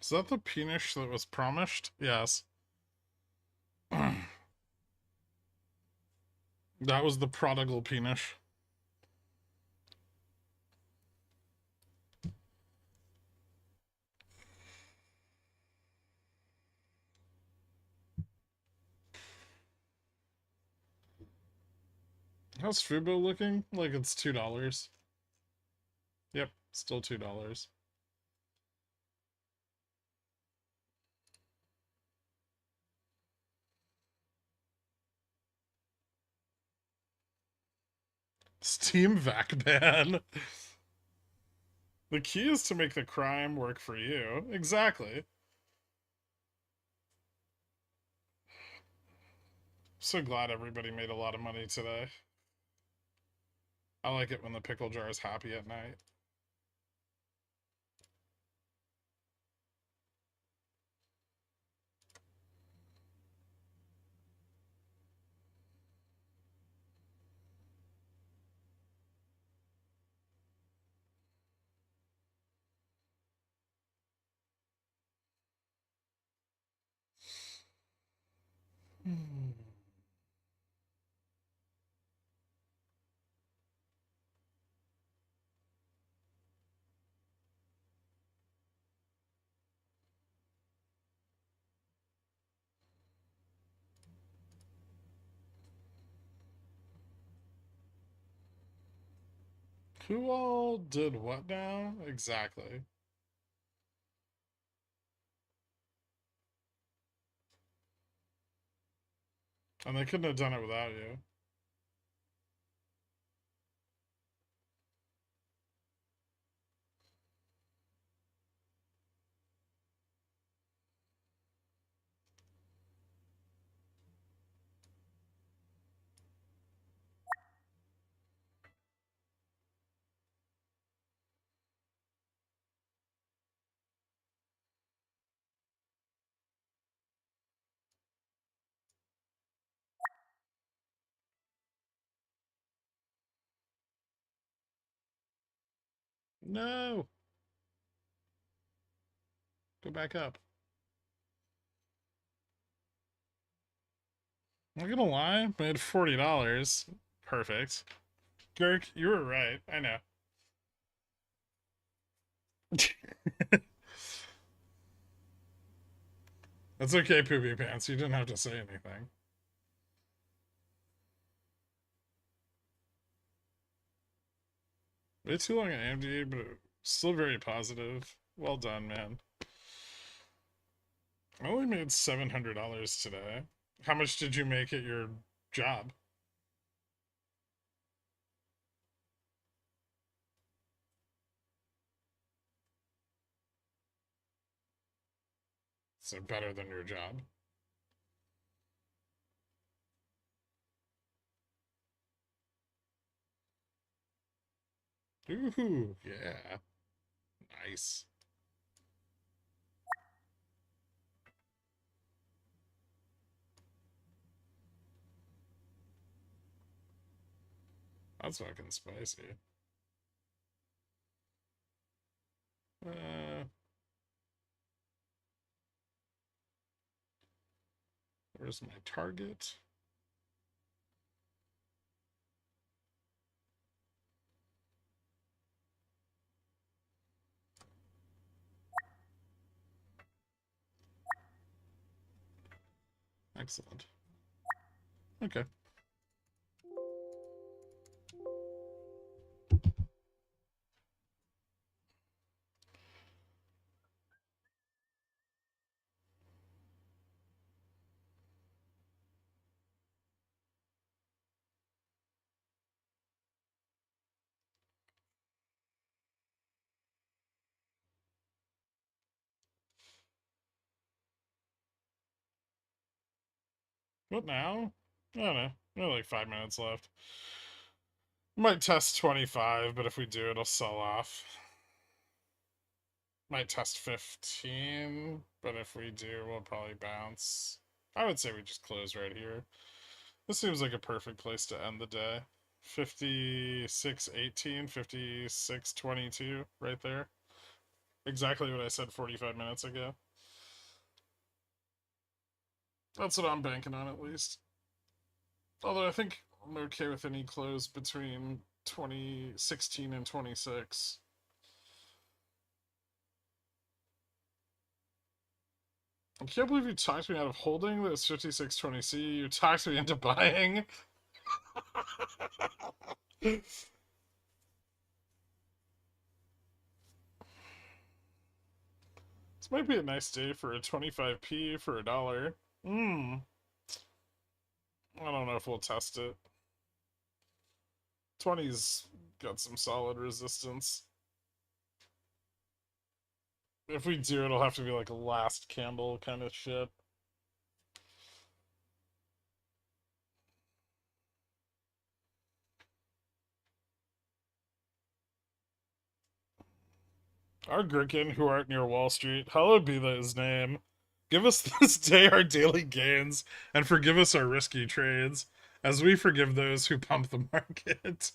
Is that the penis that was promised? Yes. That was the prodigal penis. How's Fubo looking? Like it's $2. Yep, still $2. Steam vac ban. The key is to make the crime work for you. Exactly. So glad everybody made a lot of money today. I like it when the pickle jar is happy at night. Who all did what now? Exactly. And they couldn't have done it without you. No! Go back up. I'm not gonna lie, made $40. Perfect. Gherk, you were right. I know. That's okay, Poopy Pants. You didn't have to say anything. Way too long at AMD, but still very positive. Well done, man. I only made $700 today. How much did you make at your job? So better than your job. Ooh, yeah. Nice. That's fucking spicy. Where's my target? Excellent. Okay. What now? I don't know. We have like 5 minutes left. Might test 25, but if we do, it'll sell off. Might test 15, but if we do, we'll probably bounce. I would say we just close right here. This seems like a perfect place to end the day. 56.18, 56.22, right there. Exactly what I said 45 minutes ago. That's what I'm banking on, at least. Although I think I'm okay with any close between 2016 and 26. I can't believe you talked me out of holding this 5620C. You talked me into buying. This might be a nice day for a 25p for $1. I don't know if we'll test it. 20's got some solid resistance. If we do, it'll have to be like a last candle kind of shit. Our Gherkin, who aren't near Wall Street, hallowed be his name. Give us this day our daily gains, and forgive us our risky trades, as we forgive those who pump the market.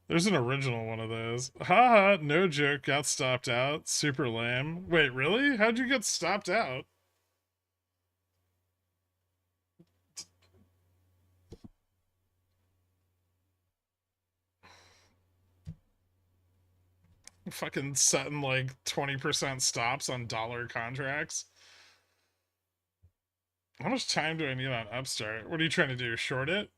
There's an original one of those. Haha, no joke, got stopped out. Super lame. Wait, really? How'd you get stopped out? Fucking setting like 20% stops on dollar contracts. How much time do I need on Upstart? What are you trying to do? Short it?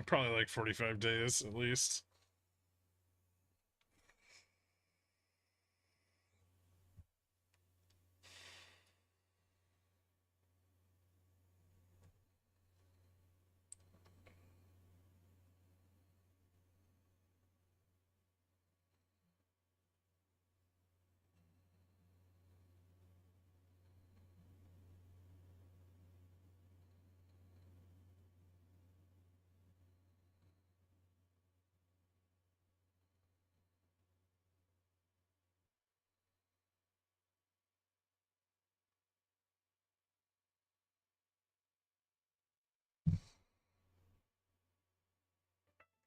Probably like 45 days at least.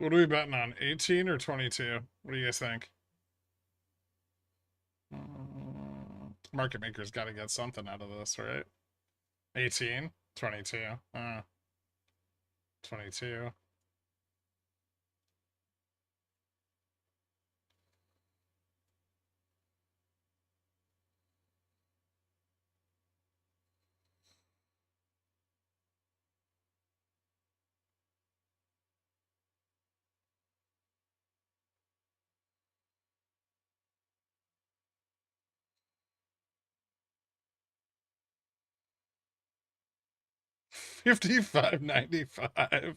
What are we betting on? 18 or 22? What do you guys think? Market maker's got to get something out of this, right? 18? 22. 22. $55.95.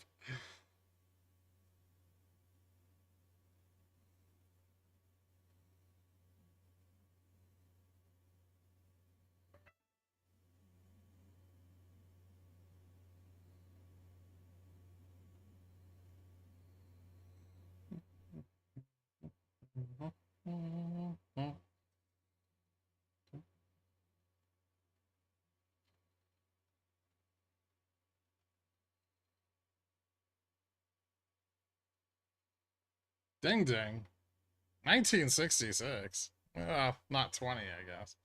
Ding ding. 1966. Well, not 20, I guess.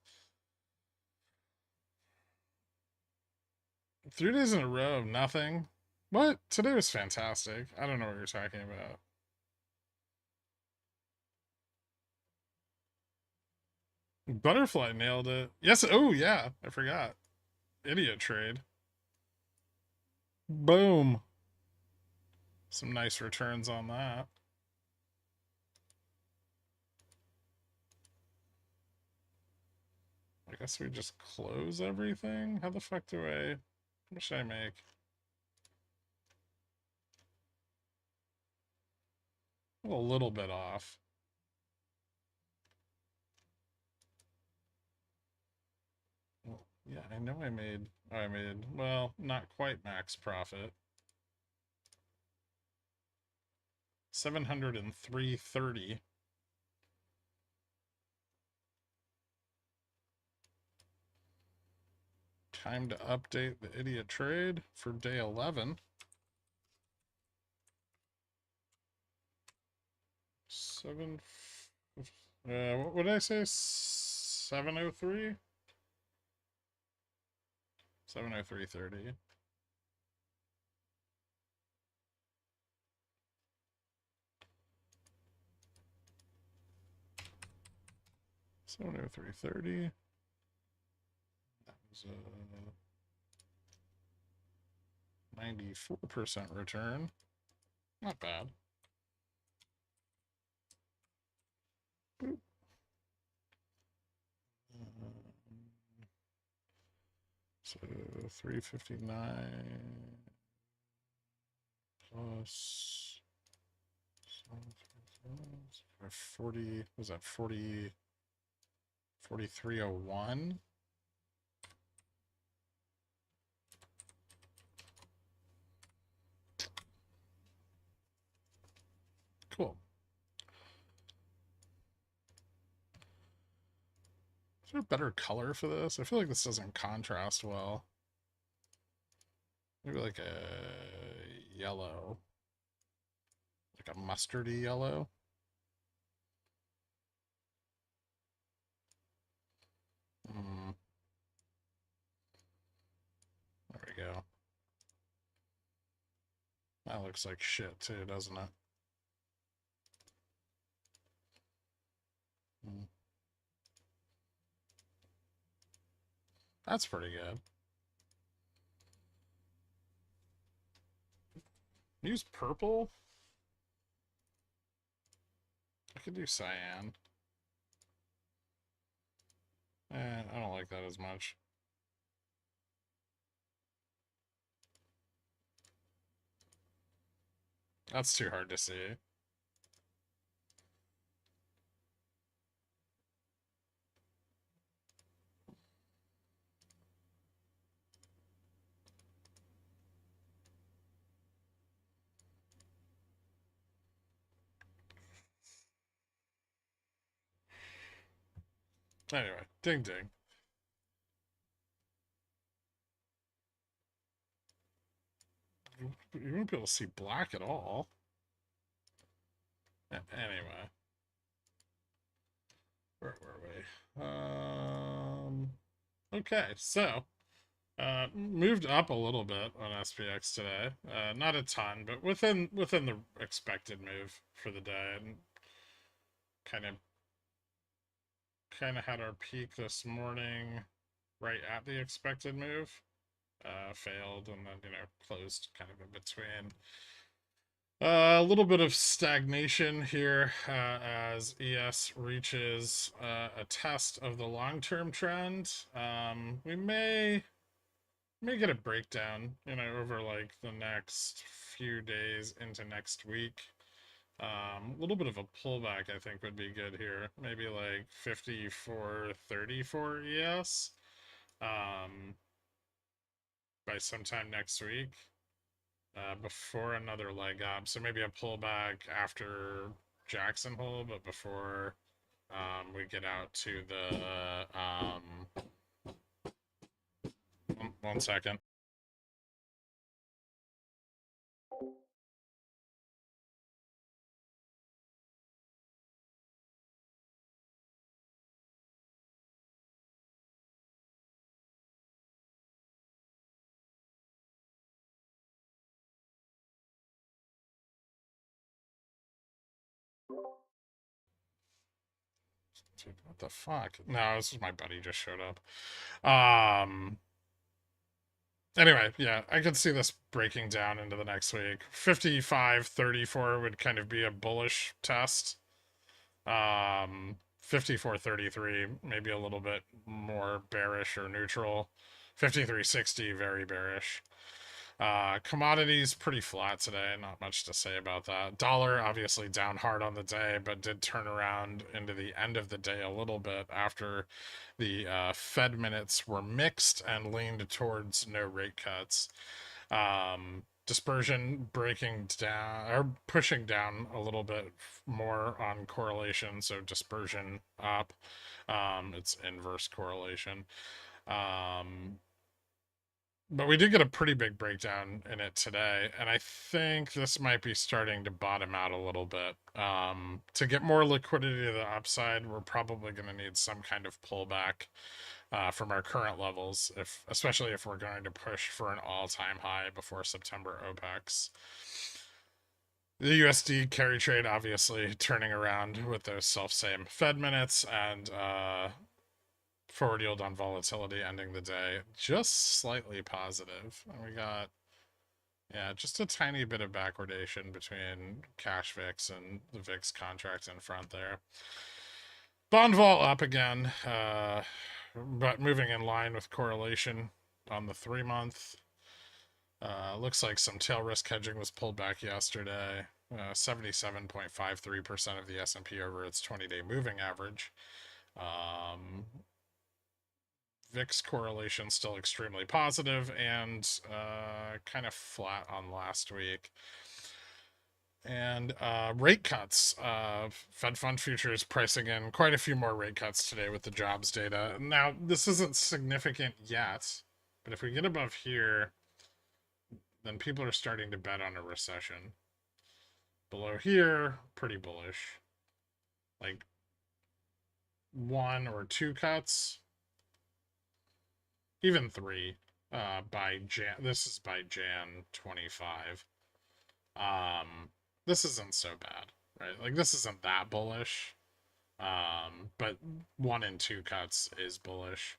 3 days in a row of nothing. What? Today was fantastic. I don't know what you're talking about. Butterfly nailed it. Yes. Oh, yeah. I forgot. Idiot trade. Boom. Some nice returns on that. I guess we just close everything? How the fuck do I... What should I make? A little bit off. Well, yeah, I know I made... Oh, I made... Well, not quite max profit. 703.30. Time to update the idiot trade for day 11. What would I say? 703? 703.30. $703.30. That was a 94% return. Not bad. Boop. So 359 plus 40, was that 40, 4301? Cool. Is there a better color for this? I feel like this doesn't contrast well. Maybe like a yellow. Like a mustardy yellow. There we go. That looks like shit too, doesn't it? That's pretty good. Use purple? I could do cyan. I don't like that as much. That's too hard to see. Anyway, ding ding. You won't be able to see black at all. Anyway. Where were we? Okay, so moved up a little bit on SPX today. Not a ton, but within the expected move for the day, and kind of had our peak this morning right at the expected move. Failed and then closed kind of in between. A little bit of stagnation here as ES reaches a test of the long-term trend. We may get a breakdown, over like the next few days into next week. A little bit of a pullback, I think, would be good here. Maybe like 54.34 ES by sometime next week. Before another leg up. So maybe a pullback after Jackson Hole, but before we get out to the one second. Dude, what the fuck? No, this is my buddy just showed up. Anyway, yeah, I could see this breaking down into the next week. 55.34 would kind of be a bullish test. 54.33 maybe a little bit more bearish or neutral. 53.60 very bearish. Commodities pretty flat today, not much to say about that. Dollar obviously down hard on the day, but did turn around into the end of the day a little bit after the Fed minutes were mixed and leaned towards no rate cuts. Dispersion breaking down or pushing down a little bit more on correlation, so dispersion up. It's inverse correlation. But we did get a pretty big breakdown in it today, and I think this might be starting to bottom out a little bit. To get more liquidity to the upside, we're probably going to need some kind of pullback from our current levels, especially if we're going to push for an all-time high before September OPEX. The USD carry trade obviously turning around with those self-same Fed minutes, and forward yield on volatility ending the day just slightly positive. And we got, yeah, just a tiny bit of backwardation between cash VIX and the VIX contract in front there. Bond vol up again, but moving in line with correlation on the 3-month. Looks like some tail risk hedging was pulled back yesterday. 77.53% of the S&P over its 20-day moving average. VIX correlation still extremely positive and kind of flat on last week. And rate cuts. Fed Fund Futures pricing in quite a few more rate cuts today with the jobs data. Now, this isn't significant yet, but if we get above here, then people are starting to bet on a recession. Below here, pretty bullish. Like 1 or 2 cuts, even 3 by Jan. This is by Jan 25. This isn't so bad, right? Like this isn't that bullish. But 1 and 2 cuts is bullish,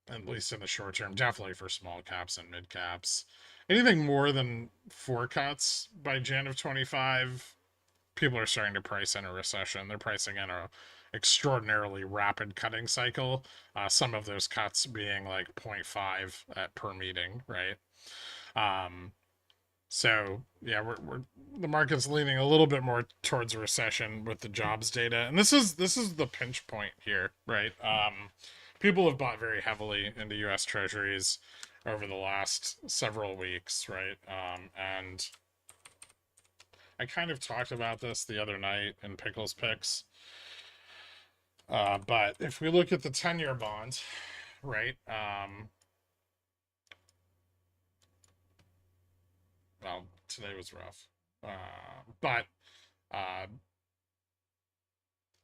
at least in the short term. Definitely for small caps and mid caps. Anything more than 4 cuts by Jan of 25, people are starting to price in a recession. They're pricing in a extraordinarily rapid cutting cycle. Some of those cuts being like 0.5 per meeting, right? So yeah, we're the market's leaning a little bit more towards a recession with the jobs data, and this is the pinch point here, right? People have bought very heavily into U.S. Treasuries over the last several weeks, right? And I kind of talked about this the other night in Pickles Picks. But if we look at the 10-year bond, right? Well, today was rough. But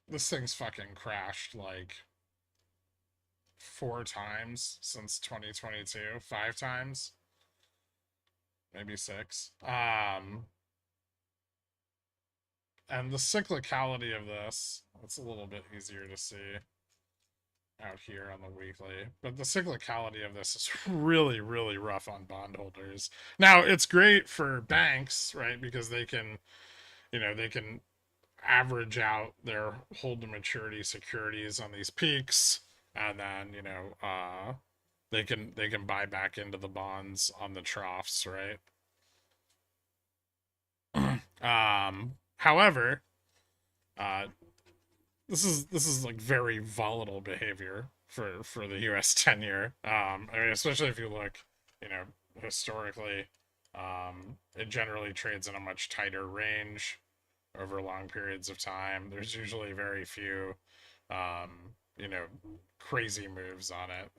this thing's fucking crashed like 4 times since 2022. 5 times. Maybe 6. And the cyclicality of this, it's a little bit easier to see out here on the weekly, but the cyclicality of this is really, really rough on bondholders. Now, it's great for banks, right? Because they can, they can average out their hold to maturity securities on these peaks, and then, they can buy back into the bonds on the troughs, right? However, this is like very volatile behavior for the U.S. 10-year. I mean, especially if you look, historically, it generally trades in a much tighter range over long periods of time. There's usually very few, crazy moves on it.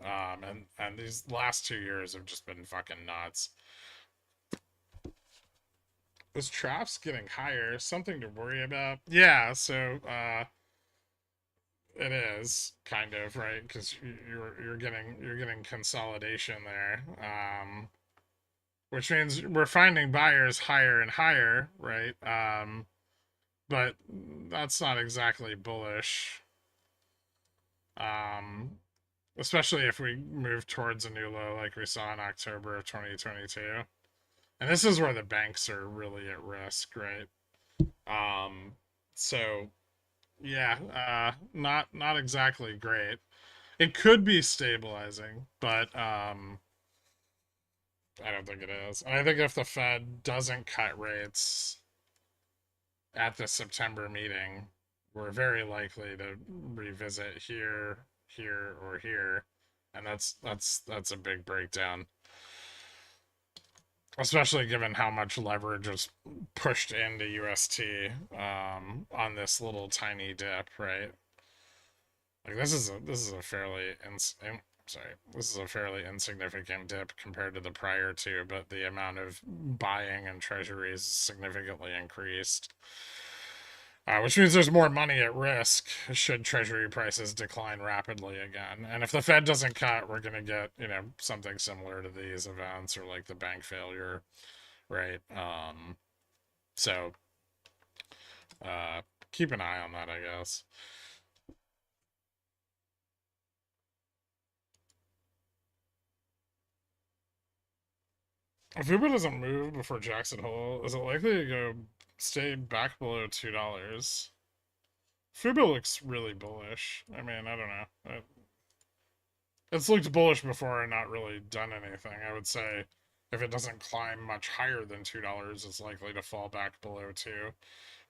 And these last 2 years have just been fucking nuts. Was Traps getting higher? Something to worry about? Yeah, so it is kind of, right, because you're getting consolidation there, which means we're finding buyers higher and higher, right? But that's not exactly bullish, especially if we move towards a new low like we saw in October of 2022. And this is where the banks are really at risk, right? So yeah, not exactly great. It could be stabilizing, but I don't think it is. And I think if the Fed doesn't cut rates at the September meeting, we're very likely to revisit here, or here, and that's a big breakdown. Especially given how much leverage was pushed into UST on this little tiny dip, right? Like this is a fairly sorry, this is a fairly insignificant dip compared to the prior two, but the amount of buying in treasuries significantly increased. Which means there's more money at risk should treasury prices decline rapidly again. And if the Fed doesn't cut, we're going to get, something similar to these events or like the bank failure, right? So keep an eye on that, I guess. If Uber doesn't move before Jackson Hole, is it likely to stay back below $2? Fubo looks really bullish. I mean, I don't know. It's looked bullish before and not really done anything. I would say if it doesn't climb much higher than $2, it's likely to fall back below 2.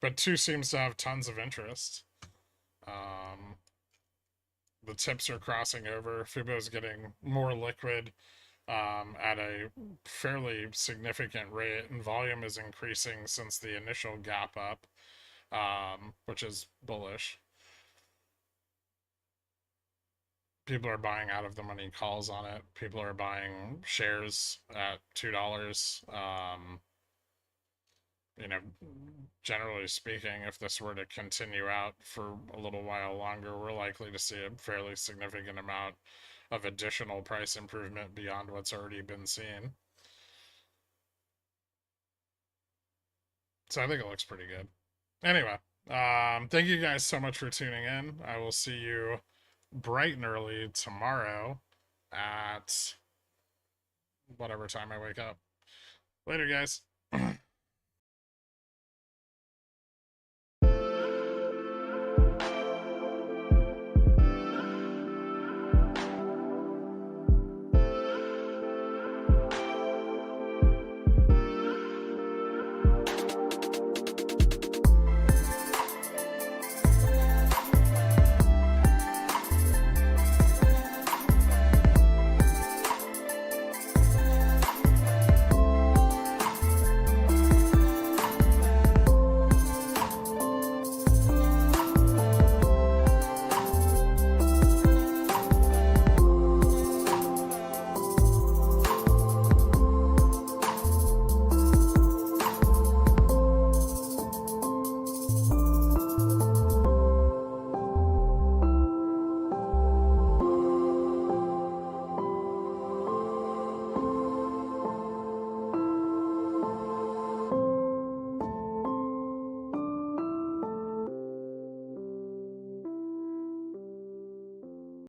But 2 seems to have tons of interest. The tips are crossing over. Fubo's getting more liquid at a fairly significant rate, and volume is increasing since the initial gap up, which is bullish. People are buying out of the money calls on it. People are buying shares at $2. Generally speaking, if this were to continue out for a little while longer, we're likely to see a fairly significant amount of additional price improvement beyond what's already been seen. So I think it looks pretty good. Anyway, thank you guys so much for tuning in. I will see you bright and early tomorrow at whatever time I wake up. Later, guys.